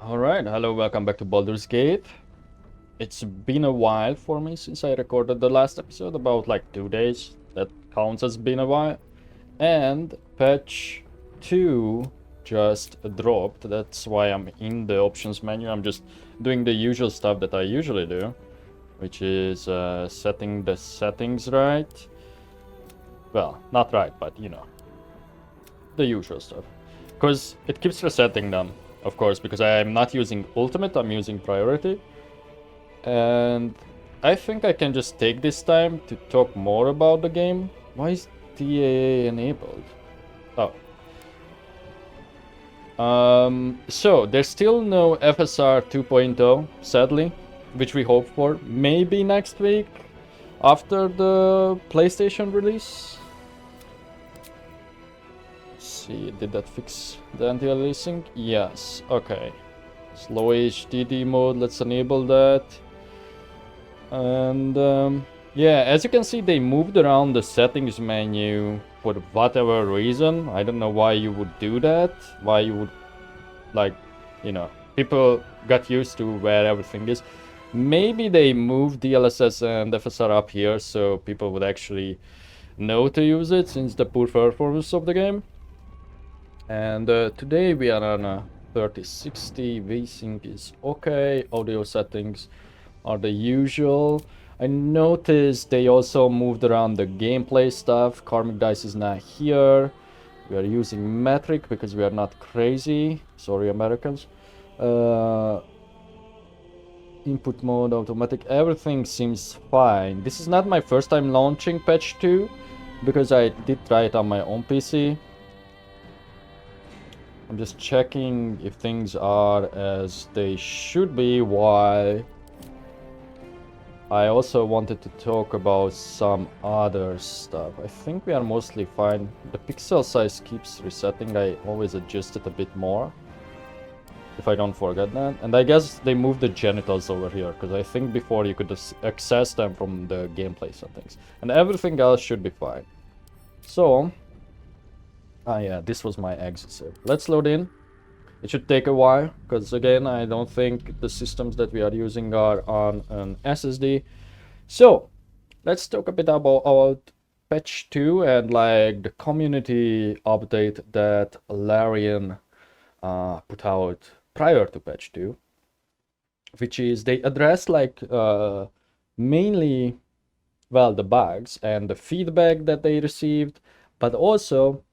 Alright, hello, welcome back to Baldur's Gate. It's been a while for me since I recorded the last episode, about like 2 days. That counts as been a while. And patch 2 just dropped, that's why I'm in the options menu. I'm just doing the usual stuff that I usually do, which is setting the settings right. Well, not right, but you know, the usual stuff. Because it keeps resetting them, of course, because I'm not using ultimate, I'm using priority. And I think I can just take this time to talk more about the game. Why is TAA enabled? Oh. So there's still no FSR 2.0, sadly, which we hope for. Maybe next week, after the PlayStation release. See, did that fix the anti-aliasing? Yes, okay. Slow HDD mode, let's enable that. And yeah, as you can see, they moved around the settings menu for whatever reason. I don't know why you would do that. Why you would, like, you know, people got used to where everything is. Maybe they moved DLSS and FSR up here so people would actually know to use it since the poor performance of the game. And today we are on a 3060, VSync is okay, audio settings are the usual. I noticed they also moved around the gameplay stuff. Karmic dice is not here. We are using metric because we are not crazy. Sorry, Americans. Input mode, automatic, everything seems fine. This is not my first time launching patch 2 because I did try it on my own PC. I'm just checking if things are as they should be, while I also wanted to talk about some other stuff. I think we are mostly fine. The pixel size keeps resetting. I always adjust it a bit more, if I don't forget that. And I guess they moved the genitals over here, because I think before you could access them from the gameplay settings. And everything else should be fine. So, yeah, this was my exit save. Let's load in. It should take a while, because again, I don't think the systems that we are using are on an SSD. So, let's talk a bit about patch 2 and like the community update that Larian put out prior to patch 2. Which is, they address like mainly, well, the bugs and the feedback that they received, but also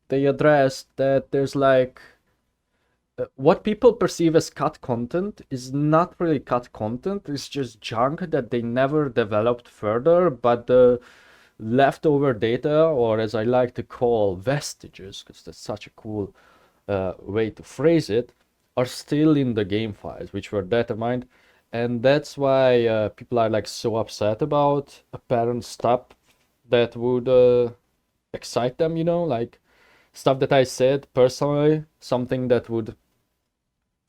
they addressed that there's like what people perceive as cut content is not really cut content. It's just junk that they never developed further, but the leftover data, or as I like to call vestiges, because that's such a cool way to phrase it, are still in the game files, which were data mined. And that's why people are like so upset about apparent stuff that would excite them, you know, like stuff that I said personally. Something that would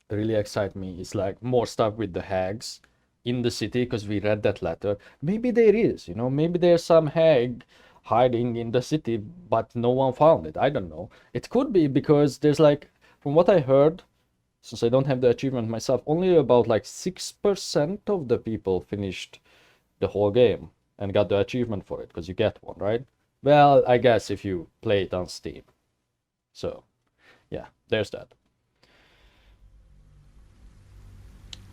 really excite me is like more stuff with the hags in the city, because we read that letter. Maybe there is, you know, maybe there's some hag hiding in the city, but no one found it. I don't know. It could be because there's like, from what I heard, since I don't have the achievement myself, only about like 6% of the people finished the whole game and got the achievement for it, because you get one, right? Well, I guess if you play it on Steam. So, yeah, there's that.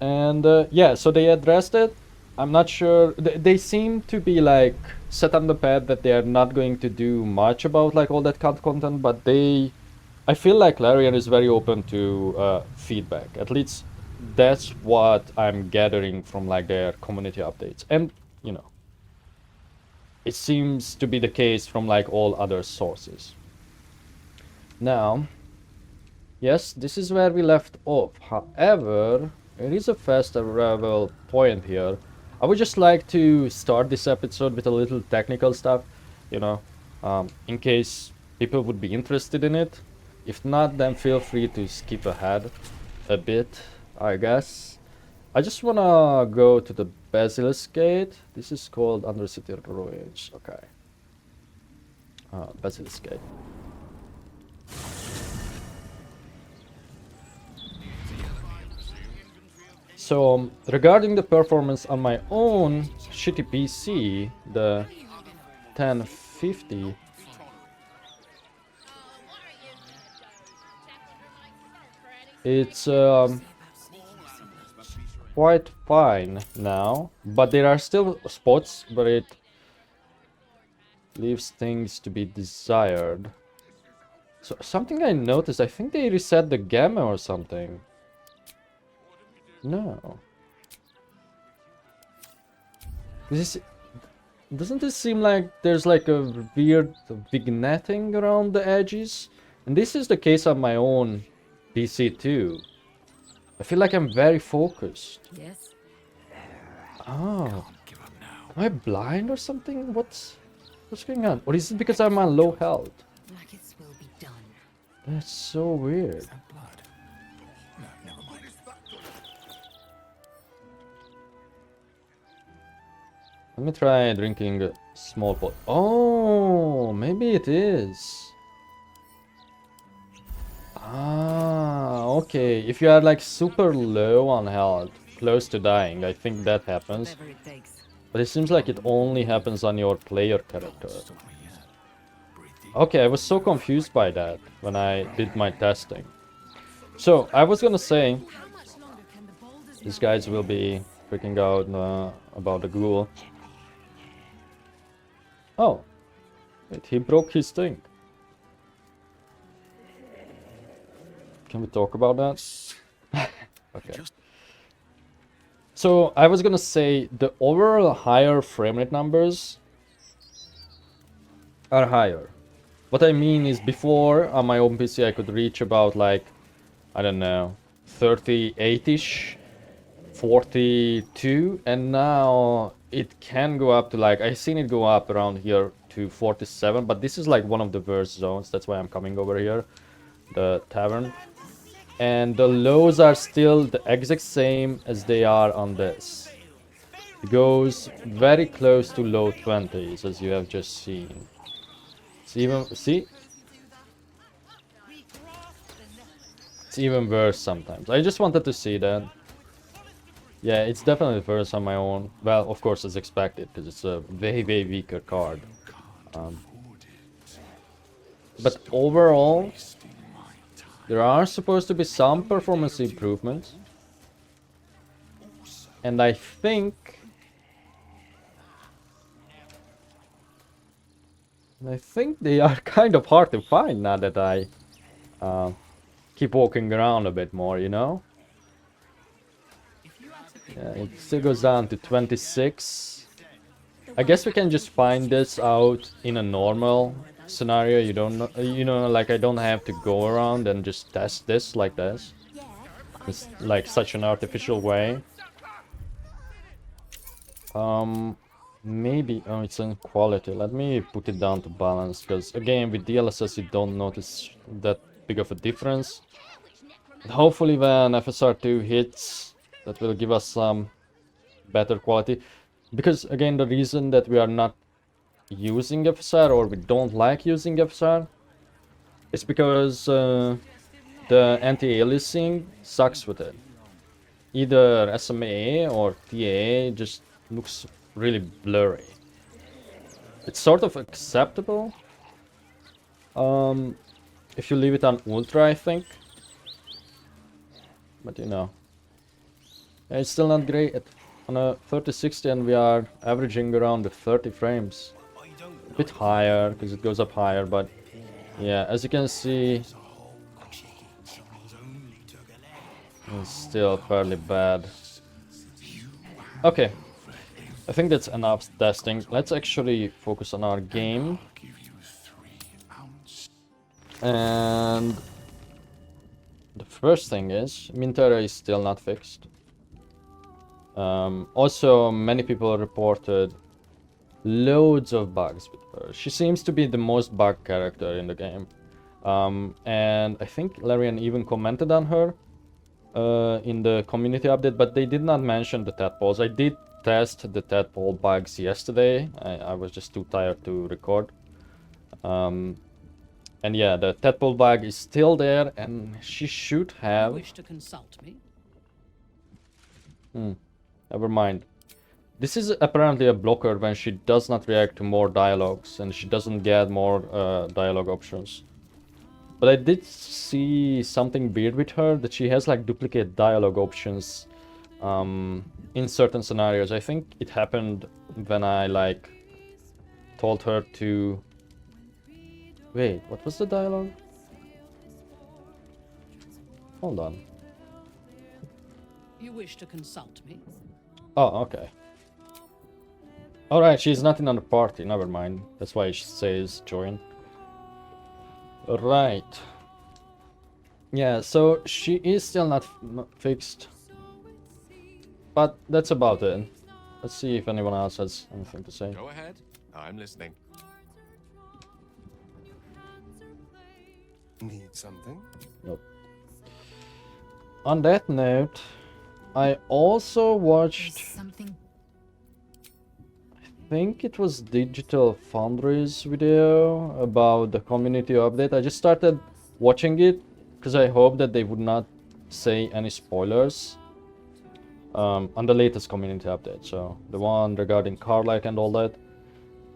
And yeah, so they addressed it. I'm not sure. They seem to be like set on the path that they are not going to do much about like all that cut content, but I feel like Larian is very open to feedback. At least that's what I'm gathering from like their community updates. And, you know, it seems to be the case from like all other sources. Now, yes, this is where we left off. However, it is a fast arrival point here. I would just like to start this episode with a little technical stuff, you know, in case people would be interested in it. If not, then feel free to skip ahead a bit, I guess. I just wanna go to the Basilisk Gate. This is called Undercity Ruins. Okay. Basilisk Gate. So, regarding the performance on my own shitty PC, the 1050, it's quite fine now, but there are still spots where it leaves things to be desired. So something I noticed, I think they reset the gamma or something. No. Doesn't this seem like there's like a weird vignetting around the edges? And this is the case on my own PC too. I feel like I'm very focused. Yes. Oh. Am I blind or something? What's going on? Or is it because I'm on low health? Like its will be done. That's so weird. Let me try drinking a small pot. Oh, maybe it is. Ah, okay. If you are like super low on health, close to dying, I think that happens. Whatever it takes. But it seems like it only happens on your player character. Okay, I was so confused by that when I did my testing. So, I was gonna say, these guys will be freaking out about the ghoul. Oh, wait, he broke his thing. Can we talk about that? Okay. So, I was gonna say, the overall higher frame rate numbers are higher. What I mean is, before on my own PC I could reach about like, I don't know, 38ish, 42, and now it can go up to like, I've seen it go up around here to 47, but this is like one of the worst zones, that's why I'm coming over here, the tavern. And the lows are still the exact same as they are on this. It goes very close to low 20s, as you have just seen. It's even, see? It's even worse sometimes. I just wanted to see that. Yeah, it's definitely worse on my own. Well, of course, as expected, because it's a way weaker card. But overall, there are supposed to be some performance improvements. And I think they are kind of hard to find now that I keep walking around a bit more, you know? Yeah, it still goes down to 26. I guess we can just find this out in a normal scenario. You don't know, you know, like I don't have to go around and just test this like this. It's like such an artificial way. Maybe, oh, it's in quality. Let me put it down to balance, because again, with DLSS you don't notice that big of a difference. But hopefully when FSR2 hits, that will give us some better quality. Because again, the reason that we are not using FSR, or we don't like using FSR, is because the anti-aliasing sucks with it. Either SMA or TA just looks really blurry. It's sort of acceptable if you leave it on ultra, I think. But you know, it's still not great on a 3060, and we are averaging around the 30 frames. A bit higher because it goes up higher, but yeah, as you can see, it's still fairly bad. Okay, I think that's enough testing. Let's actually focus on our game. And the first thing is, Mintera is still not fixed. Also, many people reported loads of bugs with her. She seems to be the most bugged character in the game. And I think Larian even commented on her in the community update, but they did not mention the tadpoles. I did test the tadpole bugs yesterday. I was just too tired to record. And yeah, the tadpole bug is still there, and she should have... Wish to consult me? Never mind. This is apparently a blocker when she does not react to more dialogues and she doesn't get more dialogue options. But I did see something weird with her, that she has like duplicate dialogue options in certain scenarios. I think it happened when I like told her to... Wait, what was the dialogue? Hold on. You wish to consult me? Oh, okay. Alright, she's not in the party, never mind. That's why she says join. Right. Yeah, so she is still not fixed. But that's about it. Let's see if anyone else has anything to say. Go ahead. I'm listening. Need something? Nope. On that note, I also watched... Something. I think it was Digital Foundry's video about the community update. I just started watching it because I hope that they would not say any spoilers on the latest community update. So the one regarding Karlach and all that.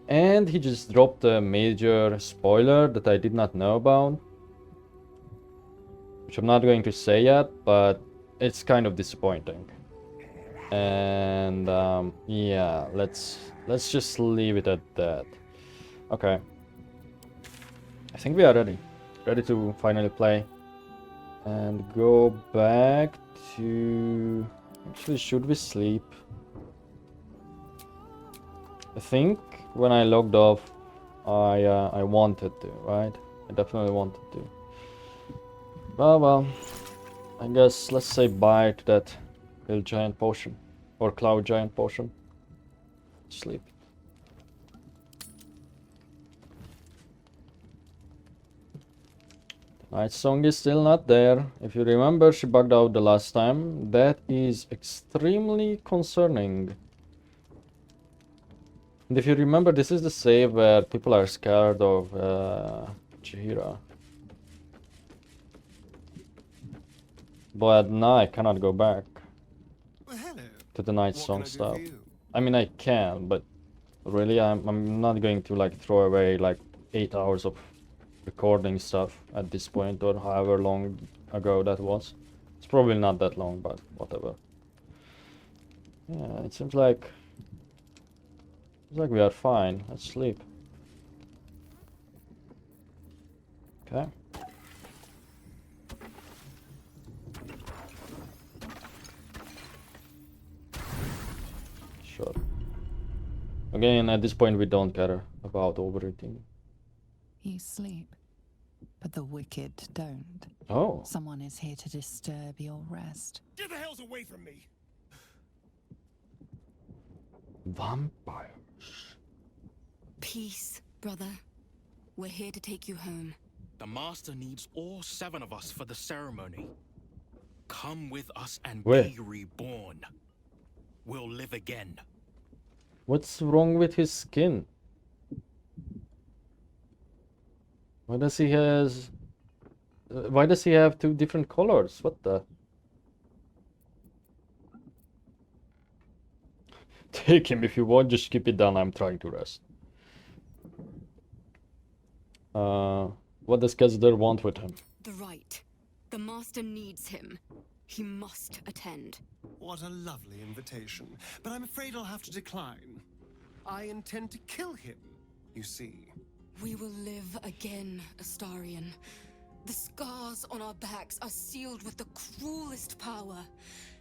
And he just dropped a major spoiler that I did not know about, which I'm not going to say yet, but it's kind of disappointing. And yeah, let's just leave it at that. Okay. I think we are ready to finally play and go back to... Actually, should we sleep? I think when I logged off, I wanted to, right? I definitely wanted to. Well, I guess let's say bye to that hill giant potion or cloud giant potion. Sleep. The night song is still not there. If you remember, she bugged out the last time. That is extremely concerning. And if you remember, this is the save where people are scared of Chihira. But now I cannot go back to the night song stuff. I mean, I can, but really, I'm not going to like throw away like 8 hours of recording stuff at this point, or however long ago that was. It's probably not that long, but whatever. Yeah, it seems like we are fine. Let's sleep. Okay. Sure. Again, at this point, we don't care about overeating. You sleep, but the wicked don't. Oh. Someone is here to disturb your rest. Get the hells away from me! Vampires. Peace, brother. We're here to take you home. The master needs all 7 of us for the ceremony. Come with us and Where? be reborn. We'll live again. What's wrong with his skin? Why does he have 2 different colors? What the? Take him if you want, just keep it down. I'm trying to rest. What does Kazadar want with him? The right. The master needs him. He must attend. What a lovely invitation. But I'm afraid I'll have to decline. I intend to kill him, you see. We will live again, Astarion. The scars on our backs are sealed with the cruelest power.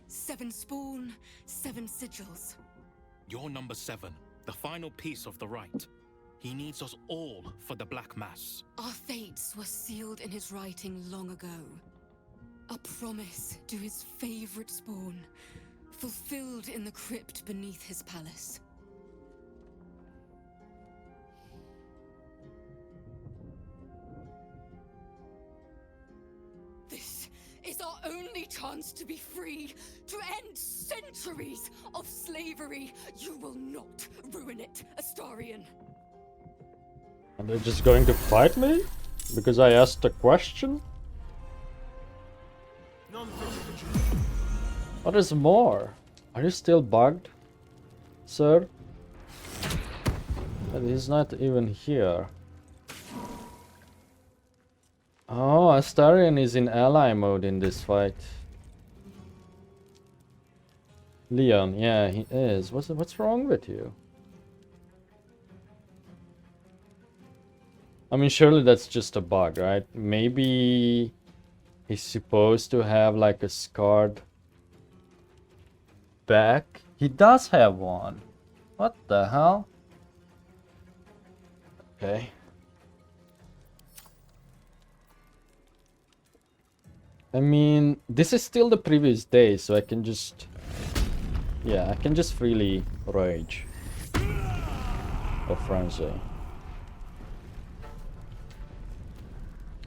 7 spawn, 7 sigils. You're number 7, the final piece of the rite. He needs us all for the Black Mass. Our fates were sealed in his writing long ago. A promise to his favorite spawn, fulfilled in the crypt beneath his palace. This is our only chance to be free, to end centuries of slavery. You will not ruin it, Astarion. And they're just going to fight me? Because I asked a question? What is more? Are you still bugged, sir? But he's not even here. Oh, Astarion is in ally mode in this fight. Leon, yeah, he is. What's wrong with you? I mean, surely that's just a bug, right? Maybe he's supposed to have like a scarred back. He does have one. What the hell? Okay. I mean, this is still the previous day, so I can just... Yeah, I can just freely rage. Or frenzy.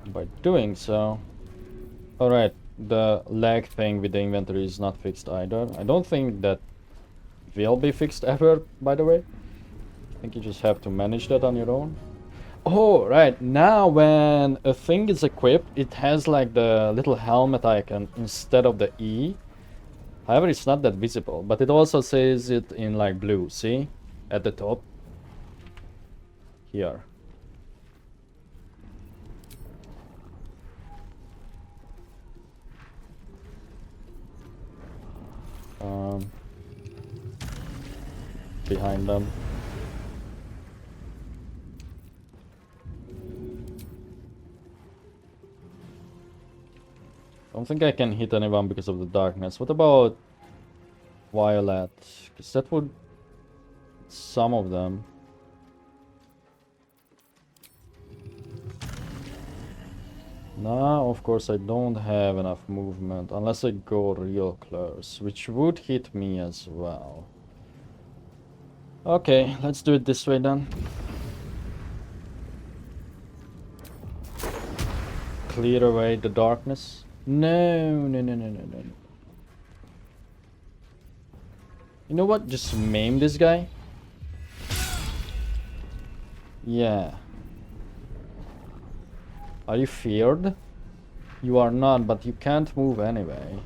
By doing so... Alright, the lag thing with the inventory is not fixed either. I don't think that will be fixed ever, by the way. I think you just have to manage that on your own. Oh, right. Now when a thing is equipped, it has like the little helmet icon instead of the E. However, it's not that visible, but it also says it in like blue, see? At the top. Here. Behind them. I don't think I can hit anyone because of the darkness. What about Violet? Because that would... Some of them. Now, of course, I don't have enough movement unless I go real close, which would hit me as well. Okay, let's do it this way then. Clear away the darkness. No. You know what? Just maim this guy. Yeah. Are you feared? You are not, but you can't move anyway.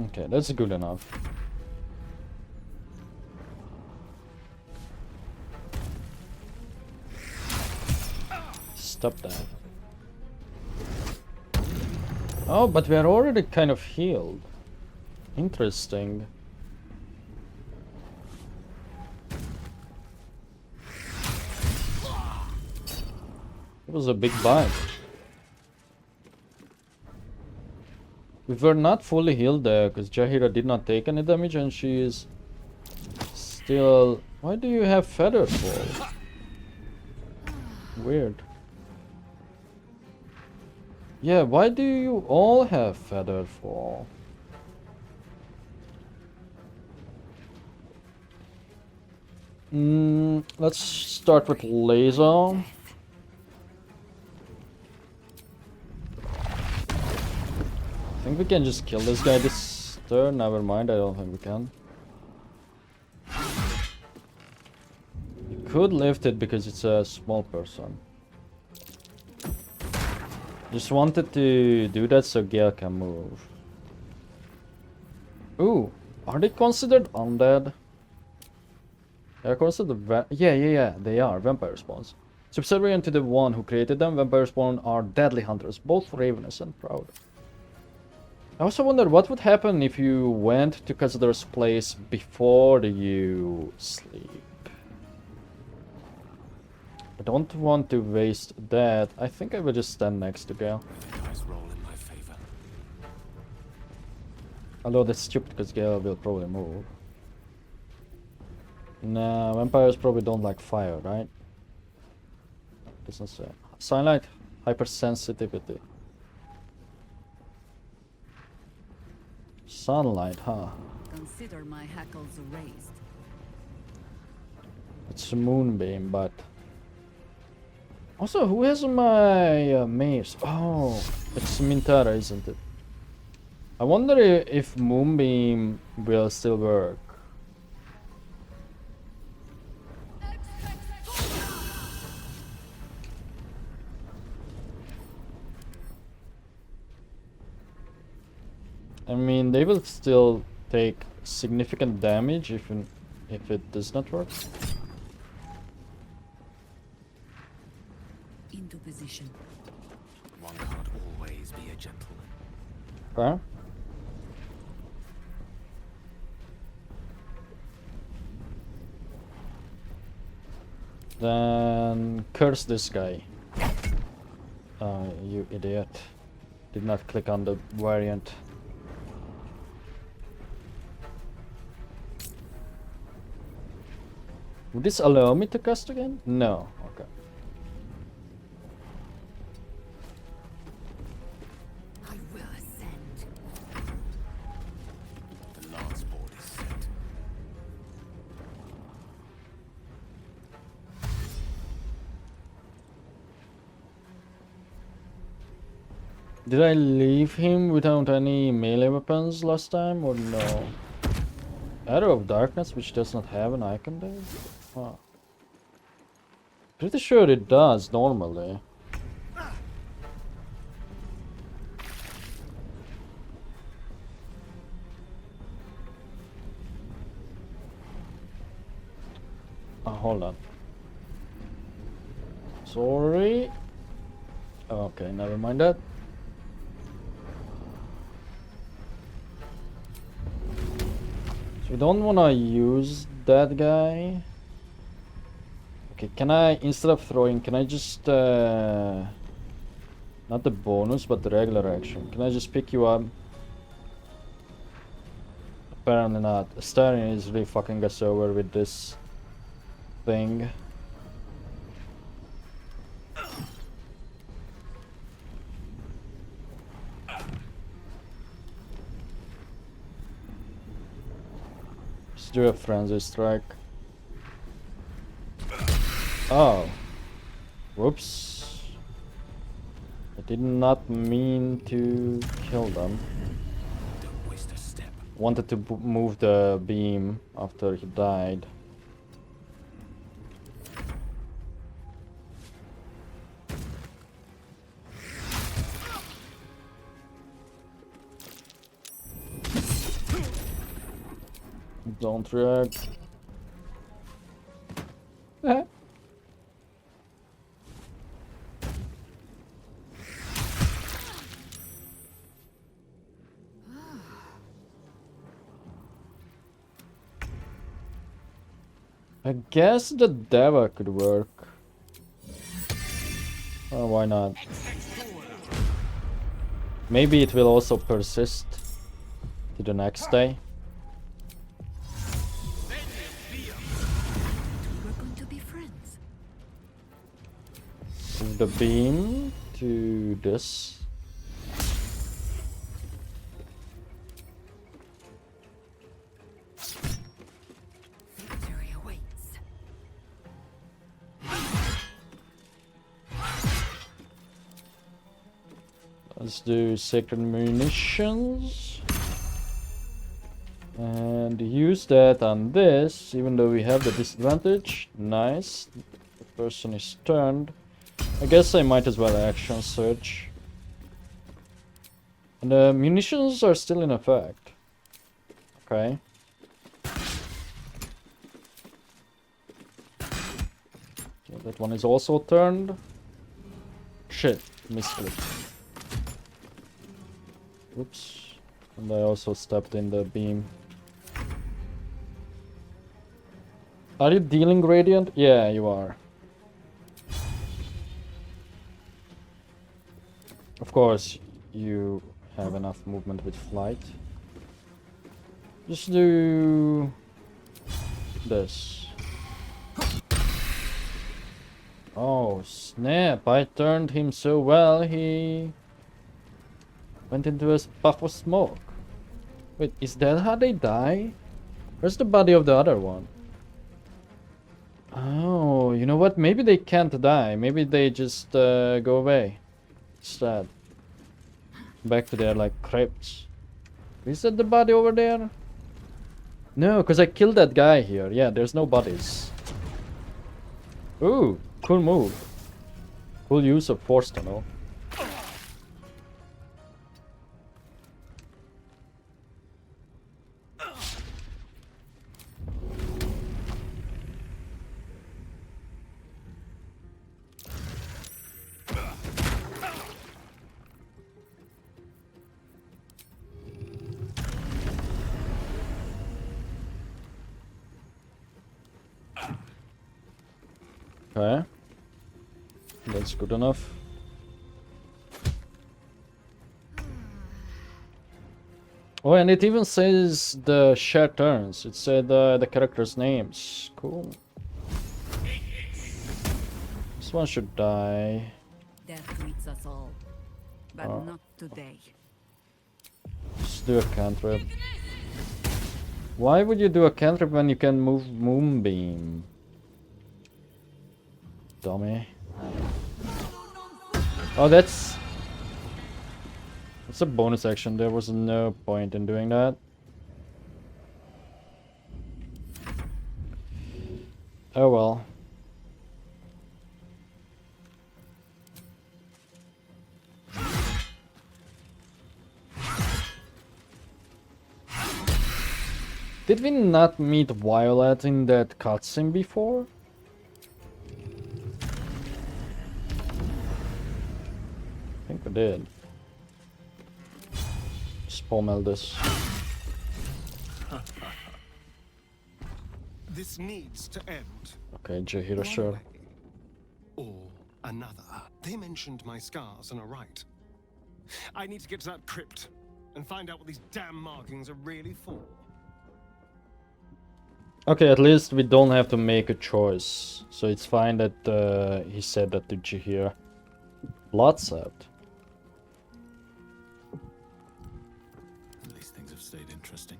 Okay, that's good enough. Stop that. Oh, but we are already kind of healed. Interesting. It was a big bite. We were not fully healed there because Jaheira did not take any damage and she is still... Why do you have feather fall? Weird. Yeah, why do you all have feather fall? Let's start with laser. I think we can just kill this guy this turn. Never mind, I don't think we can. You could lift it because it's a small person. Just wanted to do that so Gale can move. Ooh, are they considered undead? They're considered yeah, they are vampire spawns. Subservient to the one who created them, vampire spawn are deadly hunters, both ravenous and proud. I also wonder what would happen if you went to Cazador's place before you sleep. I don't want to waste that. I think I will just stand next to Gale. Dice roll in my favor. Although that's stupid because Gale will probably move. Nah, vampires probably don't like fire, right? Doesn't say. Sunlight, hypersensitivity. Sunlight, huh? Consider my hackles raised. It's a moonbeam, but... Also, who has my mace? Oh, it's Mintara, isn't it? I wonder if Moonbeam will still work. I mean, they will still take significant damage if it does not work. Into position. One can't always be a gentleman. Okay. Then curse this guy. You idiot. Did not click on the variant. Would this allow me to cast again? No. Okay. I will ascend. The lance board is set. Did I leave him without any melee weapons last time or no? Arrow of Darkness, which does not have an icon there? Huh. Pretty sure it does normally. Hold on. Sorry. Okay, never mind that. So we don't wanna use that guy. Okay, can I, instead of throwing, can I just, not the bonus, but the regular action, can I just pick you up? Apparently not. Staring is really fucking us over with this thing. Let's do a frenzy strike. Oh. Whoops. I did not mean to kill them. Don't waste a step. Wanted to move the beam after he died. Don't react. I guess the Deva could work. Oh, why not? Maybe it will also persist to the next day. We're going to be friends. Move the beam to this. Victory awaits. Let's do sacred munitions. And use that on this, even though we have the disadvantage. Nice. The person is turned. I guess I might as well action search. And the munitions are still in effect. Okay. Okay, that one is also turned. Shit, misclick. Oops. And I also stepped in the beam. Are you dealing radiant? Yeah, you are. Of course, you have enough movement with flight. Just do this. Oh snap, I turned him so well he went into a puff of smoke. Wait, is that how they die? Where's the body of the other one? Oh, you know what? Maybe they can't die. Maybe they just go away. Sad. Back to their like crypts. Is that the body over there? No, because I killed that guy here. Yeah, there's no bodies. Ooh, cool move. Cool use of force tunnel. Okay. That's good enough. Oh, and it even says the shared turns. It said the characters' names. Cool. This one should die. Death greets us all, but not today. Just do a cantrip. Why would you do a cantrip when you can move Moonbeam? Dummy. Oh, that's a bonus action. There was no point in doing that. Oh well. Did we not meet Violet in that cutscene before? I think we did. Spommel this. This needs to end. Okay, Jahira, One sure. way or another. They mentioned my scars and are right. I need to get to that crypt and find out what these damn markings are really for. Okay, at least we don't have to make a choice. So it's fine that he said that to Jahira. Bloodset. At least things have stayed interesting.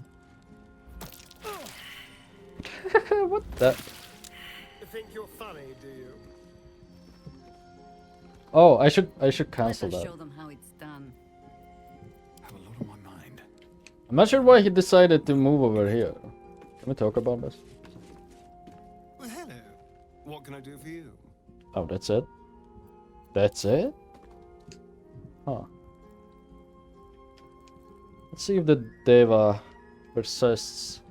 What the? You think you're funny, do you? Oh, I should cancel Let us that. show them how it's done. I have a lot on my mind. I'm not sure why he decided to move over here. Can we talk about this? Well, hello. What can I do for you? Oh, that's it? That's it? Huh. Let's see if the Deva persists.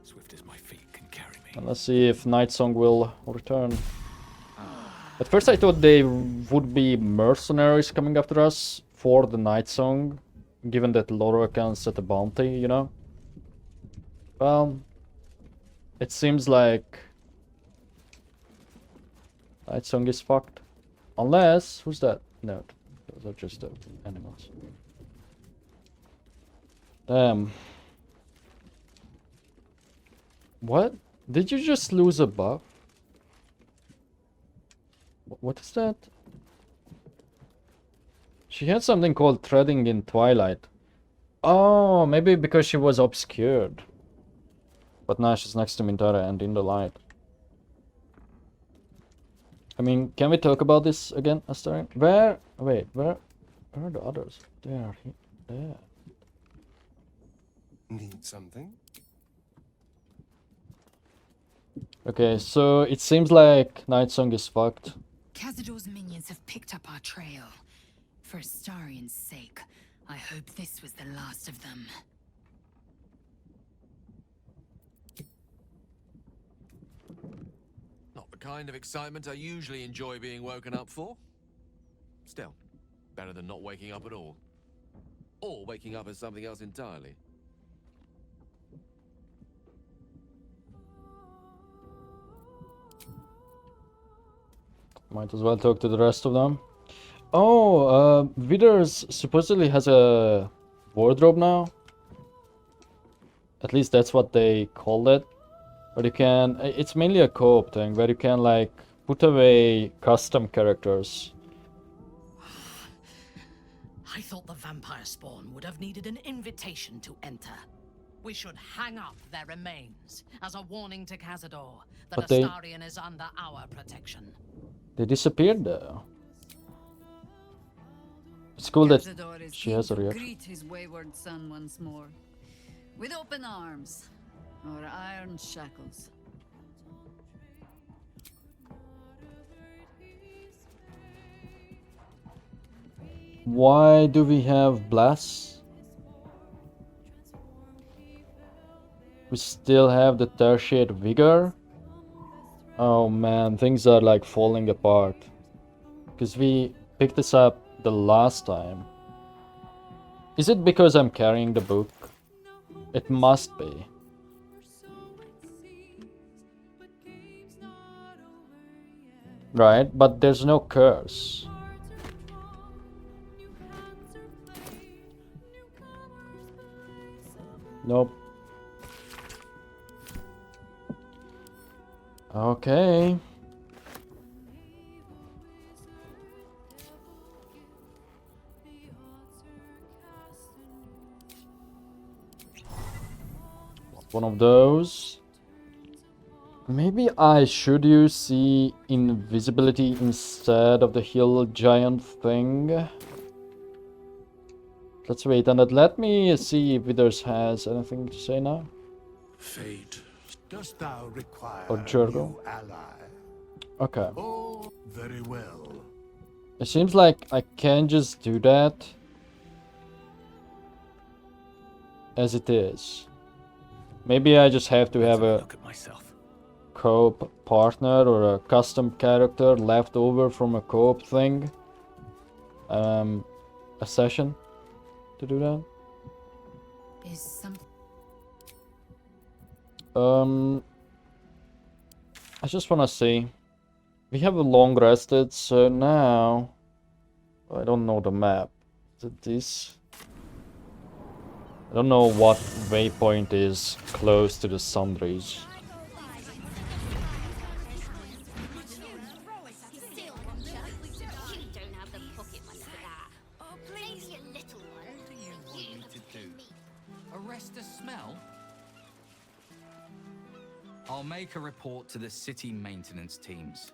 Swift as my feet can carry me. And let's see if Nightsong will return. At first I thought they would be mercenaries coming after us for the Nightsong, given that Laura can set a bounty, you know? Well, it seems like Nightsong is fucked. Unless, who's that? No, those are just animals. Damn. What? Did you just lose a buff? What is that? She had something called Treading in Twilight. Oh, maybe because she was obscured. But now she's next to Mintara and in the light. I mean, can we talk about this again, Astarion? Where? Wait, where are the others? There. There. Need something? Okay, so it seems like Nightsong is fucked. Cazador's minions have picked up our trail. For Astarion's sake, I hope this was the last of them. Not the kind of excitement I usually enjoy being woken up for. Still, better than not waking up at all. Or waking up as something else entirely. Might as well talk to the rest of them. Oh, Withers supposedly has a wardrobe now. At least that's what they called it. Where you can, it's mainly a co-op thing, where you can like put away custom characters. I thought the vampire spawn would have needed an invitation to enter. We should hang up their remains as a warning to Cazador that But they- Astarion is under our protection. They disappeared though. It's cool that Cazador is she keen has a to reaction. greet his wayward son once more, with open arms or iron shackles. Why do we have Bless? We still have the Tertiate Vigor? Oh man, things are like falling apart. Because we picked this up the last time. Is it because I'm carrying the book? It must be. Right, but there's no curse. Nope. Okay. One of those. Maybe I should use the invisibility instead of the hill giant thing. Let's wait on that. Let me see if Withers has anything to say now. Fate, dost thou require Or a Jurgle. new ally? Okay. Oh, very well. It seems like I can just do that as it is. Maybe I just have to have a Look at myself. co-op partner or a custom character left over from a co-op thing. A session to do that. Is some I just wanna see. We have a long rested, so now I don't know the map. Is it this? I don't know what waypoint is close to the Sundries. Arrest the smell? I'll make a report to the city maintenance teams.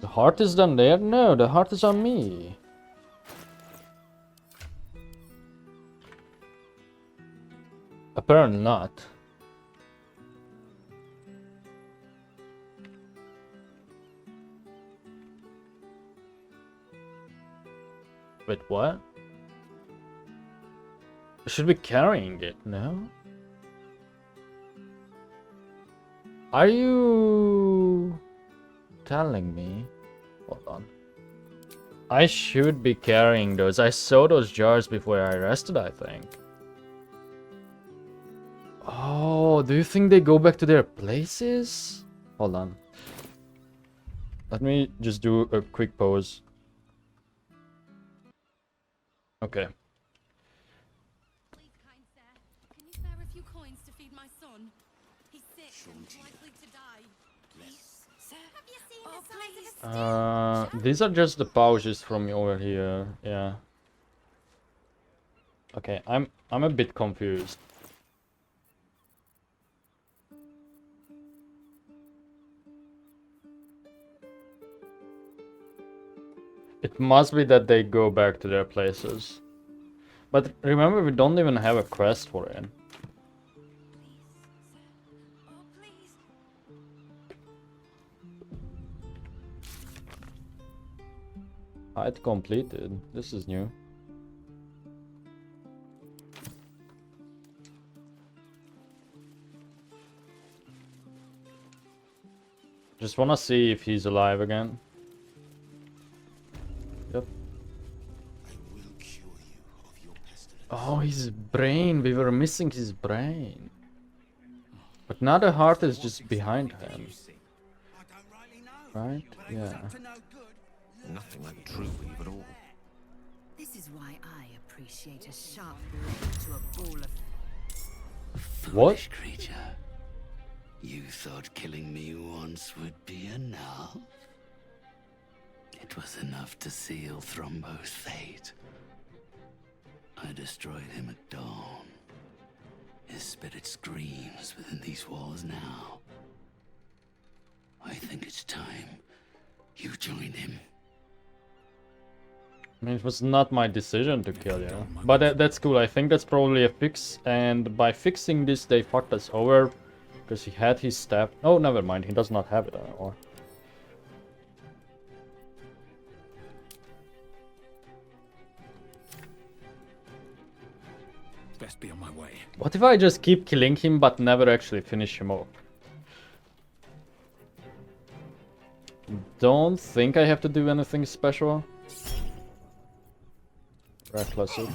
The heart is done there? No, the heart is on me. Apparently not. Wait, what? I should be carrying it, no? Are you telling me? Hold on. I should be carrying those. I saw those jars before I rested, I think. Oh, do you think they go back to their places? Hold on. Let me just do a quick pause. Okay. Please, kind sir, can you spare a few coins to feed my son? He's sick and likely to die. Please, sir. Have you seen the size of a These are just the pouches from over here. Yeah. Okay, I'm a bit confused. It must be that they go back to their places. But remember, we don't even have a quest for it. It completed. This is new. Just wanna see if he's alive again. Yep. Oh, his brain. We were missing his brain. But now the heart is just behind him. Right? Yeah. Nothing like true weave at all. This is why I appreciate a sharp blade to a ball of... What? Creature. You thought killing me once would be enough? It was enough to seal Thrombo's fate. I destroyed him at dawn. his spirit screams within these walls now. I think it's time you joined him. I mean, it was not my decision to kill you. But that's cool. I think that's probably a fix. And by fixing this, they fucked us over. Because he had his staff. Oh, never mind. He does not have it anymore. Best be on my way. What if I just keep killing him but never actually finish him off? Don't think I have to do anything special. Reckless. This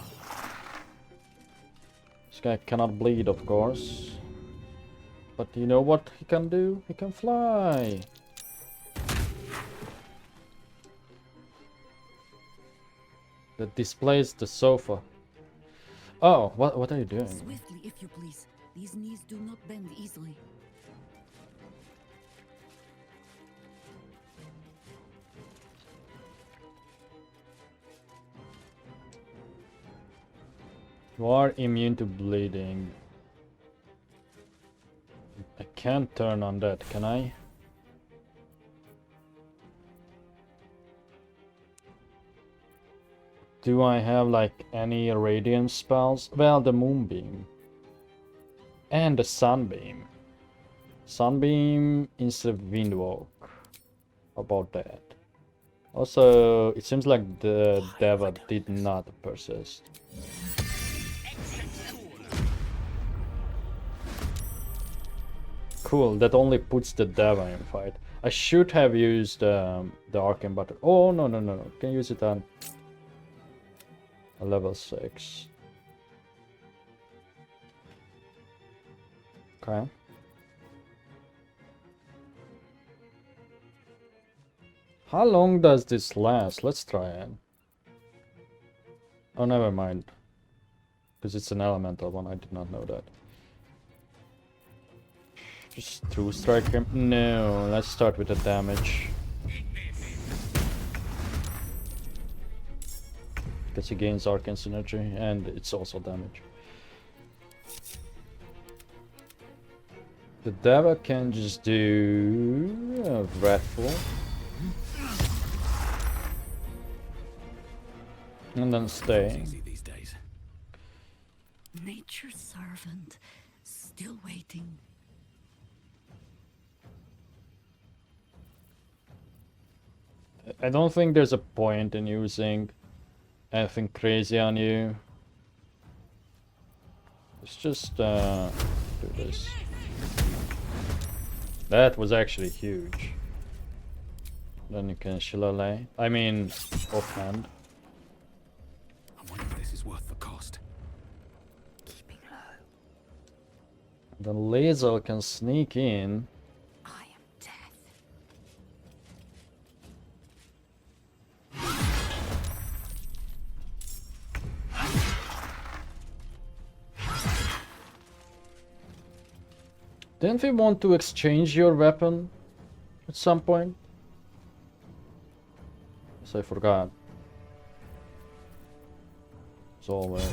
guy cannot bleed, of course. But you know what he can do? He can fly. That displays the sofa. Oh, what are you doing? Swiftly, if you please. These knees do not bend easily. You are immune to bleeding. I can't turn on that, can I? Do I have like any radiant spells? Well, the moonbeam. And the sunbeam. Sunbeam instead of windwalk. How about that? Also, it seems like the Deva did not persist. Cool, that only puts the Deva in fight. I should have used the arcane butter. Oh, no. Can use it on a level 6. Okay. How long does this last? Let's try it. Oh, never mind. Because it's an elemental one, I did not know that. Just two strike him. No, let's start with the damage. Because he gains arcane synergy and it's also damage. The Deva can just do Wrathful. And then stay. Nature's servant, still waiting. I don't think there's a point in using anything crazy on you. Let's just do this. That was actually huge. Then you can shillelagh. I mean, offhand. I wonder if this is worth the cost. Keeping low. Then Lae'zel can sneak in. I am death. Didn't we want to exchange your weapon at some point? Yes, I forgot. As always.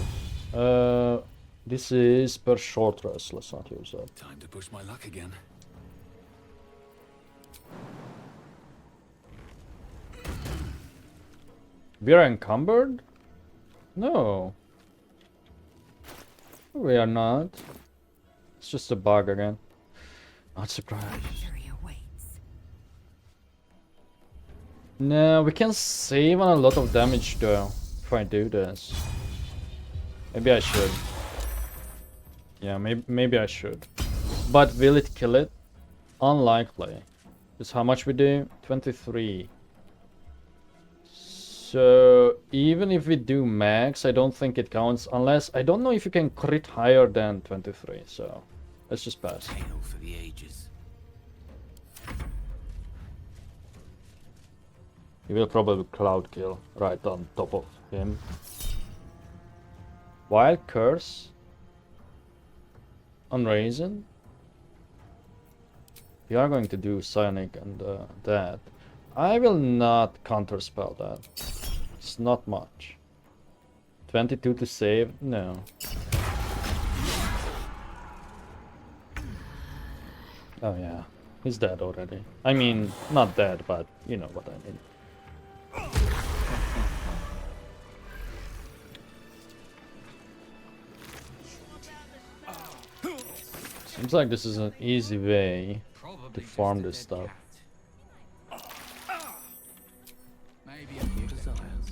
This is per short rest. Let's not use that. Time to push my luck again. We are encumbered? No. We are not. It's just a bug again. Not surprised. No, we can save on a lot of damage though, if I do this. Maybe I should. Yeah, maybe I should. But will it kill it? Unlikely. That's how much we do? 23. So even if we do max, I don't think it counts unless I don't know if you can crit higher than 23. So let's just pass. Hail for the ages. He will probably cloud kill right on top of him. Wild curse on Raisin. We are going to do Psionic and that. I will not counterspell that. It's not much. 22 to save? No. Oh yeah, he's dead already. I mean, not dead, but you know what I mean. Seems like this is an easy way to farm this stuff. Maybe a few desires.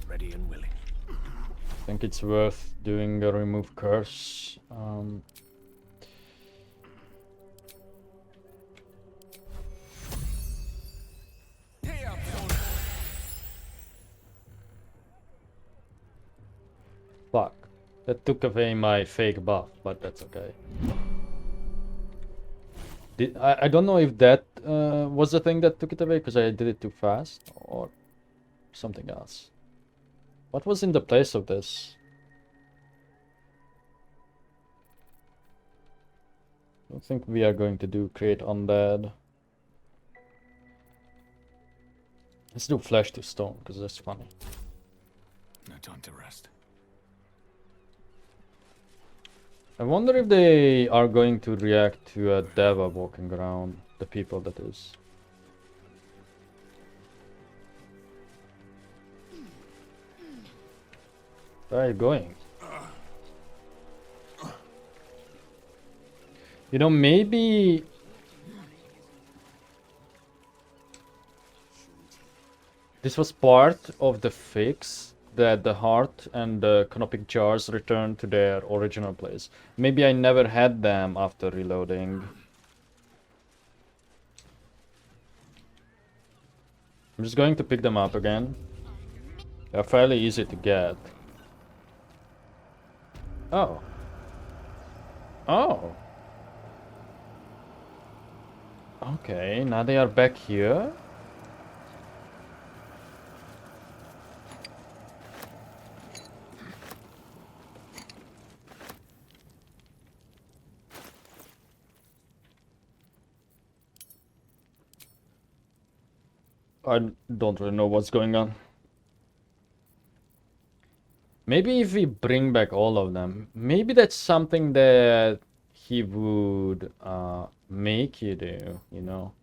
Ready and willing. I think it's worth doing a remove curse. Fuck. That took away my fake buff, but that's okay. I don't know if that was the thing that took it away because I did it too fast or something else. What was in the place of this? I don't think we are going to do create undead. Let's do flesh to stone because that's funny. No time to rest. I wonder if they are going to react to a Deva walking around, the people that is. Where are you going? You know, maybe... this was part of the fix that the heart and the canopic jars return to their original place. Maybe I never had them after reloading. I'm just going to pick them up again. They're fairly easy to get. Oh. Oh. Okay, now they are back here. I don't really know what's going on. Maybe if we bring back all of them, maybe that's something that he would make you do, you know?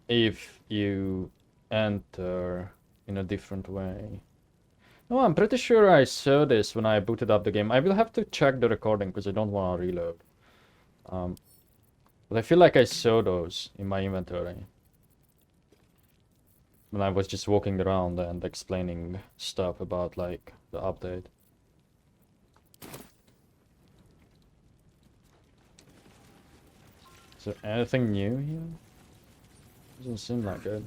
If you enter in a different way. No, I'm pretty sure I saw this when I booted up the game. I will have to check the recording because I don't want to reload. But I feel like I saw those in my inventory. When I was just walking around and explaining stuff about like the update. Is there anything new here? Doesn't seem like it.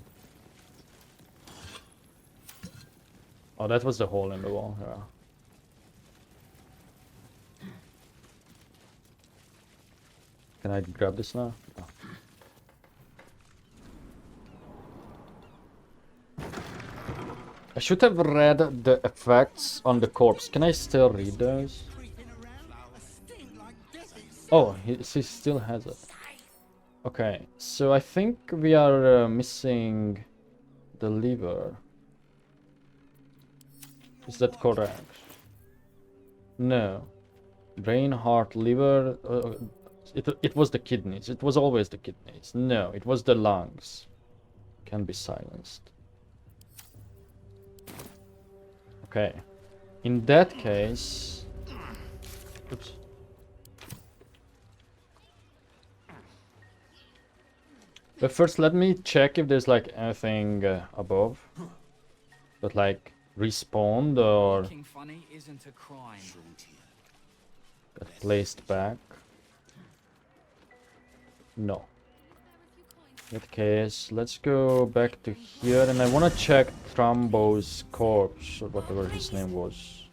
Oh, that was the hole in the wall, yeah. Can I grab this now? Oh. I should have read the effects on the corpse. Can I still read those? Oh, he still has it. Okay, so I think we are missing the liver. Is that correct? No. Brain, heart, liver. It was the kidneys. It was always the kidneys. No, it was the lungs. Can be silenced. Okay. In that case... Oops. But first let me check if there's like anything above. That like respawned or... funny isn't a crime. Got placed back. No. In that case, let's go back to here, and I want to check Trumbo's corpse, or whatever his name was.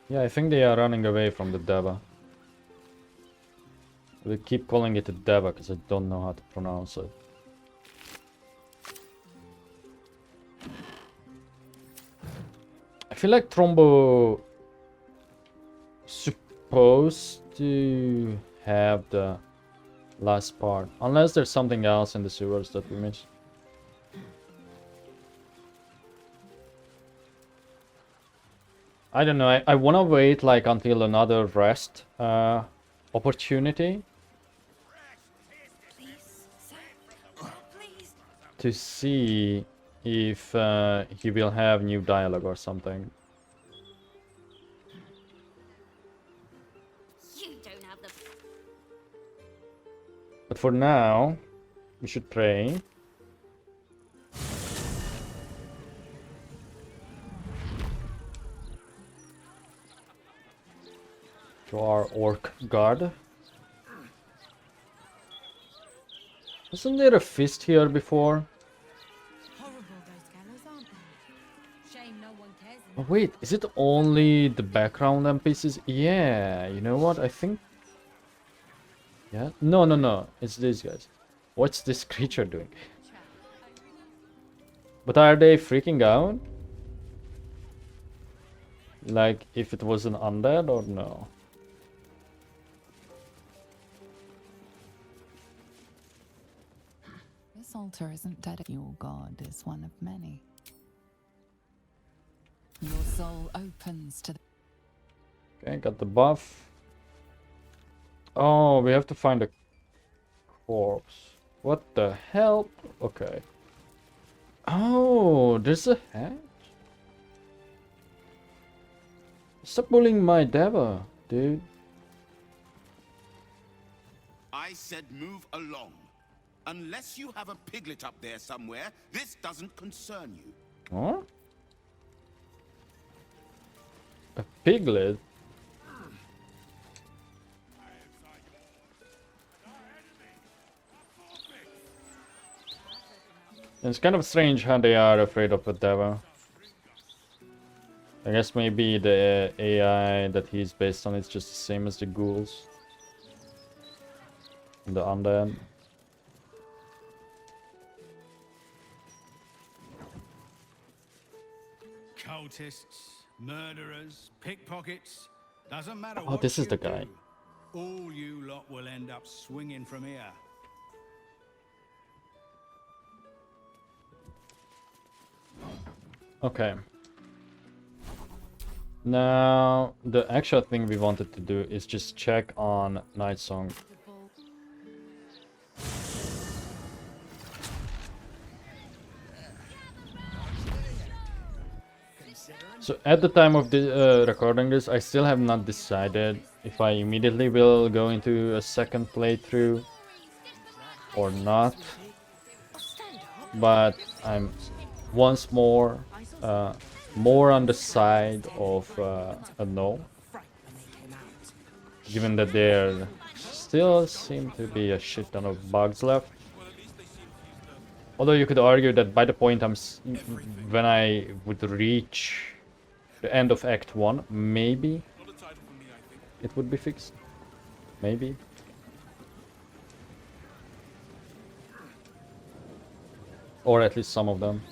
Yeah, I think they are running away from the Deva. We keep calling it a Deva because I don't know how to pronounce it. I feel like Trumbo supposed to have the last part. Unless there's something else in the sewers that we missed. I don't know, I wanna wait like until another rest opportunity to see if he will have new dialogue or something. You don't have the... But for now, we should pray. To our orc god. Wasn't there a fist here before? Oh wait, is it only the background NPCs? Yeah, you know what? I think... Yeah? No. It's these guys. What's this creature doing? But are they freaking out? Like, if it was an undead or no? This altar isn't dead. Your god is one of many. Your soul opens to the... Okay, got the buff. Oh, we have to find a corpse. What the hell? Okay. Oh, there's a hatch? Stop bullying my Deva, dude. I said move along. Unless you have a piglet up there somewhere, this doesn't concern you. Huh? A piglet? It's kind of strange how they are afraid of a Deva. I guess maybe the AI that he's based on is just the same as the ghouls. And the undead. Cultists, murderers, pickpockets, doesn't matter Oh, what this is you the guy. do, all you lot will end up swinging from here. Okay. Now, the actual thing we wanted to do is just check on Night Song. So at the time of the recording this, I still have not decided if I immediately will go into a second playthrough or not. But I'm once more on the side of a no, given that there still seem to be a shit ton of bugs left. Although you could argue that by the point when I would reach the end of Act 1, maybe it would be fixed. Maybe. Or at least some of them.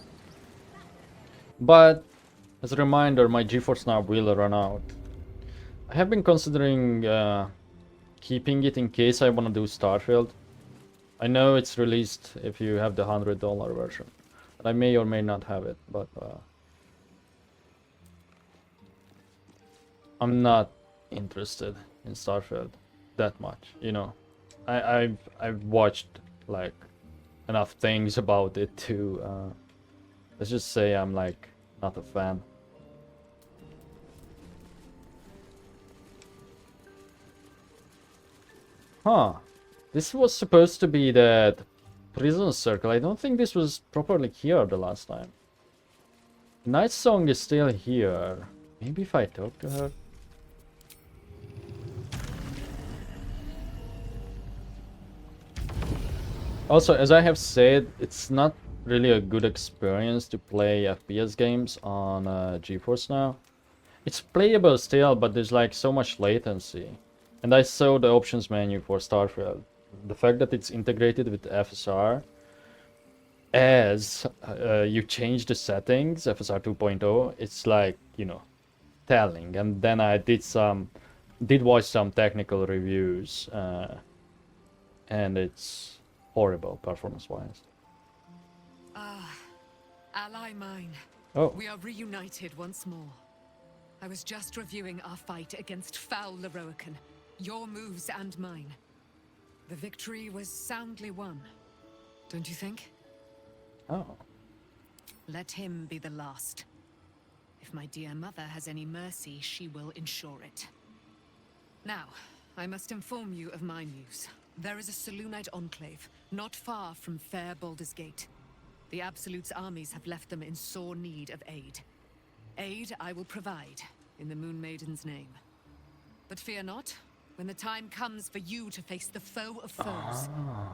But as a reminder, my GeForce Now will run out. I have been considering keeping it in case I want to do Starfield. I know it's released if you have the $100 version. But I may or may not have it, but I'm not interested in Starfield that much, you know. I've watched like enough things about it to let's just say I'm like not a fan. Huh. This was supposed to be that prison circle. I don't think this was properly here the last time. Night Song is still here. Maybe if I talk to her. Also, as I have said, it's not really a good experience to play FPS games on GeForce Now. It's playable still, but there's like so much latency. And I saw the options menu for Starfield. The fact that it's integrated with FSR as you change the settings, FSR 2.0, it's like, you know, telling. And then I did watch some technical reviews. and it's horrible performance-wise. Ally mine. Oh. We are reunited once more. I was just reviewing our fight against foul Leroican, your moves and mine. The victory was soundly won, don't you think? Oh. Let him be the last. If my dear mother has any mercy, she will ensure it. Now, I must inform you of my news. There is a Selûnite enclave, not far from fair Baldur's Gate. The Absolute's armies have left them in sore need of aid. Aid I will provide, in the Moon Maiden's name. But fear not, when the time comes for you to face the foe of foes,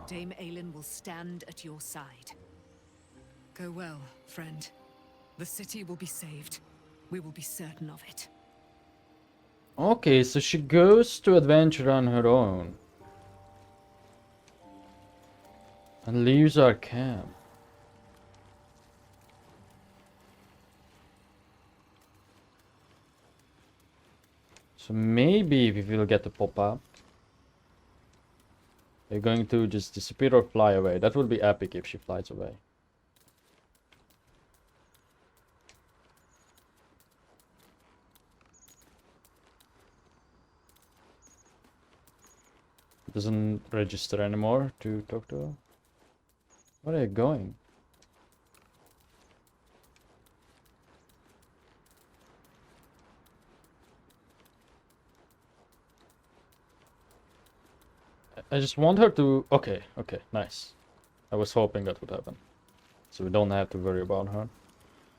Dame Aylin will stand at your side. Go well, friend. The city will be saved. We will be certain of it. Okay, so she goes to adventure on her own. And leaves our camp. So maybe we will get a pop-up. They're going to just disappear or fly away. That would be epic if she flies away. Doesn't register anymore to talk to her. Where are you going? I just want her to... Okay, nice. I was hoping that would happen. So we don't have to worry about her.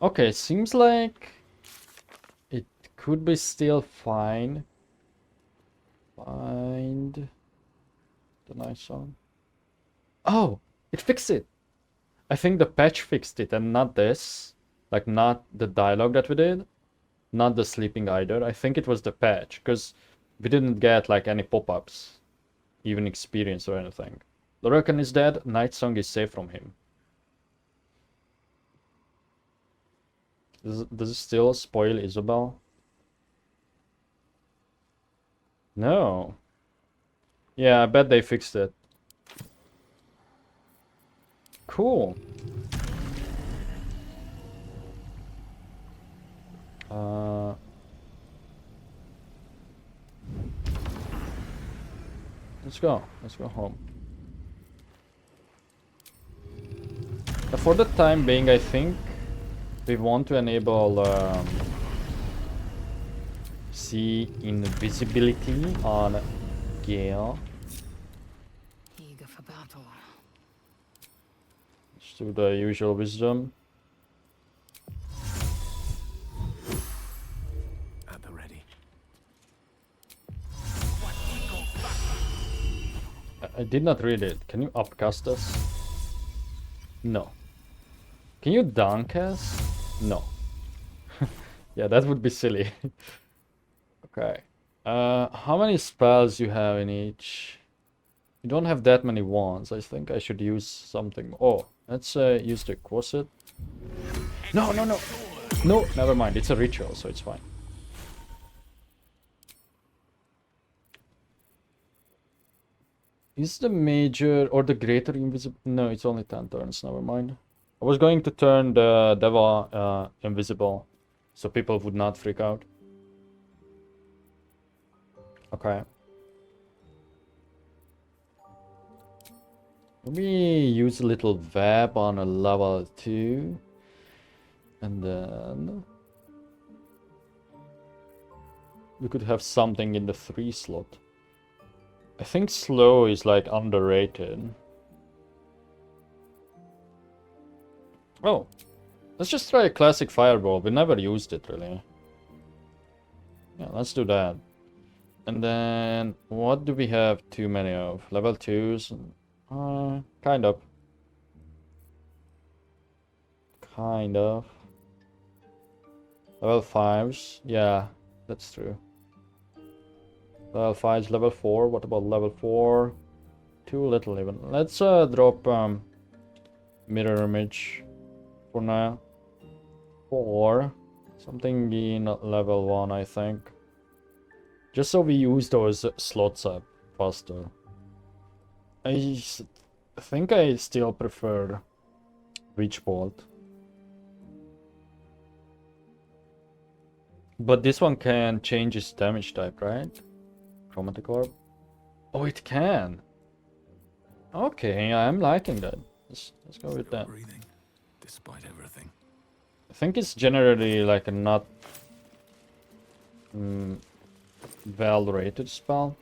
Okay, seems like it could be still fine. Find the nice song. Oh, it fixed it. I think the patch fixed it and not this. Like not the dialogue that we did. Not the sleeping either. I think it was the patch because we didn't get like any pop-ups. Even experience or anything. Leroican is dead. Night Song is safe from him. Does it still spoil Isabel? No. Yeah, I bet they fixed it. Cool. Let's go. Let's go home. For the time being, I think we want to enable see invisibility on Gale. Eager for battle. Let's do the usual wisdom. At the ready. I did not read it. Can you upcast us? No. Can you downcast? No. Yeah, that would be silly. Okay. How many spells you have in each? You don't have that many wands. I think I should use something. Oh, let's use the corset. No. No, never mind. It's a ritual, so it's fine. Is the major or the greater invisible? No, it's only 10 turns. Never mind. I was going to turn the Deva invisible so people would not freak out. Okay. Let me use a little web on a level 2. And then we could have something in the 3 slot. I think slow is like underrated. Oh, let's just try a classic fireball. We never used it really. Yeah, let's do that. And then what do we have too many of? Level 2s? Kind of. Level 5s? Yeah, that's true. Level 5's level 4. What about level 4? Too little even. Let's drop mirror image for now. Or something in level 1, I think. Just so we use those slots up faster. think I still prefer Witch Bolt. But this one can change its damage type, right? Chromatic Orb. Oh, it can. Okay, I'm liking that. Let's go with that. Breathing, despite everything. I think it's generally like a not well rated spell.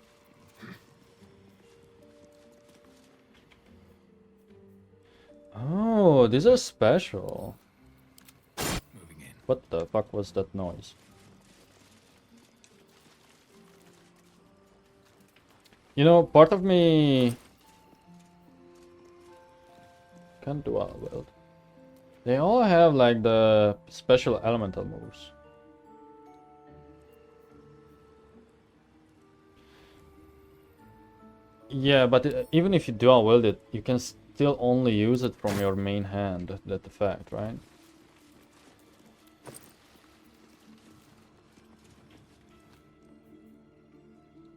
Oh, these are special. Moving in. What the fuck was that noise? You know, part of me can't do all well. They all have like the special elemental moves. Yeah, but even if you dual wield it, you can still only use it from your main hand. That's the fact, right?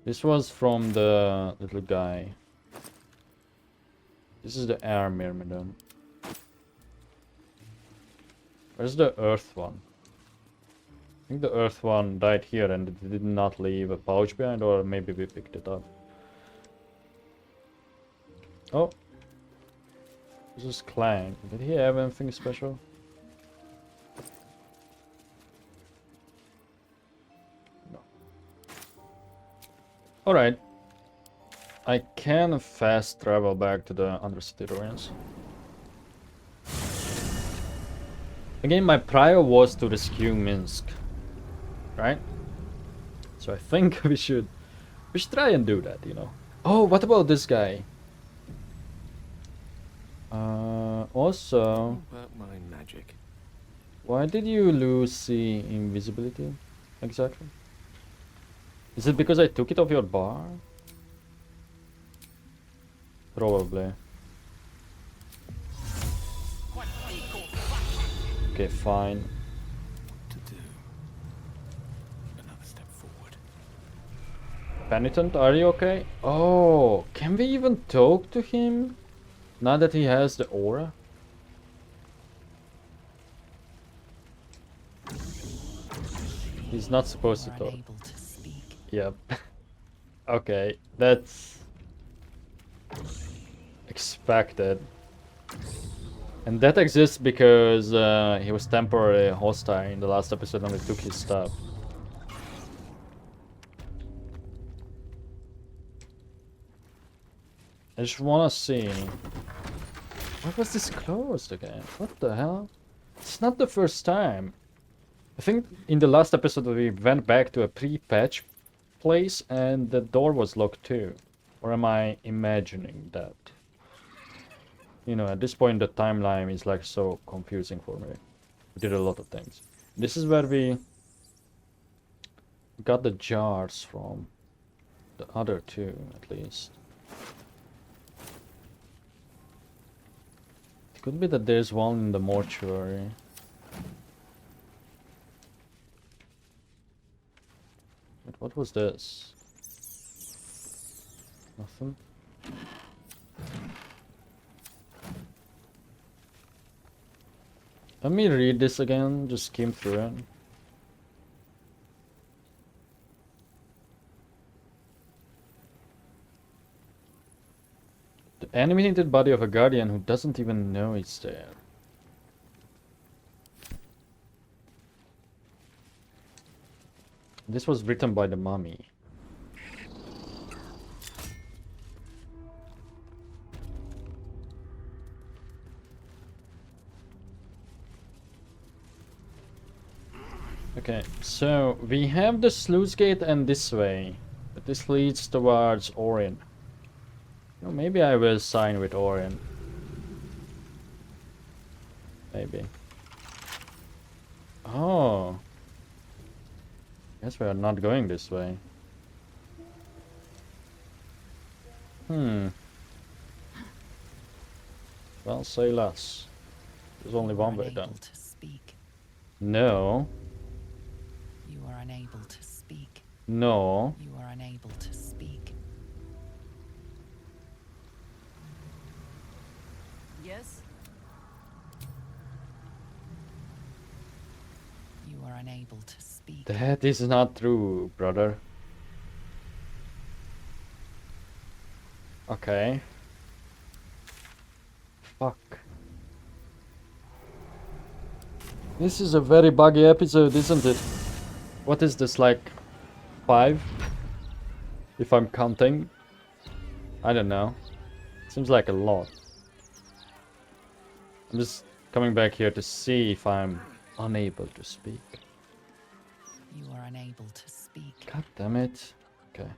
This was from the little guy. This is the air myrmidon. Where's the earth one? I think the earth one died here and it did not leave a pouch behind, or maybe we picked it up. Oh. This is Clank. Did he have anything special? No. Alright. I can fast travel back to the Undercity ruins. Again, my prior was to rescue Minsc. Right? So I think we should try and do that, you know. Oh, what about this guy? Also, About my magic. why did you lose the invisibility exactly? Is it because I took it off your bar? Probably. Okay, fine. To do. Another step forward. Penitent, are you okay? Oh, can we even talk to him? Now that he has the aura? He's not supposed to talk. Yep. Okay, that's expected. And that exists because he was temporarily hostile in the last episode and we took his stuff. I just wanna see. Why was this closed again? What the hell? It's not the first time. I think in the last episode we went back to a pre-patch place and the door was locked too. Or am I imagining that? You know, at this point the timeline is like so confusing for me. We did a lot of things. This is where we got the jars from. The other two, at least. It could be that there's one in the mortuary. But what was this? Nothing. Let me read this again, just skim through it. The animated body of a guardian who doesn't even know it's there. This was written by the mummy. Okay, so we have the sluice gate and this way. But this leads towards Orion. No, maybe I will sign with Orion. Maybe. Oh. Guess we are not going this way. Well, say less. There's only one way down. No. You are unable to speak. No. You are unable to speak. Yes? You are unable to speak. That is not true, brother. Okay. Fuck. This is a very buggy episode, isn't it? What is this, like 5? If I'm counting? I don't know. Seems like a lot. I'm just coming back here to see if I'm unable to speak. You are unable to speak. God damn it. Okay.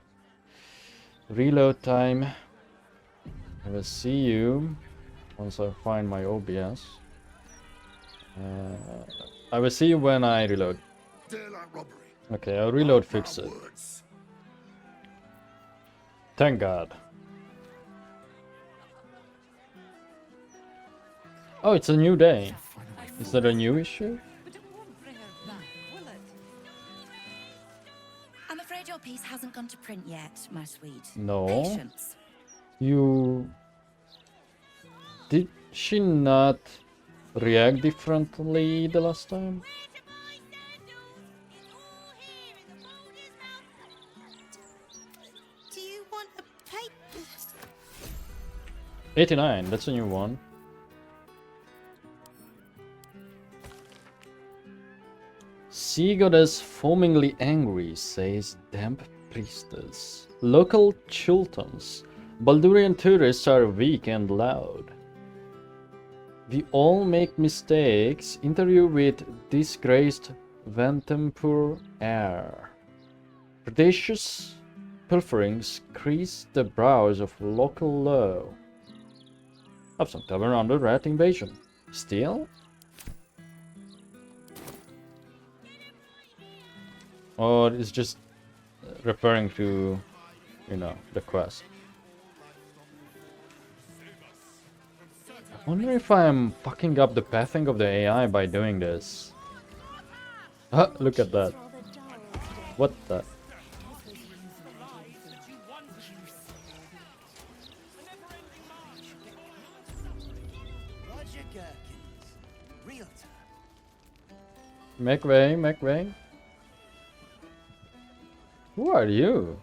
Reload time. I will see you once I find my OBS. I will see you when I reload. Okay, I'll reload fix it. Thank God. Oh, it's a new day. Is that a new issue? I'm afraid your piece hasn't gone to print yet, my sweet. No. Patience. You... Did she not react differently the last time? Do you want a paper? 89, that's a new one. Sea goddess foamingly angry, says damp priestess. Local Chultans. Baldurian tourists are weak and loud. We all make mistakes. Interview with disgraced Ventempur heir. Predacious pilferings crease the brows of local law. Absent tavern under rat invasion. Steal? Or it's just referring to, you know, the quest. I wonder if I'm fucking up the pathing of the AI by doing this. Ah, look at that. What the? Make way, make way. Who are you?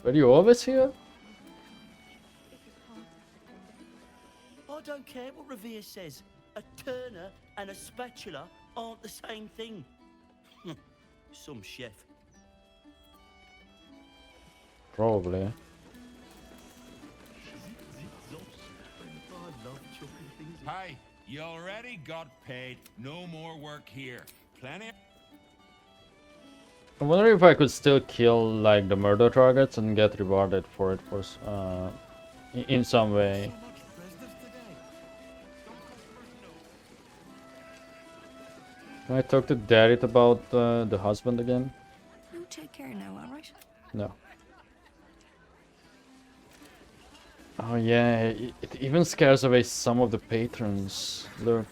Were you always here? I don't care what Revere says. A turner and a spatula aren't the same thing. Some chef. Probably. Hi, you already got paid. No more work here. Plenty. I wonder if I could still kill like the murder targets and get rewarded for it for in some way. Can I talk to Darit about the husband again? You take care now, alright? No. Oh yeah, it even scares away some of the patrons. Look.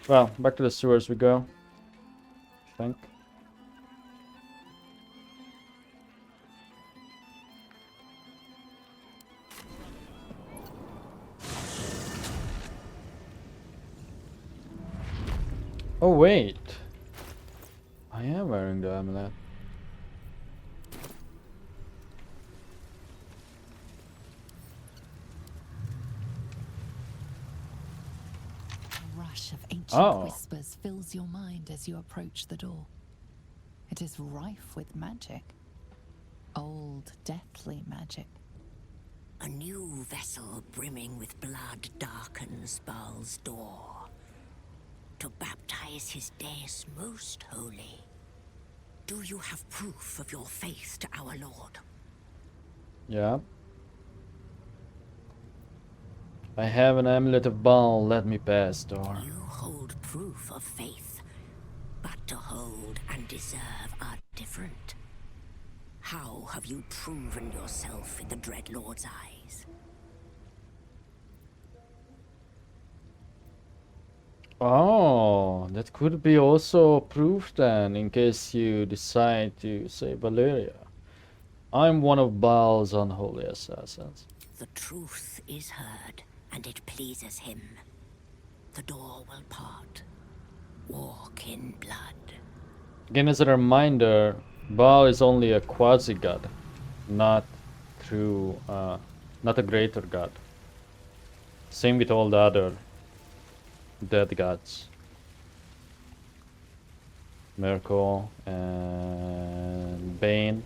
Well, back to the sewers we go. I think. Oh wait, I am wearing the amulet. A rush of ancient whispers fills your mind as you approach the door. It is rife with magic. Old, deathly magic. A new vessel brimming with blood darkens Baal's door. To baptize his deus most holy. Do you have proof of your faith to our Lord? Yeah. I have an amulet of Baal, let me pass, door. You hold proof of faith, but to hold and deserve are different. How have you proven yourself in the Dread Lord's eyes? Oh, that could be also proof then, in case you decide to say Valeria. I'm one of Baal's unholy assassins. The truth is heard, and it pleases him, the door will part. Walk in blood. Again, as a reminder, Baal is only a quasi-god, not true, not a greater god. Same with all the other dead gods. Miracle and Bane.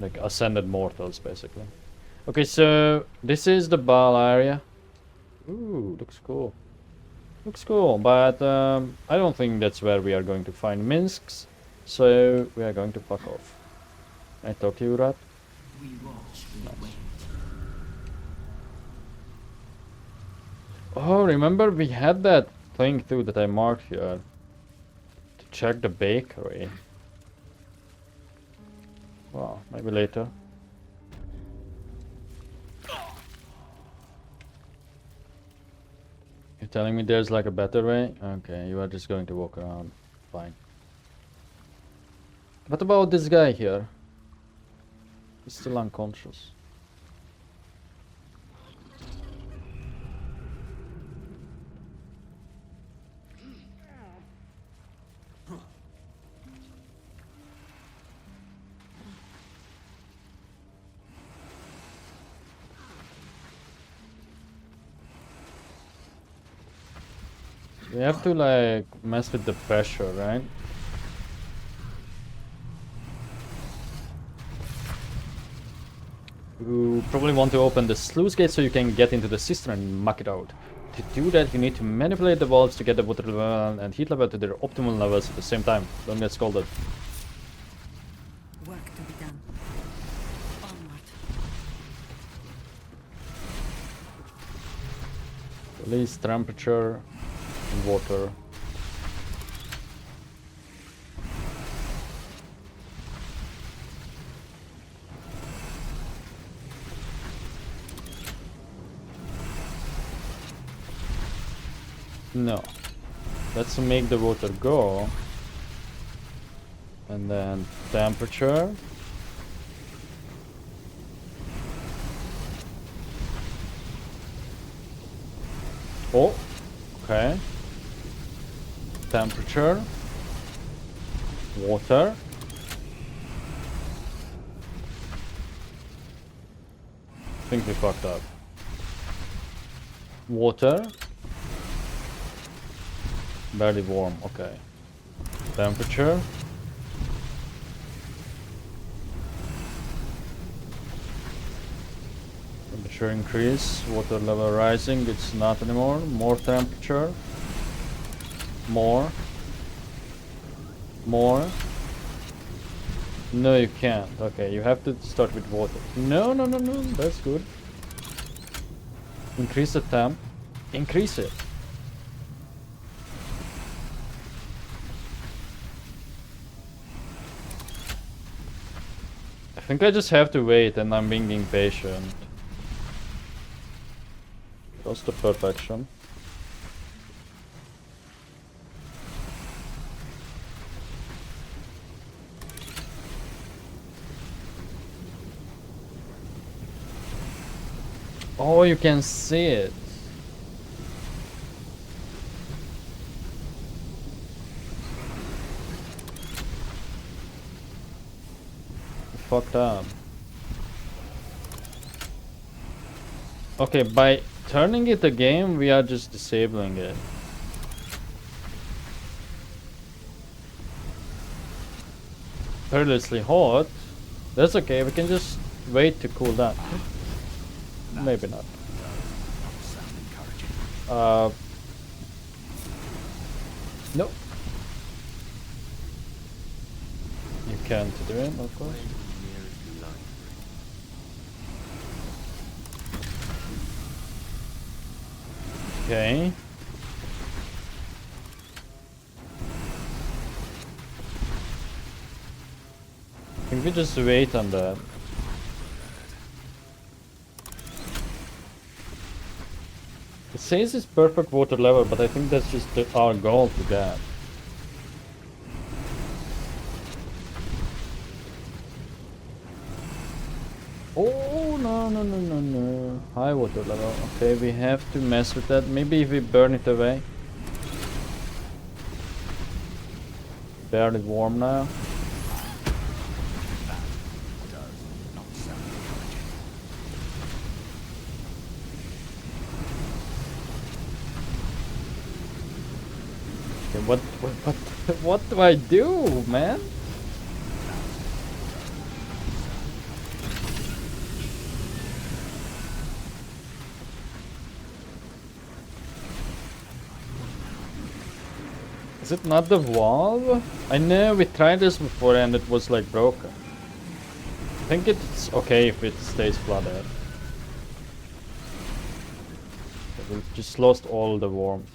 Like ascended mortals, basically. Okay, so this is the Baal area. Ooh, looks cool. Looks cool, but I don't think that's where we are going to find Minscs, so we are going to fuck off. I talk to you, Rat? We watch, we wait. Oh, remember we had that thing too that I marked here to check the bakery. Well, maybe later. You're telling me there's like a better way? Okay, you are just going to walk around. Fine. What about this guy here? He's still unconscious. We have to like mess with the pressure, right? You probably want to open the sluice gate so you can get into the cistern and muck it out. To do that, you need to manipulate the valves to get the water level and heat level to their optimal levels at the same time. Don't get scalded. Work to be done. Onward. Release temperature and water. No. Let's make the water go. And then temperature. Oh, okay. Temperature. Water. I think we fucked up. Water. Barely warm, okay. Temperature. Temperature increase, water level rising, it's not anymore. More temperature. More. More. No, you can't. Okay, you have to start with water. No, no, no, no, that's good. Increase the temp. Increase it. I think I just have to wait and I'm being impatient. Close to perfection. Oh, you can see it. Fucked up. Okay, by turning it again, we are just disabling it. Perilously hot. That's okay, we can just wait to cool down. Maybe not. No. You can't do it, of course. Okay. I think we just wait on that. It says it's perfect water level, but I think that's just our goal to get. Oh, no, no, no, no, no. High water level. Okay, we have to mess with that. Maybe if we burn it away. Barely warm now. Okay, what do I do, man? Is it not the valve? I know we tried this before and it was like broken. I think it's okay if it stays flooded. We just lost all the warmth.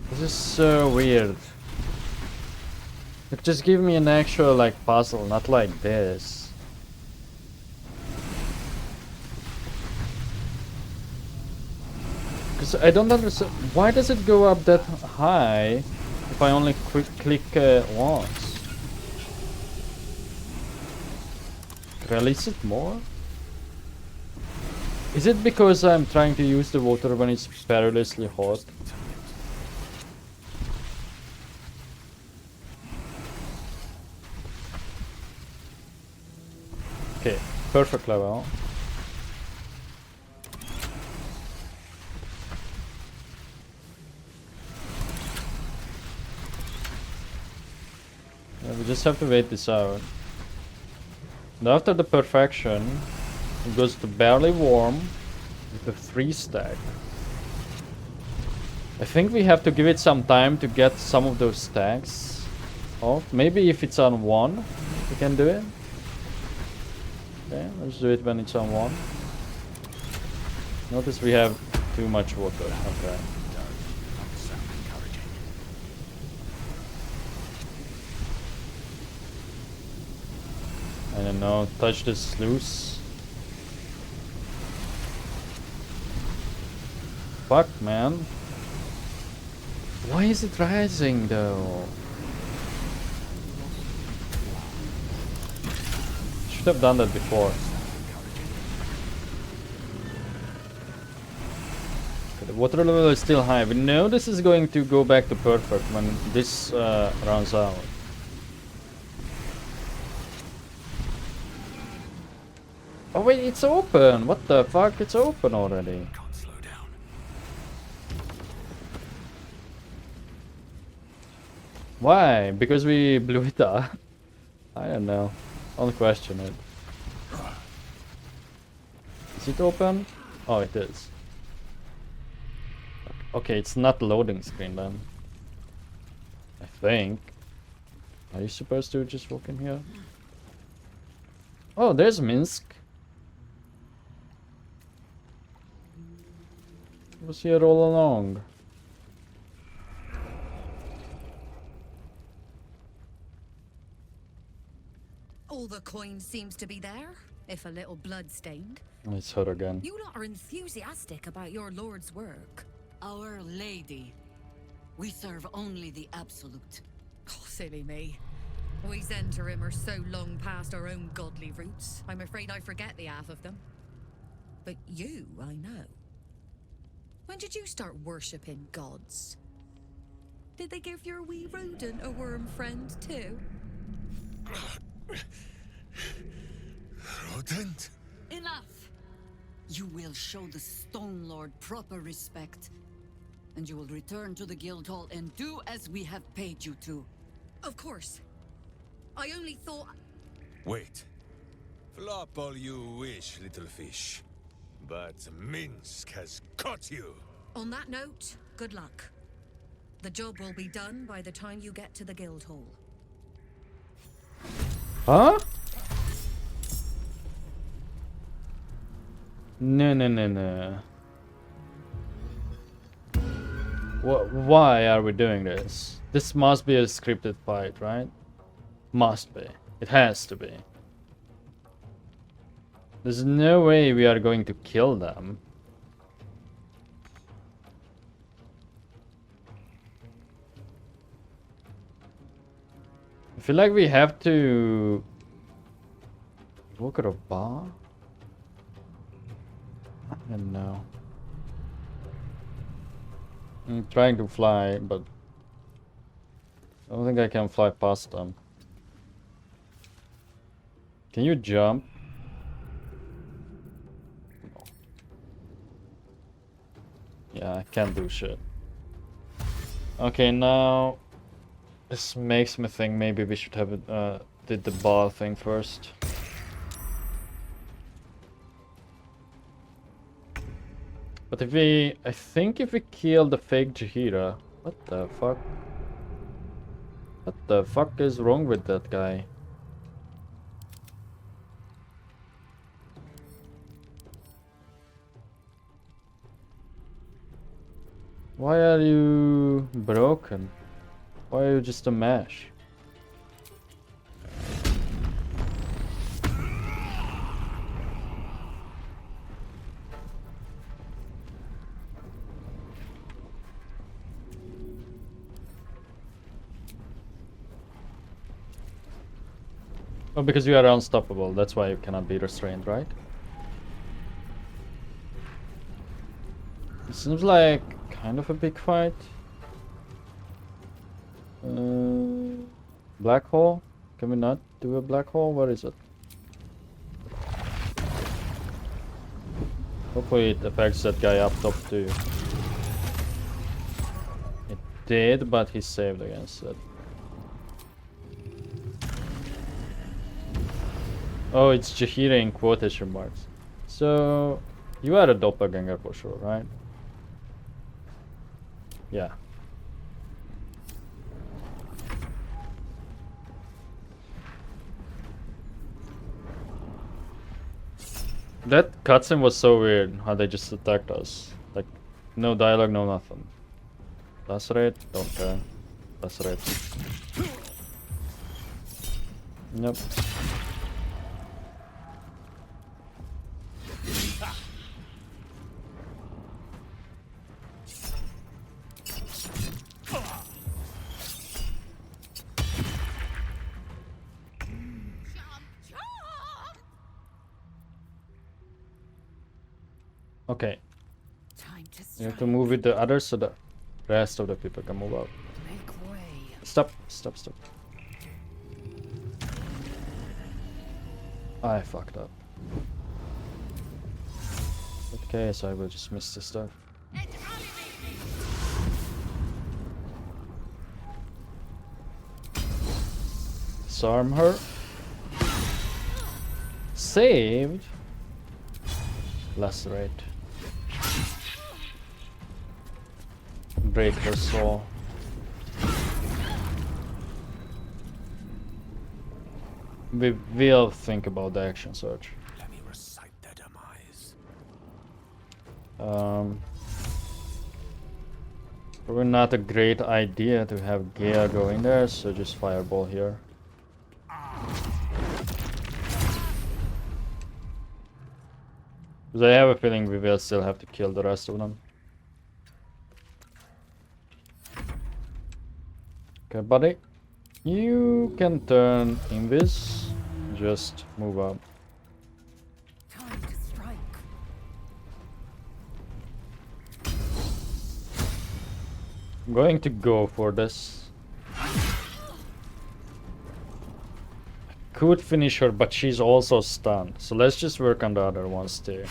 This is so weird. Like, just give me an actual like puzzle, not like this. Because I don't understand. Why does it go up that high if I only click once? Release it more? Is it because I'm trying to use the water when it's perilously hot? Okay, perfect level. Yeah, we just have to wait this out. And after the perfection, it goes to barely warm with a 3 stack. I think we have to give it some time to get some of those stacks off. Maybe if it's on 1, we can do it. Okay, let's do it when it's on 1. Notice we have too much water. Okay. I don't know, touch the sluice. Fuck, man. Why is it rising though? Should have done that before. Okay, the water level is still high. We know this is going to go back to perfect when this runs out. Oh wait, it's open! What the fuck? It's open already. Can't slow down. Why? Because we blew it up? I don't know. I'll question it. Is it open? Oh, it is. Okay, it's not loading screen then. I think. Are you supposed to just walk in here? Oh, there's Minsc. He was here all along. All the coin seems to be there, if a little blood-stained. It's her again. You lot are enthusiastic about your lord's work. Our lady. We serve only the absolute. Oh, silly me. We Zhentarim are so long past our own godly roots, I'm afraid I forget the half of them. But you, I know. When did you start worshipping gods? Did they give your wee rodent a worm friend too? Rodent? Enough! You will show the Stone Lord proper respect. And you will return to the guild hall and do as we have paid you to. Of course. I only thought... Wait. Flop all you wish, little fish. But Minsc has caught you. On that note, good luck. The job will be done by the time you get to the guild hall. Huh? No, no, no, no. Why are we doing this? This must be a scripted fight, right? Must be. It has to be. There's no way we are going to kill them. I feel like we have to... Walker of Bar? And now I'm trying to fly, but I don't think I can fly past them. Can you jump? Yeah, I can't do shit. Okay, now this makes me think maybe we should have did the ball thing first. But if we, I think if we kill the fake Jaheira, what the fuck? What the fuck is wrong with that guy? Why are you broken? Why are you just a mash? Oh, because you are unstoppable, that's why you cannot be restrained, right? It seems like kind of a big fight. Black hole? Can we not do a black hole? What is it? Hopefully it affects that guy up top too. It did, but he saved against it. Oh, it's Jaheira in quotation marks. So, you are a doppelganger for sure, right? Yeah. That cutscene was so weird, how they just attacked us. Like, no dialogue, no nothing. Lacerate? Don't care. Lacerate. Yep. Okay. You have to move with the others so the rest of the people can move out. Make way. Stop, stop, stop. I fucked up. Okay, so I will just miss this stuff. Disarm her. Saved. Lacerate. Break her soul. We will think about the action search. Let me recite their demise. Probably not a great idea to have Gea going there, so just fireball here. Because I have a feeling we will still have to kill the rest of them. Okay, buddy. You can turn invis. Just move up. Time to strike. I'm going to go for this. Could finish her, but she's also stunned. So let's just work on the other ones too.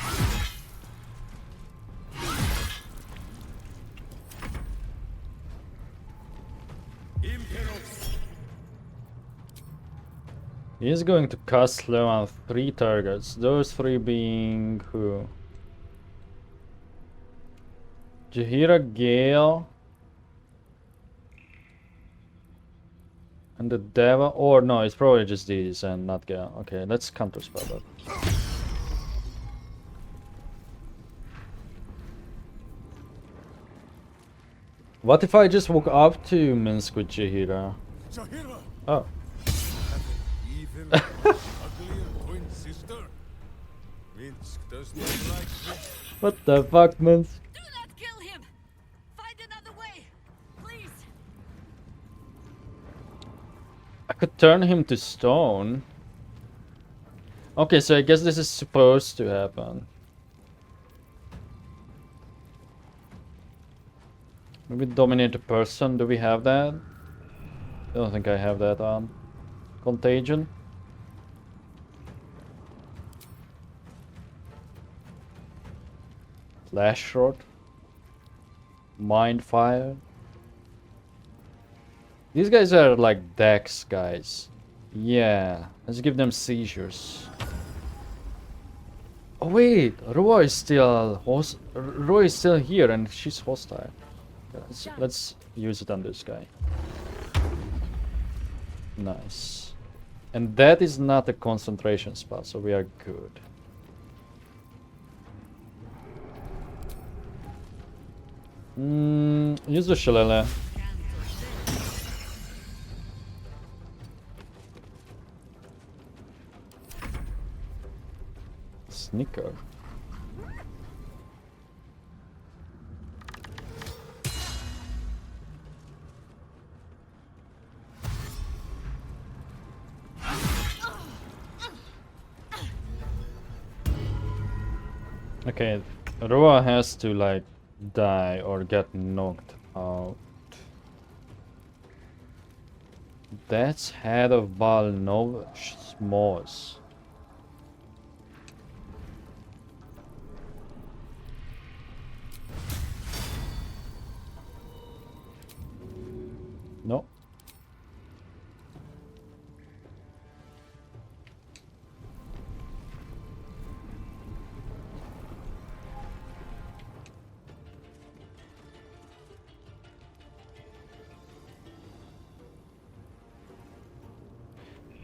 He is going to cast slow on 3 targets. Those 3 being who? Jaheira, Gale, and the Deva. Or no, it's probably just these and not Gale. Okay, let's counterspell that. What if I just walk up to Minsc with Jaheira? Oh. Even ugly twin sister. Minsc does not like this. What the fuck, Minsc? Do not kill him! Find another way! Please! I could turn him to stone. Okay, so I guess this is supposed to happen. Maybe dominate a person. Do we have that? I don't think I have that on. Contagion. Flash shot. Mind fire. These guys are like Dex guys. Yeah, let's give them seizures. Oh wait, Roa is still here and she's hostile. Let's use it on this guy. Nice. And that is not a concentration spell, so we are good. Use the Shillelagh. Snicker. Okay, Roa has to like die or get knocked out. That's head of Baldur S'mores. No.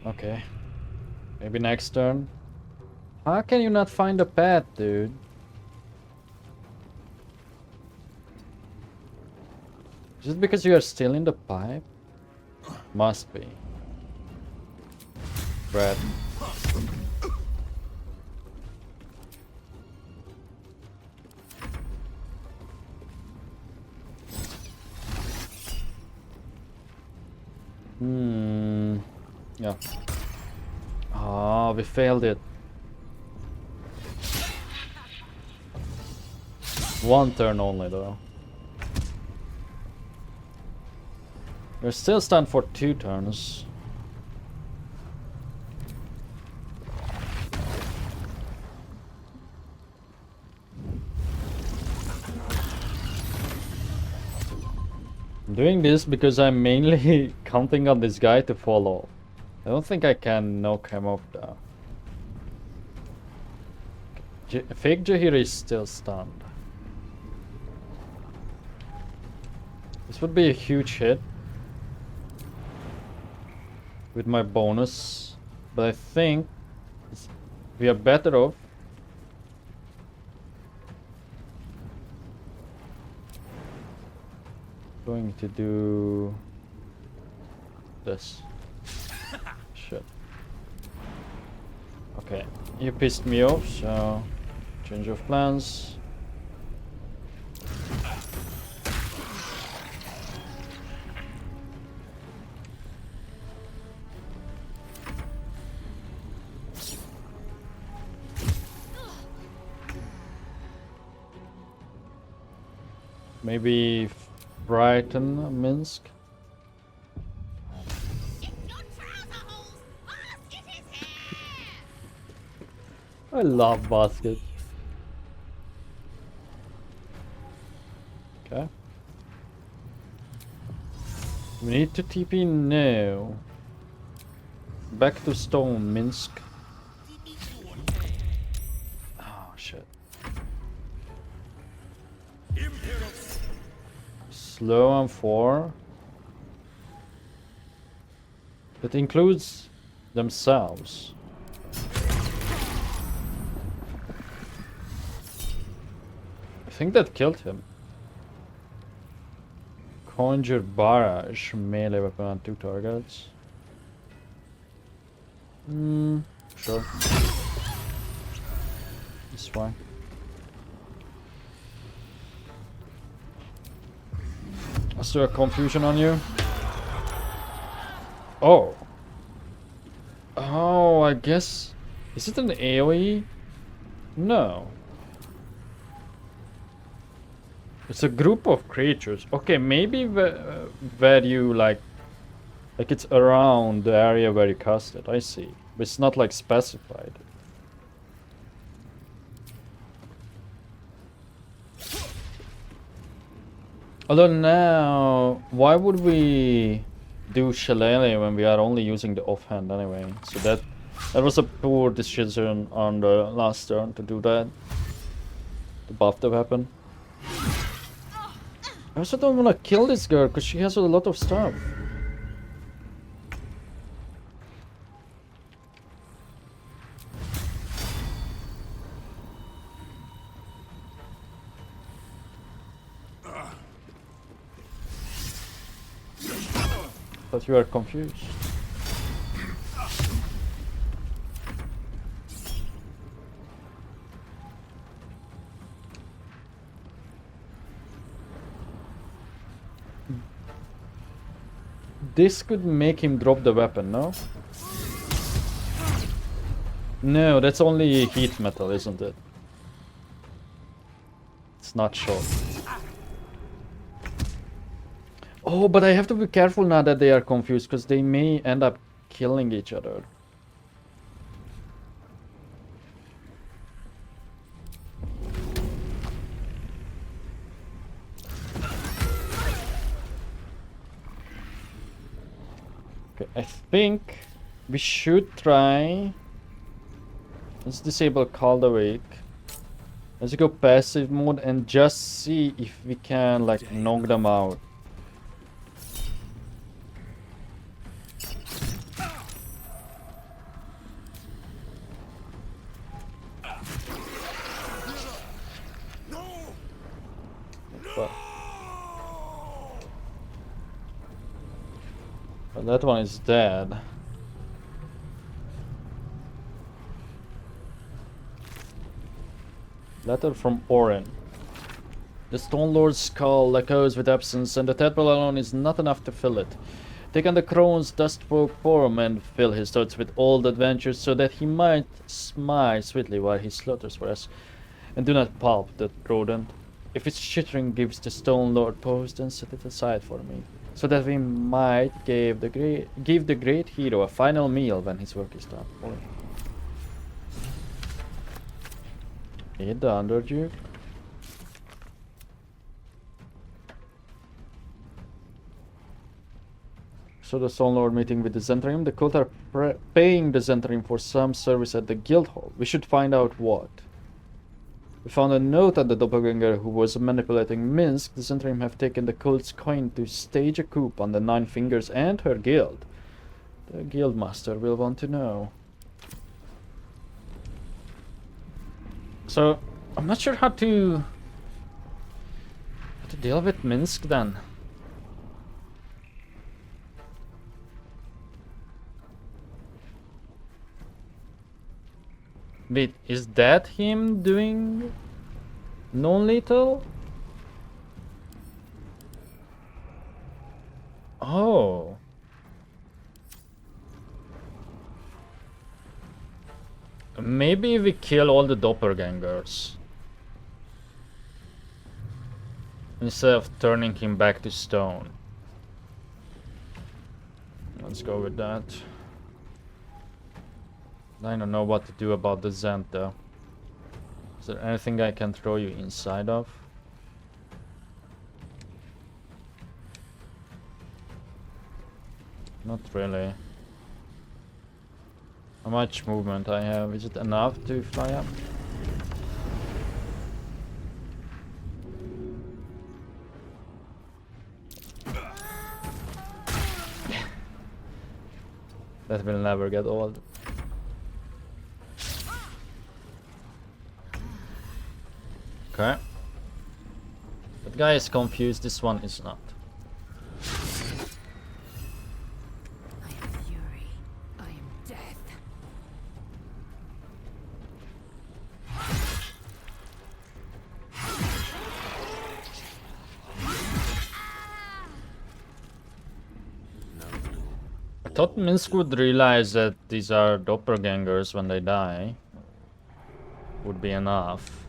Okay. Maybe next turn. How can you not find a path, dude? Is it because you are still in the pipe? Must be. Brad. Yeah. Ah, we failed it. One turn only, though. We're still stunned for 2 turns. I'm doing this because I'm mainly counting on this guy to fall off. I don't think I can knock him off though. Fake Jahir is still stunned. This would be a huge hit with my bonus, but I think we are better off going to do this. Shit. Okay, you pissed me off, so change of plans. Maybe Brighton, Minsc. I love basket. Okay. We need to TP now. Back to stone, Minsc. Oh shit. Slow on 4. That includes themselves. I think that killed him. Conjure barrage, melee weapon on 2 targets. Sure. It's fine. Is there a confusion on you? Oh. Oh, I guess. Is it an AoE? No. It's a group of creatures. Okay, maybe where you like it's around the area where you cast it. I see. But it's not like specified. Although now, why would we do Shillelagh when we are only using the offhand anyway? So that was a poor decision on the last turn to do that. To buff the weapon. I also don't want to kill this girl because she has a lot of stuff. But you are confused. This could make him drop the weapon, no? No, that's only heat metal, isn't it? It's not short. Oh, but I have to be careful now that they are confused, because they may end up killing each other. Okay, I think we should try... Let's disable Called Awake. Let's go passive mode and just see if we can like knock them out. But that one is dead. Letter from Orin. The Stone Lord's skull echoes with absence, and the tadpole alone is not enough to fill it. Take on the crone's dust-spoke form and fill his thoughts with old adventures, so that he might smile sweetly while he slaughters for us. And do not pulp that rodent. If its chittering gives the Stone Lord pause, then set it aside for me, so that we might give the great hero a final meal when his work is done. Eat the Underduke. So the Stone Lord meeting with the Zentrim. The cult are paying the Zentrim for some service at the guild hall. We should find out what. We found a note on the doppelganger who was manipulating Minsc. The Zentrim have taken the cult's coin to stage a coup on the Nine Fingers and her guild. The guildmaster will want to know. So, I'm not sure how to deal with Minsc then. Wait, is that him doing non-lethal? Oh. Maybe we kill all the doppelgangers instead of turning him back to stone. Let's go with that. I don't know what to do about the Zent though. Is there anything I can throw you inside of? Not really. How much movement I have? Is it enough to fly up? That will never get old. Okay. That guy is confused, this one is not. I am fury. I am death. I thought Minsc would realize that these are doppelgangers when they die. Would be enough.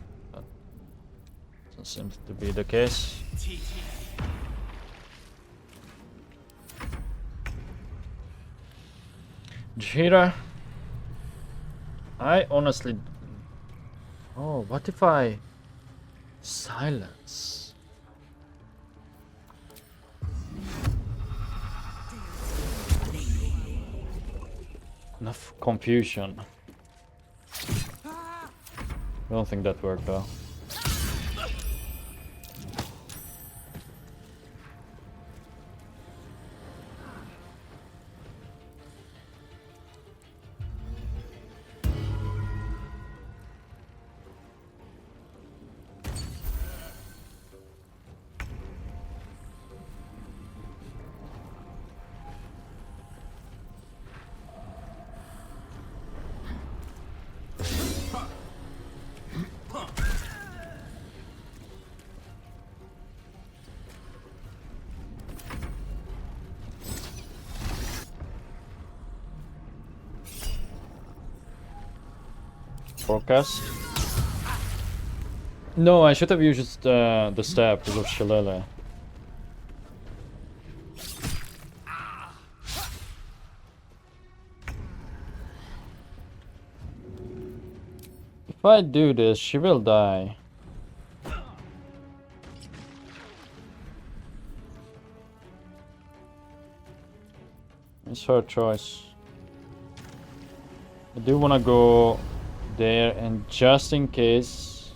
Doesn't seem to be the case. Jira, I honestly... Oh, what if I silence? Enough confusion. I don't think that worked though. Forecast. No, I should have used the stab because of Shillelagh. If I do this, she will die. It's her choice. I do want to go there, and just in case...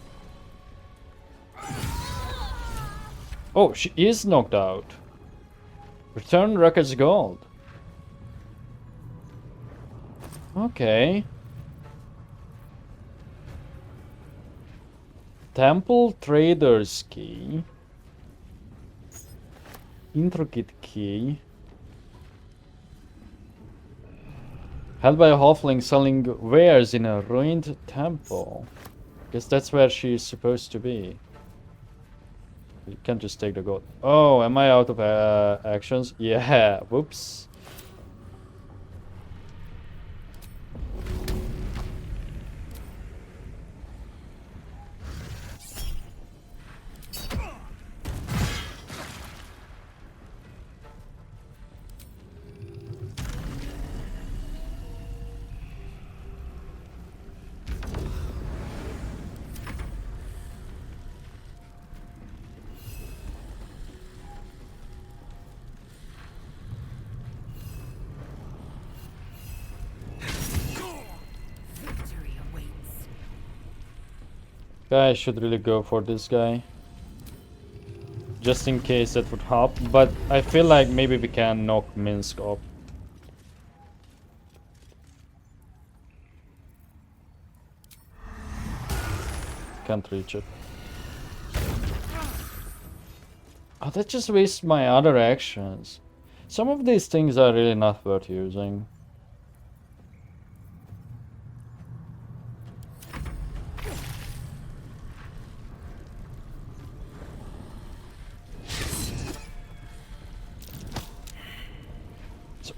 Oh, she is knocked out. Return Record's gold. Okay. Temple Trader's Key. Intricate Key. Held by a halfling selling wares in a ruined temple. Guess that's where she's supposed to be. You can't just take the gold. Oh, am I out of actions? Yeah, whoops. I should really go for this guy. Just in case that would help. But I feel like maybe we can knock Minsc up. Can't reach it. Oh, that just wastes my other actions. Some of these things are really not worth using.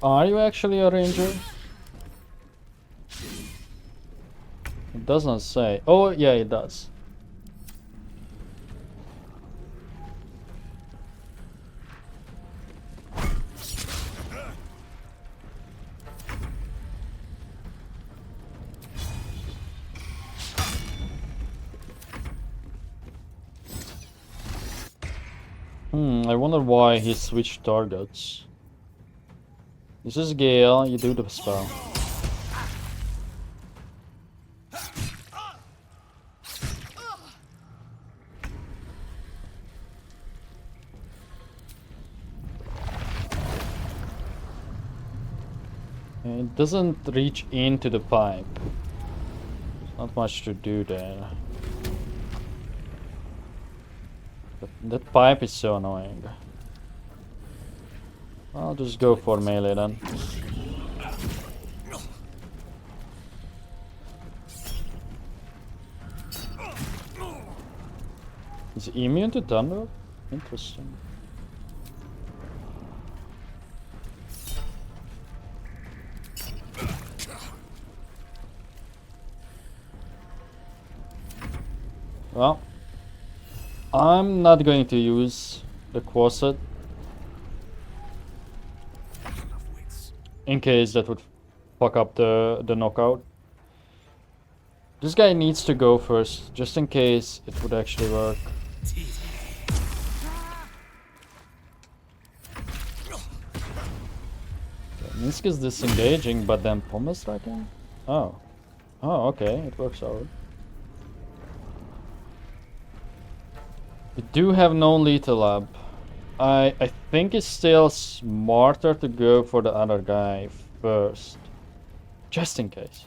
Are you actually a ranger? It does not say. Oh, yeah, it does. I wonder why he switched targets. This is Gale, you do the spell. It doesn't reach into the pipe. Not much to do there. But that pipe is so annoying. I'll just go for melee then. Is he immune to thunder? Interesting. Well, I'm not going to use the corset in case that would fuck up the knockout. This guy needs to go first, just in case it would actually work. Minsc is disengaging, but then pommel striking? Oh. Oh, okay, it works out. We do have no lethal up. I think it's still smarter to go for the other guy first. Just in case.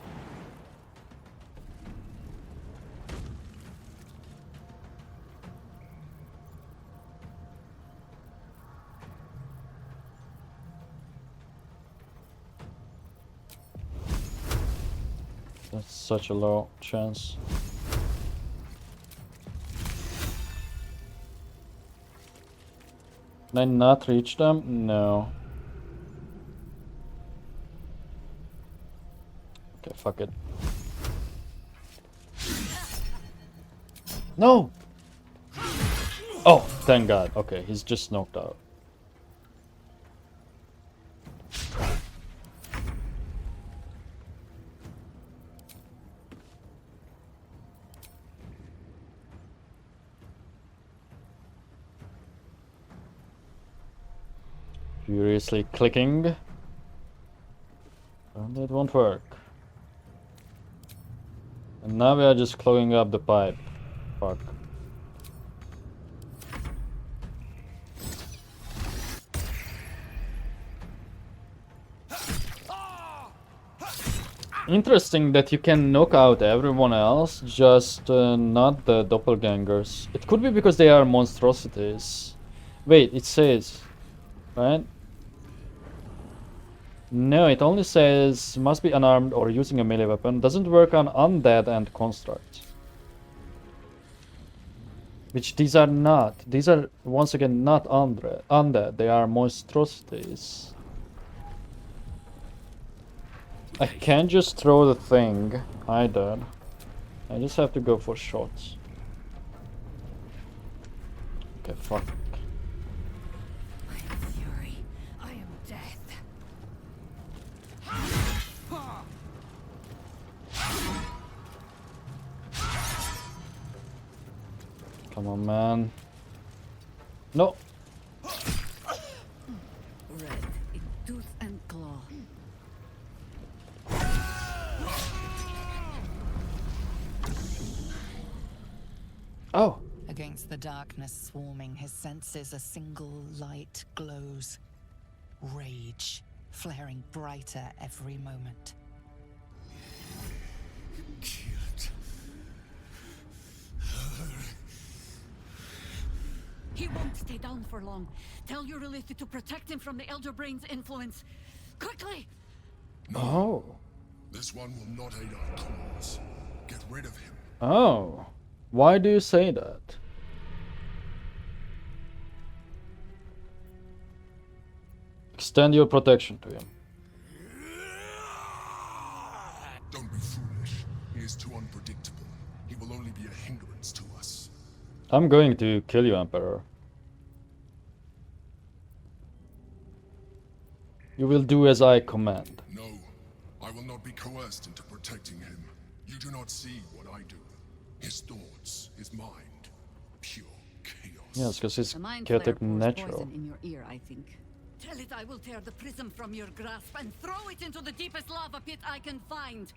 That's such a low chance. Can I not reach them? No. Okay, fuck it. No! Oh, thank God. Okay, he's just knocked out. Furiously clicking. And it won't work. And now we are just clogging up the pipe. Fuck. Interesting that you can knock out everyone else, just not the doppelgangers. It could be because they are monstrosities. Wait, it says, right? No, it only says must be unarmed or using a melee weapon. Doesn't work on undead and constructs. Which these are not. These are, once again, not undead. They are monstrosities. I can't just throw the thing either. I just have to go for shots. Okay, fuck. Come on, man. No. Red in tooth and claw. Oh. Against the darkness swarming, his senses a single light glows. Rage, flaring brighter every moment. He won't stay down for long. Tell your Lilith to protect him from the Elder Brain's influence. Quickly! Oh. This one will not aid our cause. Get rid of him. Oh. Why do you say that? Extend your protection to him. Don't be foolish. He is too unpredictable. He will only be a hindrance to us. I'm going to kill you, Emperor. You will do as I command. No, I will not be coerced into protecting him. You do not see what I do. His thoughts, his mind, pure chaos. Yes, because he's The mind chaotic flare pours natural. poison in your ear, I think. Tell it I will tear the prism from your grasp and throw it into the deepest lava pit I can find.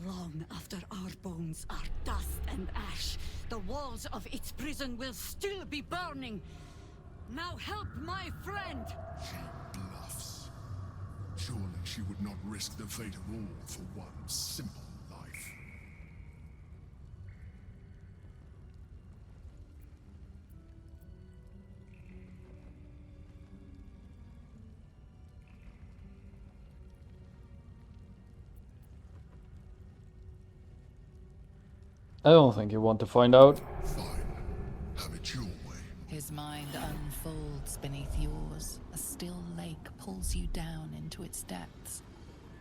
Long after our bones are dust and ash, the walls of its prison will still be burning. Now help my friend! She bluffs. Surely she would not risk the fate of all for one simple life. I don't think you want to find out. Have it your way. His mind unfolds beneath yours. A still lake pulls you down into its depths.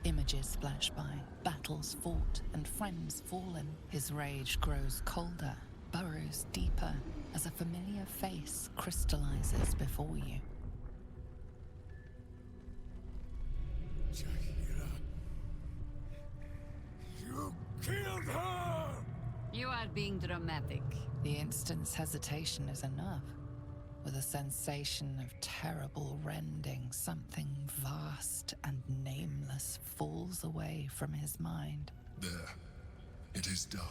Images flash by, battles fought and friends fallen. His rage grows colder, burrows deeper, as a familiar face crystallizes before you. Jaheira, you killed her! You are being dramatic. The instant's hesitation is enough. With a sensation of terrible rending, something vast and nameless falls away from his mind. There. It is done.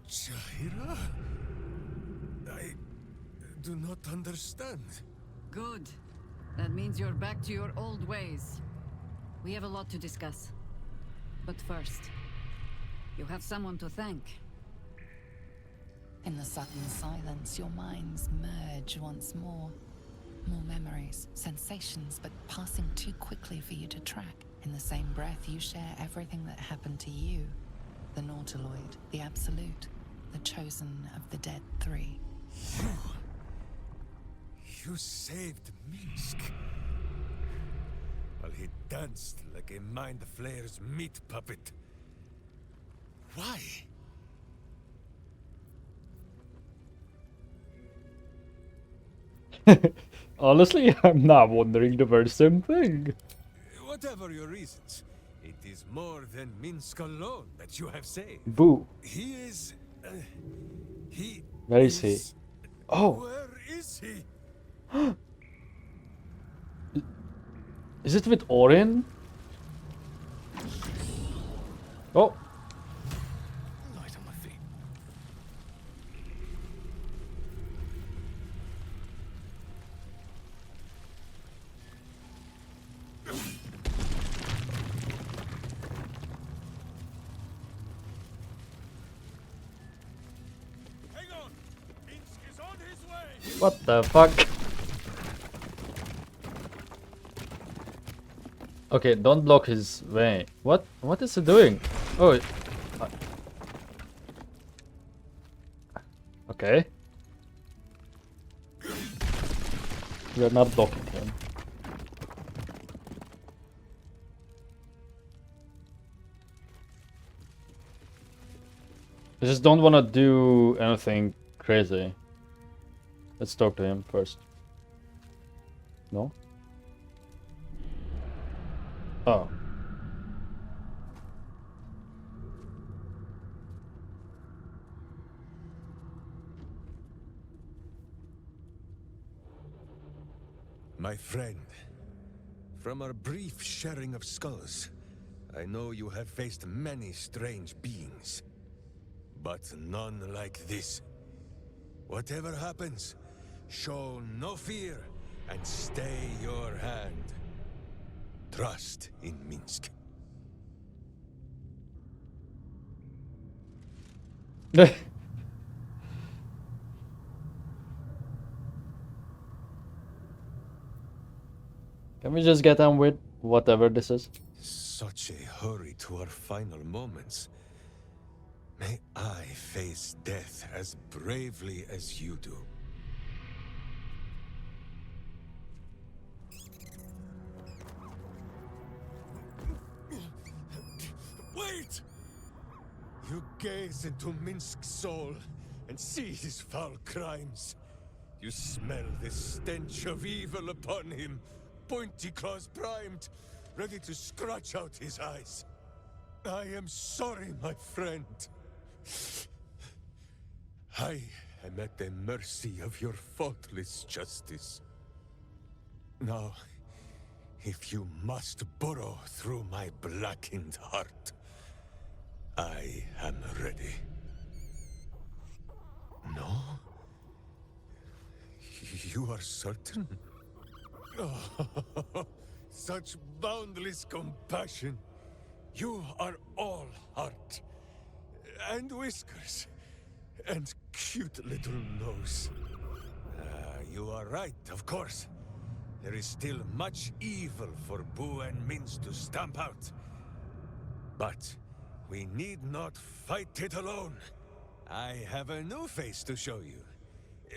Jaheira? I do not understand. Good. That means you're back to your old ways. We have a lot to discuss. But first, you have someone to thank. In the sudden silence, your minds merge once more. More memories, sensations, but passing too quickly for you to track. In the same breath, you share everything that happened to you. The Nautiloid, the Absolute, the chosen of the Dead Three. You saved Minsc. While he danced like a Mind Flayer's meat puppet. Why? Honestly, I'm not wondering the very same thing. Whatever your reasons, it is more than Minsc alone that you have saved. Boo. He is... he... Where is he? Oh! Where is he? Is it with Orin? Oh! Light on my feet. Hang on! Minsc is on his way! What the fuck? Okay, don't block his way. What is he doing? Oh. Okay. We are not blocking him. I just don't want to do anything crazy. Let's talk to him first. No? Oh. My friend, from our brief sharing of skulls, I know you have faced many strange beings, but none like this. Whatever happens, show no fear and stay your hand. Trust in Minsc. Can we just get on with whatever this is? Such a hurry to our final moments. May I face death as bravely as you do. Wait! You gaze into Minsc's soul and see his foul crimes. You smell the stench of evil upon him, pointy claws primed, ready to scratch out his eyes. I am sorry, my friend. I am at the mercy of your faultless justice. Now, if you must burrow through my blackened heart, I am ready. No? You are certain? Oh, such boundless compassion. You are all heart. And whiskers. And cute little nose. You are right, of course. There is still much evil for Boo and Minsc to stamp out. But we need not fight it alone. I have a new face to show you.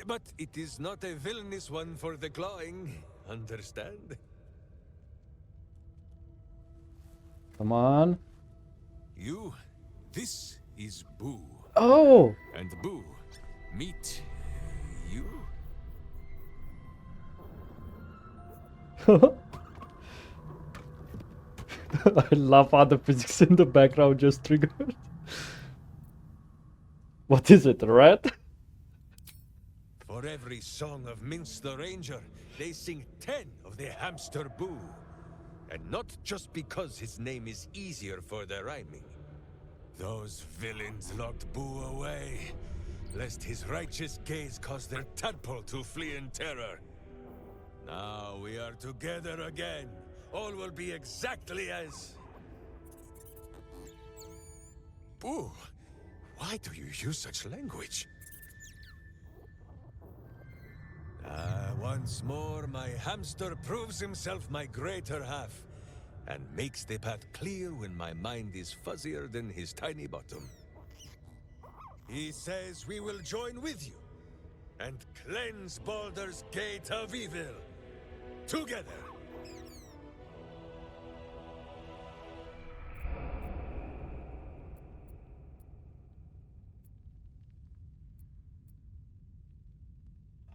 But it is not a villainous one for the clawing, understand? Come on. This is Boo. Oh! And Boo, meet you. I love how the physics in the background just triggered. What is it, a rat? For every song of Minsc the Ranger, they sing 10 of the hamster Boo. And not just because his name is easier for the rhyming. Those villains locked Boo away, lest his righteous gaze cause their tadpole to flee in terror. Now we are together again. All will be exactly as... Boo, why do you use such language? Once more, my hamster proves himself my greater half, and makes the path clear when my mind is fuzzier than his tiny bottom. He says we will join with you, and cleanse Baldur's gate of evil. Together!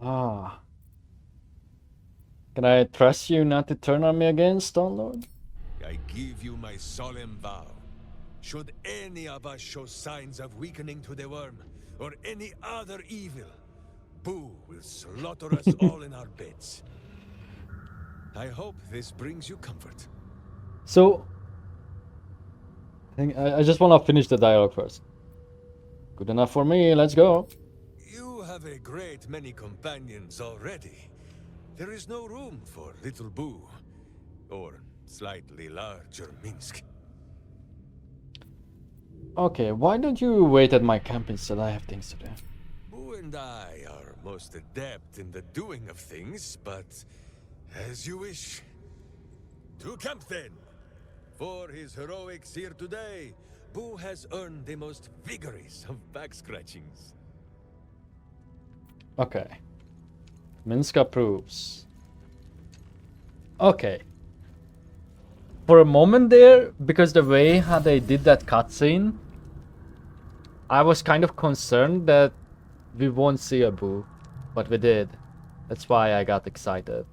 Ah. Can I trust you not to turn on me again, Stone Lord? I give you my solemn vow. Should any of us show signs of weakening to the worm, or any other evil, Boo will slaughter us all in our beds. I hope this brings you comfort. So, I just want to finish the dialogue first. Good enough for me, let's go. You have a great many companions already. There is no room for little Boo, or slightly larger Minsc. Okay, why don't you wait at my camp instead? I have things to do. Boo and I are most adept in the doing of things, but as you wish. To camp then! For his heroics here today, Boo has earned the most vigorous of back scratchings. Okay. Minsc approves. Okay. For a moment there, because the way how they did that cutscene, I was kind of concerned that we won't see a Boo, but we did. That's why I got excited.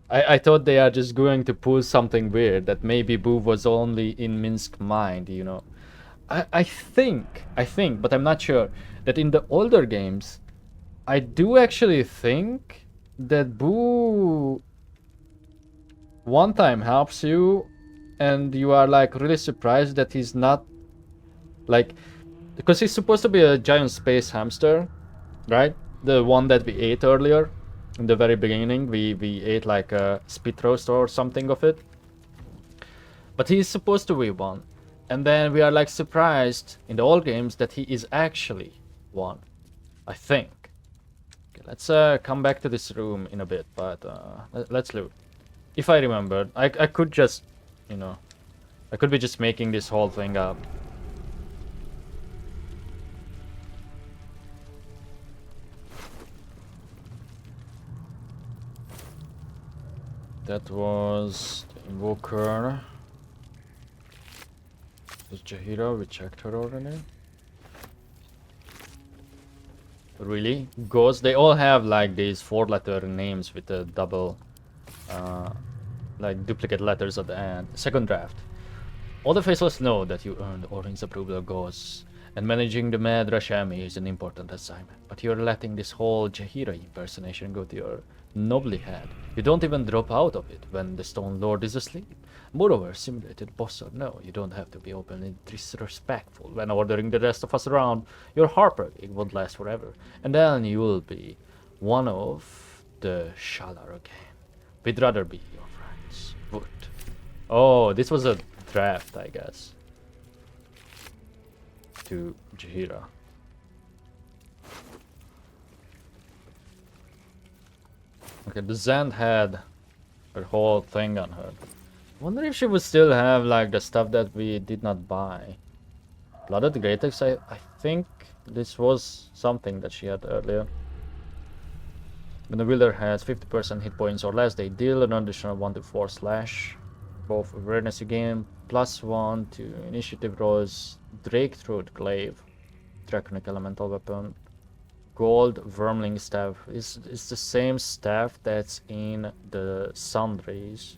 I thought they are just going to pull something weird, that maybe Boo was only in Minsc's mind, you know. I think, but I'm not sure, that in the older games, I do actually think that Boo one time helps you and you are like really surprised that he's not like, because he's supposed to be a giant space hamster, right? The one that we ate earlier in the very beginning. We ate like a spit roast or something of it, but he's supposed to be one, and then we are like surprised in the old games that he is actually one, I think. Okay, let's come back to this room in a bit, but let's loot. If I remember, I could just, you know, I could be just making this whole thing up. That was the Invoker. This Jaheira, we checked her already. Really? Ghosts? They all have like these 4-letter names with a double, like duplicate letters at the end. Second draft. All the faceless know that you earned Orin's approval of Ghosts, and managing the Mad Rashami is an important assignment. But you're letting this whole Jaheira impersonation go to your nobly head. You don't even drop out of it when the Stone Lord is asleep. Moreover, simulated boss or no, you don't have to be openly disrespectful when ordering the rest of us around. Your heartbreak won't last forever, and then you will be one of the Shalar again. We'd rather be your friends. Would. Oh, this was a draft, I guess. To Jaheira. Okay, the Zand had her whole thing on her. Wonder if she would still have like the stuff that we did not buy. Blooded Greatex, I think this was something that she had earlier. When the wielder has 50% hit points or less, they deal an additional 1 to 4 slash. both awareness again, +1 to initiative rolls, Drake Throat Glaive, Draconic Elemental Weapon, Gold Wormling Staff. Is the same staff that's in the Sundries.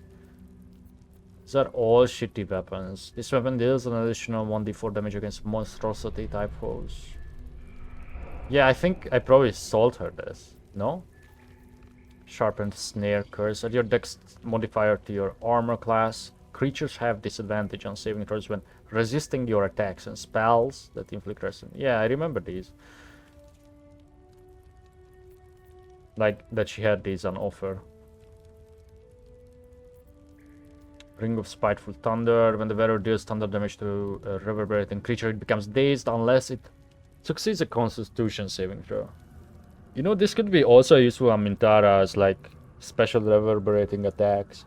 These are all shitty weapons. This weapon deals an additional 1d4 damage against monstrosity type foes. Yeah, I think I probably sold her this. No? Sharpened Snare Curse. Add your dex modifier to your armor class. Creatures have disadvantage on saving throws when resisting your attacks and spells that inflict resistance. Yeah, I remember these. Like that she had these on offer. Ring of Spiteful Thunder. When the wearer deals thunder damage to a reverberating creature, it becomes dazed unless it succeeds a Constitution saving throw. You know, this could be also useful on Mintara's like special reverberating attacks.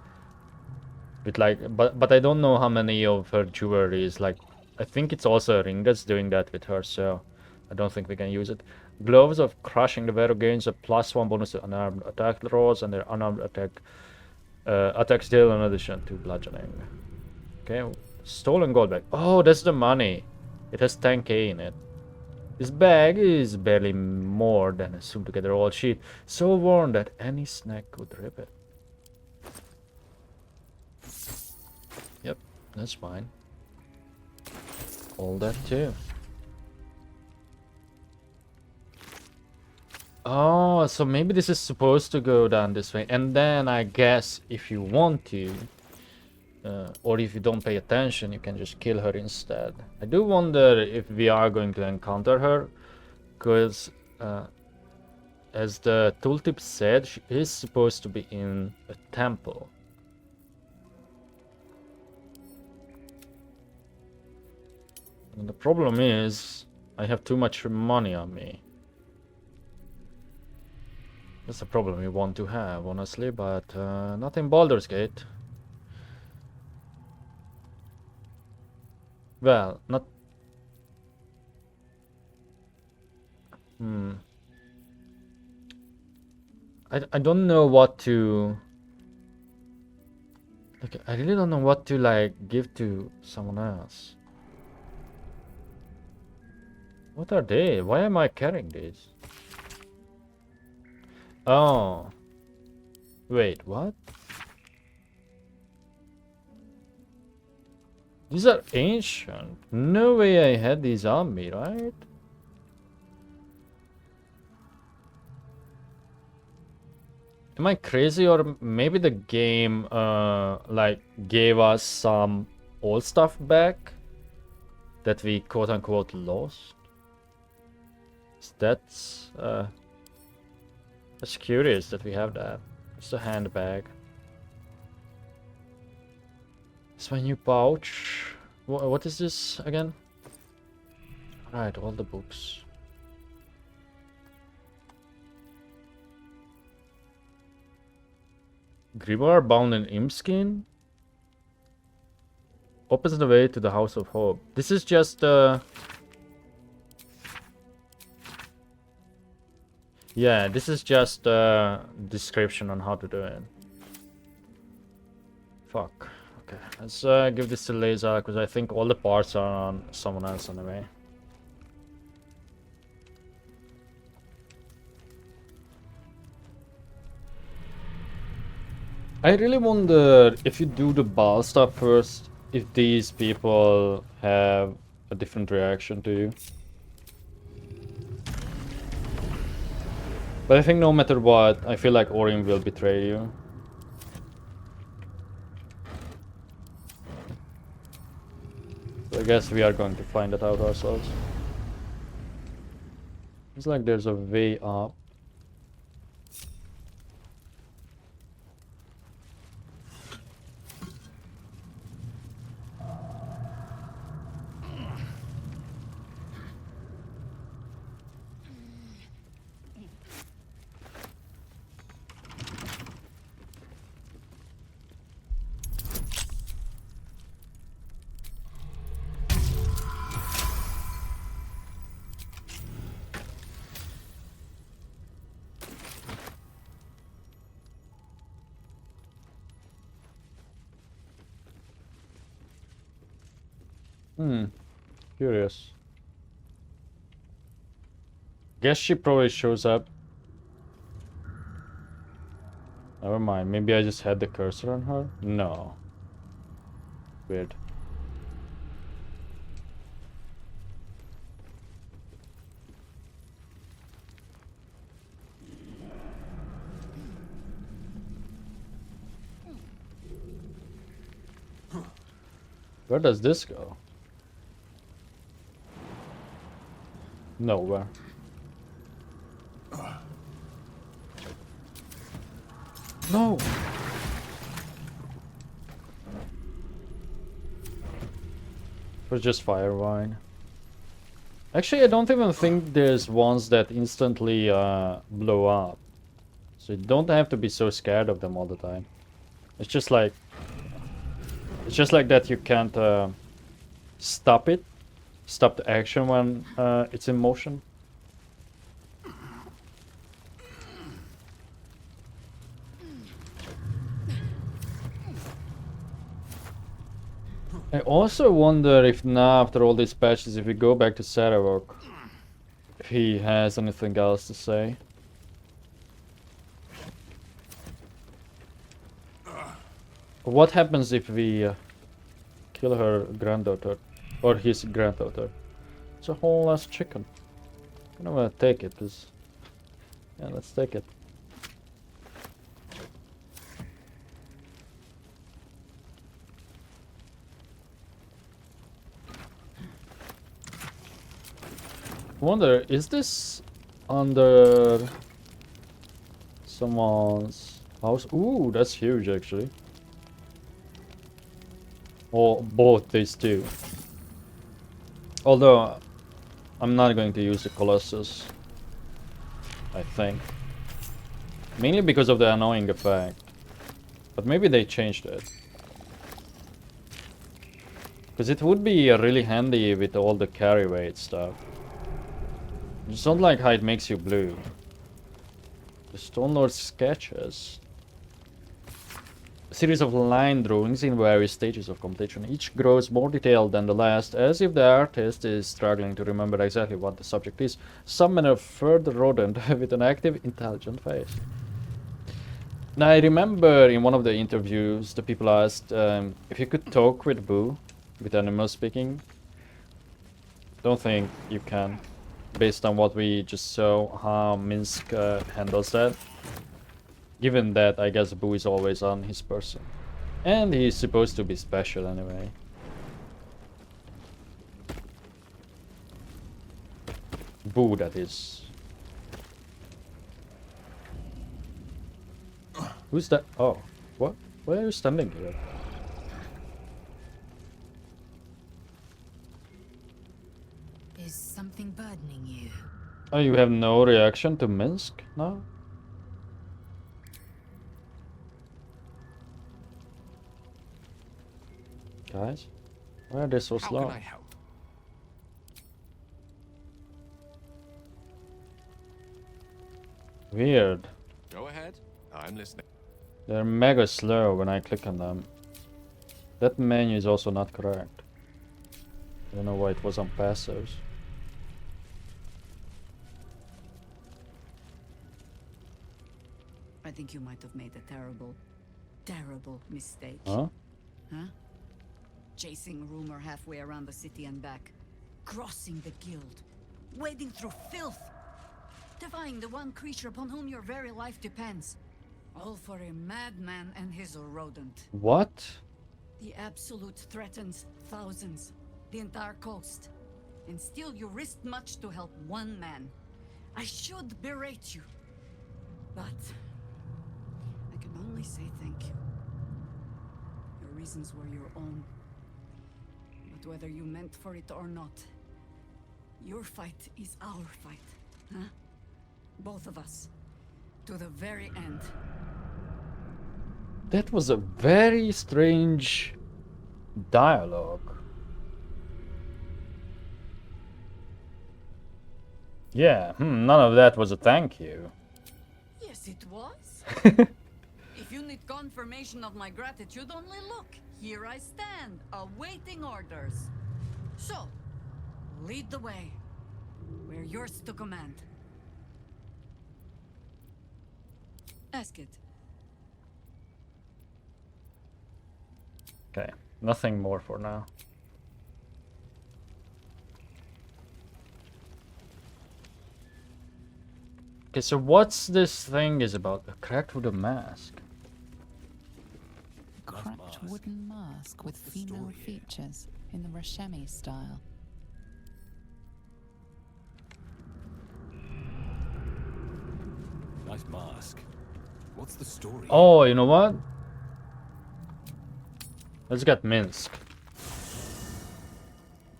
With like, but I don't know how many of her jewelry is like. I think it's also a ring that's doing that with her, so I don't think we can use it. Gloves of Crushing. The wearer gains a +1 bonus to unarmed attack rolls, and their unarmed attacks deal in addition to bludgeoning. Okay, stolen gold bag. Oh, that's the money. It has 10k in it. This bag is barely more than a sewn together old sheet, so worn that any snack could rip it. Yep, that's fine. All that too. Oh, so maybe this is supposed to go down this way, and then I guess if you want to, or if you don't pay attention, you can just kill her instead. I do wonder if we are going to encounter her, because as the tooltip said, she is supposed to be in a temple. And the problem is, I have too much money on me. That's a problem we want to have, honestly, but not in Baldur's Gate. Well, not... I don't know what to... Like, I really don't know what to, like, give to someone else. What are they? Why am I carrying these? Oh. Wait, what? These are ancient. No way I had these on me, right? Am I crazy, or maybe the game like gave us some old stuff back that we quote-unquote lost? That's curious that we have that. It's a handbag. It's my new pouch. What is this again? Right, all the books. Grimoire bound in imp-skin? Opens the way to the House of Hope. This is just yeah, this is just a description on how to do it. Fuck. Okay, let's give this to Leza, because I think all the parts are on someone else anyway. I really wonder if you do the ball stuff first, if these people have a different reaction to you. But I think no matter what, I feel like Orin will betray you. So I guess we are going to find that out ourselves. It's like there's a way up. Curious. Guess she probably shows up. Never mind, maybe I just had the cursor on her? No. Weird. Where does this go? Nowhere. No! It was just fire wine. Actually, I don't even think there's ones that instantly blow up. So you don't have to be so scared of them all the time. It's just like that you can't stop it. Stop the action when it's in motion. I also wonder if now, after all these patches, if we go back to Saravok, if he has anything else to say. What happens if we kill her granddaughter, or his granddaughter? It's a whole ass chicken. I'm gonna take it, cause yeah, let's take it. I wonder, is this under someone's house? Ooh, that's huge actually. Or both these two. Although I'm not going to use the Colossus, I think. Mainly because of the annoying effect. But maybe they changed it. Because it would be really handy with all the carry weight stuff. I just don't like how it makes you blue. The Stone Lord sketches. A series of line drawings in various stages of completion. Each grows more detailed than the last, as if the artist is struggling to remember exactly what the subject is. Summon a further rodent with an active, intelligent face. Now, I remember in one of the interviews, the people asked if you could talk with Boo, with animals speaking. Don't think you can. Based on what we just saw, how Minsc handles that. Given that, I guess Boo is always on his person. And he's supposed to be special anyway. Boo, that is. Who's that? Oh, what? Why are you standing here? Is something burdening you? Oh, you have no reaction to Minsc now? Guys, why are they so slow? How can I help? Weird. Go ahead. I'm listening. They're mega slow when I click on them. That menu is also not correct. I don't know why it was on passives. I think you might have made a terrible, terrible mistake. Huh? Huh? Chasing rumor halfway around the city and back. Crossing the guild. Wading through filth. Defying the one creature upon whom your very life depends. All for a madman and his rodent. What? The Absolute threatens thousands. The entire coast. And still you risked much to help one man. I should berate you. But I can only say thank you. Your reasons were your own. But whether you meant for it or not, your fight is our fight, huh? Both of us. To the very end. That was a very strange dialogue. Yeah, none of that was a thank you. Yes, it was. If you need confirmation of my gratitude, only look. Here I stand, awaiting orders. So, lead the way. We're yours to command. Ask it. Okay, nothing more for now. Okay, so what's this thing is about? A cracked wooden mask. Cracked wooden mask with female features in the Rashemi style. Nice mask. What's the story? Oh, you know what? Let's get Minsc.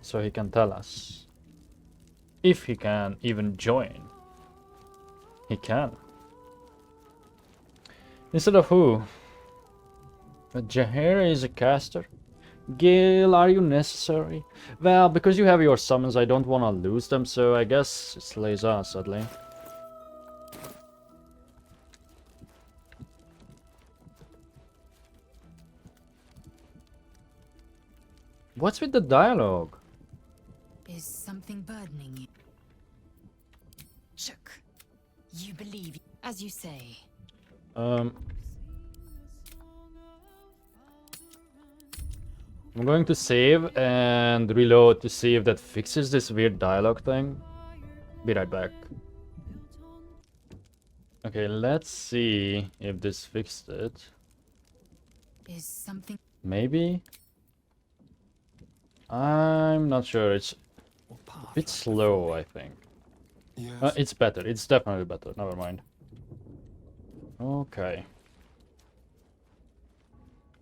So he can tell us. If he can even join. He can. Instead of who? But Jaheira is a caster. Gil, are you necessary? Well, because you have your summons, I don't want to lose them, so I guess it's Leza, sadly. What's with the dialogue? Is something burdening you? Shook. You believe, as you say. I'm going to save and reload to see if that fixes this weird dialogue thing. Be right back. Okay, let's see if this fixed it. Is something... Maybe? I'm not sure. It's a bit slow, I think. Yes. It's better. It's definitely better. Never mind. Okay.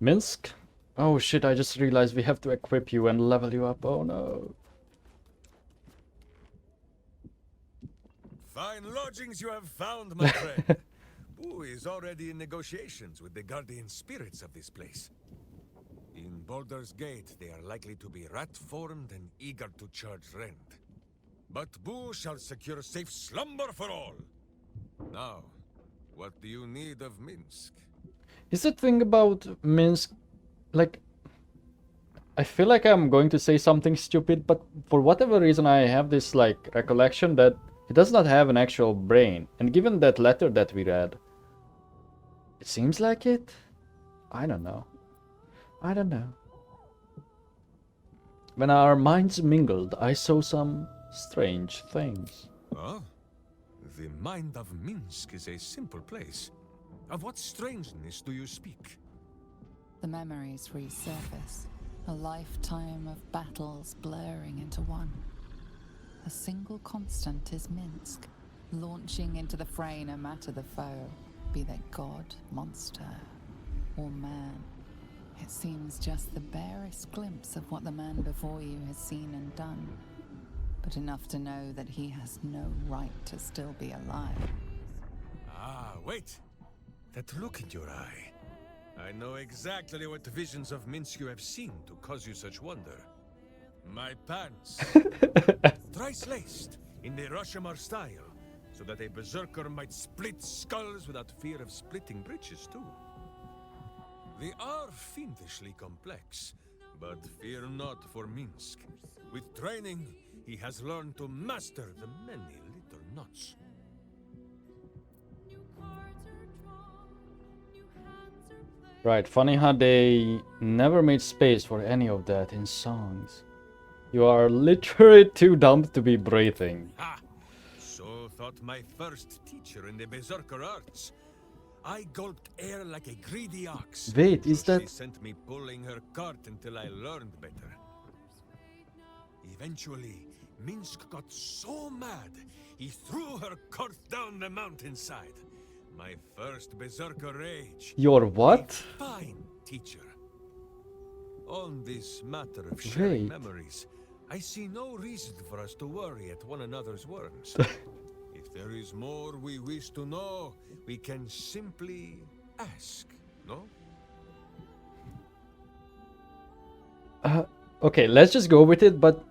Minsc? Oh shit, I just realized we have to equip you and level you up. Oh no. Fine lodgings you have found, my friend. Boo is already in negotiations with the guardian spirits of this place. In Baldur's Gate, they are likely to be rat-formed and eager to charge rent. But Boo shall secure safe slumber for all. Now, what do you need of Minsc? Is the thing about Minsc, like, I feel like I'm going to say something stupid, but for whatever reason I have this, like, recollection that he does not have an actual brain. And given that letter that we read, it seems like it? I don't know. I don't know. When our minds mingled, I saw some strange things. Oh? The mind of Minsc is a simple place. Of what strangeness do you speak? The memories resurface. A lifetime of battles blurring into one. A single constant is Minsc, launching into the fray no matter the foe, be they god, monster, or man. It seems just the barest glimpse of what the man before you has seen and done, but enough to know that he has no right to still be alive. Ah, wait! That look in your eye. I know exactly what visions of Minsc you have seen to cause you such wonder. My pants. Thrice laced, in the Rashomar style, so that a berserker might split skulls without fear of splitting breeches too. They are fiendishly complex, but fear not for Minsc. With training, he has learned to master the many little knots. Right, funny how they never made space for any of that in songs. You are literally too dumb to be breathing. Ha! So thought my first teacher in the berserker arts. I gulped air like a greedy ox. Wait, is so that... She sent me pulling her cart until I learned better. Eventually, Minsc got so mad, he threw her cart down the mountainside. My first berserker rage. Your what? A fine teacher. On this matter of sharing memories, I see no reason for us to worry at one another's words. If there is more we wish to know, we can simply ask, no? Okay, let's just go with it, but...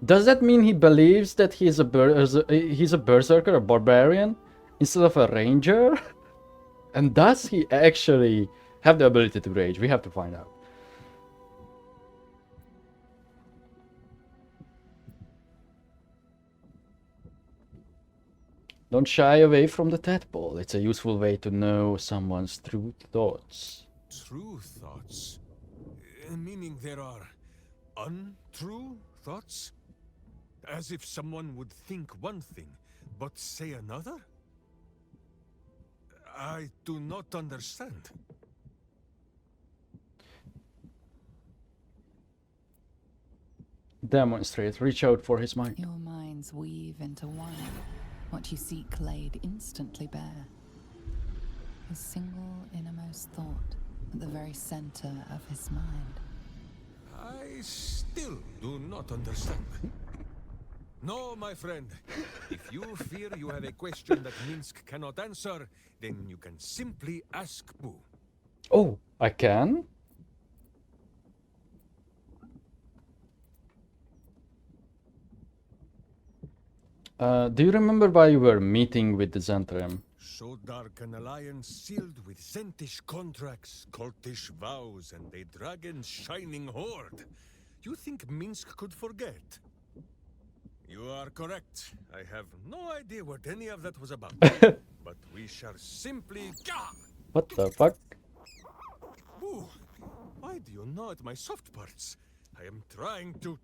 Does that mean he believes that he's a berserker, a barbarian, instead of a ranger? And does he actually have the ability to rage? We have to find out. Don't shy away from the tadpole. It's a useful way to know someone's true thoughts. True thoughts? Meaning there are untrue thoughts? As if someone would think one thing, but say another? I do not understand. Demonstrate. Reach out for his mind. Your minds weave into one. What you seek laid instantly bare. His single innermost thought at the very center of his mind. I still do not understand. No, my friend. If you fear you have a question that Minsc cannot answer, then you can simply ask Boo. Oh, I can? Do you remember why you were meeting with the Zentrim? So dark an alliance sealed with Zentish contracts, cultish vows, and a dragon's shining horde. You think Minsc could forget? You are correct. I have no idea what any of that was about. But we shall simply... What the fuck? Ooh, why do you gnaw at my soft parts? I am trying to...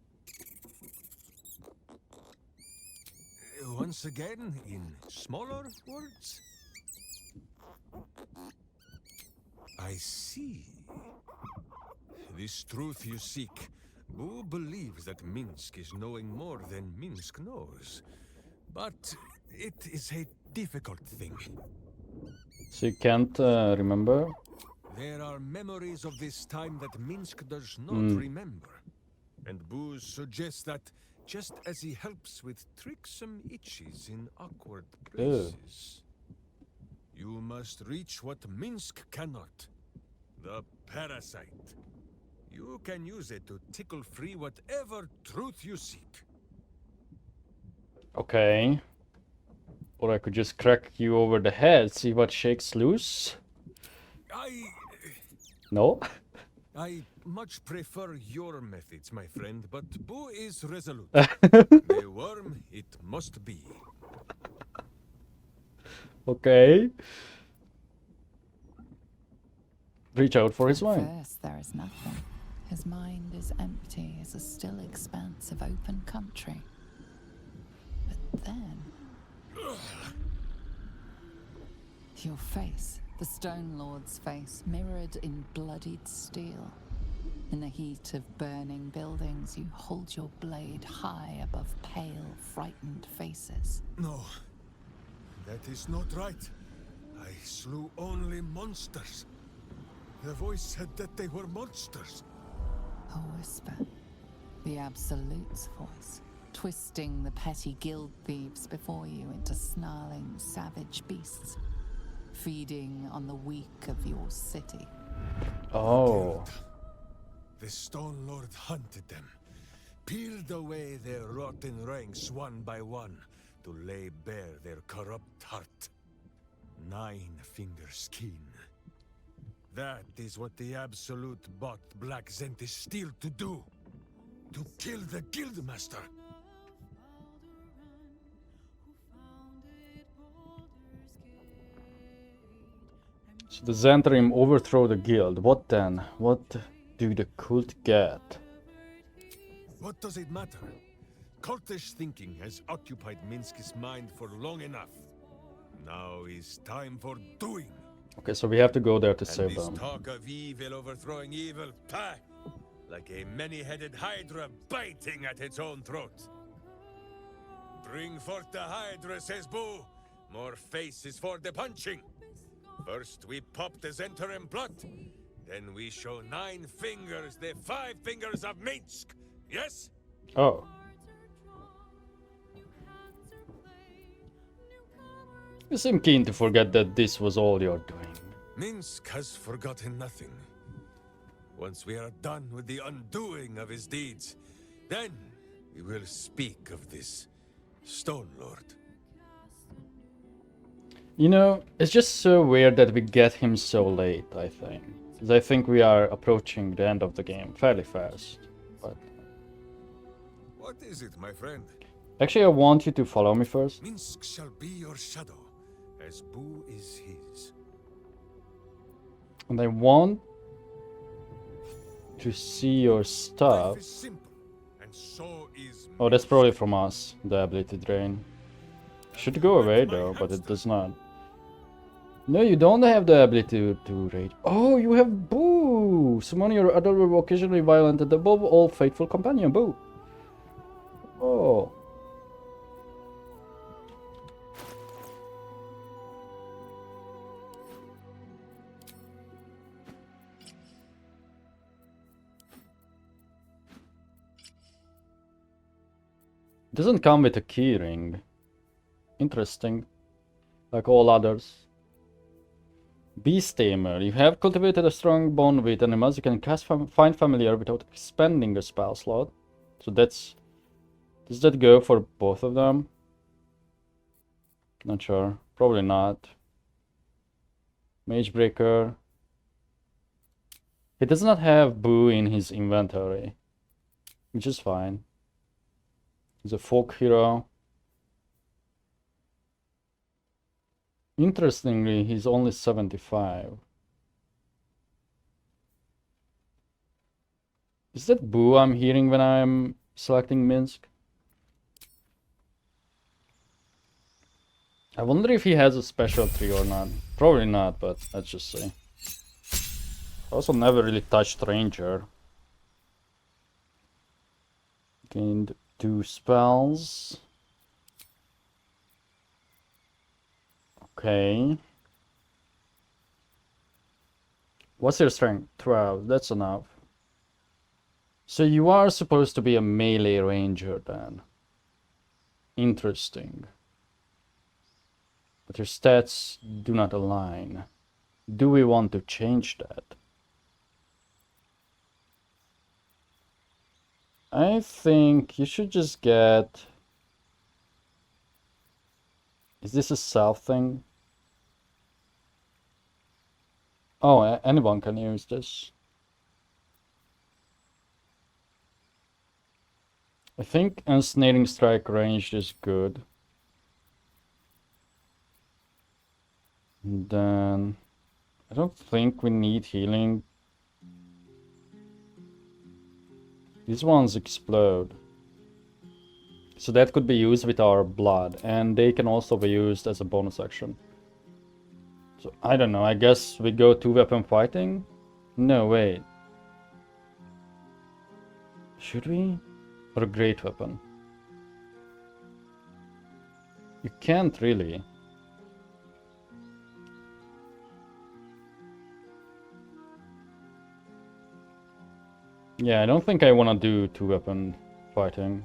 Once again, in smaller words? I see. This truth you seek. Boo believes that Minsc is knowing more than Minsc knows. But it is a difficult thing. So you can't remember? There are memories of this time that Minsc does not remember. And Boo suggests that just as he helps with tricksome itches in awkward places, you must reach what Minsc cannot. The parasite. You can use it to tickle free whatever truth you seek. Okay. Or I could just crack you over the head, see what shakes loose. No? I much prefer your methods, my friend, but Boo is resolute. A worm it must be. Okay. Reach out for his mind. First, there is nothing. His mind is empty as a still expanse of open country. But then... your face, the Stone Lord's face, mirrored in bloodied steel. In the heat of burning buildings, you hold your blade high above pale, frightened faces. No, that is not right. I slew only monsters. The voice said that they were monsters. A whisper. The Absolute's voice, twisting the petty guild thieves before you into snarling, savage beasts, feeding on the weak of your city. Oh. The Stone Lord hunted them, peeled away their rotten ranks one by one, to lay bare their corrupt heart. 9-finger skin. That is what the Absolute bought Black Zentish Steel to do. To kill the Guildmaster. So the Zentrim overthrow the guild. What then? What do the cult get? What does it matter? Cultish thinking has occupied Minsc's mind for long enough. Now is time for doing. Okay, so we have to go there to And save this them. talk of evil overthrowing evil, pah! Like a many-headed hydra biting at its own throat. Bring forth the hydra, says Boo. More faces for the punching. First we pop the Zentrim plot. Then we show 9 fingers, the 5 fingers of Minsc. Yes? Oh. You seem keen to forget that this was all you're doing. Minsc has forgotten nothing. Once we are done with the undoing of his deeds, then we will speak of this Stone Lord. You know, it's just so weird that we get him so late, I think. 'Cause I think we are approaching the end of the game fairly fast. But What is it, my friend? Actually, I want you to follow me first. Minsc shall be your shadow, as Boo is his. And I want to see your stuff. Life is simple, and so is Oh, that's probably from us, the ability drain. Should go away though, but it does not. No, you don't have the ability to raid. Oh, you have Boo! Summon your adorable, occasionally violent, and above all faithful companion, Boo. Oh. Doesn't come with a keyring. Interesting. Like all others. Beast Tamer. You have cultivated a strong bond with animals. You can cast find familiar without expending a spell slot. So that's... Does that go for both of them? Not sure. Probably not. Magebreaker. He does not have Boo in his inventory. Which is fine. He's a folk hero. Interestingly, he's only 75. Is that Boo I'm hearing when I'm selecting Minsc? I wonder if he has a special tree or not. Probably not, but let's just see. I also never really touched Ranger. Gained 2 spells. Okay. What's your strength? 12. That's enough. So you are supposed to be a melee ranger then. Interesting. But your stats do not align. Do we want to change that? I think you should just get... Is this a self thing? Oh, anyone can use this. I think Ensnaring Strike ranged is good. And then... I don't think we need healing. These ones explode. So that could be used with our blood. And they can also be used as a bonus action. So I don't know, I guess we go 2-weapon fighting? No, wait. Should we? Or a great weapon? You can't really. Yeah, I don't think I want to do 2-weapon fighting.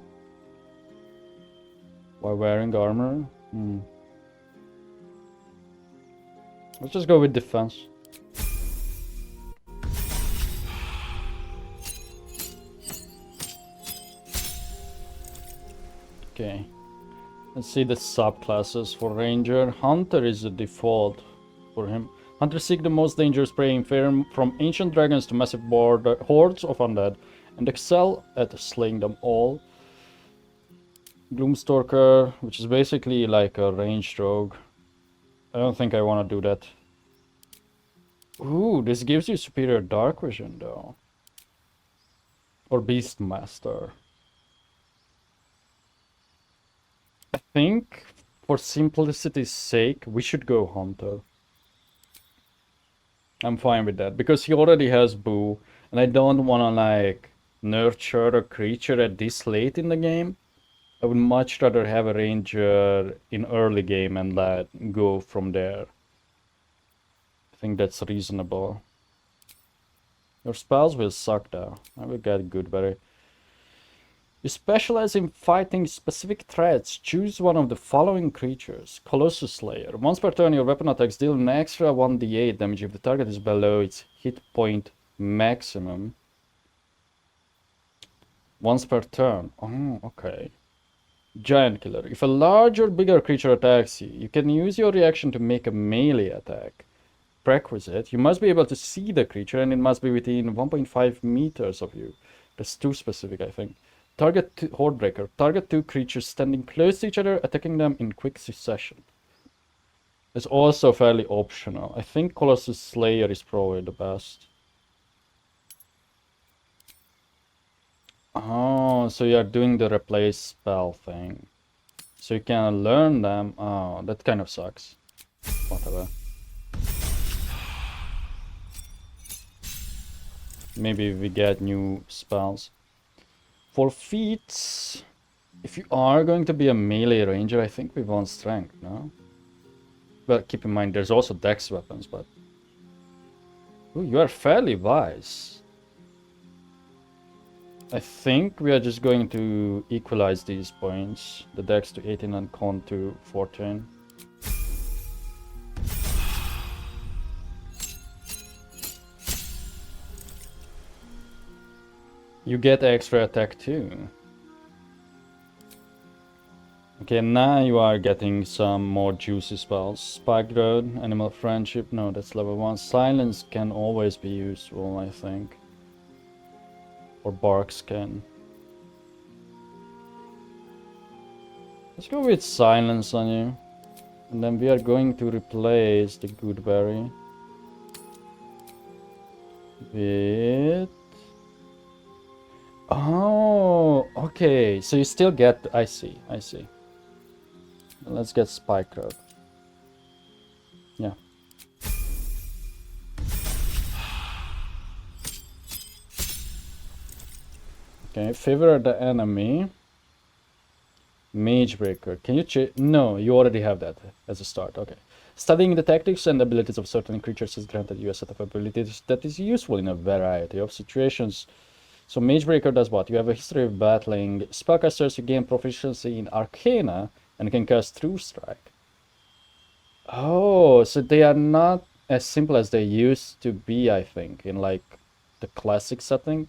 While wearing armor? Let's just go with defense. Okay. Let's see the subclasses for Ranger. Hunter is the default for him. Hunters seek the most dangerous prey, from ancient dragons to massive hordes of undead, and excel at slaying them all. Gloomstalker, which is basically like a ranged rogue. I don't think I want to do that. Ooh, this gives you superior dark vision though. Or Beastmaster. I think for simplicity's sake, we should go Hunter. I'm fine with that, because he already has Boo, and I don't want to like nurture a creature at this late in the game. I would much rather have a ranger in early game and let go from there. I think that's reasonable. Your spells will suck though. I will get good berry. You specialize in fighting specific threats. Choose one of the following creatures. Colossus Slayer. Once per turn, your weapon attacks deal an extra 1d8 damage if the target is below its hit point maximum. Once per turn. Oh, okay. Giant Killer. If a large or bigger creature attacks you, you can use your reaction to make a melee attack. Prerequisite. You must be able to see the creature and it must be within 1.5 meters of you. That's too specific, I think. Hordebreaker. Target 2 creatures standing close to each other, attacking them in quick succession. It's also fairly optional. I think Colossus Slayer is probably the best. Oh, so you are doing the replace spell thing. So you can learn them. Oh, that kind of sucks. Whatever. Maybe we get new spells. For feats, if you are going to be a melee ranger, I think we want strength, no? But keep in mind, there's also dex weapons, but... Ooh, you are fairly wise. I think we are just going to equalize these points. The dex to 18 and con to 14. You get extra attack too. Okay, now you are getting some more juicy spells. Spike Road, Animal Friendship, no, that's level 1. Silence can always be useful, I think. Or Bark Scan. Let's go with Silence on you. And then we are going to replace the Goodberry with... Oh, okay. So you still get... I see. Let's get Spike Road. Yeah. Okay, favor the enemy. Mage Breaker. Can you change? No, you already have that as a start. Okay. Studying the tactics and abilities of certain creatures has granted you a set of abilities that is useful in a variety of situations. So Mage Breaker does what? You have a history of battling spellcasters, you gain proficiency in Arcana, and can cast True Strike. Oh, so they are not as simple as they used to be, I think, in like the classic setting.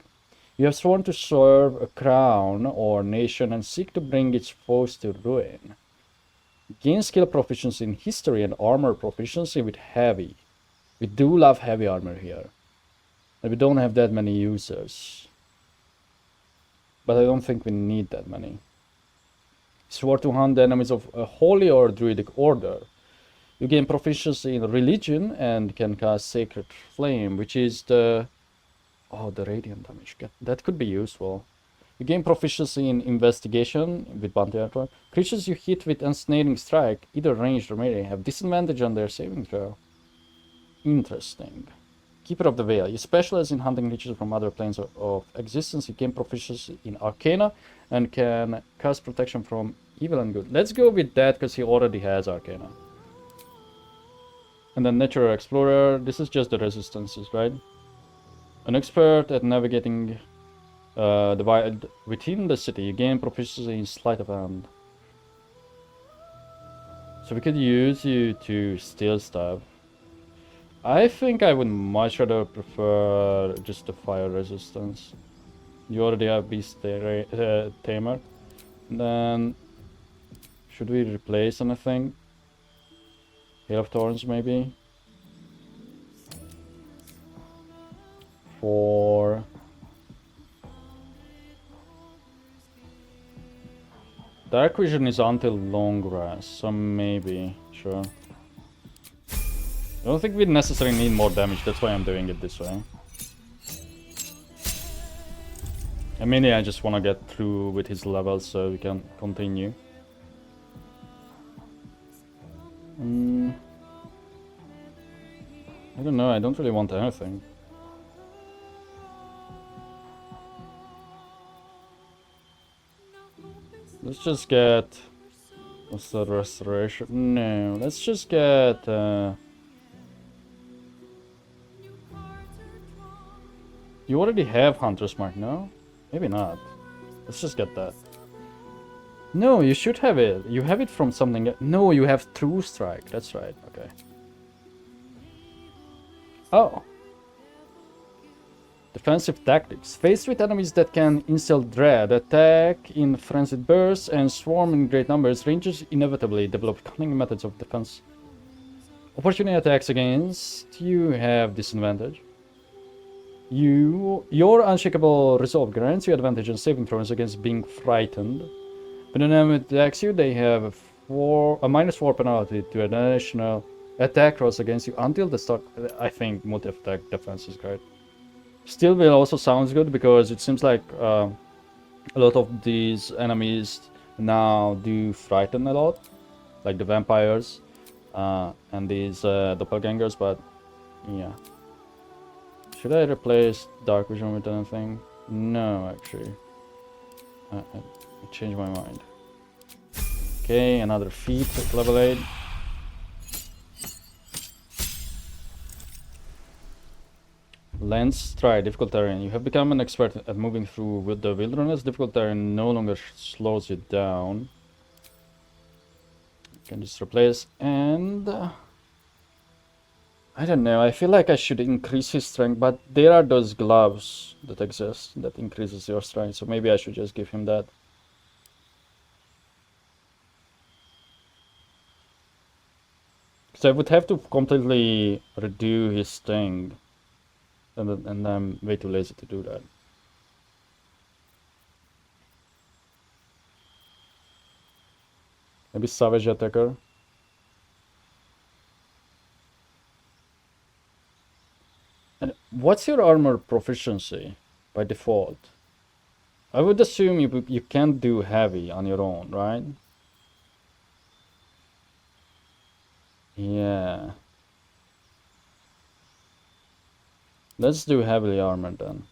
You have sworn to serve a crown or nation and seek to bring its foes to ruin. Gain skill proficiency in history and armor proficiency with heavy. We do love heavy armor here. And we don't have that many users. But I don't think we need that many. Swore to hunt the enemies of a holy or druidic order. You gain proficiency in religion and can cast Sacred Flame, which is the... Oh, the radiant damage. That could be useful. You gain proficiency in investigation with bounty artwork. Creatures you hit with ensnaring strike, either ranged or melee, have disadvantage on their saving throw. Interesting. Keeper of the Veil. You specialize in hunting creatures from other planes of existence. You gain proficiency in Arcana and can cast protection from evil and good. Let's go with that because he already has Arcana. And then Natural Explorer. This is just the resistances, right? An expert at navigating the wild within the city. You gain proficiency in Sleight of Hand. So we could use you to steal stuff. I think I would much rather prefer just the fire resistance. You already have Beast Tamer. And then should we replace anything? Hail of Thorns maybe? For Dark Vision is until long rest, so maybe, sure. I don't think we necessarily need more damage, that's why I'm doing it this way. And mainly I just want to get through with his levels so we can continue. I don't know, I don't really want anything. Let's just get... What's the restoration? No, let's just get... You already have Hunter's Mark, no? Maybe not. Let's just get that. No, you should have it. You have it from something... No, you have True Strike. That's right, okay. Oh. Defensive tactics. Faced with enemies that can instill dread, attack in frenzied bursts, and swarm in great numbers, rangers inevitably develop cunning methods of defense. Opportunity attacks against you have disadvantage. Your unshakable resolve grants you advantage on saving throws against being frightened. When an enemy attacks you, they have a -4 penalty to additional attack rolls against you until the start. I think multi-attack defense is great. Still will also sounds good because it seems like a lot of these enemies now do frighten a lot, like the vampires and these doppelgangers, but yeah. Should I replace dark vision with anything? No, actually. I changed my mind. Okay, another feat at level 8. Lens Stride, difficult terrain. You have become an expert at moving through with the wilderness. Difficult terrain no longer slows you down. You can just replace and... I don't know, I feel like I should increase his strength, but there are those gloves that exist that increases your strength, so maybe I should just give him that. Because I would have to completely redo his thing. And I'm way too lazy to do that. Maybe Savage Attacker. And what's your armor proficiency by default? I would assume you can't do heavy on your own, right? Yeah. Let's do heavily armored then.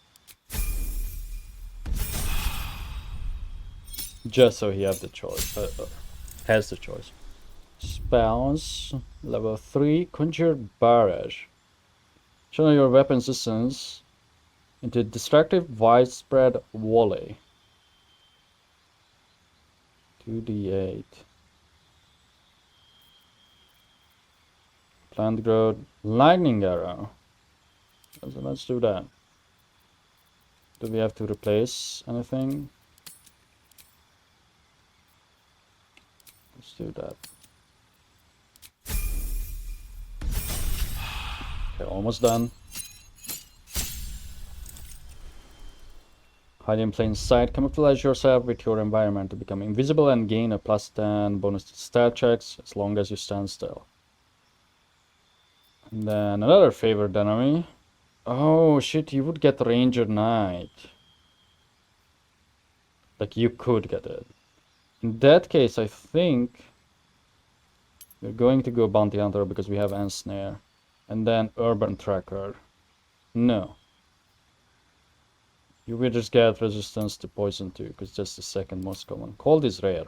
Just so he has the choice. Spells. Level 3. Conjure Barrage. Channel your weapon's distance into Destructive Widespread Volley. 2d8. Plant Growth. Lightning Arrow. So let's do that. Do we have to replace anything? Let's do that. Okay, almost done. Hide in plain sight. Camouflage yourself with your environment to become invisible and gain a +10 bonus to stat checks as long as you stand still. And then another favored enemy. Oh shit, you would get Ranger Knight. Like you could get it. In that case, I think we're going to go Bounty Hunter because we have Ensnare. And then Urban Tracker. No. You will just get resistance to poison too, because that's the second most common. Cold is rare.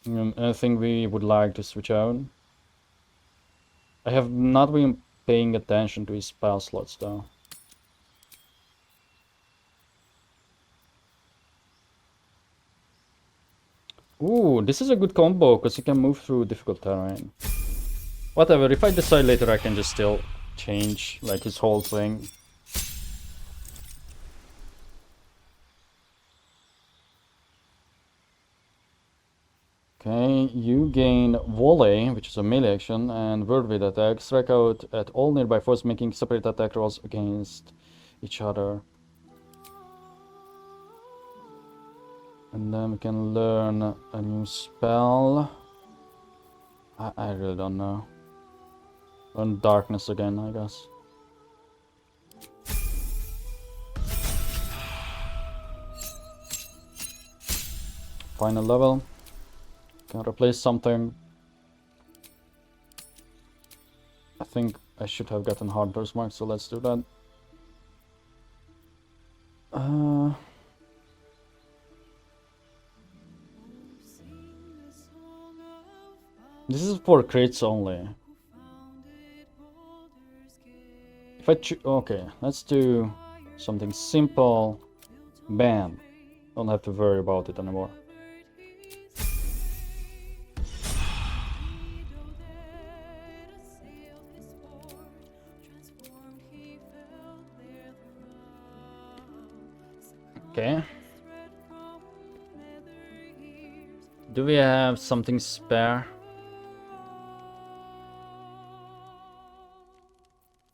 Anything we would like to switch out? I have not been paying attention to his spell slots though. Ooh, this is a good combo because you can move through difficult terrain. Whatever, if I decide later I can just still change like his whole thing. Okay, you gain Volley, which is a melee action, and Whirlwind attack. Strike out at all nearby foes, making separate attack rolls against each other. And then we can learn a new spell. I really don't know. Learn Darkness again, I guess. Final level. Can replace something. I think I should have gotten Hunter's Mark, so let's do that. This is for crits only. If I okay, let's do something simple. Bam. Don't have to worry about it anymore. Okay. Do we have something spare?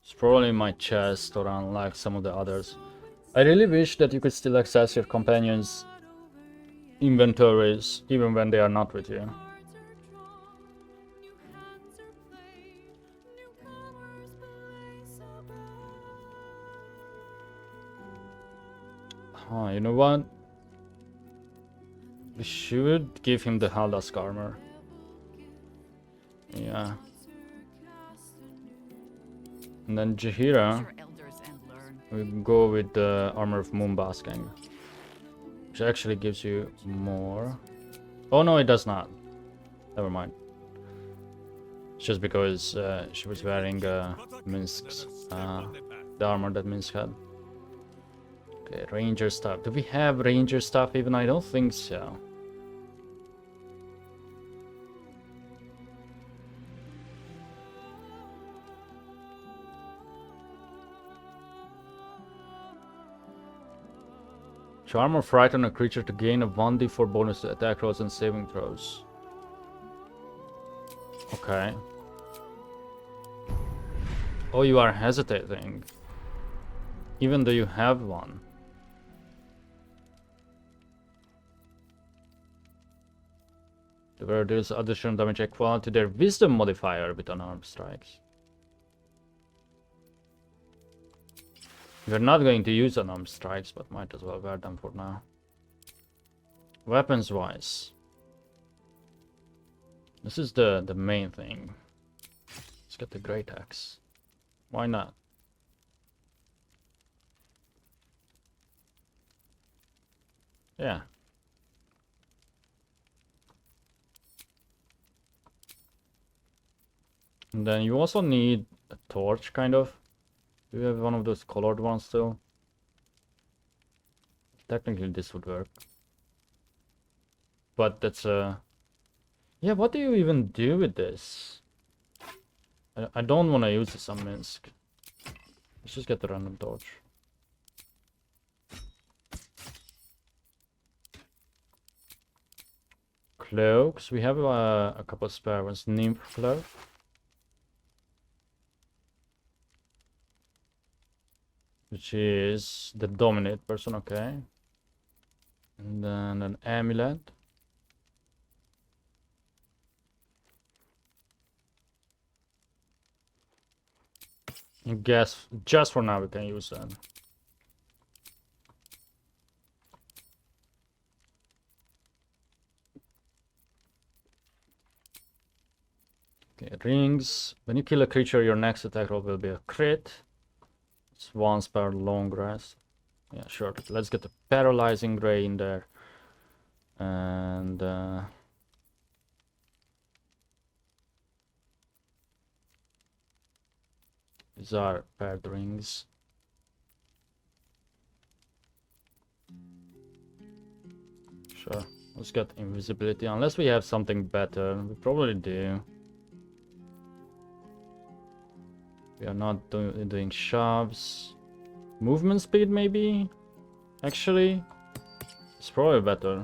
It's probably in my chest or unlike some of the others. I really wish that you could still access your companions' inventories even when they are not with you. Huh, you know what? We should give him the Haldask armor. Yeah. And then Jaheira, we go with the armor of Moonbasking, which actually gives you more. Oh no, it does not. Never mind. It's just because she was wearing Minsc's, the armor that Minsc had. Okay, ranger stuff. Do we have ranger stuff even? I don't think so. Charm or frighten a creature to gain a 1d4 bonus to attack rolls and saving throws. Okay. Oh, you are hesitating. Even though you have one. The wearer deals additional damage equal to their wisdom modifier with unarmed strikes. We're not going to use unarmed strikes, but might as well wear them for now. Weapons wise. This is the main thing. Let's get the great axe. Why not? Yeah. And then you also need a torch, kind of. Do you have one of those colored ones still? Technically this would work. But that's yeah, what do you even do with this? I don't want to use this on Minsc. Let's just get the random torch. Cloaks. We have a couple of spare ones. Nymph cloak. Which is the dominate person, okay. And then an amulet. I guess just for now we can use that. Okay, rings. When you kill a creature, your next attack roll will be a crit. It's once per long rest. Yeah, sure. Let's get the paralyzing ray in there. And these are paired rings. Sure. Let's get invisibility. Unless we have something better. We probably do. We are not doing shoves. Movement speed, maybe? Actually, it's probably better.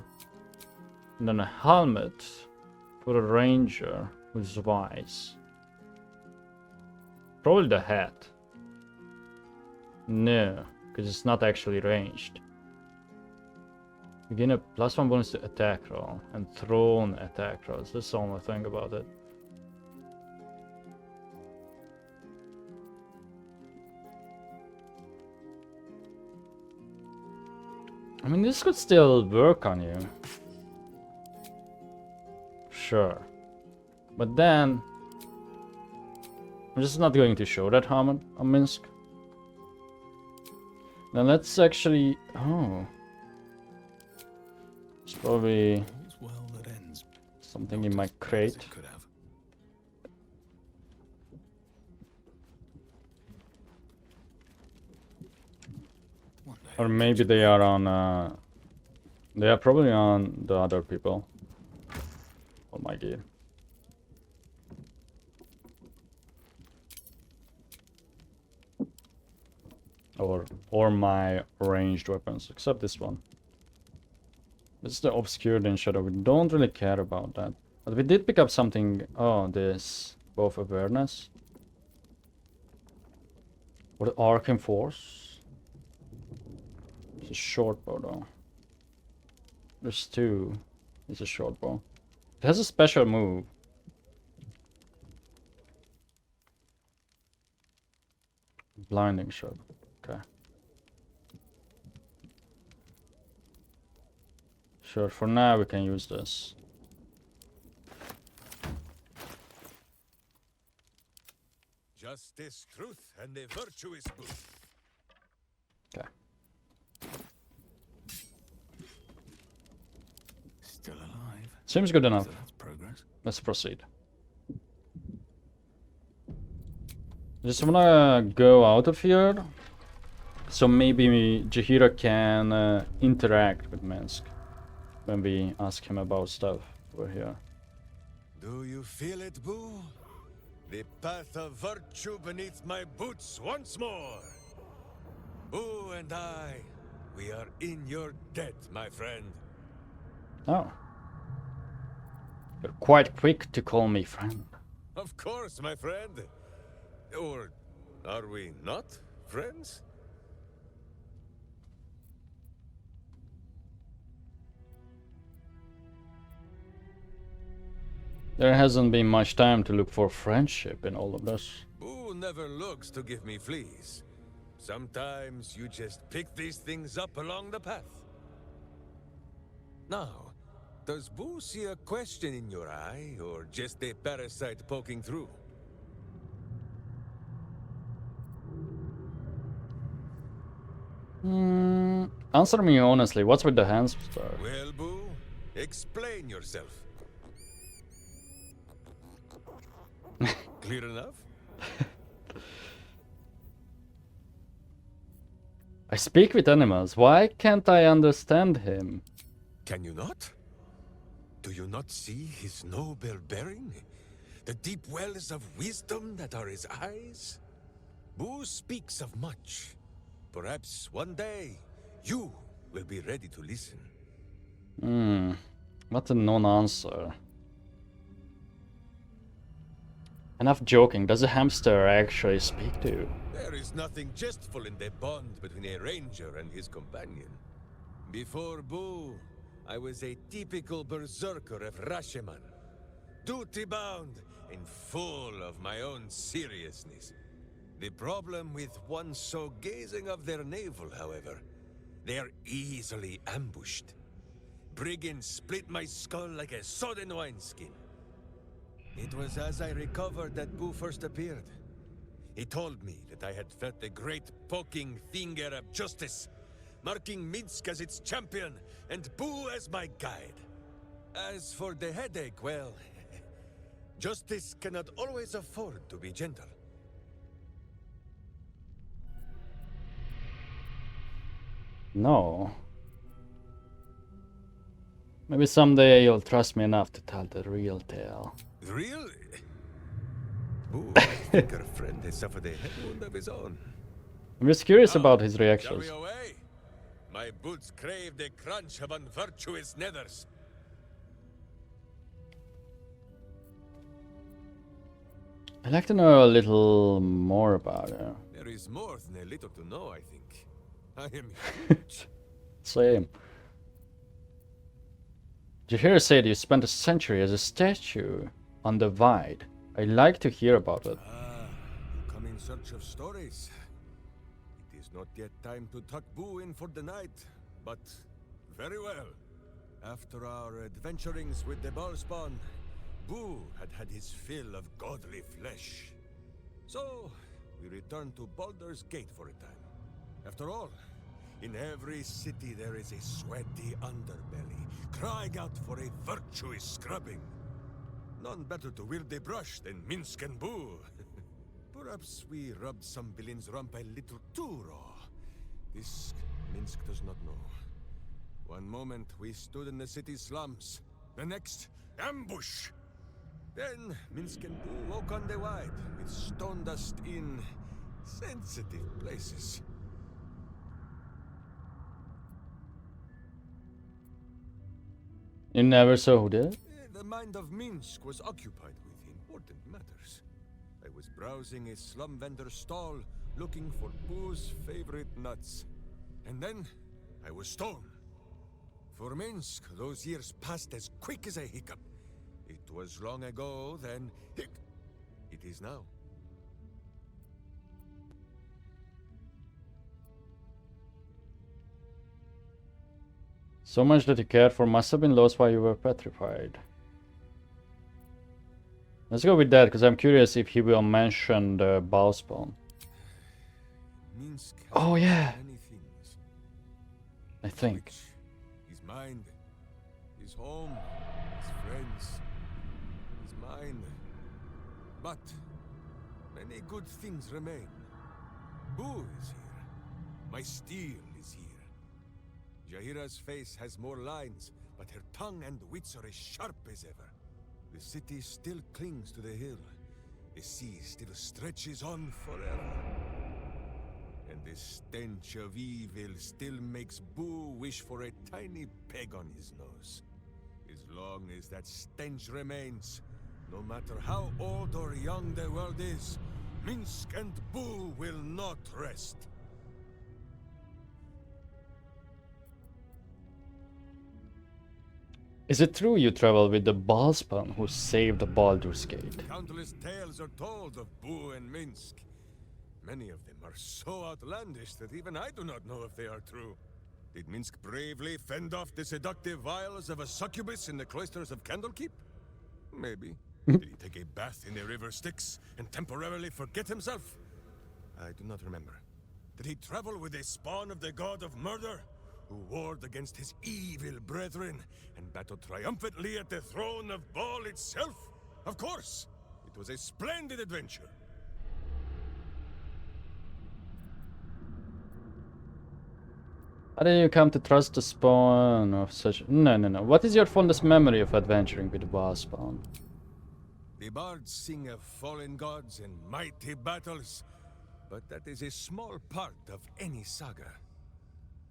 And then a helmet for a ranger who's wise. Probably the hat. No, because it's not actually ranged. You gain a +1 bonus to attack roll and thrown attack rolls. That's the only thing about it. I mean, this could still work on you. Sure. But then I'm just not going to show that harm on Minsc. Now let's actually... Oh. It's probably something in my crate. Or maybe they are on... they are probably on the other people. Oh my god. Or my ranged weapons, except this one. This is the obscured in shadow. We don't really care about that. But we did pick up something. Oh, this both awareness. What Arcane Force? It's a short bow though. There's two. It's a short bow. It has a special move. Blinding shot. Okay. Sure, for now we can use this. Justice, truth, and the virtue is good. Okay. Still alive. Seems good enough. So that's progress. Let's proceed. Just wanna go out of here, so maybe Jaheira can interact with Minsc when we ask him about stuff over here. Do you feel it, Boo? The path of virtue beneath my boots once more. Boo and I, we are in your debt, my friend. Oh. You're quite quick to call me friend. Of course, my friend. Or are we not friends? There hasn't been much time to look for friendship in all of this. Boo never looks to give me fleas. Sometimes you just pick these things up along the path. Now, does Boo see a question in your eye, or just a parasite poking through? Answer me honestly, what's with the hamster? Well, Boo, explain yourself. Clear enough? I speak with animals, why can't I understand him? Can you not? Do you not see his noble bearing? The deep wells of wisdom that are his eyes? Boo speaks of much. Perhaps one day, you will be ready to listen. What a non-answer. Enough joking, does a hamster actually speak to you? There is nothing jestful in the bond between a ranger and his companion. Before Boo, I was a typical berserker of Rasheman. Duty-bound and full of my own seriousness. The problem with one so gazing of their navel, however, they are easily ambushed. Brigands split my skull like a sodden wineskin. It was as I recovered that Boo first appeared. He told me that I had felt the great poking finger of justice, marking Minsc as its champion and Boo as my guide. As for the headache, well, justice cannot always afford to be gentle. No. Maybe someday you'll trust me enough to tell the real tale. Really? Boo, I think our friend has suffered a head wound of his own. I'm just curious Now, about his shall reactions. we away? My boots crave the crunch of unvirtuous nethers. I'd like to know a little more about her. There is more than a little to know, I think. I am huge. Same. Jaheira said you spent a century as a statue on the Vide. I'd like to hear about it. You come in search of stories. It is not yet time to tuck Boo in for the night, but very well. After our adventurings with the Ballspawn, Boo had had his fill of godly flesh. So, we returned to Baldur's Gate for a time. After all, in every city there is a sweaty underbelly, crying out for a virtuous scrubbing. None better to wield a brush than Minsc and Boo. Perhaps we rubbed some villain's rump a little too raw. This Minsc does not know. One moment we stood in the city slums, the next, ambush! Then Minsc and Boo woke on the Wide, with stone dust in sensitive places. You never saw who did it? The mind of Minsc was occupied with important matters. I was browsing a slum vendor's stall, looking for Boo's favorite nuts. And then I was stoned. For Minsc, those years passed as quick as a hiccup. It was long ago, then it is now. So much that you cared for must have been lost while you were petrified. Let's go with that, because I'm curious if he will mention the bow spawn. Oh yeah! I think. His mind, his home, his friends, his mind. But many good things remain. Boo is here. My steel is here. Jaheira's face has more lines, but her tongue and wits are as sharp as ever. The city still clings to the hill. The sea still stretches on forever. And the stench of evil still makes Boo wish for a tiny peg on his nose. As long as that stench remains, no matter how old or young the world is, Minsc and Boo will not rest. Is it true you travel with the Ballspawn who saved the Baldur's Gate? Countless tales are told of Boo and Minsc. Many of them are so outlandish that even I do not know if they are true. Did Minsc bravely fend off the seductive vials of a succubus in the cloisters of Candlekeep? Maybe. Did he take a bath in the river Styx and temporarily forget himself? I do not remember. Did he travel with a spawn of the god of murder, who warred against his evil brethren and battled triumphantly at the throne of Baal itself? Of course! It was a splendid adventure. How did you come to trust the spawn of such... No. What is your fondest memory of adventuring with the Ballspawn? The bards sing of fallen gods and mighty battles, but that is a small part of any saga.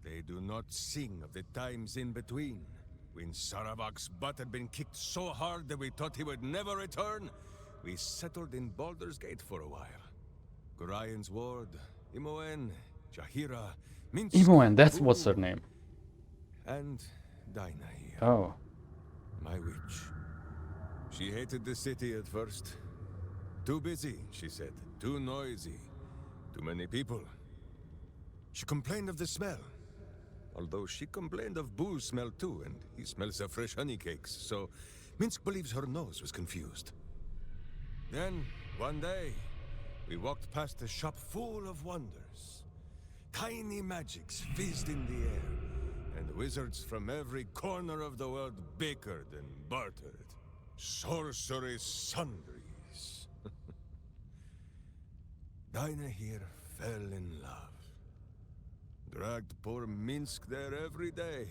They do not sing of the times in between, when Saravak's butt had been kicked so hard that we thought he would never return. We settled in Baldur's Gate for a while. Gorian's ward, Imoen, Jaheira, Minsc, Imoen, that's what's her name. And Dinah here. Oh. My witch. She hated the city at first. Too busy, she said. Too noisy. Too many people. She complained of the smell. Although she complained of Boo's smell too, and he smells of fresh honey cakes, so Minsc believes her nose was confused. Then, one day, we walked past a shop full of wonders. Tiny magics fizzed in the air, and wizards from every corner of the world bickered and bartered. Sorcery sundries. Dinah here fell in love. Dragged poor Minsc there every day,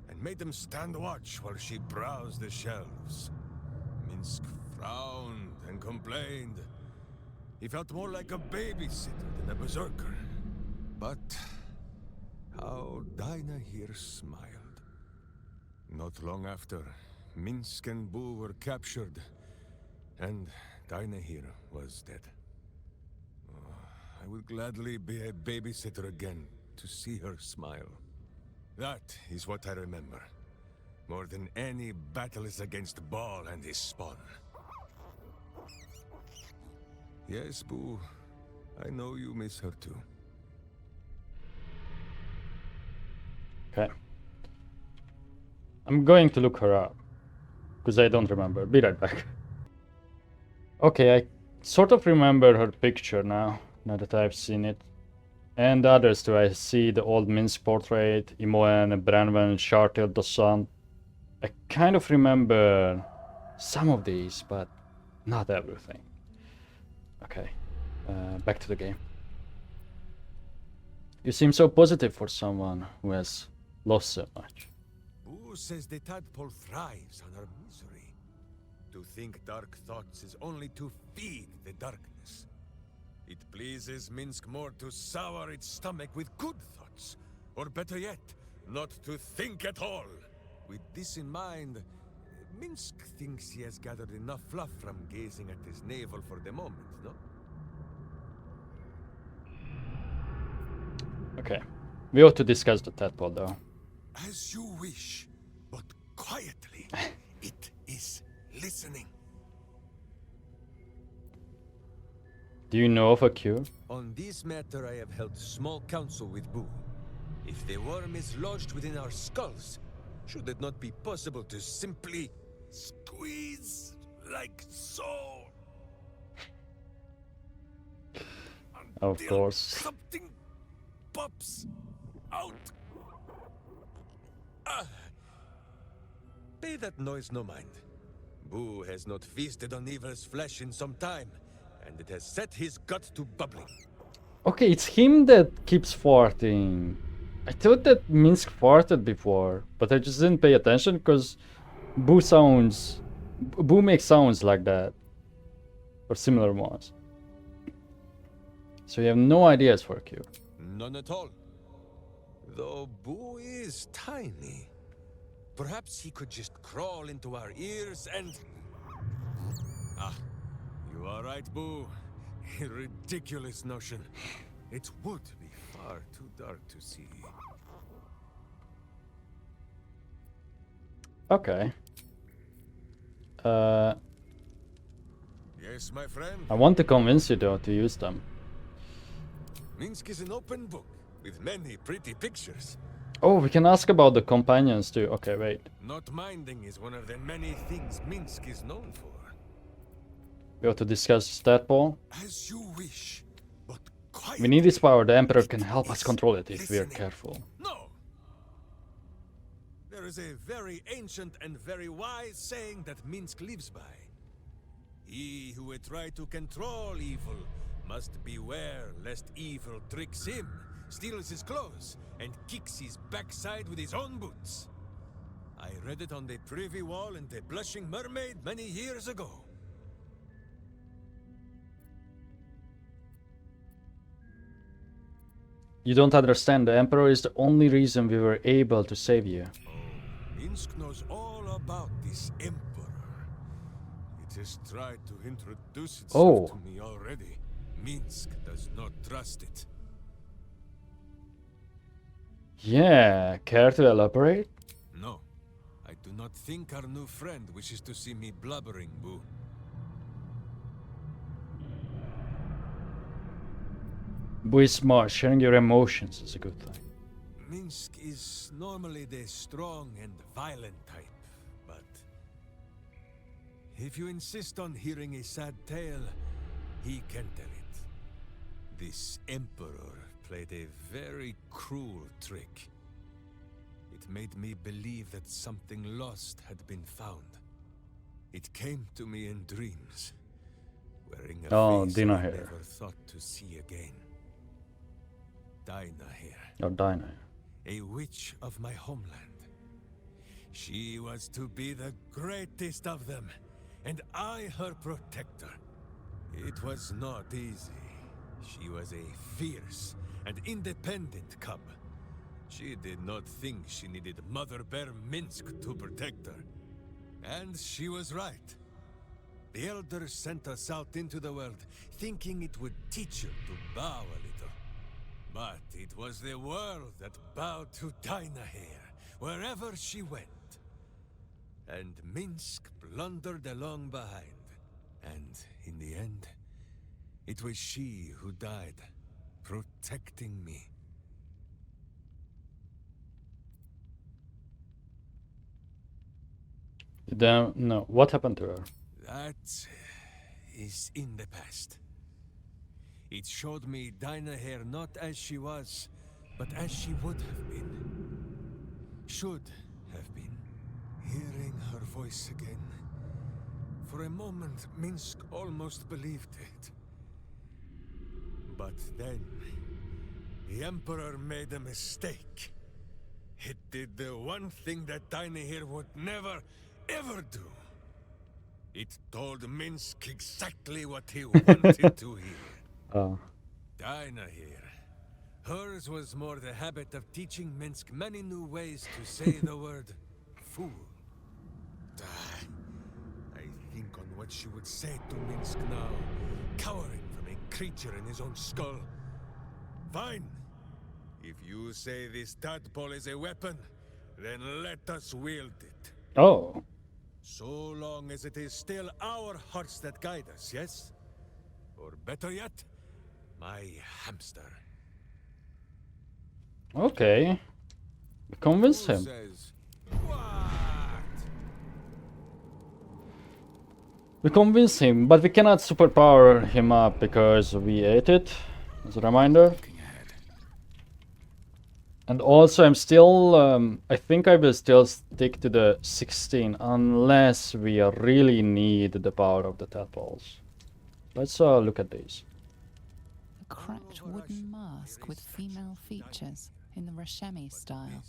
and made him stand watch while she browsed the shelves. Minsc frowned and complained. He felt more like a babysitter than a berserker. But how Dinah here smiled. Not long after, Minsc and Boo were captured, and Dinah here was dead. Oh, I would gladly be a babysitter again to see her smile. That is what I remember. More than any battles against Baal and his spawn. Yes, Boo. I know you miss her too. Okay. I'm going to look her up, because I don't remember. Be right back. Okay, I sort of remember her picture now that I've seen it. And others too. I see the old Minsc portrait, Imoen, Branwen, Shartil, the Sun. I kind of remember some of these, but not everything. Okay, back to the game. You seem so positive for someone who has lost so much. Boo says the tadpole thrives on our misery. To think dark thoughts is only to feed the darkness. It pleases Minsc more to sour its stomach with good thoughts, or better yet, not to think at all. With this in mind, Minsc thinks he has gathered enough fluff from gazing at his navel for the moment, no? Okay. We ought to discuss the tadpole though. As you wish, but quietly. It is listening. Do you know of a cure? On this matter, I have held small council with Boo. If the worm is lodged within our skulls, should it not be possible to simply squeeze like so? Of course. Something pops out. Pay that noise no mind. Boo has not feasted on evil's flesh in some time, and it has set his gut to bubbling. Okay, it's him that keeps farting. I thought that Minsc farted before, but I just didn't pay attention because Boo makes sounds like that. Or similar ones. So you have no ideas for a cure. None at all. Though Boo is tiny. Perhaps he could just crawl into our ears and... Ah, you are right, Boo. A ridiculous notion. It would be far too dark to see. Okay. Yes, my friend. I want to convince you though to use them. Minsc is an open book with many pretty pictures. Oh, we can ask about the companions too. Okay, wait. Not minding is one of the many things Minsc is known for. We ought to discuss tadpole. As you wish, but We need this power. The Emperor can help us control it if we are careful. No. There is a very ancient and very wise saying that Minsc lives by. He who would try to control evil must beware lest evil tricks him, steals his clothes, and kicks his backside with his own boots. I read it on the privy wall in the Blushing Mermaid many years ago. You don't understand. The Emperor is the only reason we were able to save you. Minsc knows all about this Emperor. It has tried to introduce itself to me already. Minsc does not trust it. Yeah, care to elaborate? No, I do not think our new friend wishes to see me blubbering, Boo. Boo is smart. Sharing your emotions is a good thing. Minsc is normally the strong and violent type, but if you insist on hearing a sad tale, he can tell it. This Emperor played a very cruel trick. It made me believe that something lost had been found. It came to me in dreams, wearing a face I never thought to see again. Dinah here. Oh, Dinah. A witch of my homeland. She was to be the greatest of them, and I her protector. It was not easy. She was a fierce and independent cub. She did not think she needed Mother Bear Minsc to protect her. And she was right. The elders sent us out into the world, thinking it would teach her to bow a little. But it was the world that bowed to Dinah here, wherever she went. And Minsc blundered along behind. And in the end, it was she who died, protecting me. No, what happened to her? That is in the past. It showed me Dinah here not as she was, but as she would have been. Should have been. Hearing her voice again. For a moment, Minsc almost believed it. But then, the Emperor made a mistake. It did the one thing that Dinah here would never, ever do. It told Minsc exactly what he wanted to hear. Dinah here. Hers was more the habit of teaching Minsc many new ways to say the word fool. I think on what she would say to Minsc now, cowering from a creature in his own skull. Fine. If you say this tadpole is a weapon, then let us wield it. Oh. So long as it is still our hearts that guide us, yes? Or better yet, my hamster. Okay. Convince Who him. says, what? We convince him, but we cannot superpower him up because we ate it, as a reminder. And also I'm still, I think I will still stick to the 16 unless we really need the power of the tadpoles. Let's look at these. A cracked wooden mask with female features in the Rashemi style.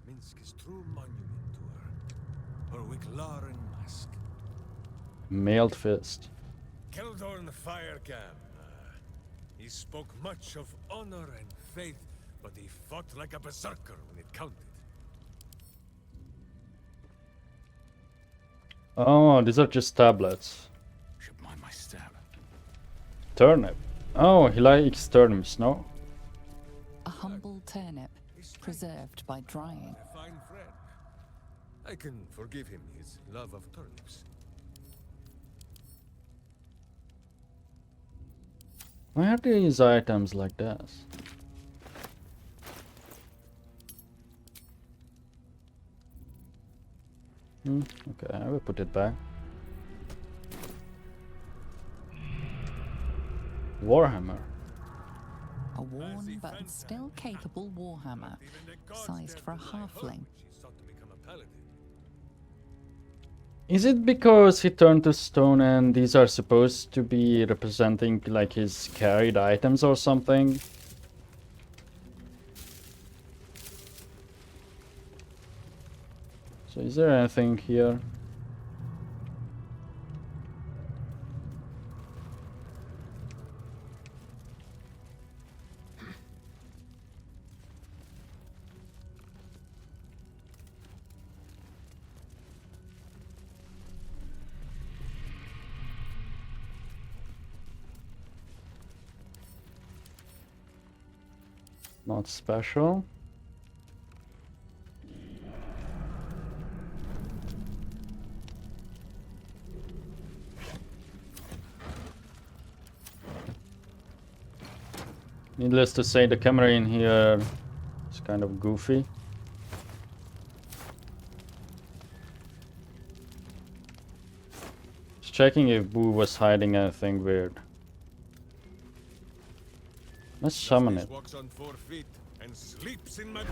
Minsc's true monument to her Wicklaran mask. Mailed fist. Keldorn Firecam. He spoke much of honor and faith, but he fought like a berserker when it counted. Oh, these are just tablets. Should mind my step. Turnip. Oh, he likes turnips, no? A humble turnip, preserved by drying. A fine friend. I can forgive him his love of turnips. Why are these items like this? Okay, I will put it back. Warhammer. A worn but still capable warhammer, sized for a halfling. Is it because he turned to stone and these are supposed to be representing like his carried items or something? So is there anything here? Not special. Needless to say, the camera in here is kind of goofy. Just checking if Boo was hiding anything weird. Let's summon it. Walks on 4 feet and sleeps in my...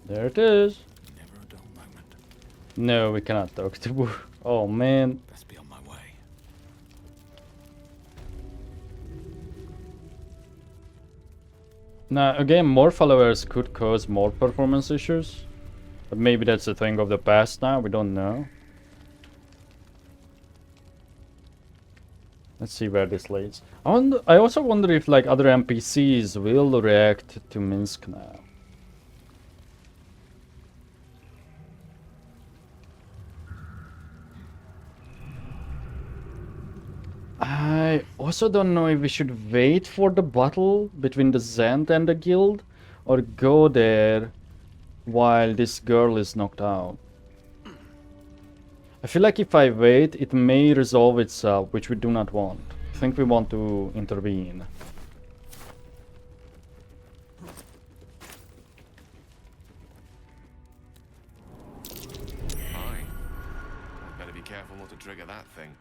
There it is. Never a dull moment. No, we cannot talk to Boo. Oh man. Best be on my way. Now again, more followers could cause more performance issues. But maybe that's a thing of the past now, we don't know. Let's see where this leads. I also wonder if like other NPCs will react to Minsc now. I also don't know if we should wait for the battle between the Zend and the guild or go there while this girl is knocked out. I feel like if I wait, it may resolve itself, which we do not want. I think we want to intervene. Fine. Better be careful not to trigger that thing.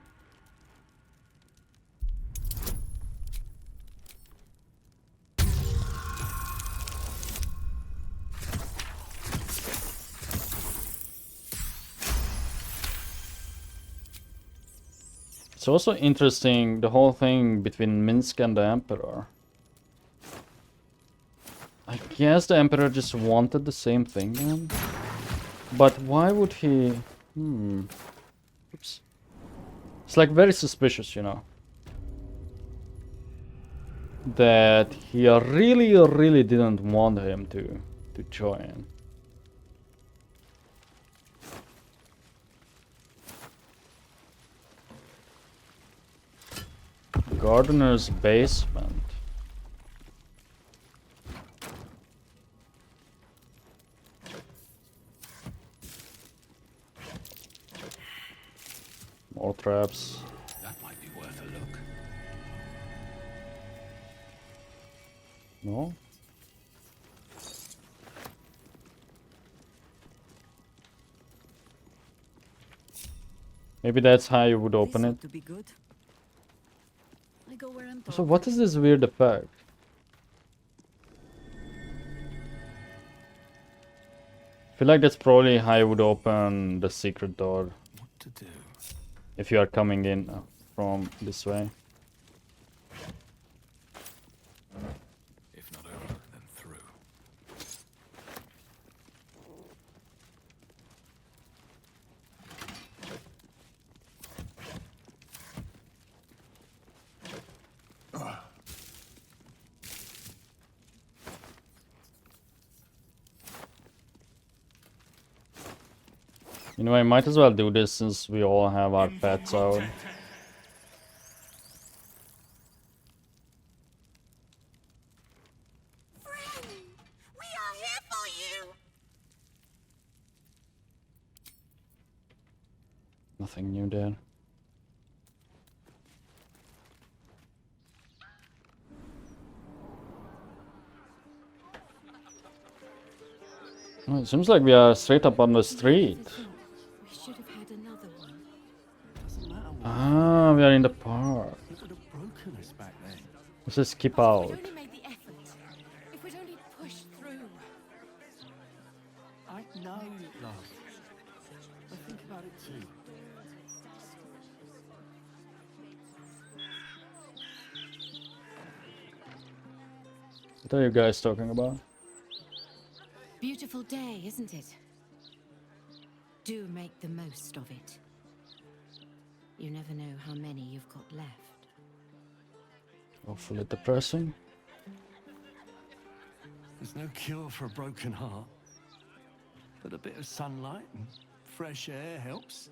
It's also interesting, the whole thing between Minsc and the Emperor. I guess the Emperor just wanted the same thing then? But why would he... Oops. It's like very suspicious, you know. That he really didn't want him to join. Gardener's basement. More traps. That might be worth a look. No? Maybe that's how you would open it. To be good. I go where I'm So what is this weird effect? I feel like that's probably how you would open the secret door. What to do? If you are coming in from this way. If not over, then through. You know, I might as well do this since we all have our pets out. Friend, we are here for you. Nothing new there. Oh, it seems like we are straight up on the street. We should have had another one. Ah, we are in the park. You could have broken us back then. Let's just skip out. If we'd only made the effort. If we'd only pushed through. I know, love. I think about it too. What are you guys talking about? Beautiful day, isn't it? Do make the most of it. You never know how many you've got left. Hopefully depressing. There's no cure for a broken heart. But a bit of sunlight and fresh air helps.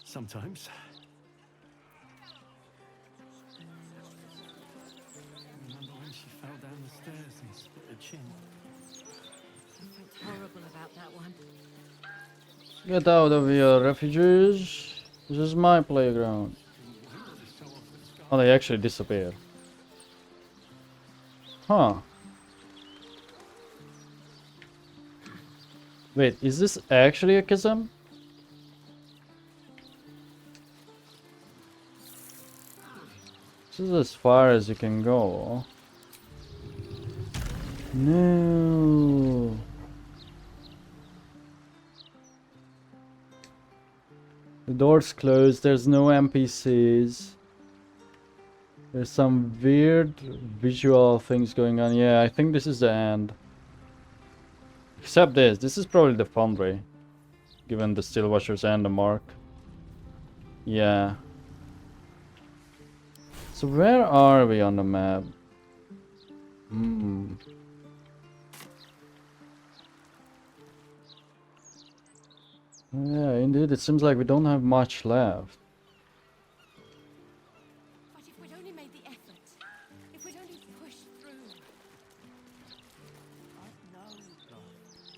Sometimes. Remember when she fell down the stairs and split her chin? I felt horrible about that one. Get out of here, refugees. This is my playground. Oh, they actually disappear. Huh. Wait, is this actually a chasm? This is as far as you can go. No. The door's closed, there's no NPCs. There's some weird visual things going on. Yeah, I think this is the end. Except this is probably the foundry. Given the steel washers and the mark. Yeah. So where are we on the map? Hmm. Yeah, indeed, it seems like we don't have much left. But if we'd only made the effort. If we'd only pushed through.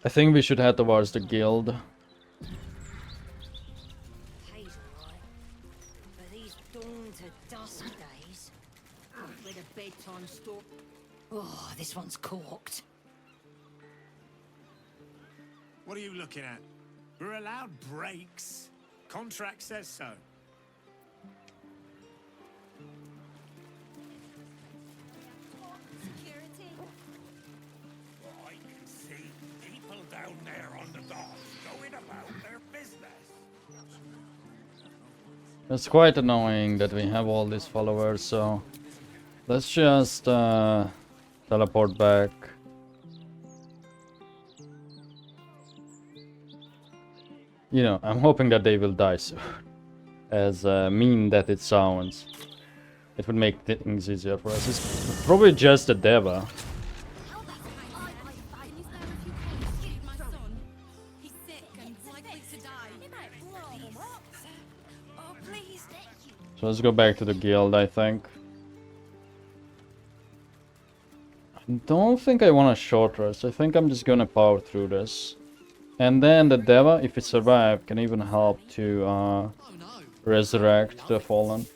I think we should head towards the guild. Pay's alright. But these dawn to dusk days. With a bedtime stop. Oh, this one's corked. What are you looking at? We're allowed breaks. Contract says so. Security. I can see people down there on the dock going about their business. It's quite annoying that we have all these followers, so let's just teleport back. You know, I'm hoping that they will die soon. As mean that it sounds. It would make things easier for us. It's probably just a Deva. So let's go back to the guild, I think. Don't think I want a short rest. I think I'm just gonna power through this. And then the Deva, if it survives, can even help to resurrect the fallen.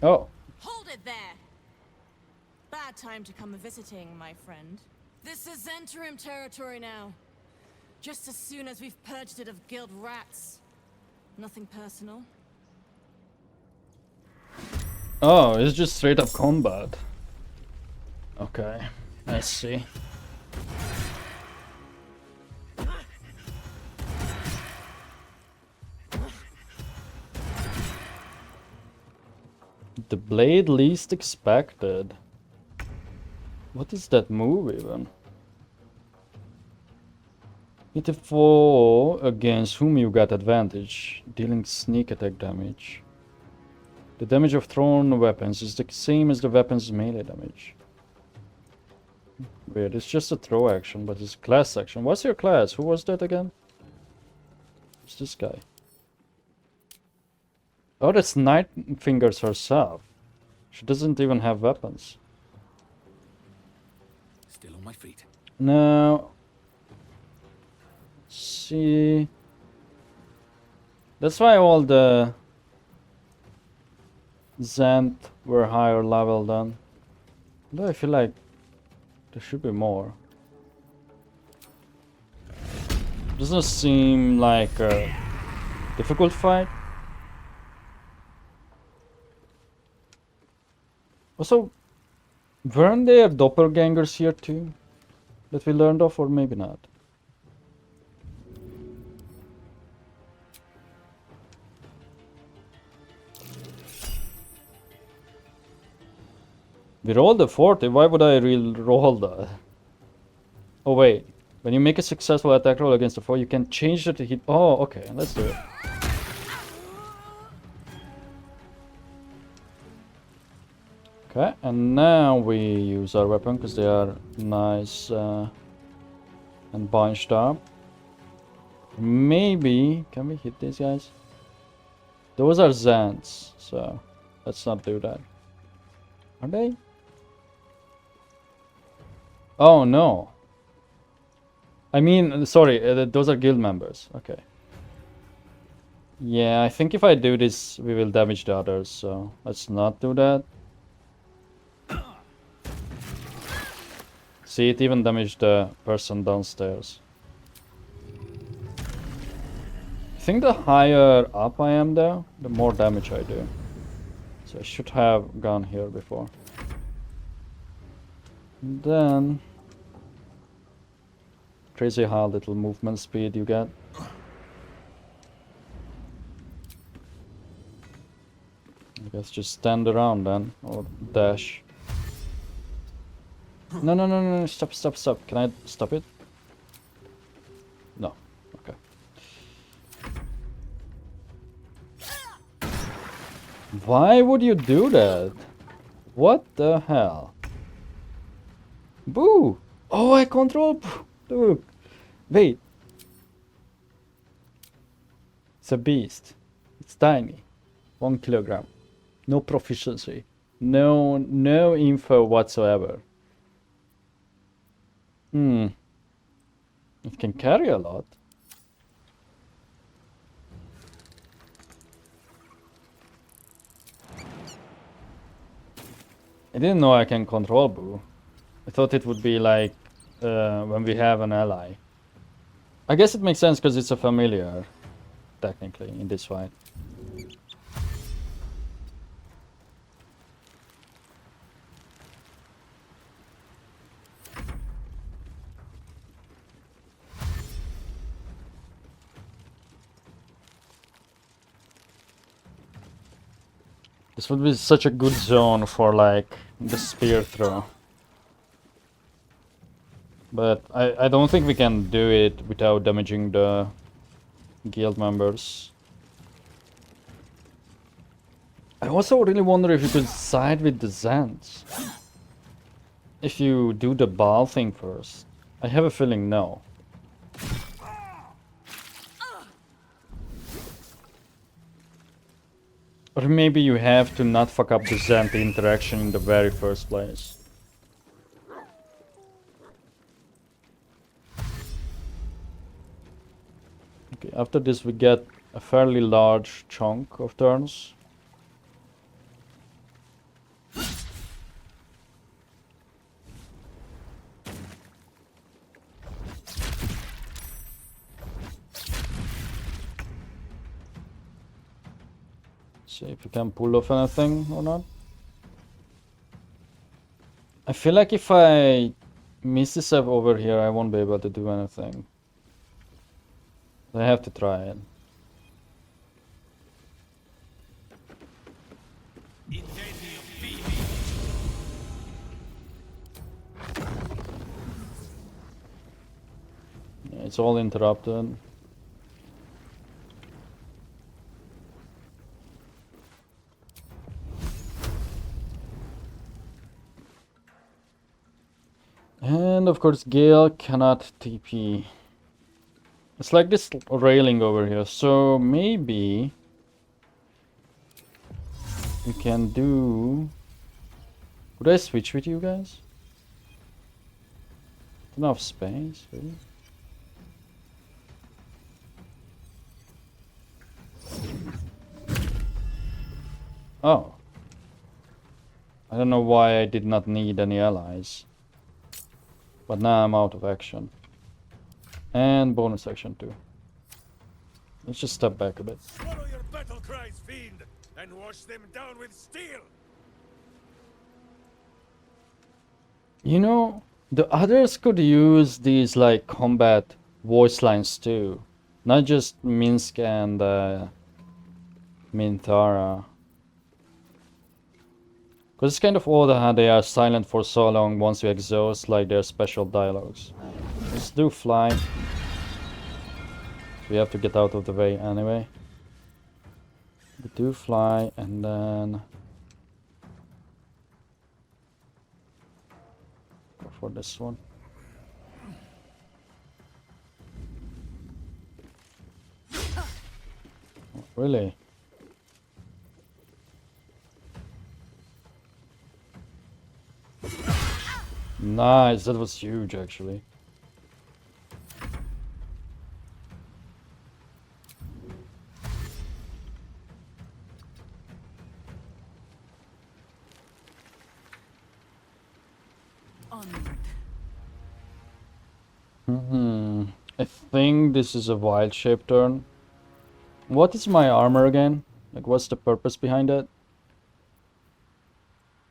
Oh. Hold it there! Bad time to come visiting, my friend. This is interim territory now. Just as soon as we've purged it of guild rats. Nothing personal. Oh, it's just straight up combat. Okay, let's see. The blade least expected. What is that move even? Hit a foe against whom you got advantage, dealing sneak attack damage. The damage of thrown weapons is the same as the weapon's melee damage. Weird, it's just a throw action, but it's class action. What's your class? Who was that again? It's this guy. Oh, that's Nightfingers herself. She doesn't even have weapons. Still on my feet. No. See. That's why all the Zant were higher level than. Though I feel like there should be more. Doesn't seem like a difficult fight. Also, weren't there doppelgangers here too? That we learned of, or maybe not? We rolled a 40, why would I roll that? Oh wait, when you make a successful attack roll against a foe, you can change it to hit. Oh, okay, let's do it. Okay, and now we use our weapon because they are nice and bunched up. Maybe, can we hit these guys? Those are Zants, so let's not do that. Are they? Oh no. I mean, sorry, those are guild members. Okay. Yeah, I think if I do this, we will damage the others, so let's not do that. See, it even damaged the person downstairs. I think the higher up I am there, the more damage I do. So I should have gone here before. And then crazy how little movement speed you get. I guess just stand around then, or dash. No, no, no, no, stop, stop, stop. Can I stop it? No. Okay. Why would you do that? What the hell? Boo! Oh, I control Boo! Look! Wait. It's a beast. It's tiny. 1 kilogram. No proficiency. No info whatsoever. It can carry a lot. I didn't know I can control Boo. I thought it would be like when we have an ally. I guess it makes sense because it's a familiar, technically, in this fight. This would be such a good zone for like the spear throw. But I don't think we can do it without damaging the guild members. I also really wonder if you could side with the Zants. If you do the ball thing first. I have a feeling no. Or maybe you have to not fuck up the Zant interaction in the very first place. Okay, after this we get a fairly large chunk of turns. See if you can pull off anything or not. I feel like if I miss this up over here, I won't be able to do anything. I have to try it. Yeah, it's all interrupted. And of course Gale cannot TP. It's like this railing over here, so maybe we can do... Could I switch with you guys? Enough space, really? Oh. I don't know why I did not need any allies. But now I'm out of action. And bonus action too. Let's just step back a bit. Swallow your battle cries, fiend, and wash them down with steel. You know, the others could use these like combat voice lines too. Not just Minsc and Minthara. Because it's kind of odd how they are silent for so long once you exhaust like their special dialogues. Let's do fly. We have to get out of the way anyway. We do fly and then go for this one. Oh, really? Nice, that was huge actually. I think this is a wild shape turn. What is my armor again? Like what's the purpose behind it?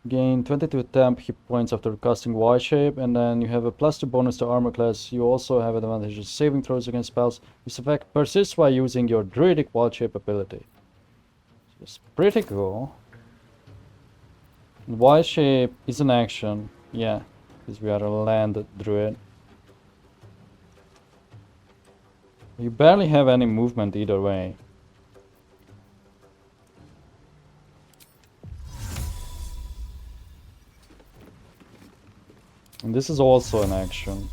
Gain 22 temp hit points after casting wild shape, and then you have a +2 bonus to armor class. You also have advantage of saving throws against spells. This effect persists while using your druidic wild shape ability. So it's pretty cool. Wild shape is an action, yeah, because we are a land druid. You barely have any movement either way. And this is also an action.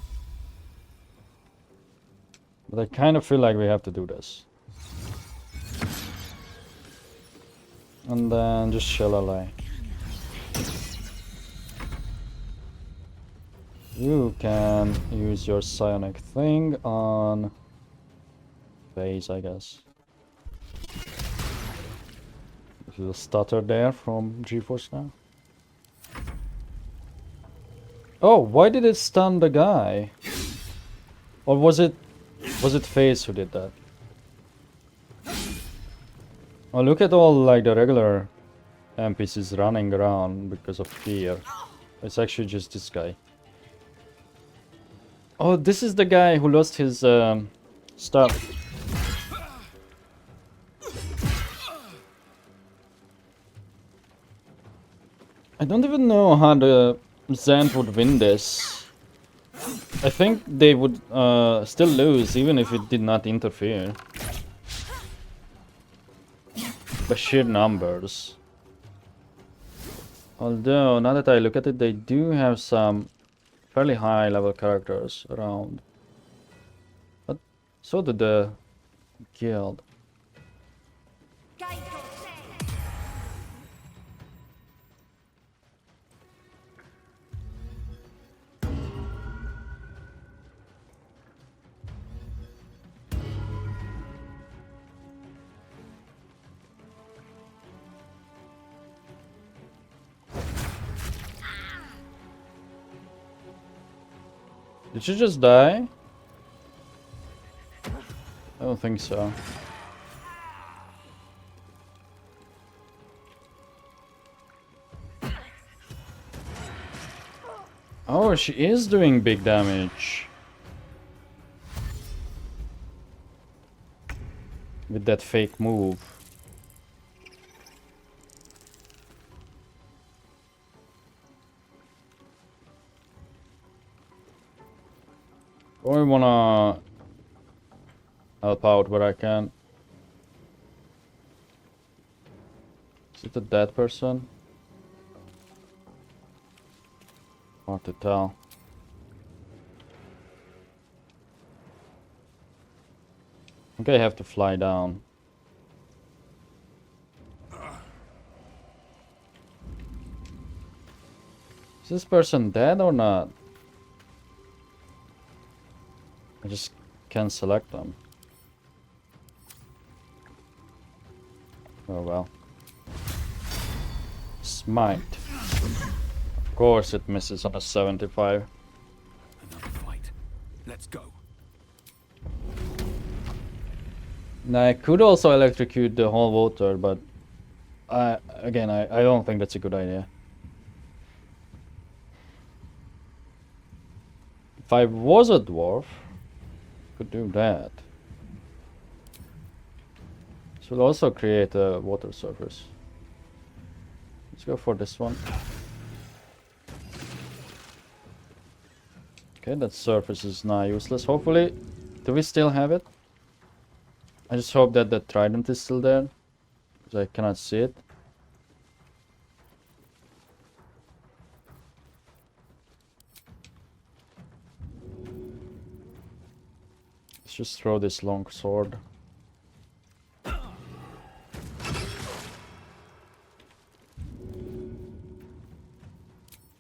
But I kind of feel like we have to do this. And then just shell ally. You can use your psionic thing on base, I guess. There's a stutter there from GeForce now. Oh, why did it stun the guy? Or was it FaZe who did that? Oh, look at all like the regular NPCs running around because of fear. It's actually just this guy. Oh, this is the guy who lost his stuff. I don't even know how the Zant would win this. I think they would still lose even if it did not interfere. By sheer numbers. Although, now that I look at it, they do have some fairly high level characters around. But so did the guild. Did she just die? I don't think so. Oh, she is doing big damage. With that fake move. I wanna help out where I can. Is it a dead person? Hard to tell. I think I have to fly down. Is this person dead or not? I just can't select them. Oh well. Smite. Of course it misses on a 75. Another fight. Let's go. Now I could also electrocute the whole water, but I don't think that's a good idea. If I was a dwarf, I could do that. This will also create a water surface. Let's go for this one. Okay, that surface is now useless. Hopefully, do we still have it? I just hope that the trident is still there, because I cannot see it. Let's just throw this long sword.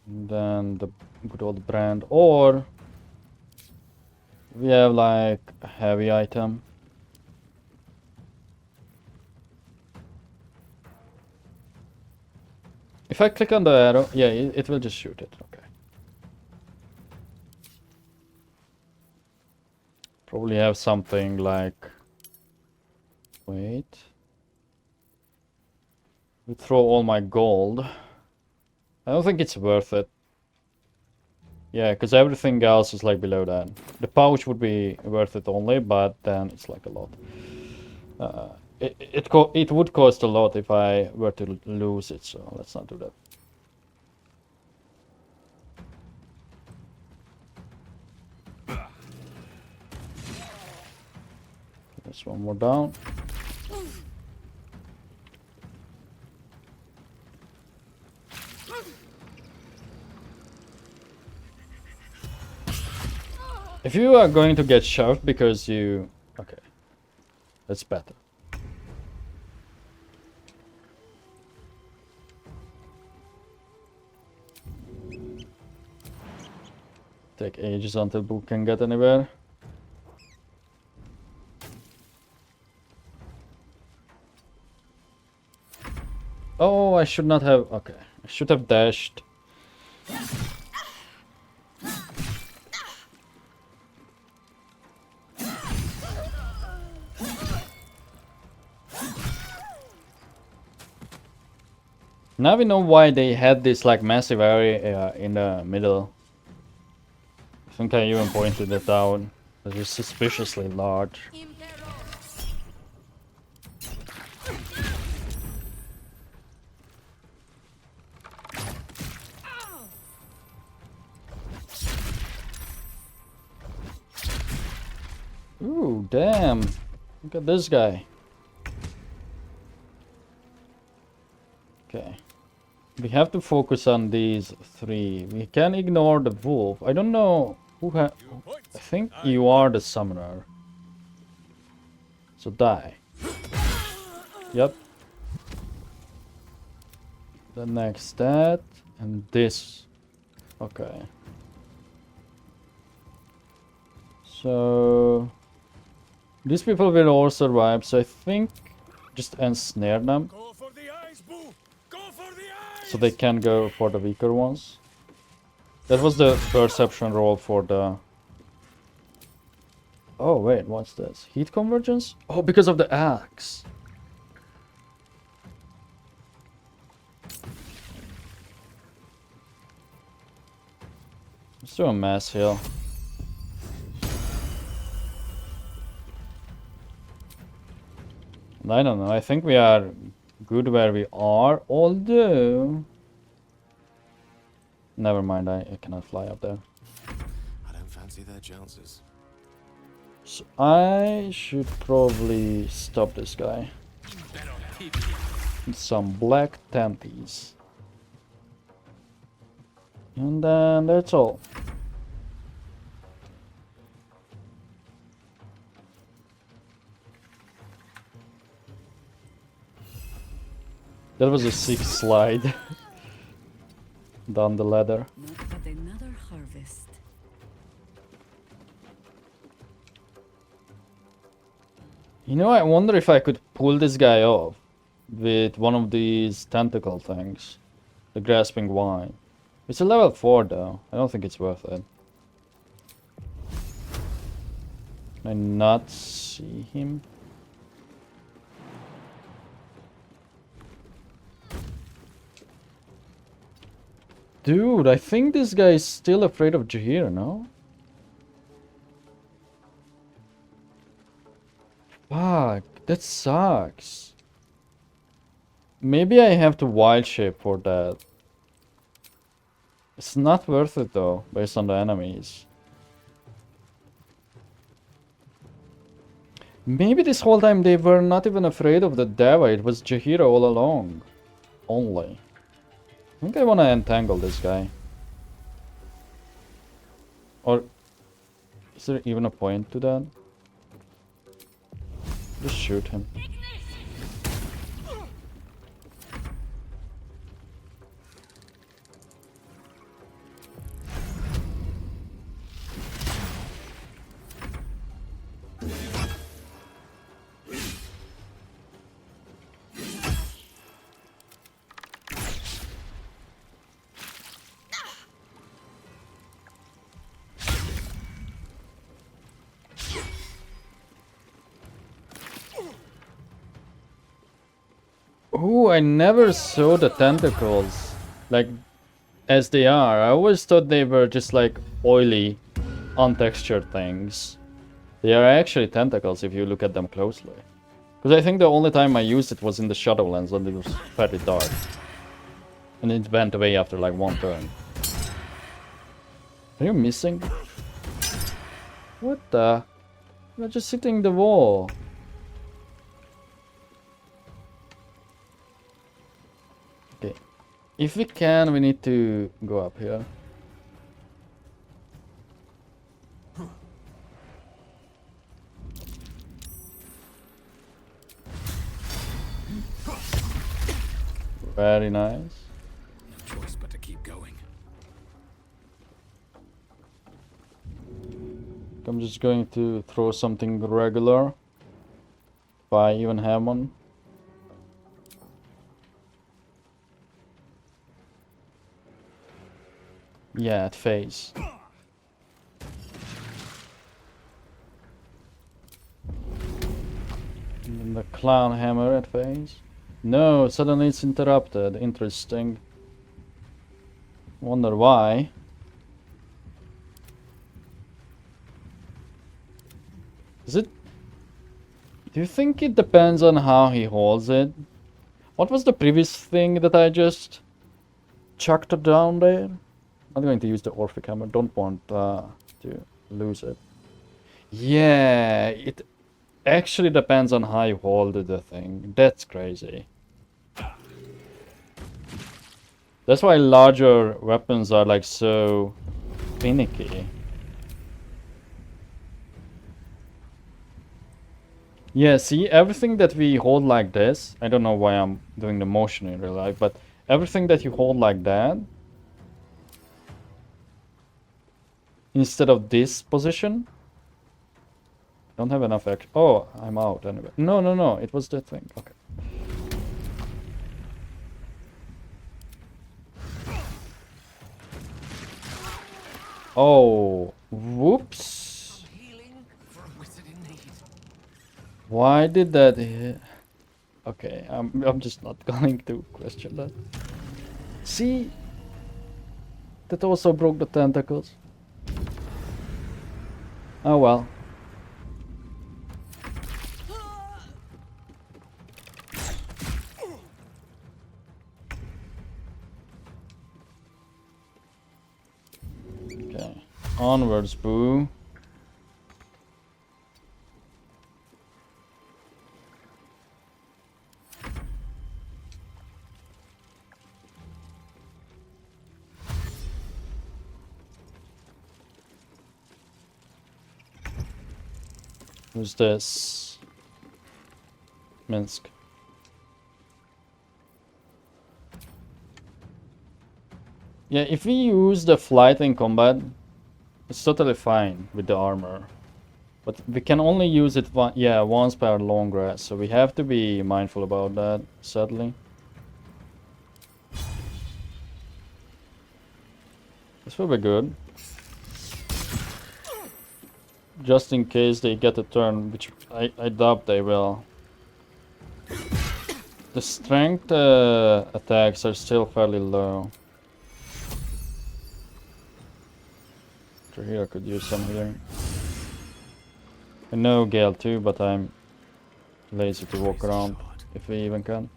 And then the good old brand, or we have like a heavy item. If I click on the arrow, yeah, it will just shoot it. Okay. Probably have something like... Wait. We throw all my gold. I don't think it's worth it. Yeah, because everything else is like below that. The pouch would be worth it only, but then it's like a lot. It would cost a lot if I were to lose it, so let's not do that. There's one more down. If you are going to get shoved because you... Okay. That's better. Take ages until Boo can get anywhere. Oh, I should not have... Okay. I should have dashed. Now we know why they had this like massive area in the middle. I think I even pointed it out. It is suspiciously large. Ooh, damn. Look at this guy. Okay. We have to focus on these three. We can ignore the wolf. I don't know who I think you are the summoner. So die. Yep. The next that and this. Okay. So these people will all survive, so I think just ensnare them. So they can go for the weaker ones. That was the perception roll for the Oh wait, what's this? Heat convergence? Oh, because of the axe. Let's do a mass heal. I don't know, I think we are good where we are, although... Never mind, I cannot fly up there. I don't fancy their chances. So I should probably stop this guy. Some black tanties. And then that's all. That was a sick slide. Down the ladder. Not but another harvest. You know, I wonder if I could pull this guy off with one of these tentacle things. The grasping wine. It's a level 4 though. I don't think it's worth it. Can I not see him? Dude, I think this guy is still afraid of Jaheira, no? Fuck, that sucks. Maybe I have to wild shape for that. It's not worth it though, based on the enemies. Maybe this whole time they were not even afraid of the Deva, it was Jaheira all along. Only. I think I want to entangle this guy. Or is there even a point to that? Just shoot him. Oh, I never saw the tentacles, like, as they are. I always thought they were just like oily, untextured things. They are actually tentacles if you look at them closely. Because I think the only time I used it was in the Shadowlands when it was fairly dark. And it went away after like one turn. Are you missing? What the? You're just hitting the wall. Okay. If we can, we need to go up here. Very nice. No choice but to keep going. I'm just going to throw something regular. If I even have one. Yeah, at phase. And then the clown hammer at phase. No, suddenly it's interrupted. Interesting. Wonder why. Is it... Do you think it depends on how he holds it? What was the previous thing that I just chucked down there? I'm going to use the Orphic Hammer. Don't want to lose it. Yeah, it actually depends on how you hold the thing. That's crazy. That's why larger weapons are like so finicky. Yeah, see, everything that we hold like this, I don't know why I'm doing the motion in real life, but everything that you hold like that, instead of this position, don't have enough action. Oh, I'm out anyway. No, it was that thing. Okay. Oh, whoops. Why did that? Okay, I'm just not going to question that. See, that also broke the tentacles. Oh well. Okay, onwards, boo. Who's this? Minsc. Yeah, if we use the flight in combat, it's totally fine with the armor. But we can only use it once per long rest, so we have to be mindful about that, sadly. This will be good. Just in case they get a turn, which I doubt they will. The strength attacks are still fairly low. So here I could use some healing. I know Gale too, but I'm lazy to walk around if we even can.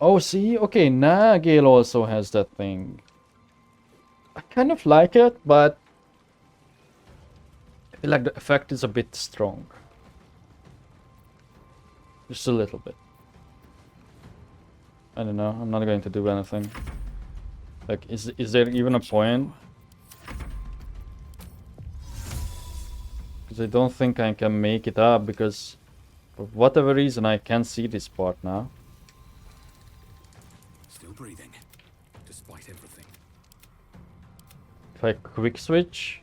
Oh, see? Okay, now Gale also has that thing. I kind of like it, but I feel like the effect is a bit strong. Just a little bit. I don't know, I'm not going to do anything. Like, is there even a point? Because I don't think I can make it up, because for whatever reason I can't see this part now. Still breathing, despite everything. If I quick switch.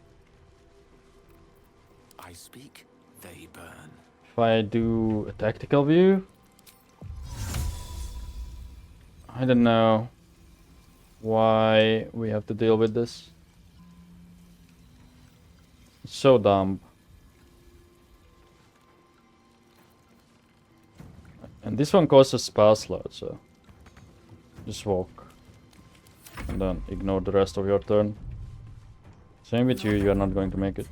I speak, they burn. If I do a tactical view. I don't know why we have to deal with this. It's so dumb. And this one costs a spell slot, so just walk. And then ignore the rest of your turn. Same with you, you're not going to make it.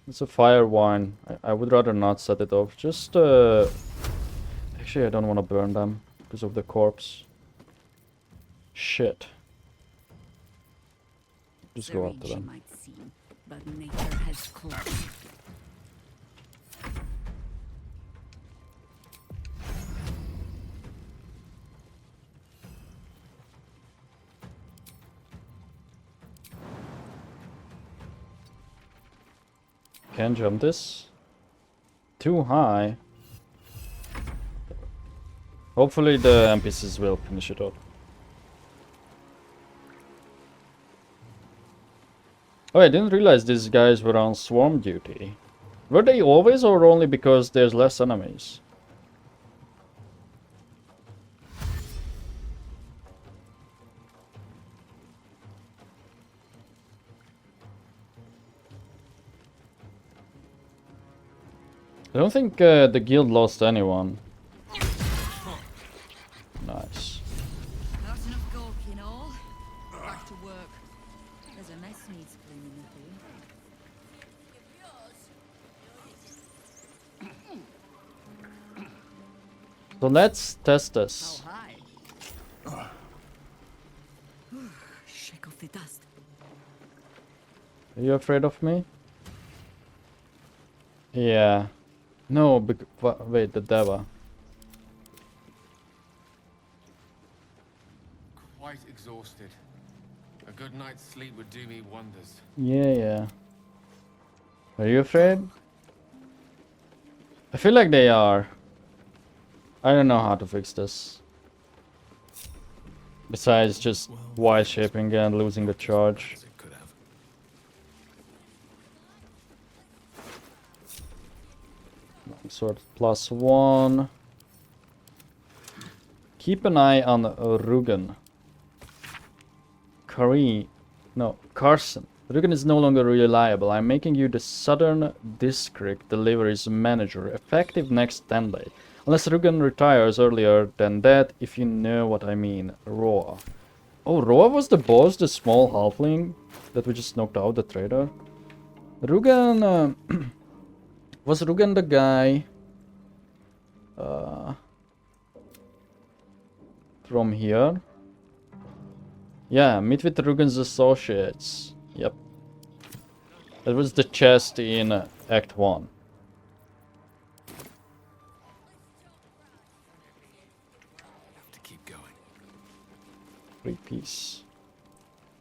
It's a fire wine. I would rather not set it off. Just actually I don't want to burn them because of the corpse. Shit. Just go after them. Might seem, but nature has closed. Can't jump this. Too high. Hopefully the NPCs will finish it up. Oh, I didn't realize these guys were on swarm duty. Were they always, or only because there's less enemies? I don't think the guild lost anyone. Nice. Not enough gawking all. Back to work. There's a mess needs cleaning up here. So let's test this. Oh, hi. Shake off the dust. Are you afraid of me? Yeah. No, wait, the Deva. Quite exhausted. A good night's sleep would do me wonders. Yeah. Are you afraid? I feel like they are. I don't know how to fix this. Besides just wide shaping and losing the charge. Sword +1. Keep an eye on Rugen. Carson. Rugen is no longer reliable. I'm making you the Southern District Deliveries Manager, effective next Sunday. Unless Rugen retires earlier than that, if you know what I mean. Roa. Oh, Roa was the boss, the small halfling that we just knocked out, the trader. Rugen... was Rugen the guy... from here? Yeah, meet with Rugen's associates. Yep. That was the chest in Act 1. Have to keep going. 3-piece.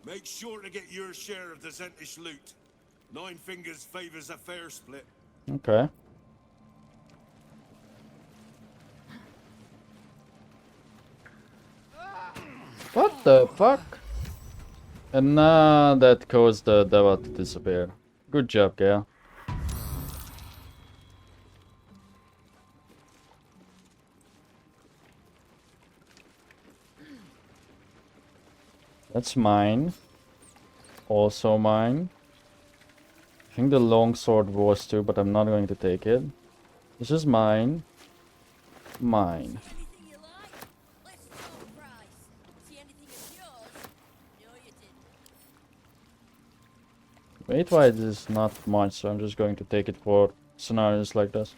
Make sure to get your share of the Zentish loot. Nine Fingers favors a fair split. Okay. What the fuck? And now that caused the devil to disappear. Good job, Gale. That's mine. Also mine. I think the longsword was too, but I'm not going to take it. This is mine. Mine. Weight-wise is not much, so I'm just going to take it for scenarios like this.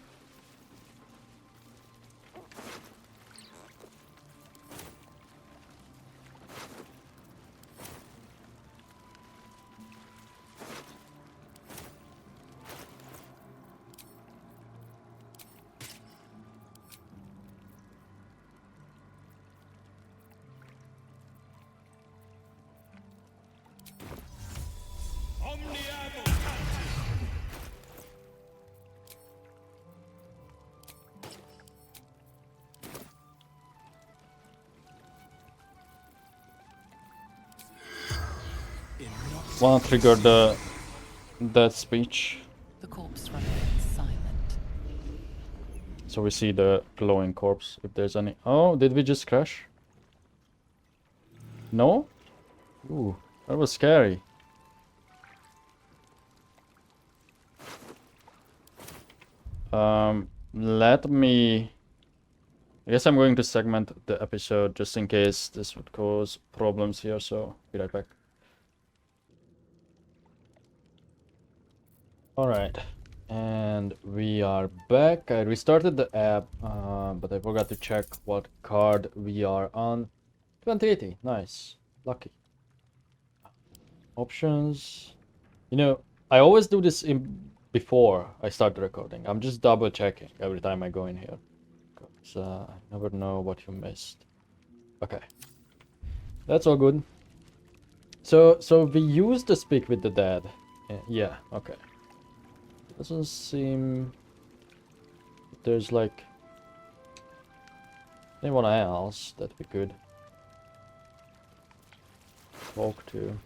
Wanna trigger that speech. The corpse remains silent. So we see the glowing corpse, if there's any. Oh, did we just crash? No? Ooh, that was scary. Let me... I guess I'm going to segment the episode just in case this would cause problems here, so be right back. Alright, and we are back. I restarted the app, but I forgot to check what card we are on. 2080, nice, lucky. Options. You know, I always do this before I start the recording. I'm just double checking every time I go in here. Because I never know what you missed. Okay, that's all good. So we used to speak with the dead. Yeah, okay. Doesn't seem there's like anyone else that we could talk to.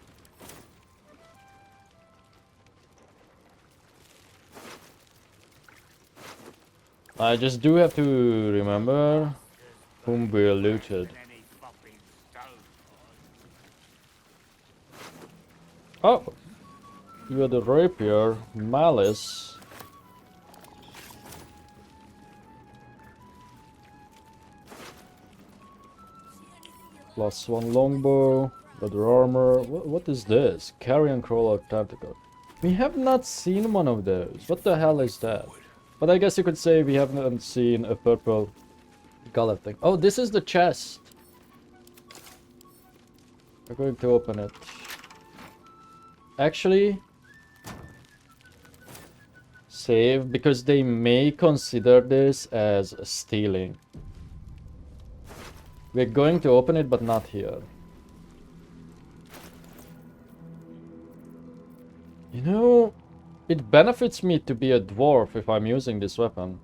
I just do have to remember whom we looted. Oh! You had the rapier, malice. +1 longbow, leather armor. What is this? Carrion crawler tentacle. We have not seen one of those. What the hell is that? But I guess you could say we haven't seen a purple color thing. Oh, this is the chest. We're going to open it. Actually, save, because they may consider this as stealing. We're going to open it, but not here. You know, it benefits me to be a dwarf if I'm using this weapon.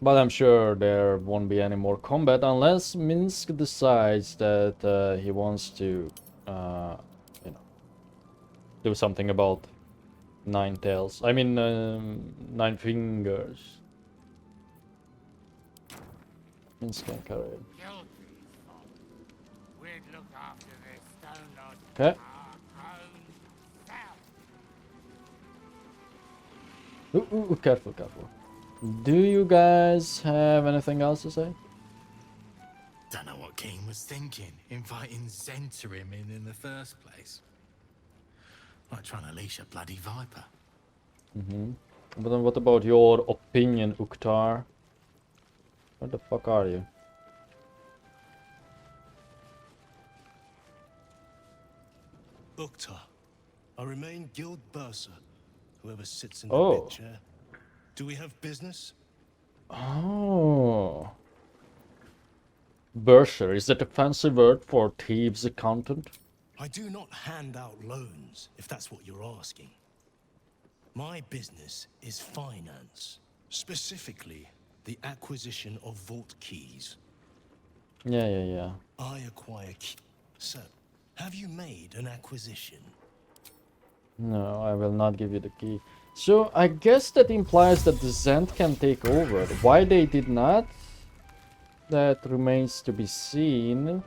But I'm sure there won't be any more combat unless Minsc decides that he wants to, you know, do something about 9 tails. I mean, 9 fingers. Minsc can carry it. Okay. Ooh, careful, careful. Do you guys have anything else to say? Don't know what King was thinking, inviting Zentarim in the first place. Like trying to leash a bloody viper. But then what about your opinion, Uktar? Where the fuck are you? Uktar, I remain Guild Bursar. Whoever sits in Oh. the big chair. Do we have business? Oh. Berserker, is that a fancy word for thieves' accountant? I do not hand out loans, if that's what you're asking. My business is finance. Specifically, the acquisition of vault keys. Yeah. I acquire keys. So, have you made an acquisition? No, I will not give you the key. So, I guess that implies that the Zend can take over. Why they did not? That remains to be seen.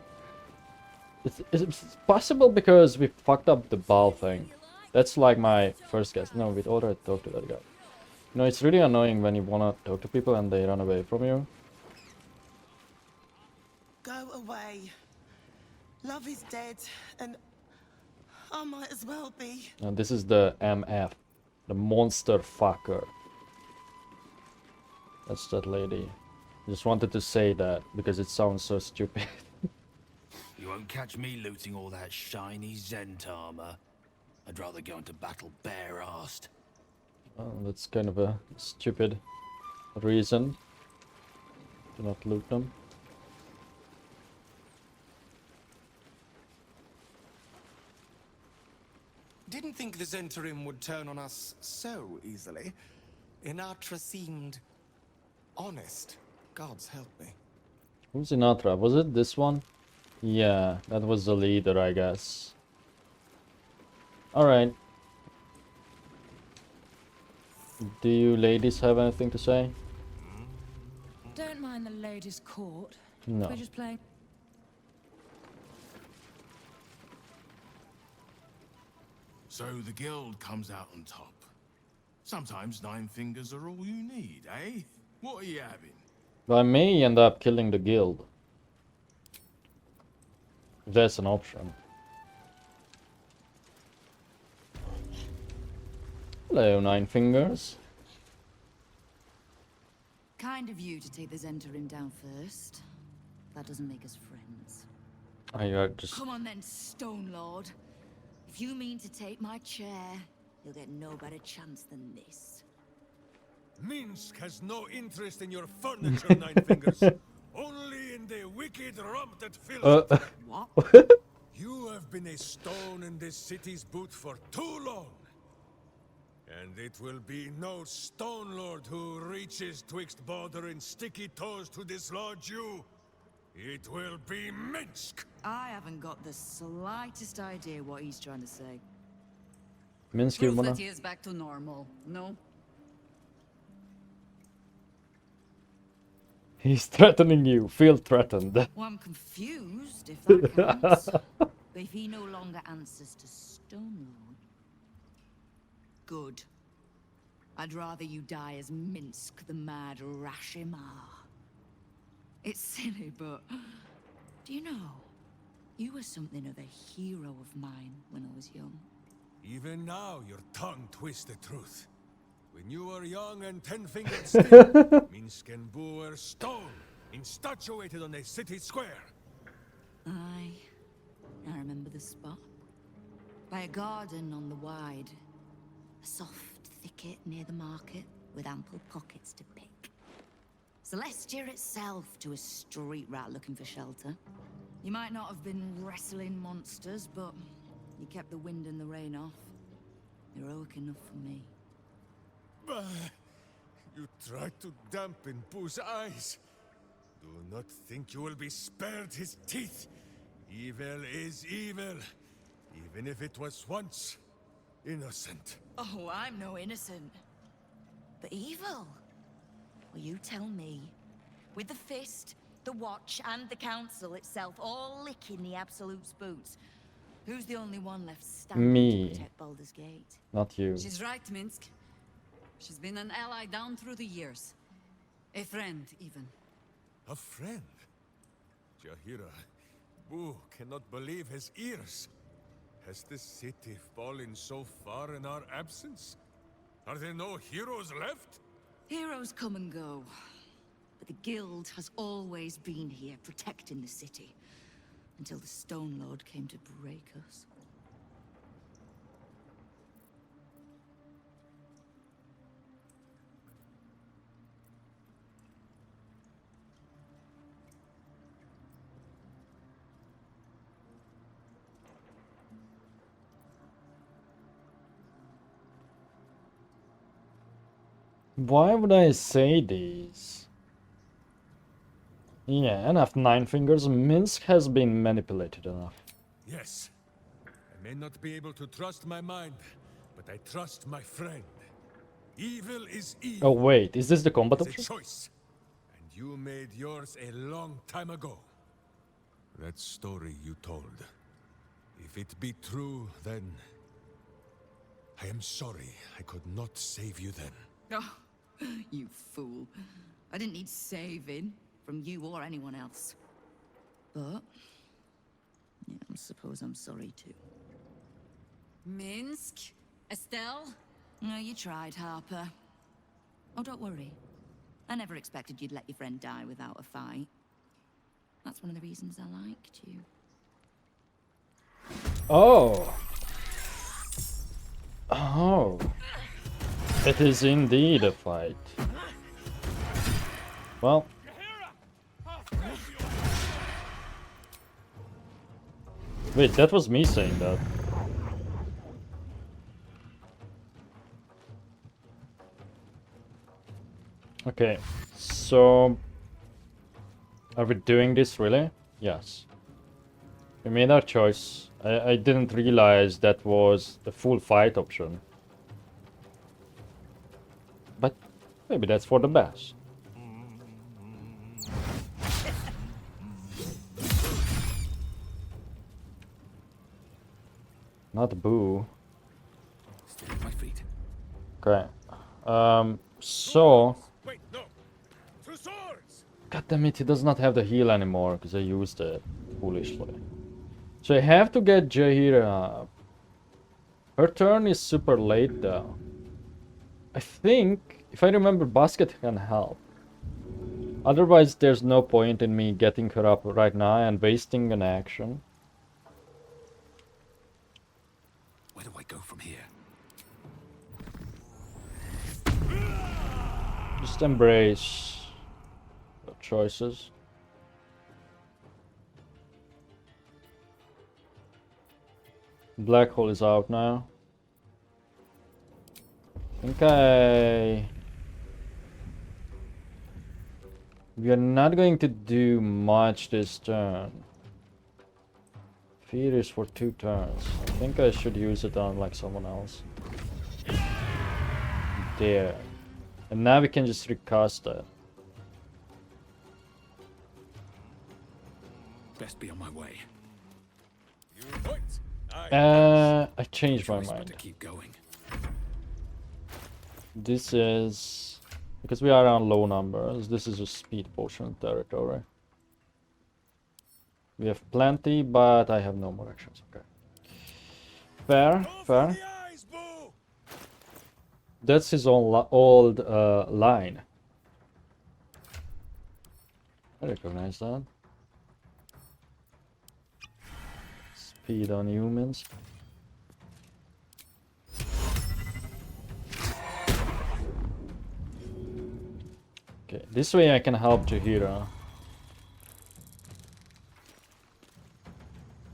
It's possible because we fucked up the ball thing. That's like my first guess. No, we'd already talked to that guy. You know, it's really annoying when you wanna talk to people and they run away from you. Go away. Love is dead, and I might as well be. And this is the MF. The monster fucker. That's that lady. Just wanted to say that because it sounds so stupid. You won't catch me looting all that shiny Zent armor. I'd rather go into battle bare-assed. Oh, that's kind of a stupid reason to not loot them. Didn't think the Zentarim would turn on us so easily. Inatra seemed honest. Gods help me. Who's Inatra? Was it this one? Yeah, that was the leader, I guess. Alright. Do you ladies have anything to say? Don't mind the ladies' court. No. We're just playing. So the guild comes out on top. Sometimes 9 fingers are all you need, eh? What are you having? I may end up killing the guild. That's an option. Hello, 9 fingers. Kind of you to take the Zentarim down first. That doesn't make us friends. I just... Come on then, Stone Lord. If you mean to take my chair, you'll get no better chance than this. Minsc has no interest in your furniture, 9 fingers. Only in the wicked rump that fills it. What? You have been a stone in this city's boot for too long. And it will be no Stone Lord who reaches twixt Baldur and sticky toes to dislodge you. It will be Minsc. I haven't got the slightest idea what he's trying to say. Minsc, you Proof wanna... that he is back to normal, no? He's threatening you. Feel threatened. Well, I'm confused, if that counts. But if he no longer answers to Stone Lord... Good. I'd rather you die as Minsc, the mad Rashimar. It's silly, but... Do you know? You were something of a hero of mine when I was young. Even now, your tongue twists the truth. When you were young and 10-fingered still, Minsc and Boo were stone, instatuated on a city square. I remember the spot. By a garden on the wide. A soft thicket near the market, with ample pockets to pick. Celestia itself to a street rat looking for shelter. You might not have been wrestling monsters, but you kept the wind and the rain off. Heroic enough for me. Bah! You tried to dampen Boo's eyes. Do not think you will be spared his teeth. Evil is evil, even if it was once innocent. Oh, I'm no innocent. But evil? Well, you tell me. With the fist, the watch, and the council itself all licking the Absolute's boots. Who's the only one left standing Me. to protect Baldur's Gate? Not you. She's right, Minsc. She's been an ally down through the years. A friend, even. A friend? Jahira, Boo cannot believe his ears. Has this city fallen so far in our absence? Are there no heroes left? Heroes come and go. But the Guild has always been here, protecting the city. Until the Stone Lord came to break us. Why would I say these? Yeah, enough nine fingers. Minsc has been manipulated enough. Yes. I may not be able to trust my mind, but I trust my friend. Evil is evil. Oh wait, is this the combat It's option? a choice. And you made yours a long time ago. That story you told. If it be true, then I am sorry I could not save you then. Oh, you fool. I didn't need saving from you or anyone else. But, yeah, I suppose I'm sorry too. Minsc? Estelle? No, you tried, Harper. Oh, don't worry. I never expected you'd let your friend die without a fight. That's one of the reasons I liked you. Oh. Oh. It is indeed a fight. Well. Wait, that was me saying that. Okay, so are we doing this really? Yes. We made our choice. I didn't realize that was the full fight option. But maybe that's for the best. Not Boo. Stay at my feet. Okay. So. Wait, no. Two swords. God damn it, he does not have the heal anymore because I used it foolishly. So I have to get Jahira up. Her turn is super late though. I think, if I remember, Basket can help. Otherwise, there's no point in me getting her up right now and wasting an action. Where do I go from here? Just embrace the choices. Black hole is out now. We are not going to do much this turn. Fear is for 2 turns. I think I should use it on like someone else. There. And now we can just recast that. Best be on my way. I changed my mind. To keep going. This is because we are on low numbers. This is a speed potion territory. We have plenty, but I have no more actions. Okay. Fair, fair. That's his own old line. I recognize that. Speed on humans. Okay, this way I can help Jahira.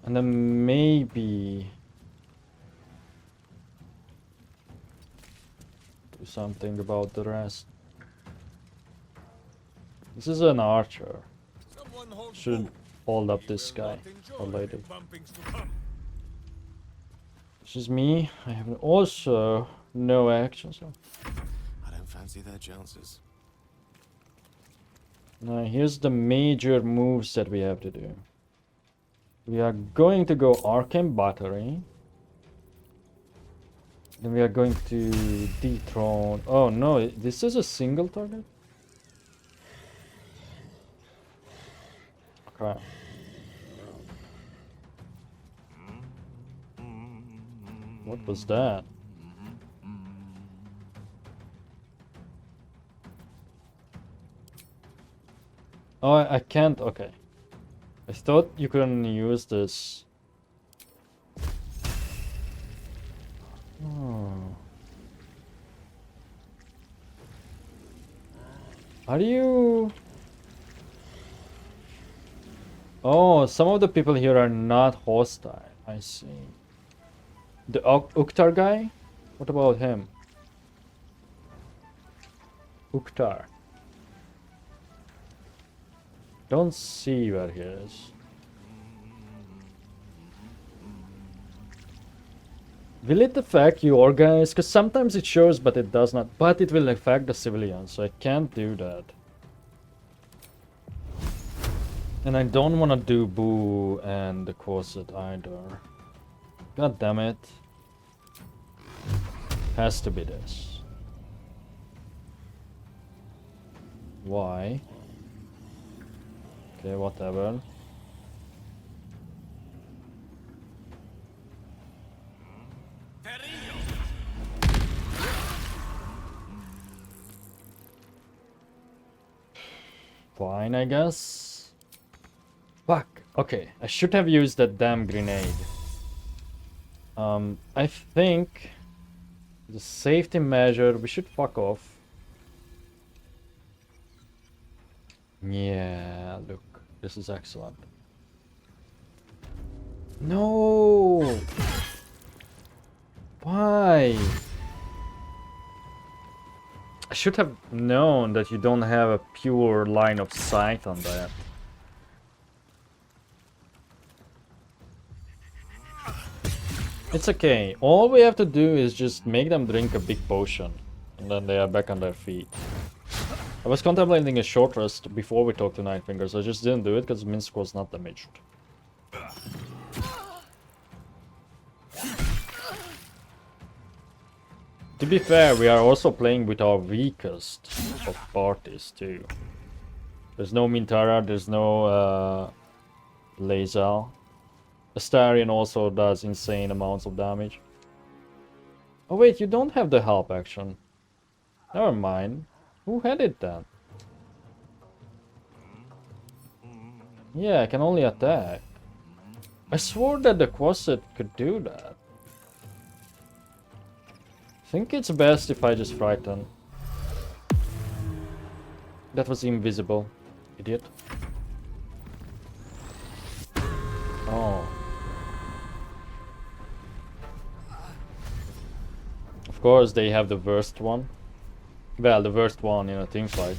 And then maybe do something about the rest. This is an archer. Should hold up this guy or lady. This is me. I have also no action, so. I don't fancy their chances. Now here's the major moves that we have to do. We are going to go Arcane Battery. Then we are going to dethrone. Oh no, this is a single target? Okay. What was that? Oh, I can't. Okay. I thought you couldn't use this. Oh. How do you... Oh, some of the people here are not hostile. I see. The Uktar guy? What about him? Uktar. Don't see where he is. Will it affect you organize? Because sometimes it shows, but it does not. But it will affect the civilians, so I can't do that. And I don't want to do Boo and the Corset either. God damn it. Has to be this. Why? Okay, whatever. Fine, I guess. Fuck. Okay, I should have used that damn grenade. I think the safety measure, we should fuck off. Yeah, look, this is excellent. No! Why? I should have known that you don't have a pure line of sight on that. It's okay. All we have to do is just make them drink a big potion. And then they are back on their feet. I was contemplating a short rest before we talked to Nightfingers. I just didn't do it because Minsc was not damaged. To be fair, we are also playing with our weakest of parties too. There's no Mintara, there's no Lae'zel. Astarion also does insane amounts of damage. Oh wait, you don't have the help action. Never mind. Who had it then? Yeah, I can only attack. I swore that the Corset could do that. I think it's best if I just frighten. That was invisible, idiot. Oh. Of course, they have the worst one. Well, the worst one in a team fight.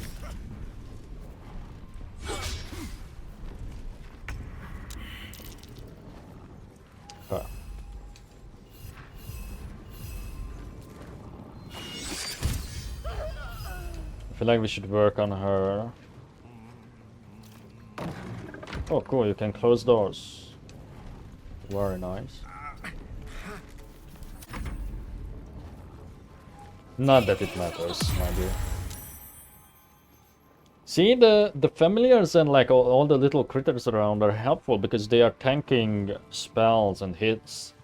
Okay. I feel like we should work on her. Oh, cool, you can close doors. Very nice. Not that it matters, my dear. See, the familiars and like all the little critters around are helpful because they are tanking spells and hits.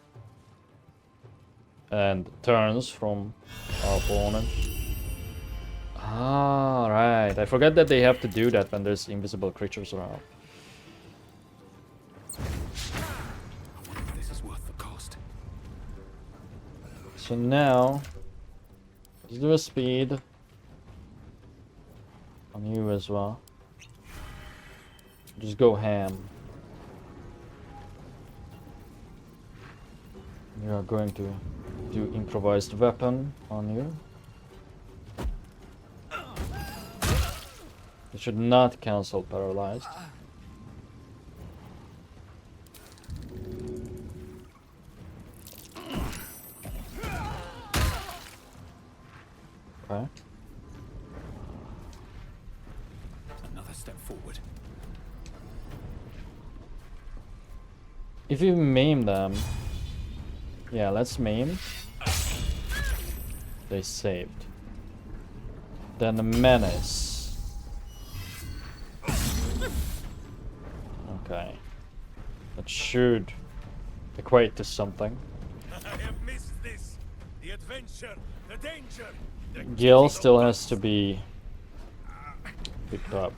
And turns from our opponent. Ah, right. I forget that they have to do that when there's invisible creatures around. I wonder if this is worth the cost. So now, let's do a speed on you as well. Just go ham. We are going to do improvised weapon on you. It should not cancel paralyzed. Okay. Another step forward. If you maim them, yeah, let's maim. They saved. Then the menace. Okay. That should equate to something. I have missed this. The adventure, the danger. The Gil still has to be picked up.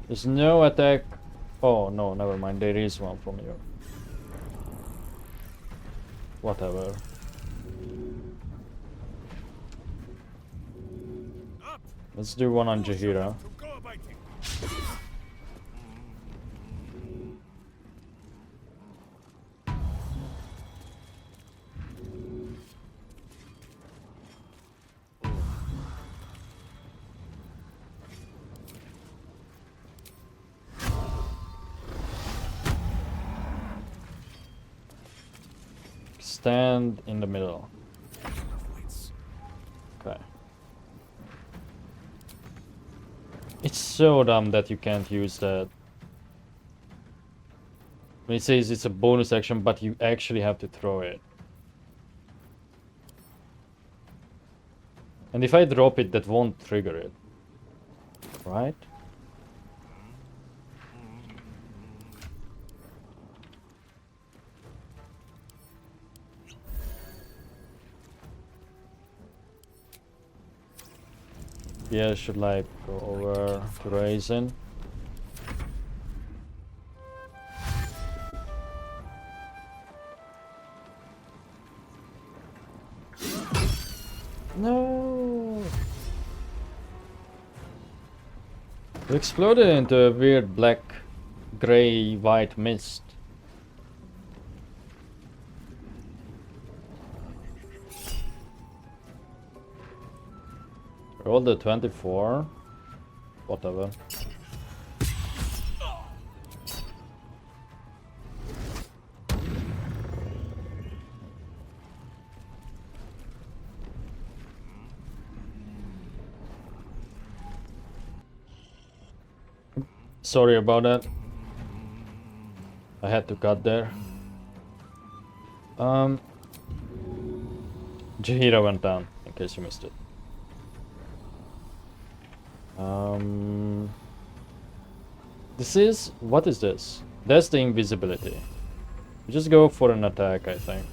There's no attack. Oh no, never mind. There is one from you. Whatever. Let's do one on Jaheira. Stand in the middle. Okay. It's so dumb that you can't use that. When it says it's a bonus action, but you actually have to throw it. And if I drop it, that won't trigger it. Right? Yeah, should like go over to Raisin. No. It exploded into a weird black, gray, white mist. Roll the 24. Whatever. Sorry about that. I had to cut there. Jaheira went down, in case you missed it. This is... what is this? That's the invisibility. You just go for an attack, I think.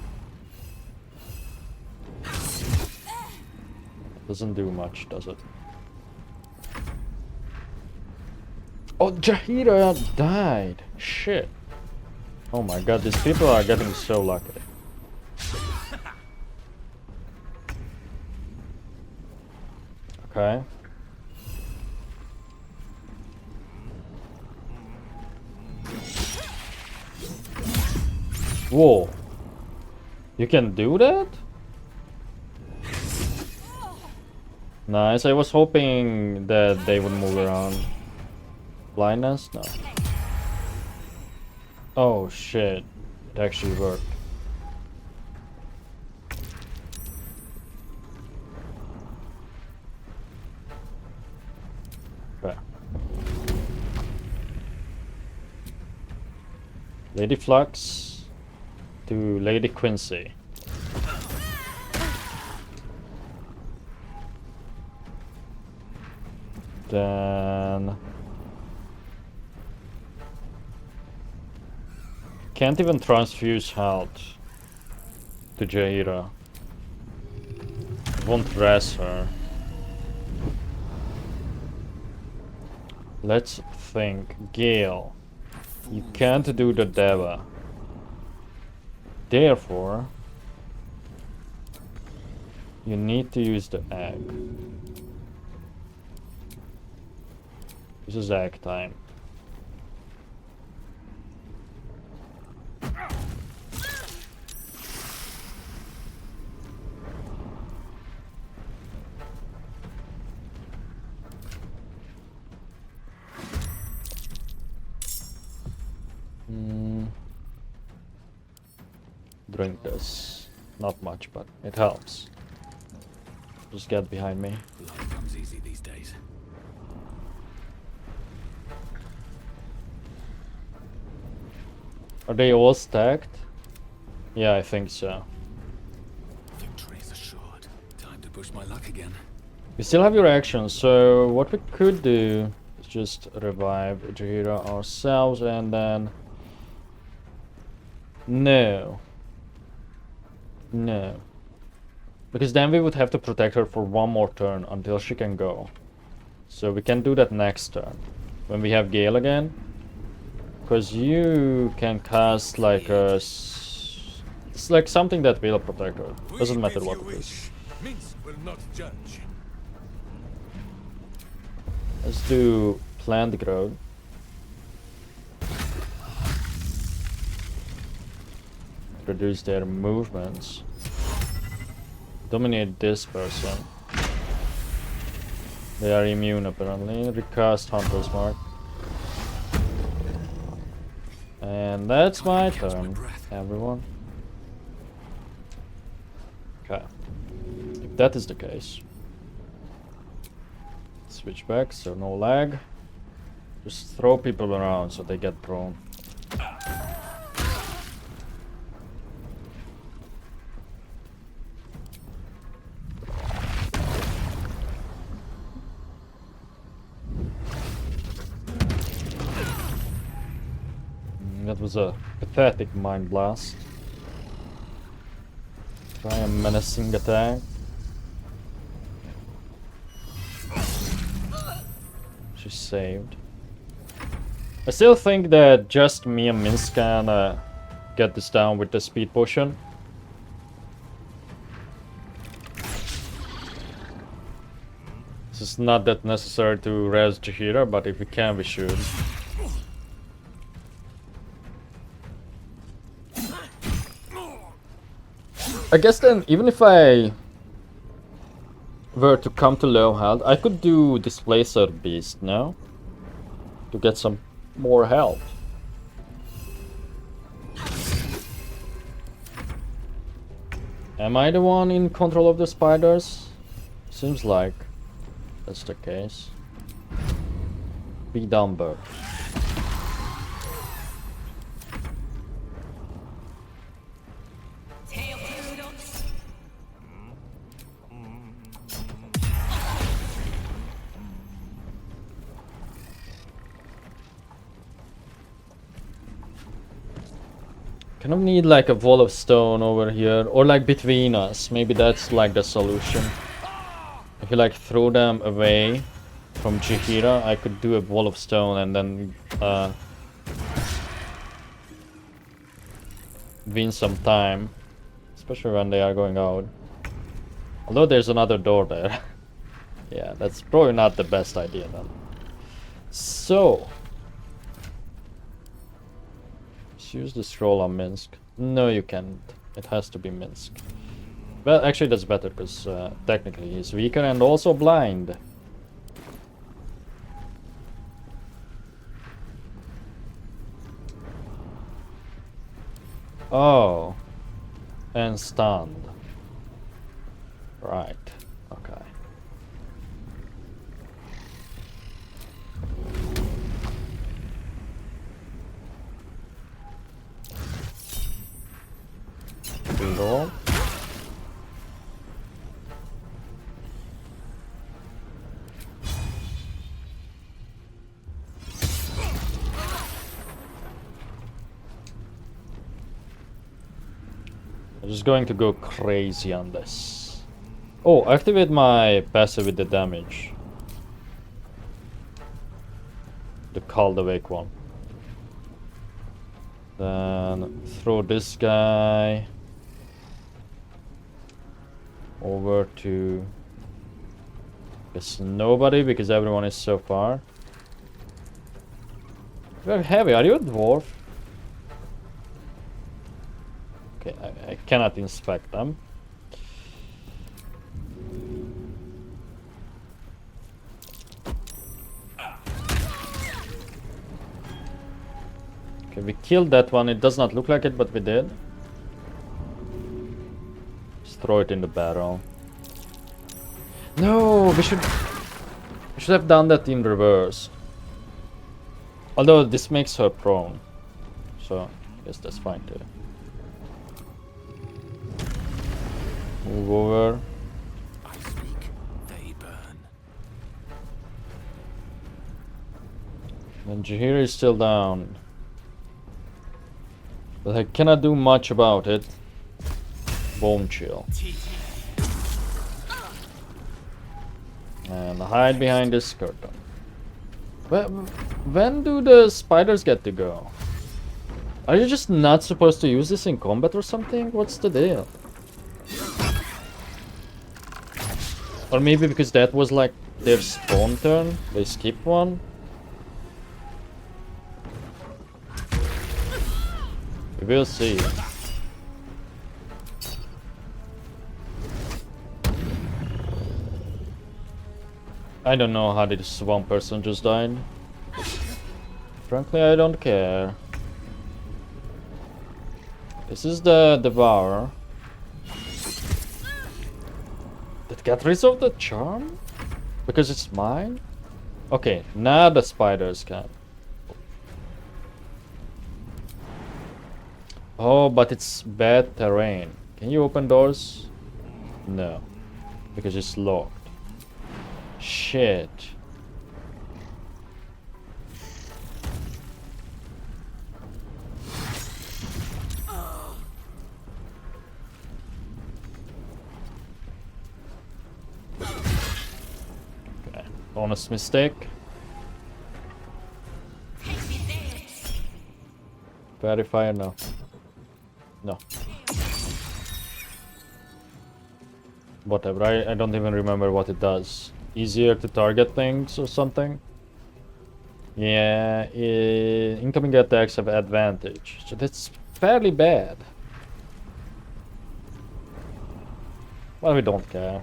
Doesn't do much, does it? Oh, Jaheira died! Shit. Oh my god, these people are getting so lucky. Okay. Whoa. You can do that? Nice, I was hoping that they would move around. Blindness? No. Oh shit. It actually worked. Okay. Lady Flux to Lady Quincy. Then... can't even transfuse health to Jaheira. Won't res her. Let's think. Gale. You can't do the Deva. Therefore, you need to use the egg. This is egg time. Drink this. Not much, but it helps. Just get behind me. Life comes easy these days. Are they all stacked? Yeah, I think so. push my luck again. We still have your actions, so what we could do is just revive Jahira ourselves and then... No. No. Because then we would have to protect her for one more turn until she can go. So we can do that next turn. When we have Gale again. Because you can cast like a... It's like something that will protect her. Doesn't matter what it is. Minsc will not judge. Let's do plant growth. Reduce their movements. Dominate this person. They are immune apparently. Recast Hunter's Mark. And that's my turn, everyone. Okay. If that is the case. Switch back, so no lag. Just throw people around so they get prone. That was a pathetic mind blast. Try a menacing attack. She's saved. I still think that just me and Minsc can get this down with the speed potion. This is not that necessary to res Jahira, but if we can, we should. I guess then, even if I were to come to low health, I could do Displacer Beast now to get some more health. Am I the one in control of the spiders? Seems like that's the case. Be down, bird. Kind of need like a wall of stone over here, or like between us. Maybe that's like the solution. If you like throw them away from Jahira, I could do a wall of stone and then win some time, especially when they are going out. Although there's another door there. Yeah, that's probably not the best idea then. So. Use the scroll on Minsc. No, you can't. It has to be Minsc. Well, actually that's better because technically he's weaker and also blind. Oh. And stunned. Right. Okay. Roll. I'm just going to go crazy on this. Oh, activate my passive with the damage. The Called Awake one. Then throw this guy over to, guess nobody because everyone is so far. Very heavy. Are you a dwarf? Okay, I cannot inspect them. Okay, we killed that one. It does not look like it, but we did. Throw it in the barrel. No, we should have done that in reverse. Although this makes her prone, so I guess that's fine too. Move over. And Jahir is still down. But I cannot do much about it. Bone chill. And hide behind this curtain. When do the spiders get to go? Are you just not supposed to use this in combat or something? What's the deal? Or maybe because that was like their spawn turn, they skipped one? We will see. I don't know how this one person just died. Frankly, I don't care. This is the Devourer. Did get rid of the charm? Because it's mine? Okay, now the spiders can. Oh, but it's bad terrain. Can you open doors? No. Because it's locked. Shit. Okay, honest mistake. Verifier, no. No. Whatever, I don't even remember what it does. Easier to target things or something? Yeah, incoming attacks have advantage. So that's fairly bad. Well, we don't care.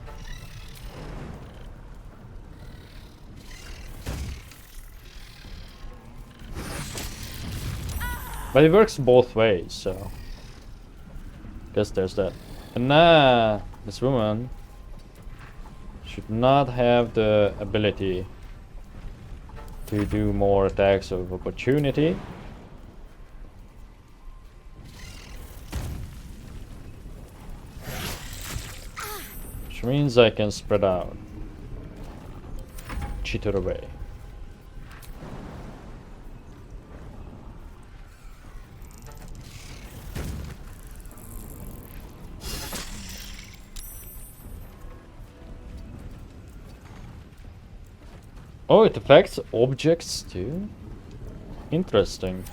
But it works both ways, so... Guess there's that. And now, this woman should not have the ability to do more attacks of opportunity. Which means I can spread out. Chitter away. Oh, it affects objects too? Interesting.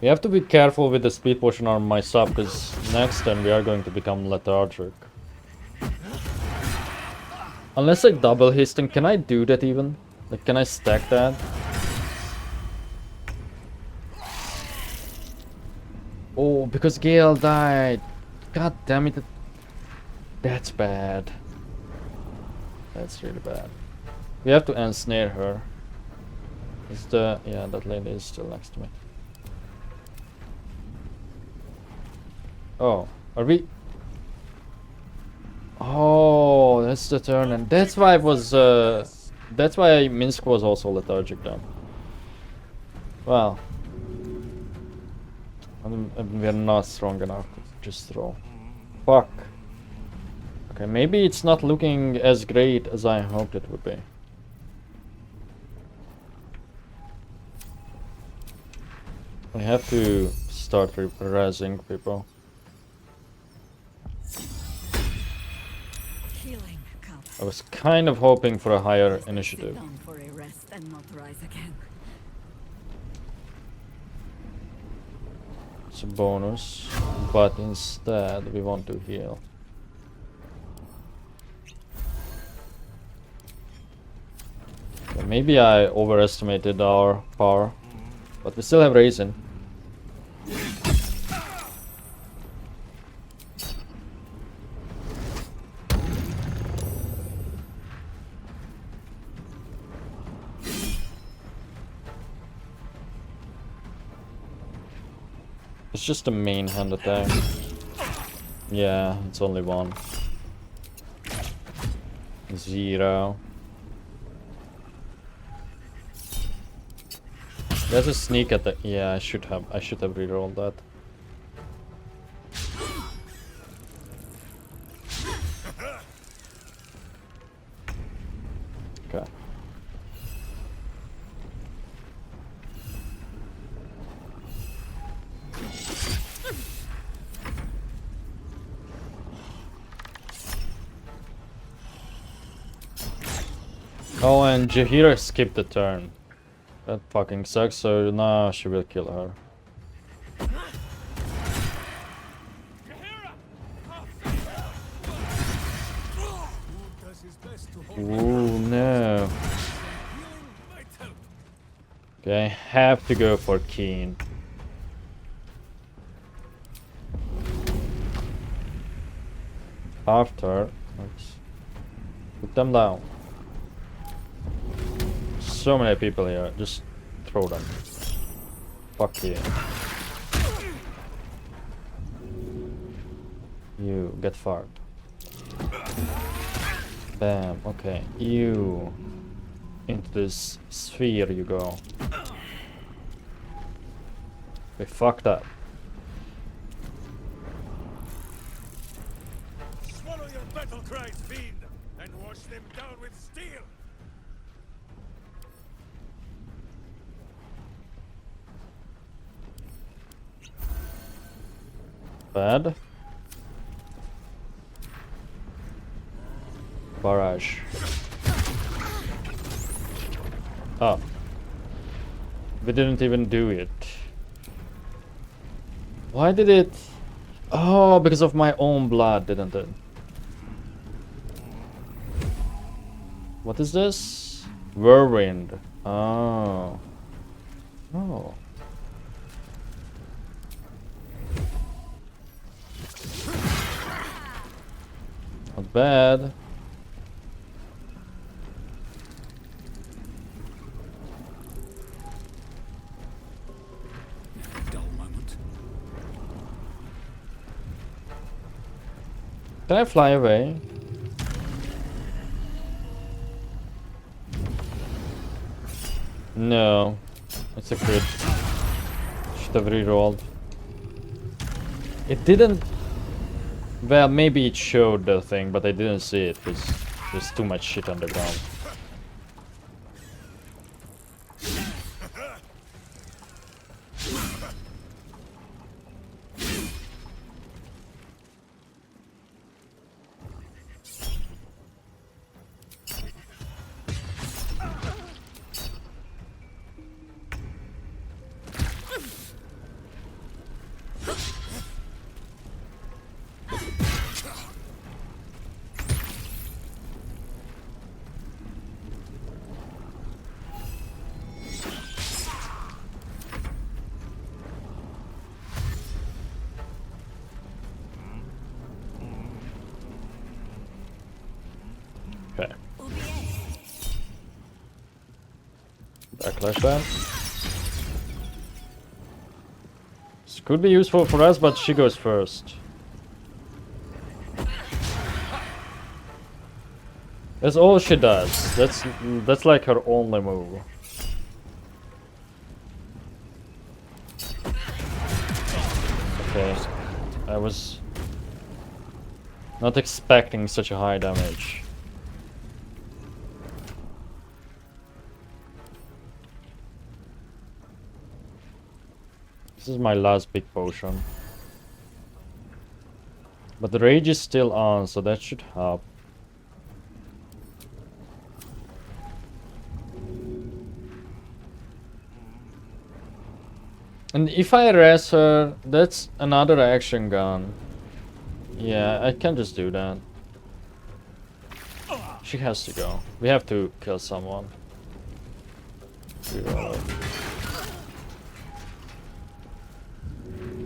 We have to be careful with the speed potion on my sub, because next turn we are going to become lethargic. Unless I double hasten, can I do that even? Like, can I stack that? Oh, because Gale died. God damn it. That's bad. That's really bad. We have to ensnare her. Is the... yeah, that lady is still next to me. Oh, are we... oh, that's the turn, and that's why it was, that's why Minsc was also lethargic then. Well. We're not strong enough to just throw. Fuck. Okay, maybe it's not looking as great as I hoped it would be. I have to start rezzing people. I was kind of hoping for a higher initiative. For a rest and not rise again. It's a bonus, but instead we want to heal. Okay, maybe I overestimated our power, but we still have reason. It's just a main hand attack. Yeah, it's only one. 0. There's a sneak at the... Yeah, I should have rerolled that. Okay. Oh, and Jaheira skipped the turn. That fucking sucks, so now she will kill her. Ooh, no. Okay, have to go for Keen. After, let's put them down. So many people here, just throw them. Fuck you. You get farted. Bam, okay. You. Into this sphere you go. We fucked up. Swallow your battle cries, fiend, and wash them down with steel. Bad. Barrage. Oh. We didn't even do it. Why did it? Oh, because of my own blood, didn't it? What is this? Whirlwind. Oh. Oh. Not bad. Dull moment. Can I fly away? No. It's a crit. Should have rerolled. It didn't... Well, maybe it showed the thing, but I didn't see it because there's too much shit on the ground. Okay. Backlash that. This could be useful for us, but she goes first. That's all she does. That's like her only move. Okay. I was not expecting such a high damage. This is my last big potion. But the rage is still on, so that should help. And if I res her, that's another action gun. Yeah, I can just do that. She has to go. We have to kill someone.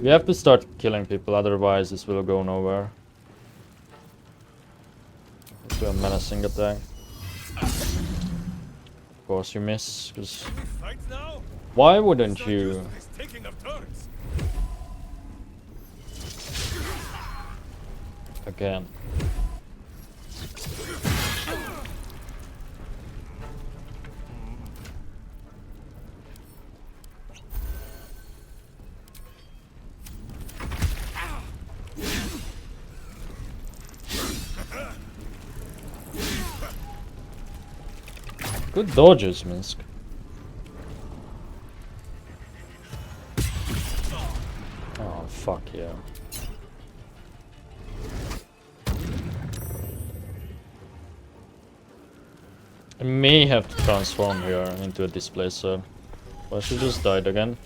We have to start killing people, otherwise this will go nowhere. Do a menacing attack. Of course you miss, because... Why wouldn't you? Again. Good dodges, Minsc. Oh, fuck yeah. I may have to transform here into a displacer. Well, she just died again.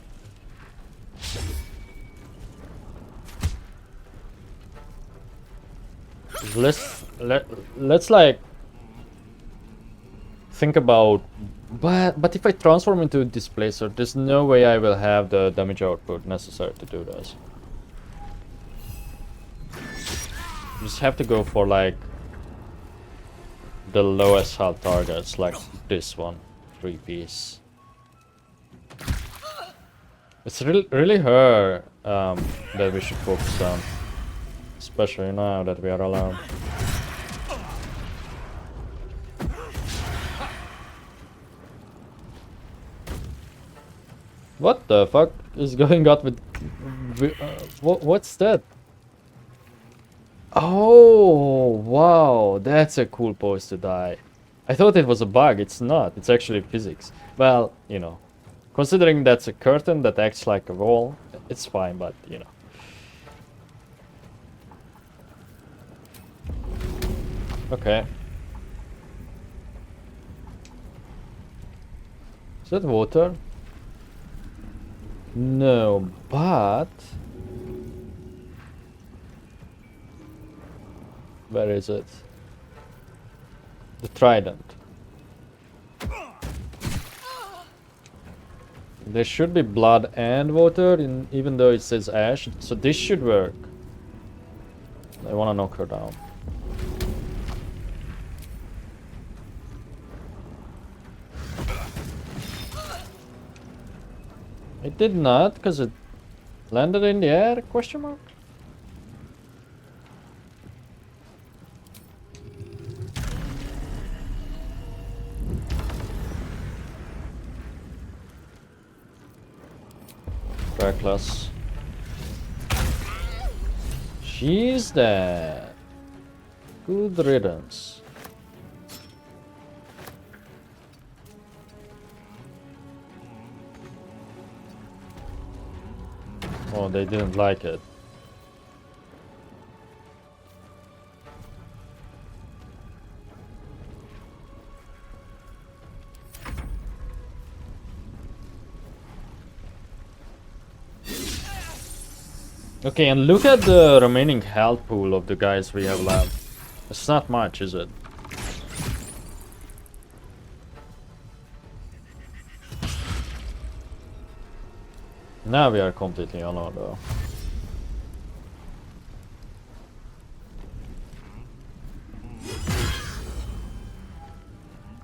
Let's like think about, but if I transform into a displacer, there's no way I will have the damage output necessary to do this. Just have to go for like the lowest health targets, like this one, 3-piece. It's really her that we should focus on, especially now that we are alone. What the fuck is going on with what's that? Oh wow, that's a cool pose to die. I thought it was a bug. It's not. It's actually physics. Well, you know, considering that's a curtain that acts like a wall, it's fine, but you know. Okay. Is that water? No, but where is it? The trident. There should be blood and water, even though it says ash, so this should work. I wanna knock her down. It did not, because it landed in the air, question mark? Reckless. She's dead. Good riddance. Oh, they didn't like it. Okay, and look at the remaining health pool of the guys we have left. It's not much, is it? Now we are completely alone though.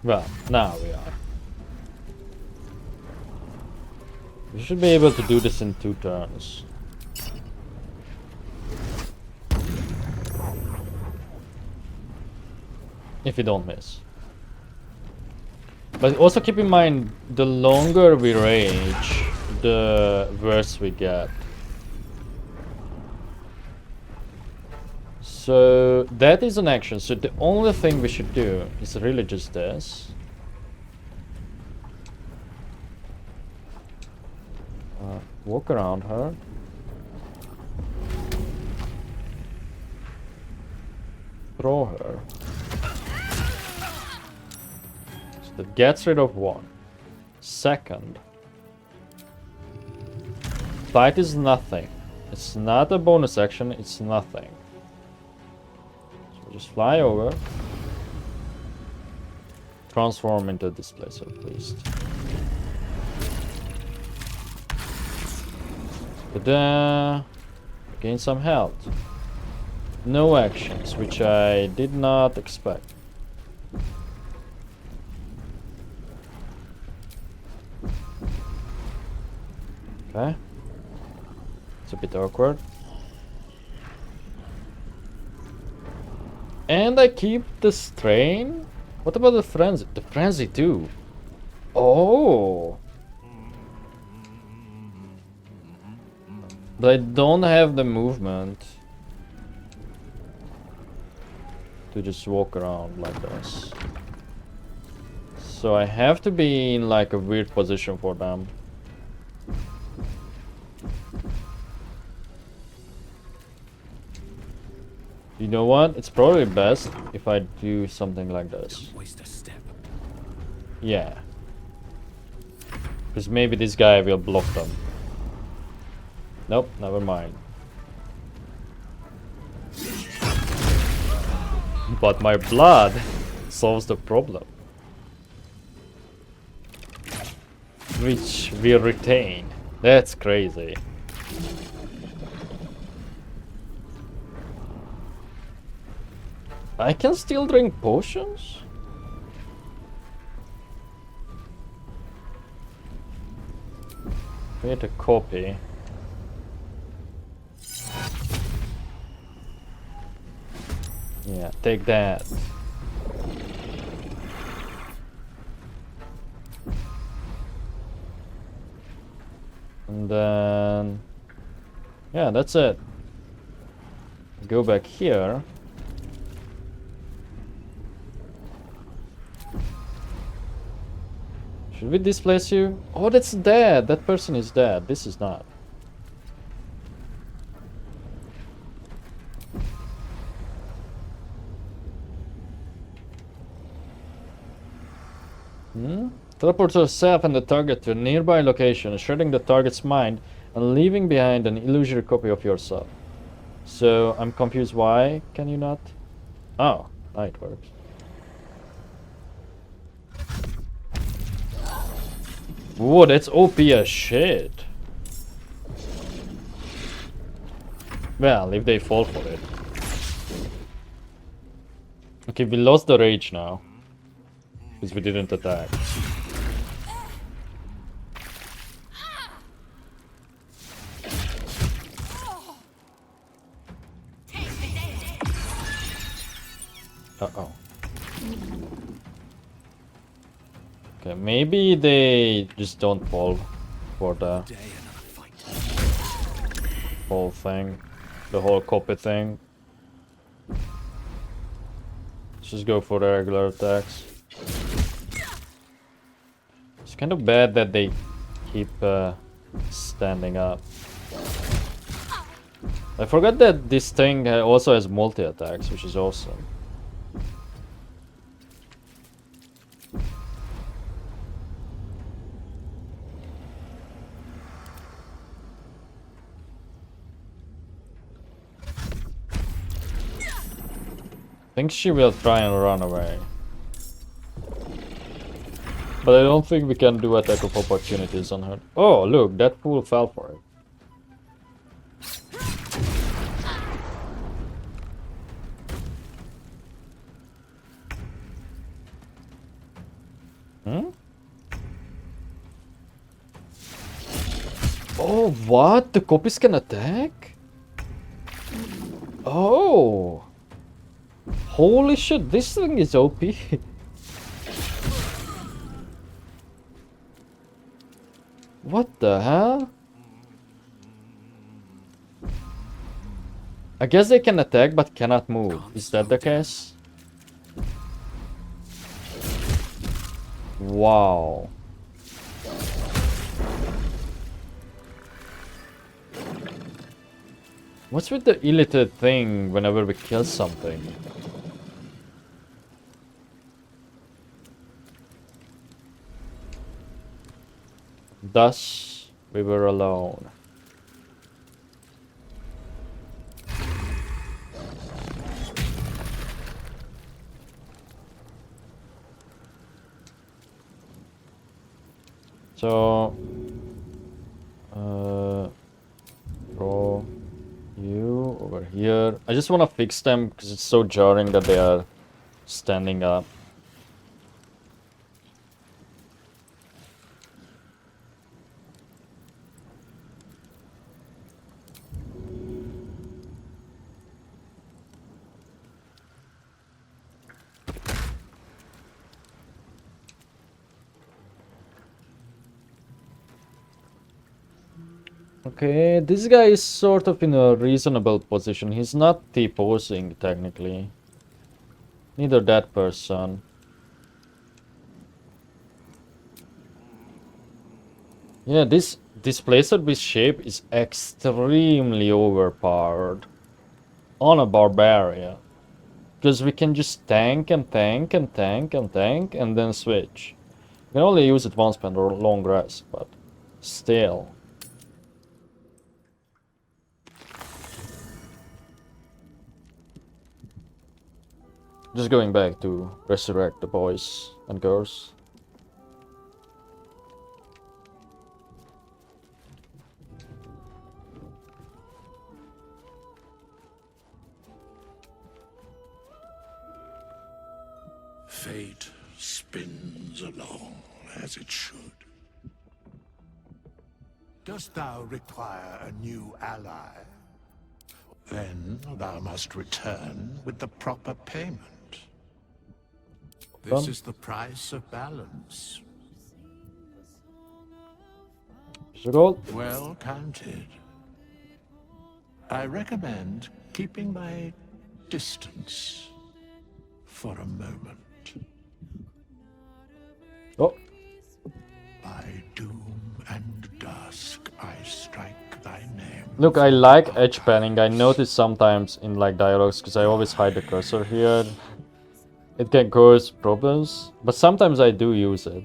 Well, now we are. We should be able to do this in 2 turns. If we don't miss. But also keep in mind, the longer we rage, the worse we get. So that is an action. So the only thing we should do is really just this. Walk around her. Throw her. So that gets rid of 1. Second. Fight is nothing. It's not a bonus action, it's nothing. So just fly over. Transform into a displacer priest. Ta-da! Gain some health. No actions, which I did not expect. Okay. It's a bit awkward. And I keep the strain? What about the frenzy? The frenzy too. Oh! But I don't have the movement to just walk around like this. So I have to be in like a weird position for them. You know what? It's probably best if I do something like this. Don't waste a step. Yeah. Because maybe this guy will block them. Nope, never mind. But my blood solves the problem. Which we retain. That's crazy. I can still drink potions? Create a copy. Yeah, take that. And then... yeah, that's it. Go back here. Should we displace you? Oh, that's dead. That person is dead. This is not. Teleport yourself and the target to a nearby location, shredding the target's mind and leaving behind an illusory copy of yourself. So, I'm confused. Why can you not? Oh, now it works. Whoa, that's OP as shit. Well, if they fall for it. Okay, we lost the rage now. Because we didn't attack. Uh-oh. Okay, maybe they just don't fall for the whole thing. The whole copy thing. Let's just go for the regular attacks. It's kind of bad that they keep standing up. I forgot that this thing also has multi-attacks, which is awesome. I think she will try and run away. But I don't think we can do attack of opportunities on her. Oh, look, that fool fell for it. Oh, what? The copies can attack? Oh. Holy shit, this thing is OP. What the hell? I guess they can attack but cannot move. Is that the case? Wow. What's with the illiterate thing whenever we kill something? Thus, we were alone. So, throw you over here. I just want to fix them because it's so jarring that they are standing up. Okay, this guy is sort of in a reasonable position. He's not T-posing, technically. Neither that person. Yeah, this displacer beast shape is extremely overpowered on a barbarian. Because we can just tank and tank and tank and tank and then switch. You can only use it once per long rest, but still. Just going back to resurrect the boys and girls. Fate spins along as it should. Dost thou require a new ally? Then thou must return with the proper payment. This is the price of balance. Well counted. I recommend keeping my distance for a moment. Oh. By doom and dusk I strike thy name. Look, I like edge panning. I notice sometimes in like dialogues, because I always hide the cursor here. It can cause problems, but sometimes I do use it.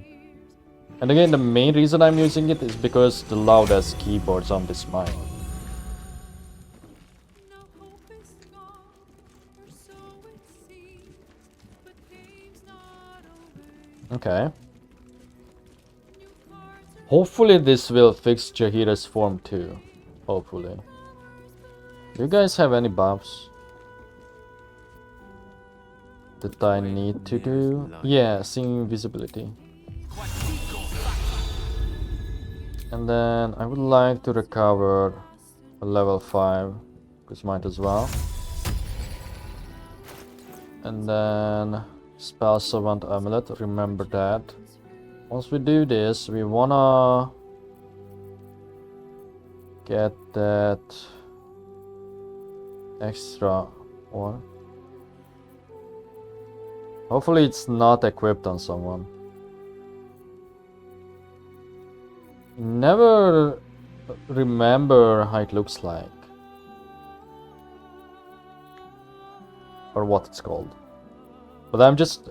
And again, the main reason I'm using it is because the loudest keyboards on this mic. Okay. Hopefully this will fix Jaheira's form too. Hopefully. Do you guys have any buffs that I need to do? Yeah, seeing invisibility. And then I would like to recover a level 5, because might as well. And then Spell Servant Amulet, remember that. Once we do this, we wanna get that extra one. Hopefully it's not equipped on someone. Never remember how it looks like. Or what it's called. But I'm just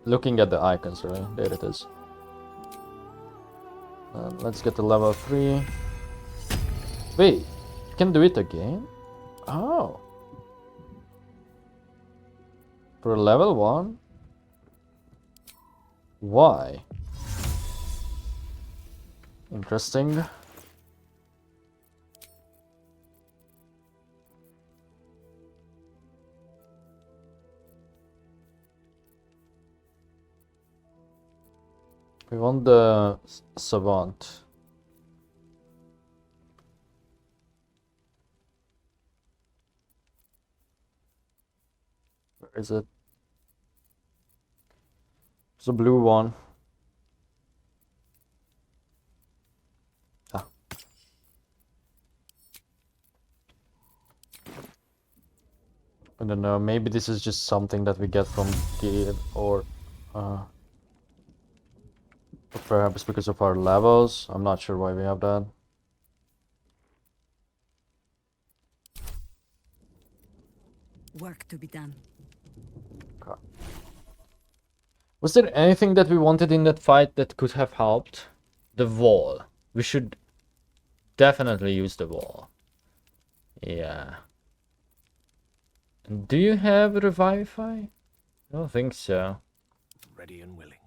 looking at the icons, right? There it is. Let's get to level 3. Wait, you can do it again? Oh. For level 1? Why? Interesting. We want the Savant. Where is it? It's the blue one. Ah. I don't know, maybe this is just something that we get from Guild or perhaps because of our levels. I'm not sure why we have that. Work to be done. Okay. Was there anything that we wanted in that fight that could have helped? The wall. We should definitely use the wall. Yeah. Do you have Revivify? I don't think so. Ready and willing.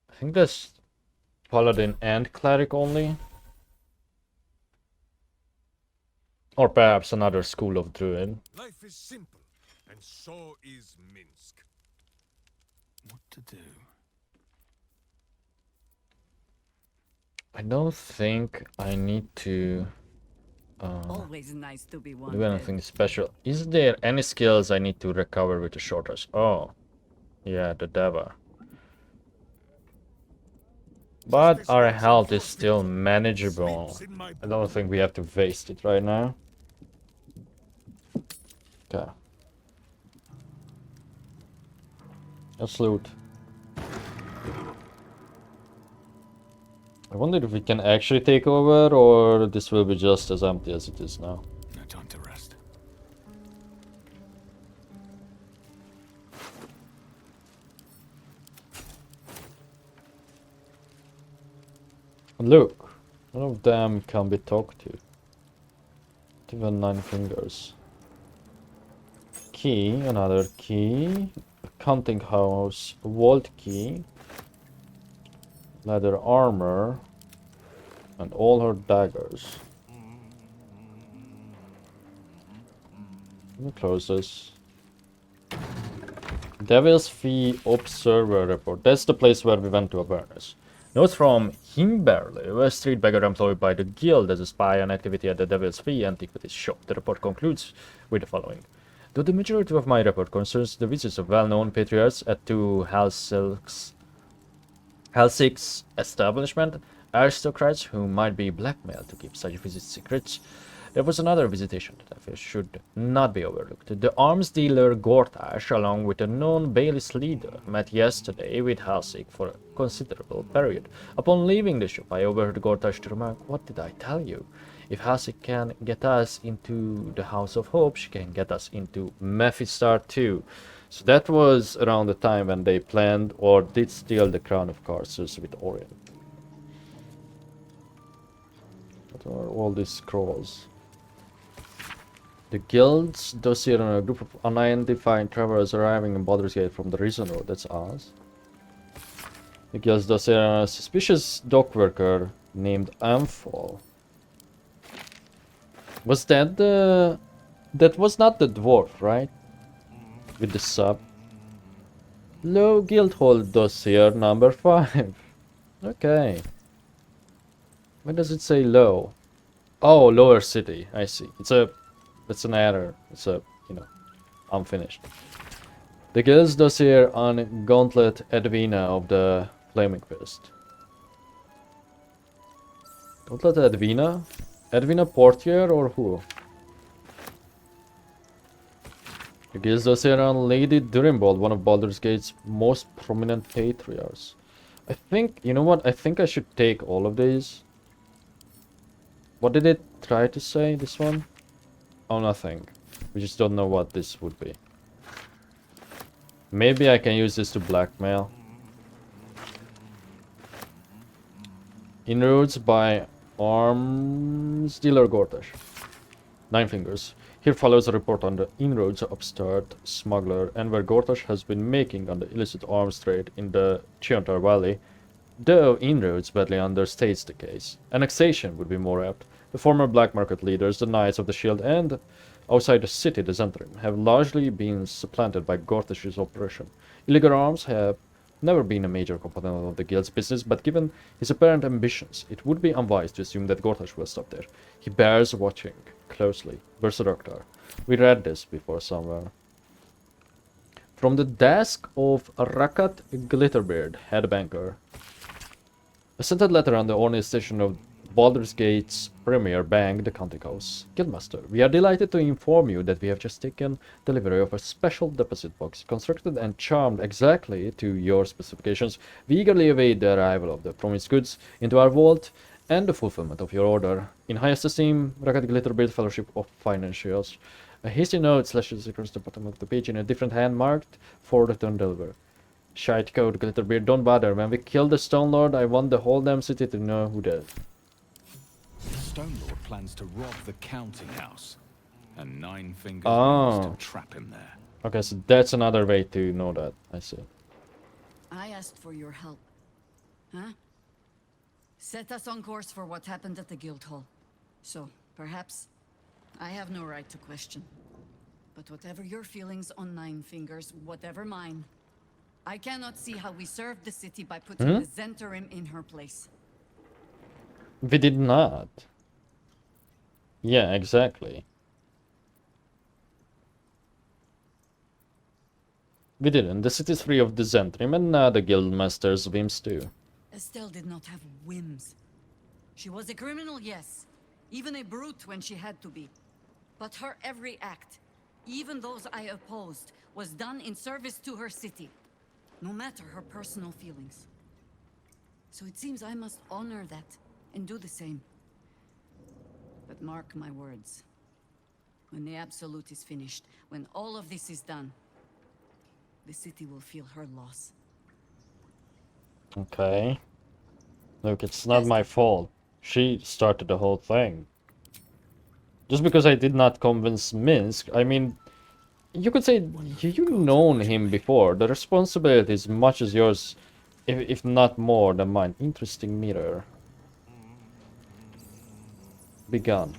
I think that's Paladin and Cleric only. Or perhaps another school of Druid. Life is simple, and so is Minsc. What to do? I don't think I need to Always nice to be do wanted. anything special. Is there any skills I need to recover with the short rest? Oh, yeah, the Deva. But our health is still manageable. I don't think we have to waste it right now. Okay. Let's loot. I wonder if we can actually take over, or this will be just as empty as it is now. No time to rest. Look, none of them can be talked to. Not even 9 fingers. Key, another key. A counting house, vault key. Leather armor. And all her daggers. Let me close this. Devil's Fee Observer Report. That's the place where we went to awareness. Notes from Himberly, a street beggar employed by the guild as a spy on activity at the Devil's Fee Antiquities shop. The report concludes with the following. Though the majority of my report concerns the visits of well-known patriots at two Halsik's establishment, aristocrats who might be blackmailed to keep such visits secrets, there was another visitation that I feel should not be overlooked. The arms dealer Gortash, along with a known Baelish leader, met yesterday with Halsik for a considerable period. Upon leaving the shop, I overheard Gortash to remark, "What did I tell you? If Halsik can get us into the House of Hope, she can get us into Mephistar too." So that was around the time when they planned or did steal the crown of Karsus with Orient. What are all these scrolls? The guild's dossier on a group of unidentified travelers arriving in Baldur's Gate from the Risen Road. That's us. The guild's dossier on a suspicious dock worker named Amphol. Was that the... That was not the dwarf, right? With the sub. Low Guildhall dossier number 5. Okay. Why does it say low? Oh, lower city. I see. It's an error. It's a, unfinished. The guild's dossier on Gauntlet Edwina of the Flaming Fist. Gauntlet Edwina? Edwina Portier or who? The guild's dossier on Lady Durimbold, one of Baldur's Gate's most prominent patriarchs. I think, you know what? I think I should take all of these. What did it try to say, this one? Oh, nothing. We just don't know what this would be. Maybe I can use this to blackmail. Inroads by arms dealer Gortash. 9 fingers. Here follows a report on the inroads of upstart smuggler and where Gortash has been making on the illicit arms trade in the Chiontar Valley. Though inroads badly understates the case. Annexation would be more apt. The former black market leaders, the Knights of the Shield, and outside the city, the Zentrim, have largely been supplanted by Gortash's operation. Illegal arms have never been a major component of the guild's business, but given his apparent ambitions, it would be unwise to assume that Gortash will stop there. He bears watching closely. Berserker. We read this before somewhere. From the desk of Rakat Glitterbeard, head banker. A scented letter on the ornamentation of Baldur's Gate's premier bank, the Counting House. Guildmaster, we are delighted to inform you that we have just taken delivery of a special deposit box, constructed and charmed exactly to your specifications. We eagerly await the arrival of the promised goods into our vault and the fulfillment of your order. In highest esteem, Ragged Glitterbeard Fellowship of Financiers. A hasty note slashes across the bottom of the page in a different hand marked for return deliver. Shite code, Glitterbeard, don't bother. When we kill the Stone Lord, I want the whole damn city to know who did. The Stone Lord plans to rob the counting house, and 9 fingers to trap him there. Okay, so that's another way to know that. I see. I asked for your help. Huh? Set us on course for what happened at the Guildhall. So, perhaps, I have no right to question. But whatever your feelings on 9 fingers, whatever mine, I cannot see how we served the city by putting the Zentrim in her place. We did not. Yeah, exactly. We didn't. The city is free of the Zentrim, and now the Guildmaster's whims too. Estelle did not have whims. She was a criminal, yes. Even a brute when she had to be. But her every act, even those I opposed, was done in service to her city. No matter her personal feelings. So it seems I must honor that and do the same. But mark my words. When the Absolute is finished, when all of this is done, the city will feel her loss. Okay. Look, it's not my fault. She started the whole thing. Just because I did not convince Minsc, I mean, you could say you've known him before. The responsibility is much as yours, if not more than mine. Interesting mirror. Begun.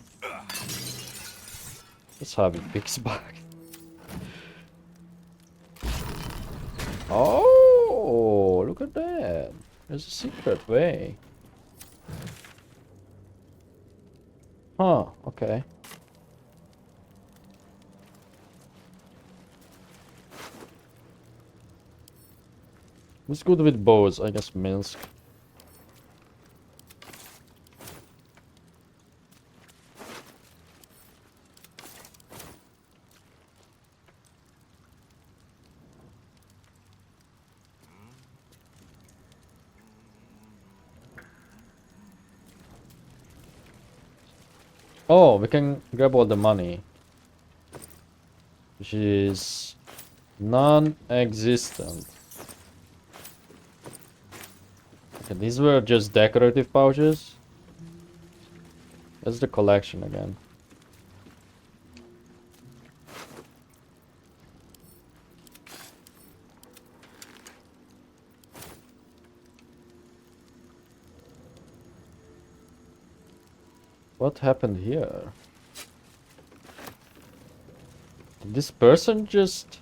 Let's have it fix back. Oh, look at that. There's a secret way. Huh, okay. Who's good with bows? I guess Minsc. Oh, we can grab all the money. Which is non-existent. Okay, these were just decorative pouches. That's the collection again. What happened here? Did this person just...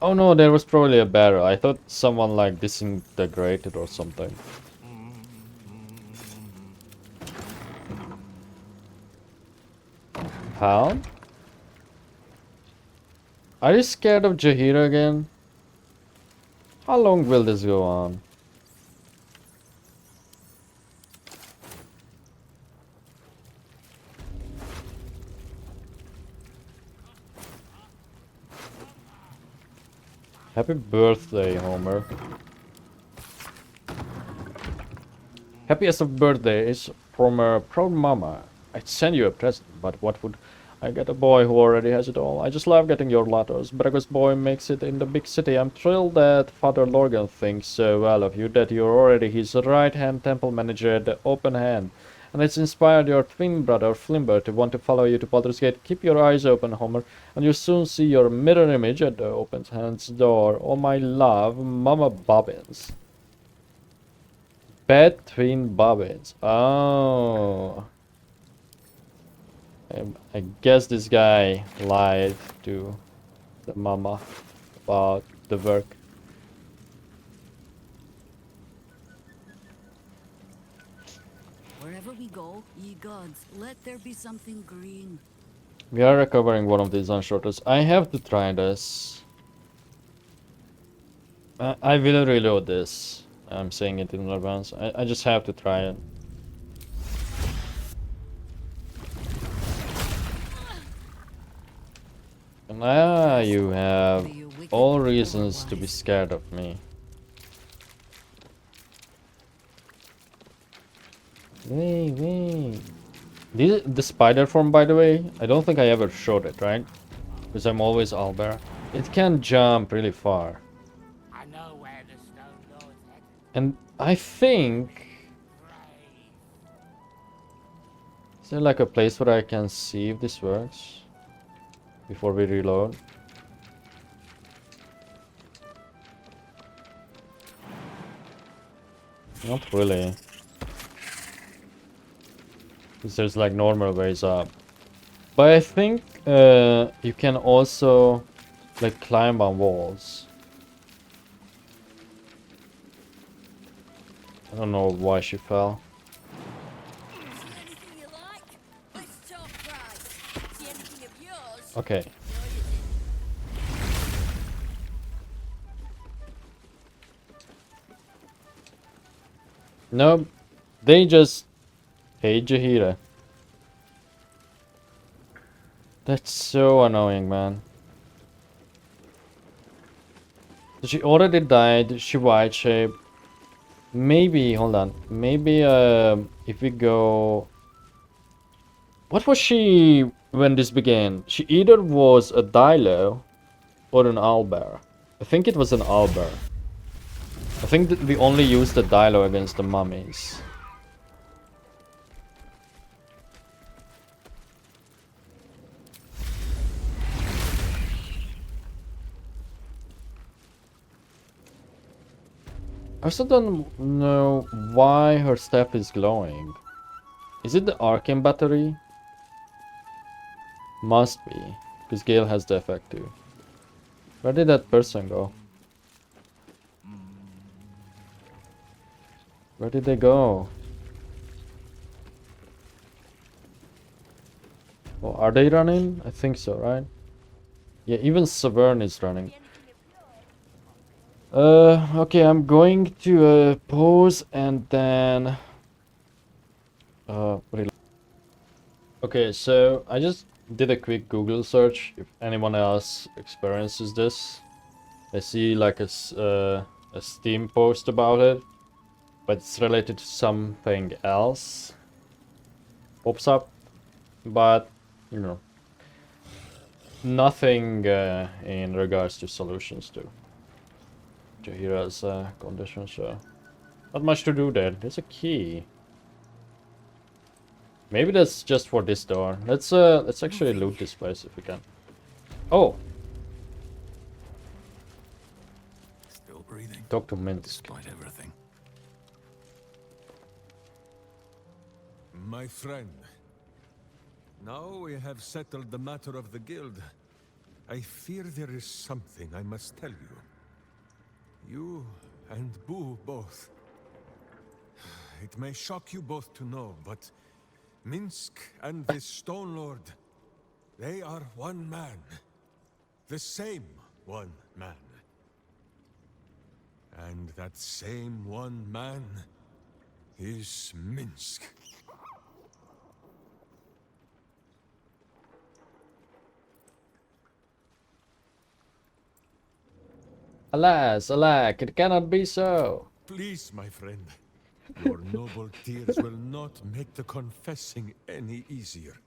Oh no, there was probably a barrel. I thought someone like disintegrated or something. Pound? Are you scared of Jaheira again? How long will this go on? Happy birthday, Homer. Happiest of birthdays from a proud mama. I'd send you a present, but what would I get a boy who already has it all? I just love getting your letters. Bragos boy makes it in the big city. I'm thrilled that Father Lorgan thinks so well of you that you're already his right-hand temple manager at the open hand. And it's inspired your twin brother Flimber to want to follow you to Baldur's Gate. Keep your eyes open, Homer, and you'll soon see your mirror image at the open hand's door. All my love, Mama Bobbins. Bad twin Bobbins. Oh. I guess this guy lied to the mama about the work. Wherever we go, ye gods, let there be something green. We are recovering one of these unshorters. I have to try this. I will reload this. I'm saying it in advance. I just have to try it. Ah, you have all reasons to be scared of me. Wait. The spider form, by the way, I don't think I ever showed it, right? Because I'm always Albert. It can jump really far. I know where the Stone Lord's headed. And I think... Is there like a place where I can see if this works? Before we reload. Not really. Because there's like normal ways up. But I think you can also like climb on walls. I don't know why she fell. Okay. Nope. They just hate Jaheira. That's so annoying, man. She already died. She white shaped. Maybe, hold on. Maybe if we go... What was she when this began? She either was a Dilo or an owlbear. I think it was an owlbear. I think that we only used the Dilo against the mummies. I also don't know why her staff is glowing. Is it the arcane battery? Must be, because Gale has the effect too. Where did that person go? Where did they go? Oh, are they running? I think so, right? Yeah, even Severn is running. Okay, I'm going to pause and then okay, so I just did a quick Google search if anyone else experiences this. I see like a Steam post about it, but it's related to something else. Pops up, but you know, nothing in regards to solutions to Jahira's condition, so not much to do there. There's a key. Maybe that's just for this door. Let's actually loot this place if we can. Oh, Still breathing. talk to Minsc. Despite everything. My friend, now we have settled the matter of the guild. I fear there is something I must tell you. You and Boo both. It may shock you both to know, but Minsc and this Stone Lord, they are one man. The same one man. And that same one man is Minsc. Alas, alack, it cannot be so. Please, my friend. Your noble tears will not make the confessing any easier.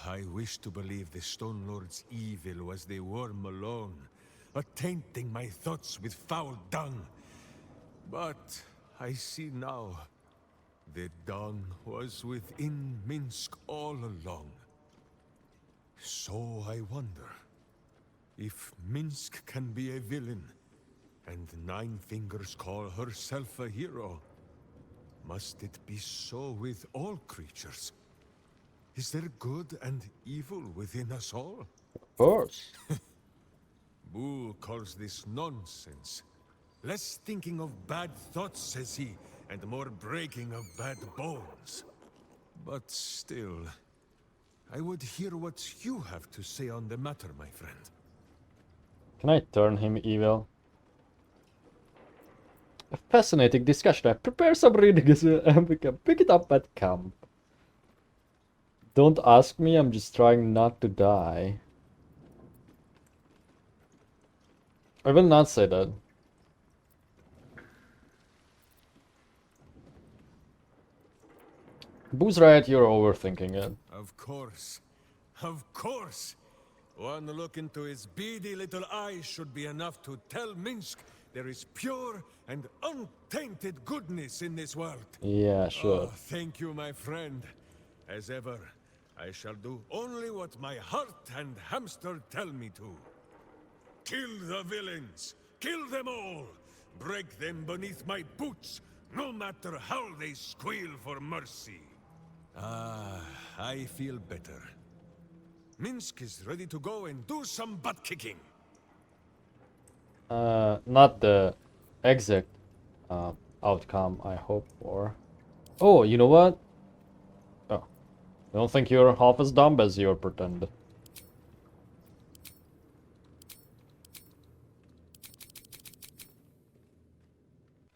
I wish to believe the Stone Lord's evil was the worm alone, tainting my thoughts with foul dung. But I see now, the dung was within Minsc all along. So I wonder, if Minsc can be a villain, and Nine Fingers call herself a hero, must it be so with all creatures? Is there good and evil within us all? Of course. Boo calls this nonsense. Less thinking of bad thoughts, says he, and more breaking of bad bones. But still, I would hear what you have to say on the matter, my friend. Can I turn him evil? A fascinating discussion. I prepare some reading and we can pick it up at camp. Don't ask me, I'm just trying not to die. I will not say that. Boo's right, you're overthinking it. Of course. Of course. One look into his beady little eyes should be enough to tell Minsc there is pure and untainted goodness in this world. Yeah, sure. Oh, thank you, my friend. As ever, I shall do only what my heart and hamster tell me to. Kill the villains. Kill them all. Break them beneath my boots, no matter how they squeal for mercy. Ah, I feel better. Minsc is ready to go and do some butt-kicking. Not the exact outcome I hope for. Oh, you know what? Oh, I don't think you're half as dumb as you pretend.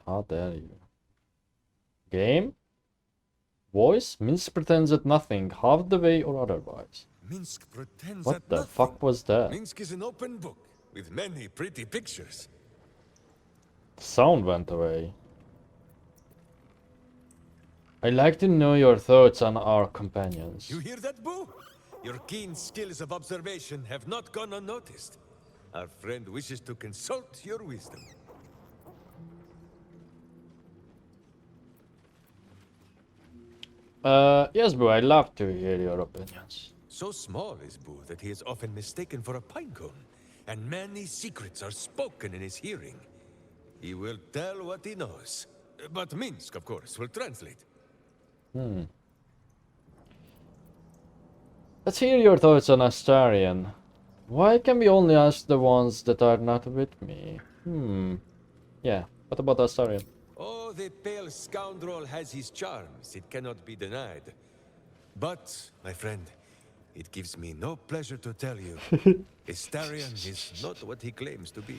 How dare you? Game? Voice? Minsc pretends at nothing, half the way or otherwise. Minsc pretends What at the nothing. fuck was that? Minsc is an open book with many pretty pictures. The sound went away. I'd like to know your thoughts on our companions. You hear that, Boo? Your keen skills of observation have not gone unnoticed. Our friend wishes to consult your wisdom. Yes, Boo, I'd love to hear your opinions. So small is Boo that he is often mistaken for a pinecone, and many secrets are spoken in his hearing. He will tell what he knows, but Minsc, of course, will translate. Let's hear your thoughts on Astarion. Why can we only ask the ones that are not with me? Yeah, what about Astarion? Oh, the pale scoundrel has his charms, it cannot be denied. But, my friend, it gives me no pleasure to tell you, Astarion is not what he claims to be.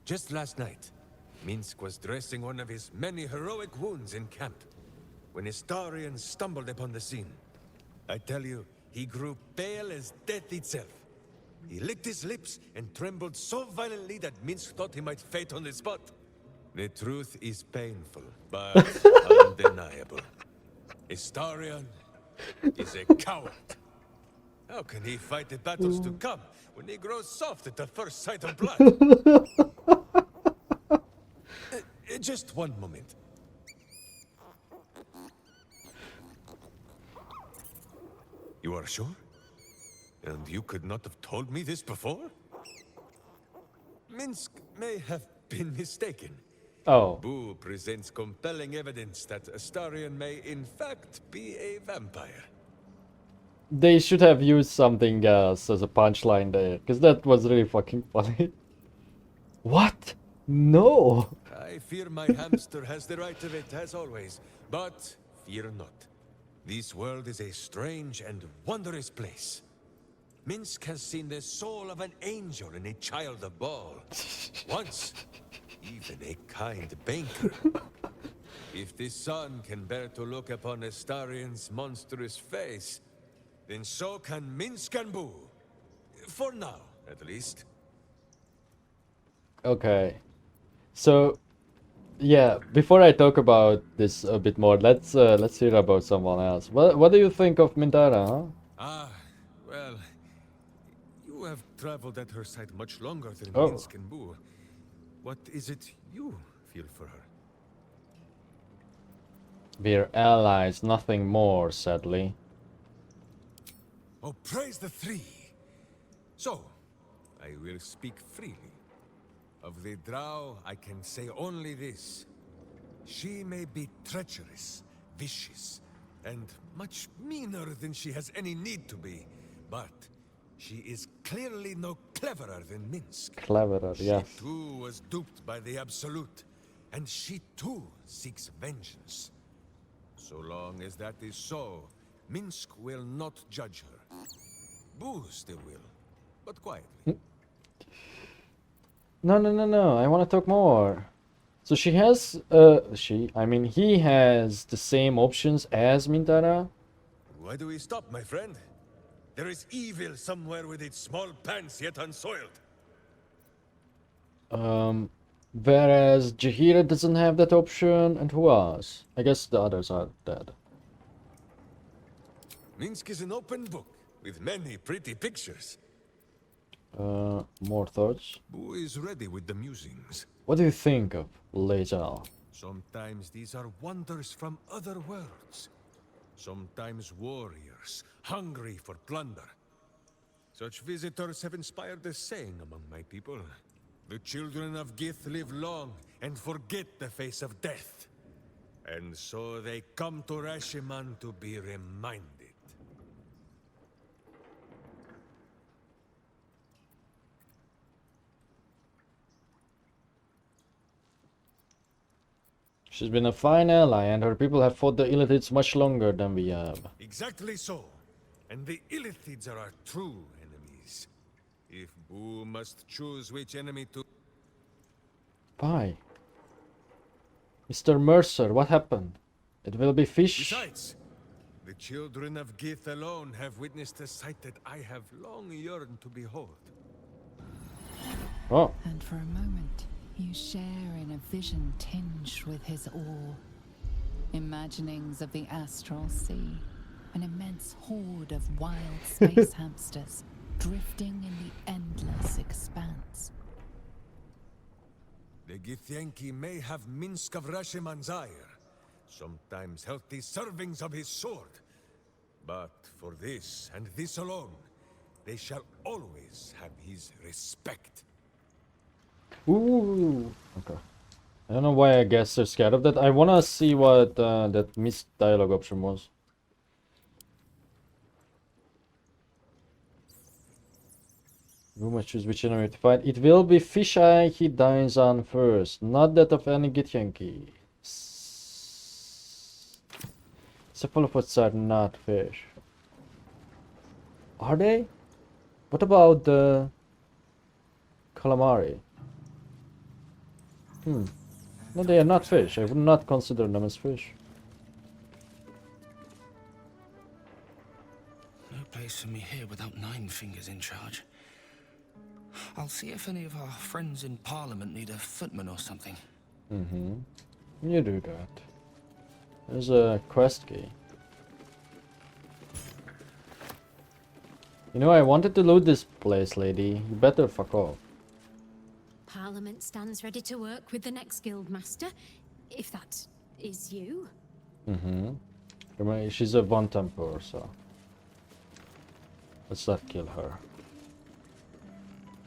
Just last night, Minsc was dressing one of his many heroic wounds in camp, when Astarion stumbled upon the scene. I tell you, he grew pale as death itself. He licked his lips and trembled so violently that Minsc thought he might faint on the spot. The truth is painful, but undeniable. Astarion is a coward. How can he fight the battles to come when he grows soft at the first sight of blood? Just one moment. You are sure? And you could not have told me this before? Minsc may have been mistaken. Oh. Boo presents compelling evidence that Astarion may in fact be a vampire. They should have used something else as a punchline there, because that was really fucking funny. What? No! I fear my hamster has the right of it, as always. But fear not. This world is a strange and wondrous place. Minsc has seen the soul of an angel in a child of Baal. Once, even a kind banker. If the sun can bear to look upon Astarion's monstrous face, then so can Minsc and Boo. For now, at least. Okay. So, yeah, before I talk about this a bit more, let's hear about someone else. What do you think of Mintara, huh? Ah, well, you have traveled at her side much longer than Oh. Minsc and Boo. What is it you feel for her? We're allies, nothing more, sadly. Oh, praise the three! So, I will speak freely. Of the Drow, I can say only this. She may be treacherous, vicious, and much meaner than she has any need to be, but she is clearly no cleverer than Minsc. Cleverer, yes. She too was duped by the Absolute, and she too seeks vengeance. So long as that is so, Minsc will not judge her. Boo still will, but quietly. No, I want to talk more. So she has, he has the same options as Mintara? Why do we stop, my friend? There is evil somewhere with its small pants yet unsoiled. Whereas Jaheira doesn't have that option, and who else? I guess the others are dead. Minsc is an open book, with many pretty pictures. More thoughts? Boo is ready with the musings. What do you think of Lae'zel? Sometimes these are wonders from other worlds. Sometimes warriors, hungry for plunder. Such visitors have inspired a saying among my people. The children of Gith live long and forget the face of death. And so they come to Rashiman to be reminded. She's been a fine ally, and her people have fought the Illithids much longer than we have. Exactly so. And the Illithids are our true enemies. If Boo must choose which enemy to... Why? Mr. Mercer, what happened? It will be fish. Besides, the children of Gith alone have witnessed a sight that I have long yearned to behold. Oh. And for a moment, you share in a vision tinged with his awe. Imaginings of the astral sea, an immense horde of wild space hamsters drifting in the endless expanse. The Githyanki may have Minsc of Rashimanzire, sometimes healthy servings of his sword. But for this, and this alone, they shall always have his respect. Ooh. Okay. I don't know why I guess they're scared of that. I wanna see what that missed dialogue option was. You must choose which enemy to fight. It will be Fisheye he dines on first, not that of any Githyanki. Cephalopods are not fish. Are they? What about the calamari? No, they are not fish. I would not consider them as fish. No place for me here without Nine Fingers in charge. I'll see if any of our friends in Parliament need a footman or something. You do that. There's a quest key. You know, I wanted to loot this place, lady. You better fuck off. Parliament stands ready to work with the next guildmaster, if that is you. Remember, she's a one temper, so let's not kill her.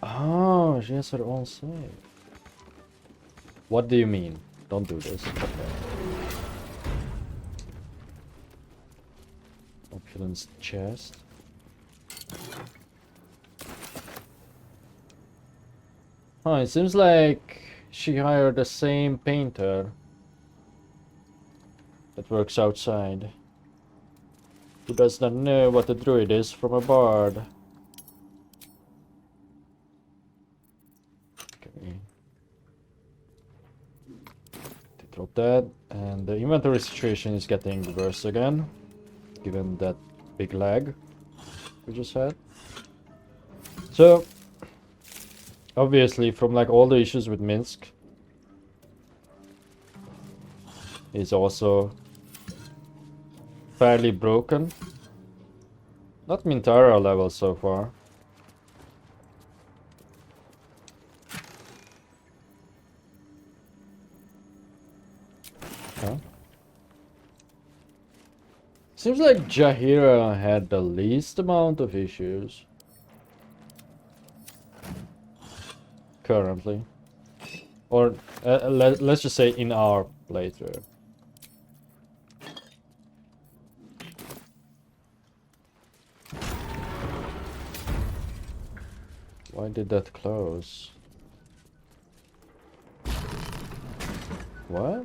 Oh, she has her own save. What do you mean? Don't do this. Okay. Opulence chest. Huh, it seems like she hired the same painter that works outside, who does not know what a druid is from a bard. Okay. They drop that, and the inventory situation is getting worse again, given that big lag we just had. So obviously, from like all the issues with Minsc, is also fairly broken. Not Mintara level so far. Huh? Seems like Jaheira had the least amount of issues currently, or let's just say in our playthrough. Why did that close? What?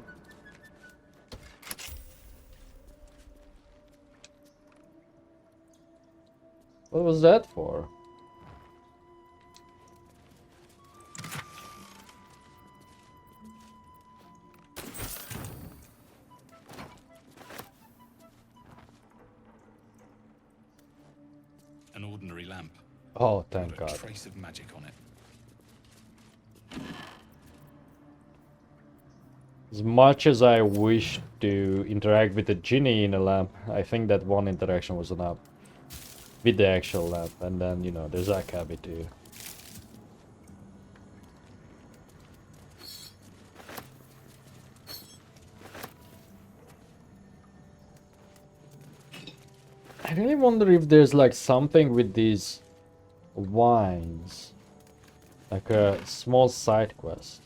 What was that for? An ordinary lamp. Oh, thank Not a God. trace of magic on it. As much as I wish to interact with the genie in a lamp, I think that one interaction was enough with the actual lamp, and then, you know, there's Akabi too. I really wonder if there's like something with these wines, like a small side quest.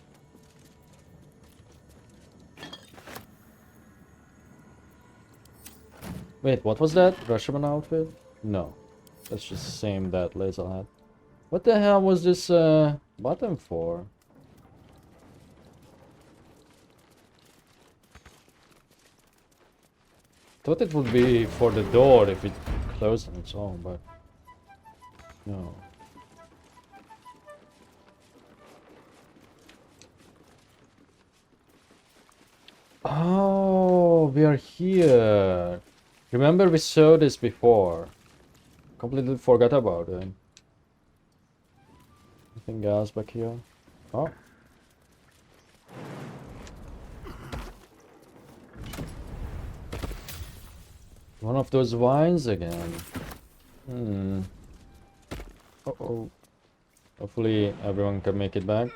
Wait, what was that? Rashomon outfit? No, that's just the same that Laser had. What the hell was this button for? Thought it would be for the door if it closed on its own, but no. Oh, we are here. Remember we saw this before. Completely forgot about it. Anything else back here? Oh. One of those wines again. Uh-oh. Hopefully everyone can make it back.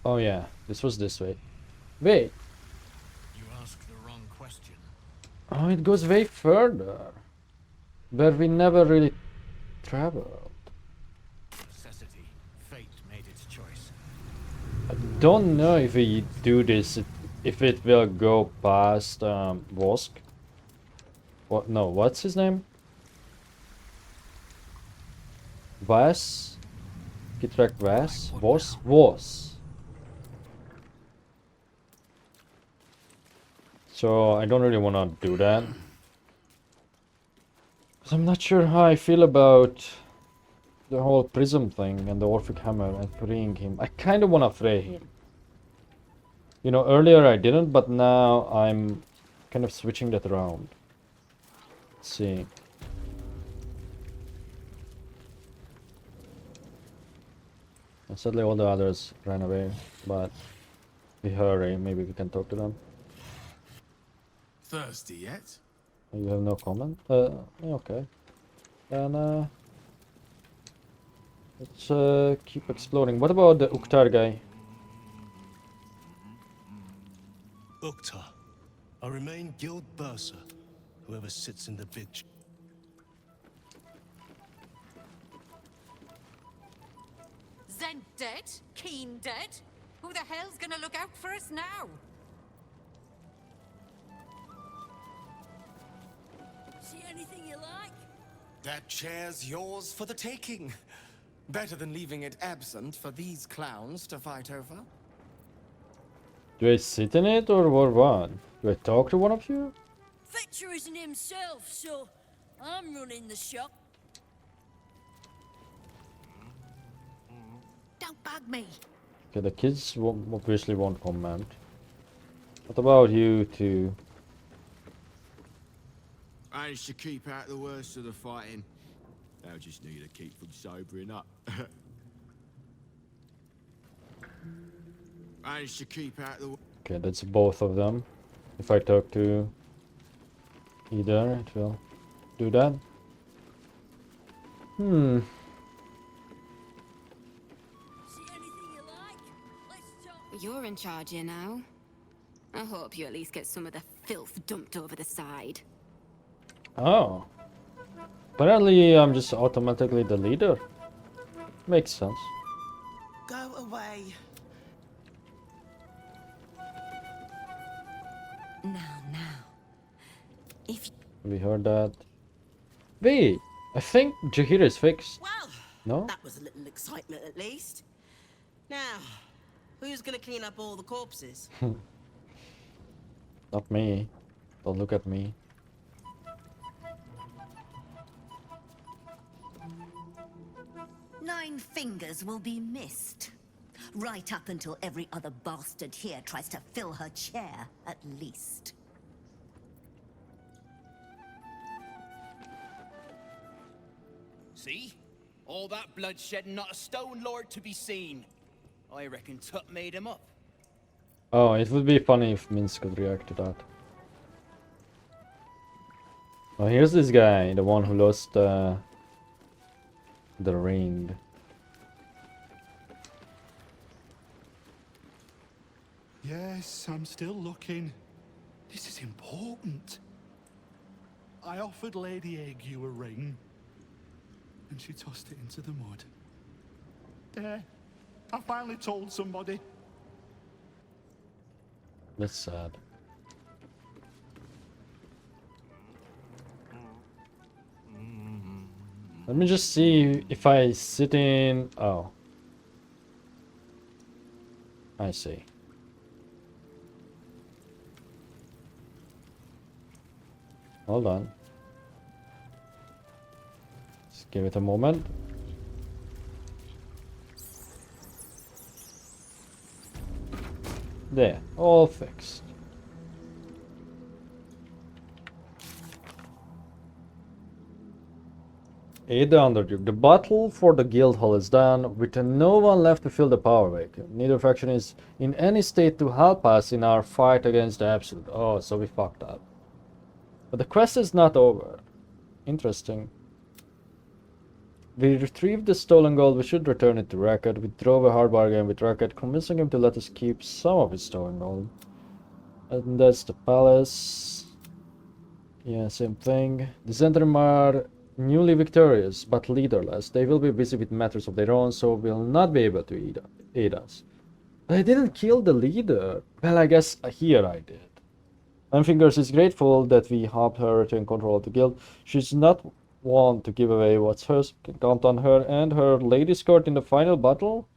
Oh yeah, this was this way. Wait. You asked the wrong question. Oh, it goes way further. Where we never really traveled. Necessity. Fate made its choice. I don't know if we do this, if it will go past Vosk. What? No, what's his name? Vas? Kitrak Vas? Vos. So I don't really want to do that. Because I'm not sure how I feel about the whole prism thing and the Orphic Hammer and freeing him. I kind of want to free him. You know, earlier I didn't, but now I'm kind of switching that around. Let's see. And sadly all the others ran away, but we hurry, maybe we can talk to them. Thirsty yet? You have no comment? Okay. Then let's keep exploring. What about the Uktar guy? Uktar. I remain Guild Bursar. Whoever sits in the big Zen dead? Keen dead? Who the hell's gonna look out for us now? See anything you like? That chair's yours for the taking. Better than leaving it absent for these clowns to fight over. Do I sit in it or what? Do I talk to one of you? Fetcher isn't himself, so I'm running the shop. Don't bug me. Okay, the kids obviously won't comment. What about you two? I should keep out the worst of the fighting. They'll just need to keep from sobering up. I should keep out the. Okay, that's both of them. If I talk to either, it will do that. You're in charge here now. I hope you at least get some of the filth dumped over the side. Oh. Apparently I'm just automatically the leader. Makes sense. Go away. Now. If We heard that. Wait, I think Jahir is fixed. Well, No? that was a little excitement at least. Now, who's gonna clean up all the corpses? Not me. Don't look at me. Nine fingers will be missed. Right up until every other bastard here tries to fill her chair, at least. See? All that bloodshed and not a stone lord to be seen. I reckon Tut made him up. Oh, it would be funny if Minsc could react to that. Oh, here's this guy, the one who lost the ring. Yes, I'm still looking. This is important. I offered Lady Ague a ring, and she tossed it into the mud. There, I finally told somebody. That's sad. Let me just see if I sit in... Oh. I see. Hold on. Just give it a moment. There, all fixed. Aid the Underduke. The battle for the guild hall is done, with no one left to fill the power vacuum. Neither faction is in any state to help us in our fight against the Absolute. Oh, so we fucked up. But the quest is not over. Interesting. We retrieved the stolen gold, we should return it to Racket. We drove a hard bargain with Racket, convincing him to let us keep some of his stolen gold. And that's the palace. Yeah, same thing. The Zentrum are newly victorious, but leaderless. They will be busy with matters of their own, so will not be able to aid us. But I didn't kill the leader. Well, I guess here I did. Fingers is grateful that we helped her retain control of the guild. She's not one to give away what's hers. Can count on her and her lady skirt in the final battle.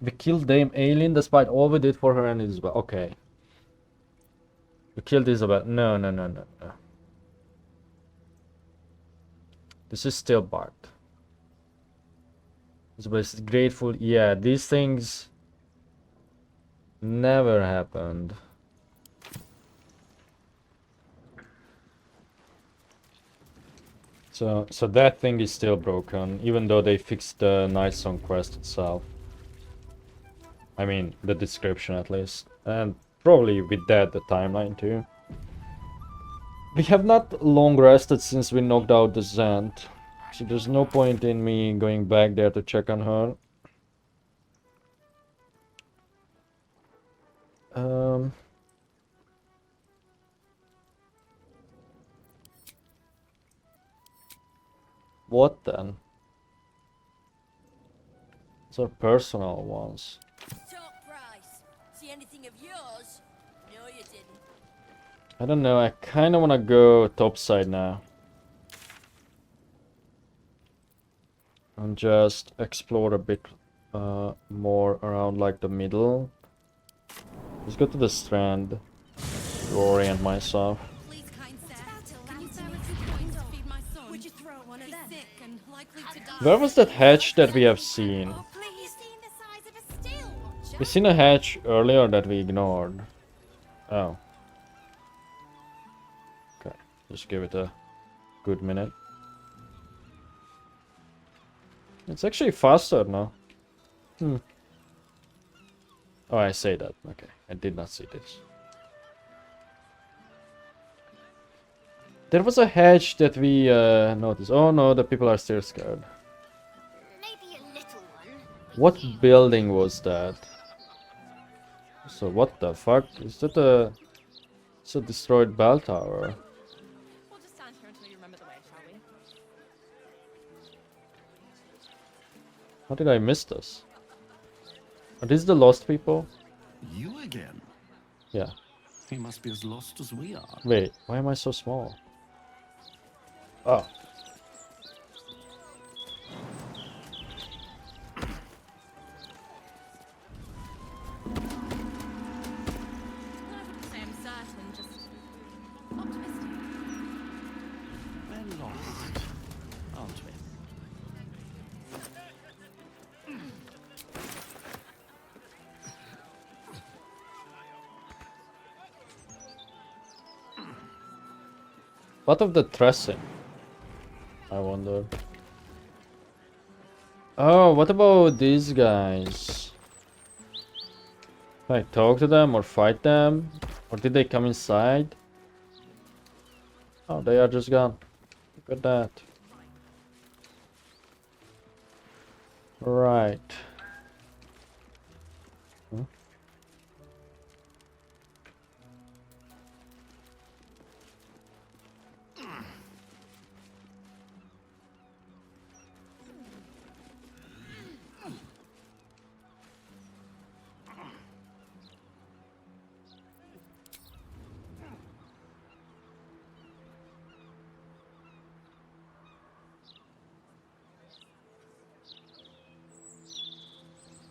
We killed Dame Aileen despite all we did for her and Isabel. Okay. We killed Isabel. No. This is still Bart. Isabel is grateful. Yeah, these things never happened. So that thing is still broken, even though they fixed the Night Song quest itself. I mean, the description at least. And probably with that, the timeline too. We have not long rested since we knocked out the Zant. So there's no point in me going back there to check on her. What then? Those are personal ones. Talk price. See anything of yours? No, you didn't. I don't know, I kinda wanna go topside now. And just explore a bit more around like the middle. Let's go to the strand to orient myself. Where was that hatch that we have seen? We seen a hatch earlier that we ignored. Oh. Okay, just give it a good minute. It's actually faster now. Oh, I say that. Okay, I did not see this. There was a hatch that we noticed. Oh no, the people are still scared. Maybe a little one. What building was that? So what the fuck? Is that a... It's a destroyed bell tower. We'll just stand here until you remember the way, shall we? How did I miss this? Are these the lost people? You again? Yeah. He must be as lost as we are. Wait, why am I so small? Oh. Say I'm certain, just optimistic. We're lost, aren't we? What of the dressing? I wonder. Oh, what about these guys? Can I talk to them or fight them? Or did they come inside? Oh, they are just gone. Look at that. Right.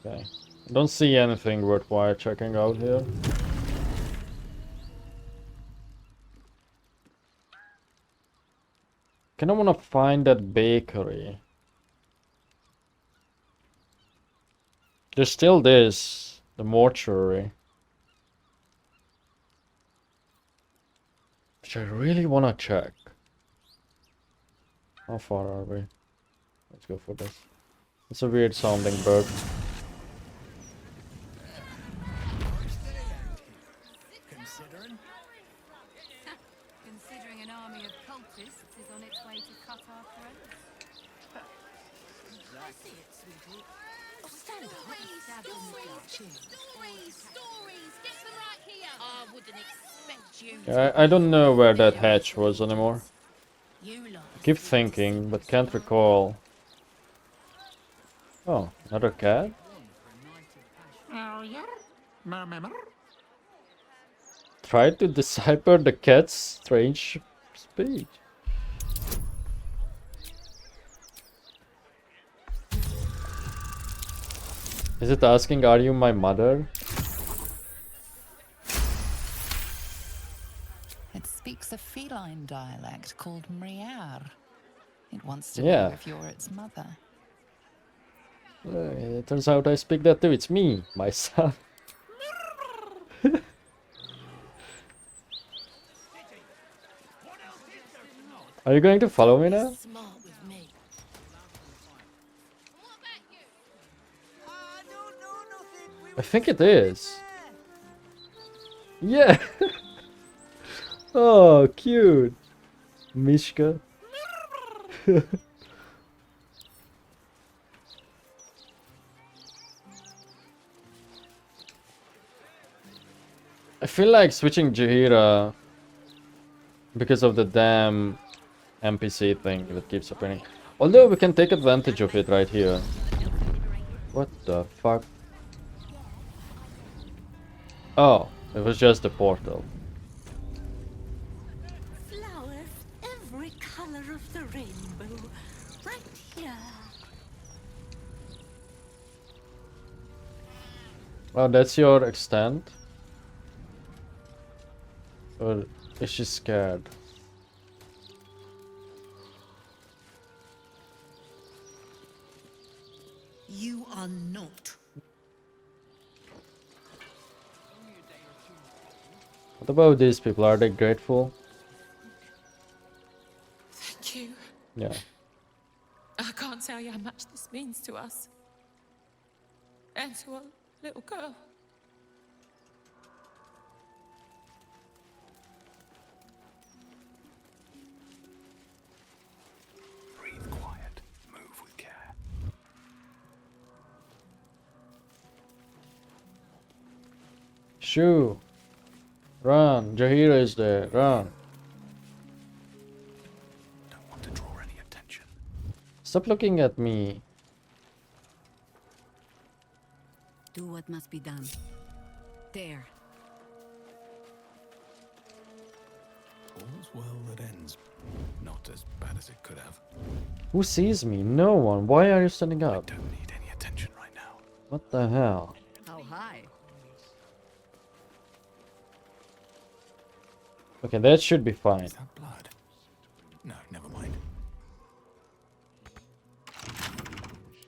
Okay. I don't see anything worthwhile checking out here. Kinda wanna find that bakery. There's still this, the mortuary. Which I really wanna check. How far are we? Let's go for this. It's a weird sounding bird. Considering an army of cultists is on its way to cut our throats. I see it, sweetie. Oh, stand up. Stories! Get them right here! I wouldn't expect you to. I don't know where that hatch was anymore. I keep thinking, but can't recall. Oh, another cat? Oh, yeah? Remember? Try to decipher the cat's strange speech. Is it asking, are you my mother? It speaks a feline dialect called Mriar. It wants to Yeah. know if you're its mother. It turns out I speak that too. It's me, my son. Are you going to follow me now? I think it is. Yeah. Oh, cute. Mishka. I feel like switching Jahira because of the damn NPC thing that keeps happening. Although we can take advantage of it right here. What the fuck? Oh, it was just a portal. Flowers, every color of the rainbow, right here. Oh, that's your extent? Or is she scared? You are not. What about these people? Are they grateful? Thank you. Yeah. I can't tell you how much this means to us. And to our little girl. Breathe quiet. Move with care. Shoo! Run! Jahira is there. Run! Don't want to draw any attention. Stop looking at me. Do what must be done. There. All's well that ends. Not as bad as it could have. Who sees me? No one. Why are you standing up? Don't need any attention right now. What the hell? How high? Okay, that should be fine. Is that blood? No, never mind.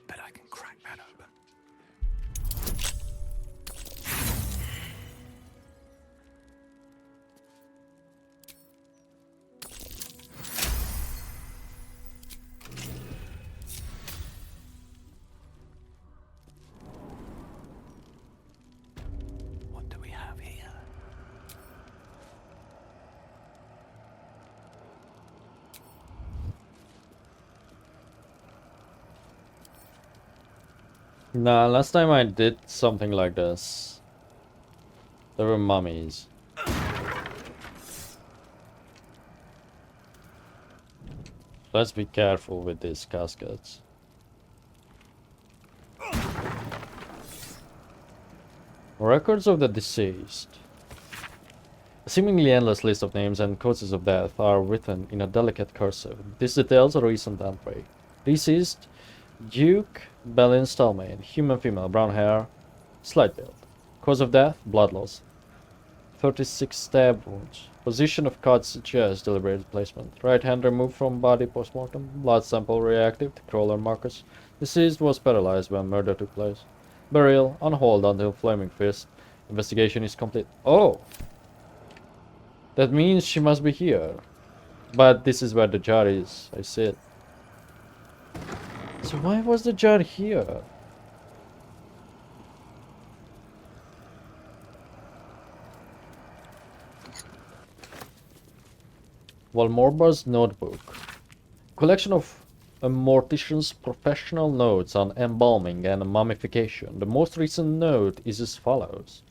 Bet I can crack that open. What do we have here? Nah, last time I did something like this, there were mummies. Let's be careful with these caskets. Records of the deceased. A seemingly endless list of names and causes of death are written in a delicate cursive. These details a recent entry. Deceased Duke Belin Stalmain, human female, brown hair, slight build. Cause of death, blood loss. 36 stab wounds. Position of cut suggests deliberate placement. Right hand removed from body postmortem. Blood sample reactive to crawler markers. Deceased was paralyzed when murder took place. Burial on hold until flaming fist. Investigation is complete. Oh! That means she must be here. But this is where the jar is. I see it. So why was the jar here? Valmorba's notebook. Collection of a mortician's professional notes on embalming and mummification. The most recent note is as follows.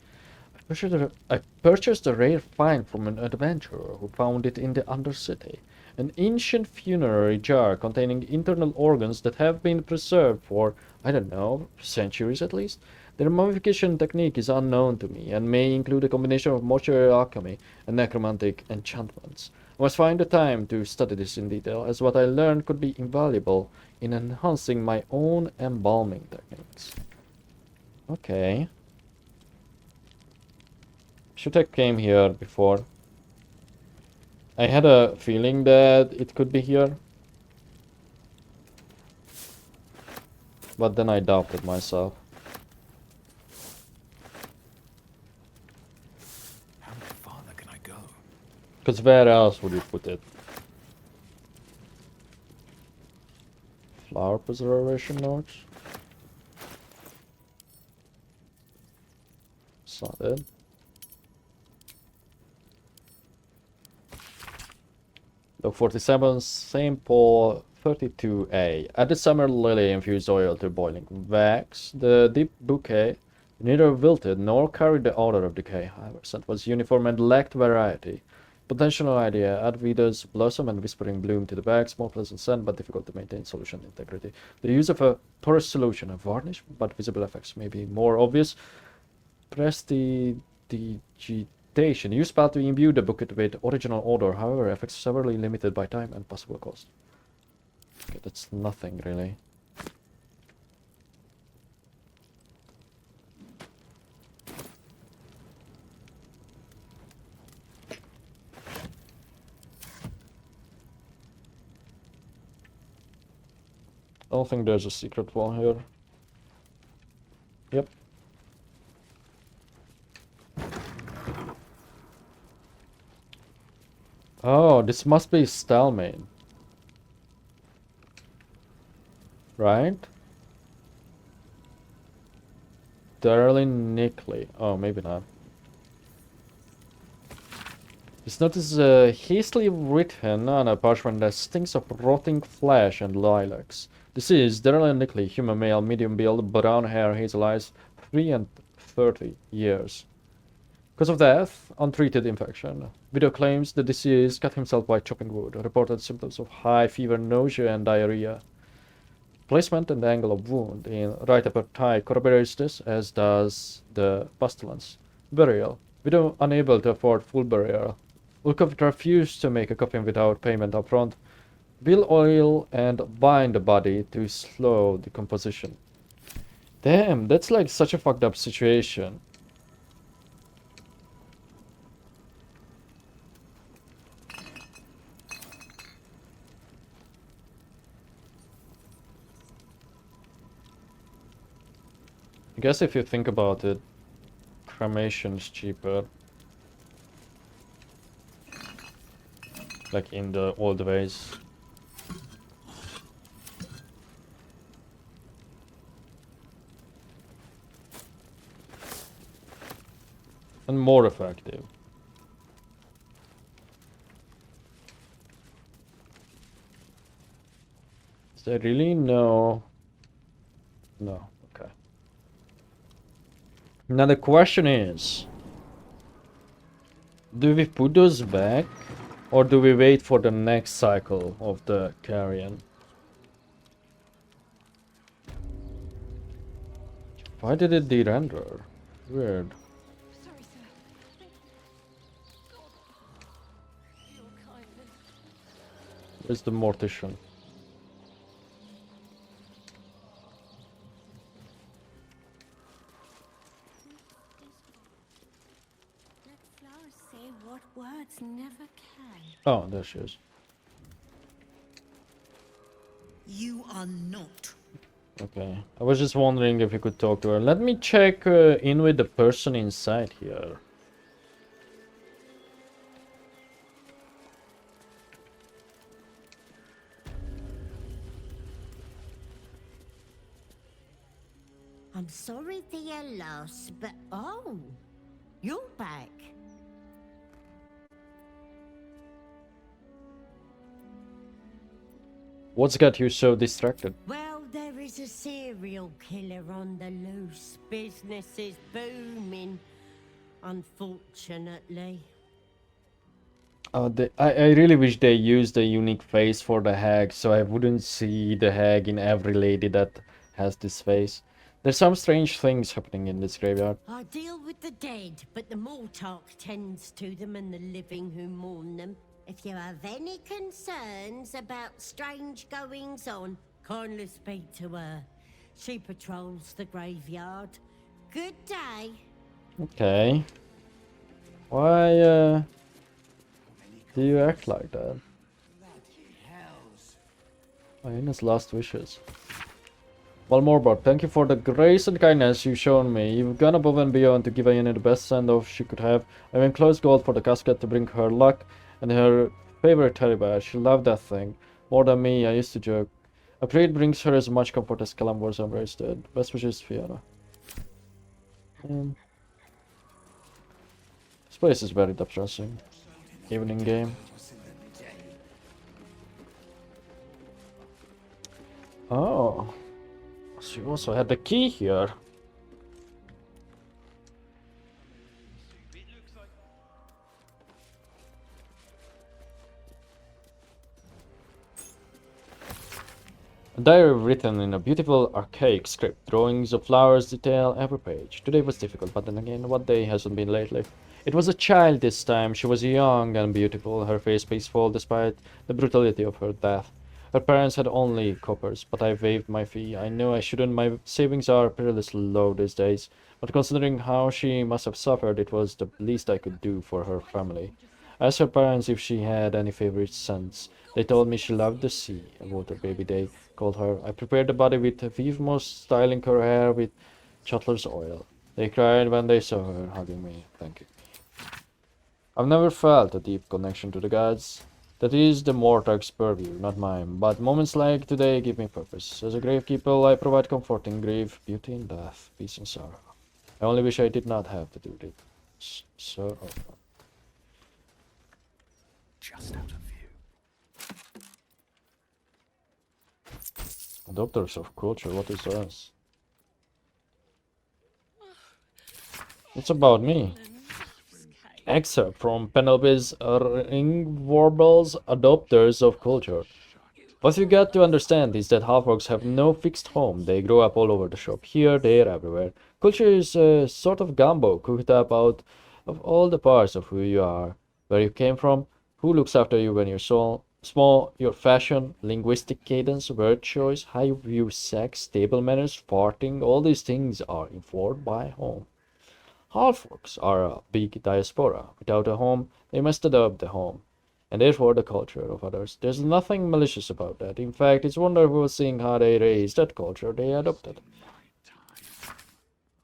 I purchased a rare find from an adventurer who found it in the Undercity. An ancient funerary jar containing internal organs that have been preserved for, I don't know, centuries at least. Their mummification technique is unknown to me and may include a combination of mortuary alchemy and necromantic enchantments. I must find the time to study this in detail, as what I learned could be invaluable in enhancing my own embalming techniques. Okay. Should have came here before. I had a feeling that it could be here. But then I doubted myself. How much farther can I go? Because where else would you put it? Flower preservation notes? It's not it. Log 47, St. Paul 32A. Add the summer lily infused oil to boiling wax. The deep bouquet neither wilted nor carried the odor of decay. However, scent was uniform and lacked variety. Potential idea: add Vida's blossom and whispering bloom to the wax. More pleasant scent, but difficult to maintain solution integrity. The use of a porous solution, a varnish, but visible effects may be more obvious. Prestidigitation. Use spell to imbue the bouquet with original odor, however, effects severely limited by time and possible cost. Okay, that's nothing really. I don't think there's a secret wall here. Yep. Oh, this must be Stalmain. Right? Darlene Nickley. Oh, maybe not. This note is hastily written on a parchment that stinks of rotting flesh and lilacs. This is Darlene Nickley, human male, medium build, brown hair, hazel eyes, 3 and 30 years. Cause of death, untreated infection. Widow claims the deceased cut himself by chopping wood. Reported symptoms of high fever, nausea, and diarrhea. Placement and angle of wound in right upper thigh corroborates this, as does the pestilence. Burial. Widow unable to afford full burial. Ulcovit refused to make a coffin without payment upfront. Will oil and bind the body to slow decomposition. Damn, that's like such a fucked up situation. I guess if you think about it, cremation's cheaper. Like in the old ways. And more effective. Is there really no? No. Okay. Now the question is, do we put those back, or do we wait for the next cycle of the carrion? Why did it de-render? Weird. Sorry, sir. Your kindness. Where's the mortician? Let flowers say what words never can. Oh, there she is. You are not. Okay. I was just wondering if you could talk to her. Let me check in with the person inside here. I'm sorry for your loss, but oh, you're back. What's got you so distracted? Well, there is a serial killer on the loose. Business is booming, unfortunately. I really wish they used a unique face for the hag, so I wouldn't see the hag in every lady that has this face. There's some strange things happening in this graveyard. I deal with the dead, but the Mortark tends to them and the living who mourn them. If you have any concerns about strange goings-on, kindly speak to her. She patrols the graveyard. Good day. Okay. Why, do you act like that? Hyena's last wishes. Well, Morbot, thank you for the grace and kindness you've shown me. You've gone above and beyond to give Hyena the best send-off she could have. I went close gold for the casket to bring her luck and her favorite teddy bear. She loved that thing. More than me, I used to joke. I pray it brings her as much comfort as Calambor's embrace did. Best wishes, Fiona. This place is very depressing. Evening game. Oh. She also had the key here. A diary written in a beautiful archaic script. Drawings of flowers detail every page. Today was difficult, but then again, what day hasn't been lately? It was a child this time. She was young and beautiful, her face peaceful despite the brutality of her death. Her parents had only coppers, but I waived my fee. I knew I shouldn't. My savings are perilously low these days, but considering how she must have suffered, it was the least I could do for her family. I asked her parents if she had any favorite scents. They told me she loved the sea, and water baby they called her. I prepared the body with Vivmos, styling her hair with Chatler's oil. They cried when they saw her hugging me. Thank you. I've never felt a deep connection to the gods. That is the Mortark's purview, not mine, but moments like today give me purpose. As a gravekeeper, I provide comfort in grief, beauty in death, peace in sorrow. I only wish I did not have to do this so often. Just out of view. Adopters of culture, what is this? It's about me. Excerpt from Penelope's Ring Warbles, Adopters of Culture. What you got to understand is that half-orcs have no fixed home. They grow up all over the shop, here, there, everywhere. Culture is a sort of gumbo cooked up out of all the parts of who you are, where you came from, who looks after you when you're small, your fashion, linguistic cadence, word choice, how you view sex, table manners, farting, all these things are informed by home. Half-orcs are a big diaspora. Without a home, they must adopt the home, and therefore the culture of others. There's nothing malicious about that. In fact, it's wonderful seeing how they raise that culture they adopted.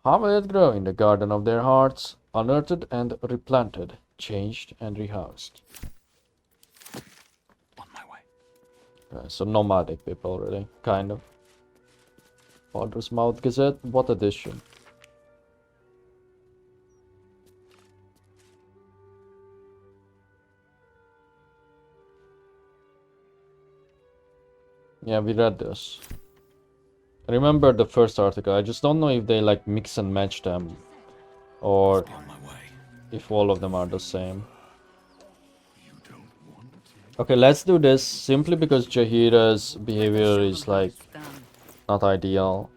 How will it grow in the garden of their hearts, unearthed and replanted, changed and rehoused? On my way. So nomadic people, really, kind of. Baldur's Mouth Gazette, what edition? Yeah, we read this. I remember the first article. I just don't know if they like mix and match them or if all of them are the same. Okay, let's do this simply because Jahira's behavior is like not ideal.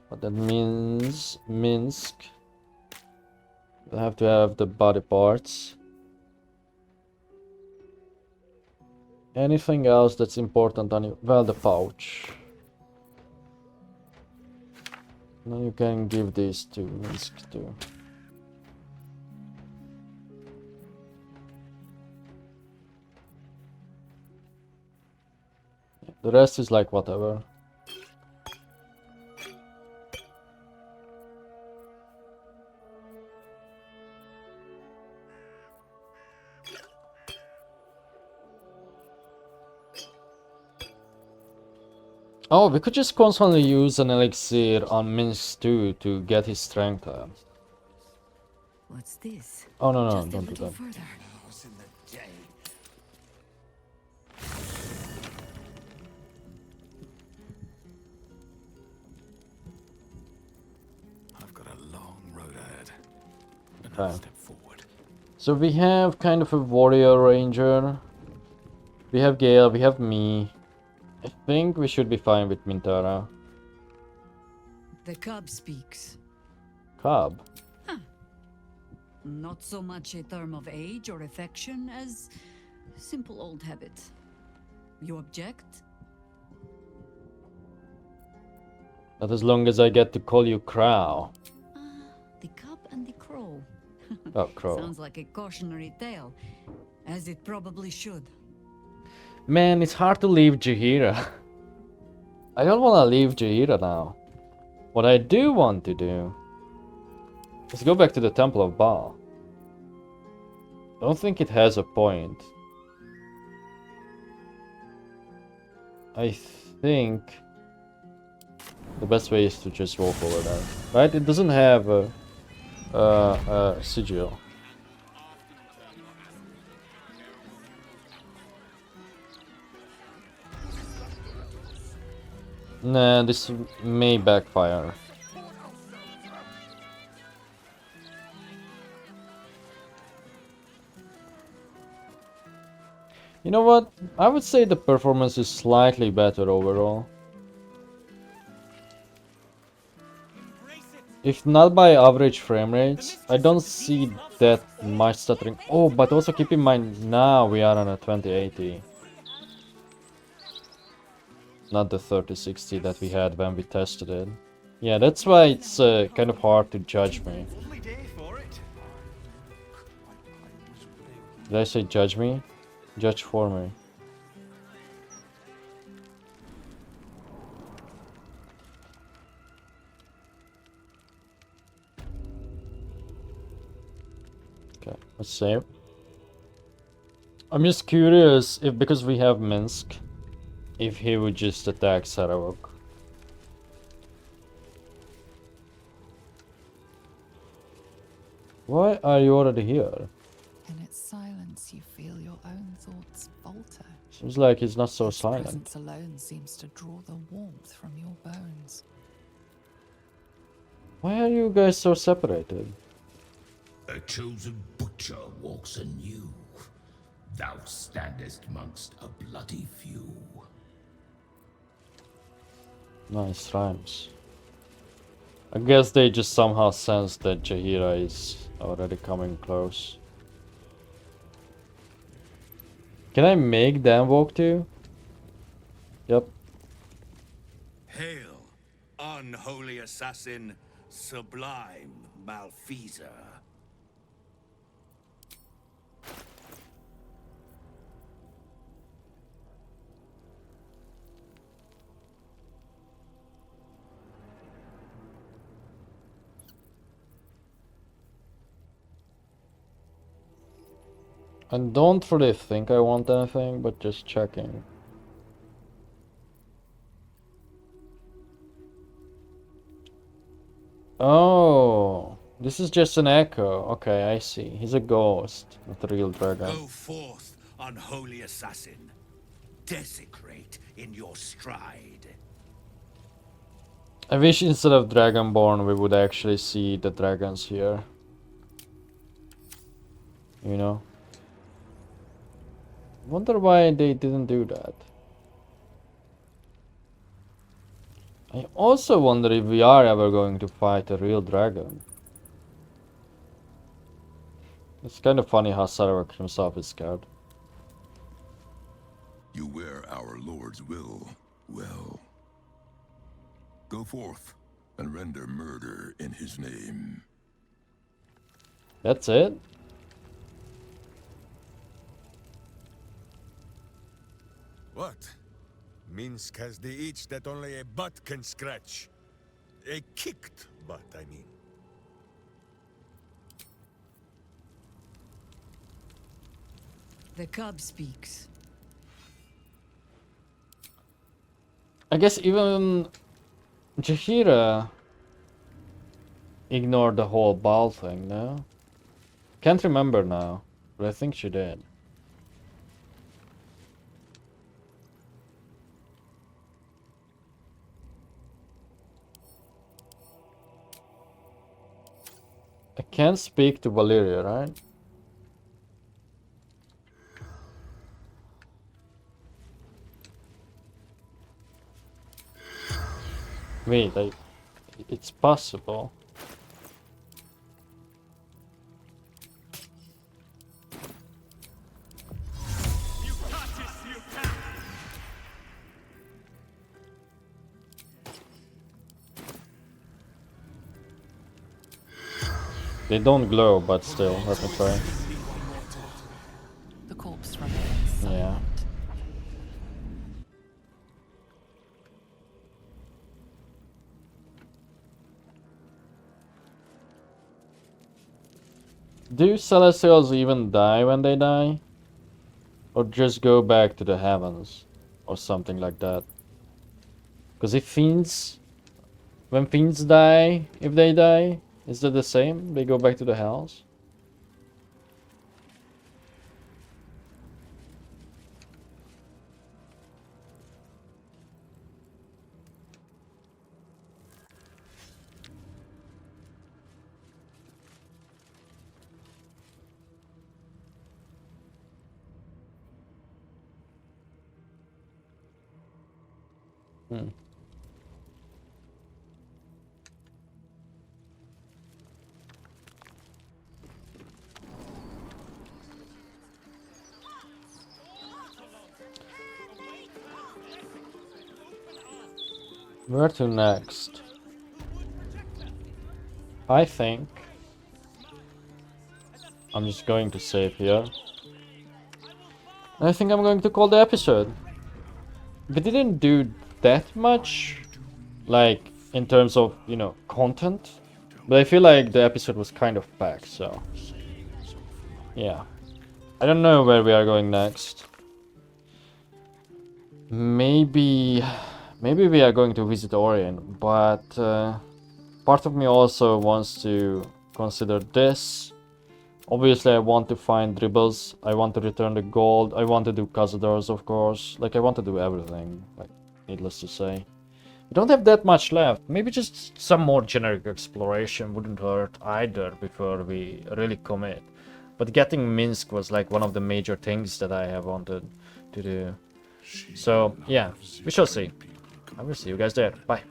But that means Minsc. We have to have the body parts. Anything else that's important on you? Well, the pouch. Then you can give these to Minsc too. The rest is like whatever. Oh, we could just constantly use an elixir on Minsc too to get his strength up. What's this? Oh no, Just a don't do little that. further. I've got a long road ahead. Okay. Step forward. So we have kind of a warrior ranger. We have Gale, we have me. I think we should be fine with Mintara. The cub speaks. Cub. Not so much a term of age or affection as simple old habit. You object? Not as long as I get to call you Crow. The cub and the crow. Oh, Crow. Sounds like a cautionary tale, as it probably should. Man, it's hard to leave Jaheira. I don't want to leave Jaheira now. What I do want to do is go back to the Temple of Baal. Don't think it has a point. I think the best way is to just walk over there. Right? It doesn't have a sigil. Nah, this may backfire. You know what? I would say the performance is slightly better overall. If not by average frame rates, I don't see that much stuttering. Oh, but also keep in mind, now we are on a 2080. Not the 3060 that we had when we tested it. Yeah, that's why it's kind of hard to judge me. Did I say judge me? Judge for me. Okay, let's save. I'm just curious if, because we have Minsc, if he would just attack Saravok. Why are you already here? In its silence, you feel your own thoughts falter. Seems like he's not so Its silent. presence alone seems to draw the warmth from your bones. Why are you guys so separated? A chosen butcher walks anew. Thou standest amongst a bloody few. Nice rhymes. I guess they just somehow sense that Jaheira is already coming close. Can I make them walk too? Yep. Hail, unholy assassin, sublime malfeasor. I don't really think I want anything, but just checking. Oh, this is just an echo. Okay, I see. He's a ghost, not a real dragon. Go forth, unholy assassin. Desecrate in your stride. I wish instead of Dragonborn we would actually see the dragons here. You know? Wonder why they didn't do that. I also wonder if we are ever going to fight a real dragon. It's kind of funny how Saravok himself is scared. You wear our Lord's will well. Go forth and render murder in his name. That's it? What? Minsc has the itch that only a butt can scratch. A kicked butt, I mean. The cub speaks. I guess even Jaheira ignored the whole ball thing, no? Can't remember now, but I think she did. I can't speak to Valyria, right? Wait, it's possible. They don't glow, but still, let me try. The corpse remains. Yeah. Do Celestials even die when they die? Or just go back to the heavens? Or something like that? Because if Fiends... When Fiends die, if they die, is that the same? They go back to the hells? Hmm. Where to next? I think I'm just going to save here. I think I'm going to call the episode. We didn't do that much, like, in terms of, you know, content. But I feel like the episode was kind of packed, so... Yeah. I don't know where we are going next. Maybe we are going to visit Orien, but part of me also wants to consider this. Obviously I want to find dribbles, I want to return the gold, I want to do Cazadors, of course. Like, I want to do everything, like, needless to say. We don't have that much left. Maybe just some more generic exploration wouldn't hurt either before we really commit. But getting Minsc was like one of the major things that I have wanted to do. So, yeah, we shall see. I will see you guys there. Bye.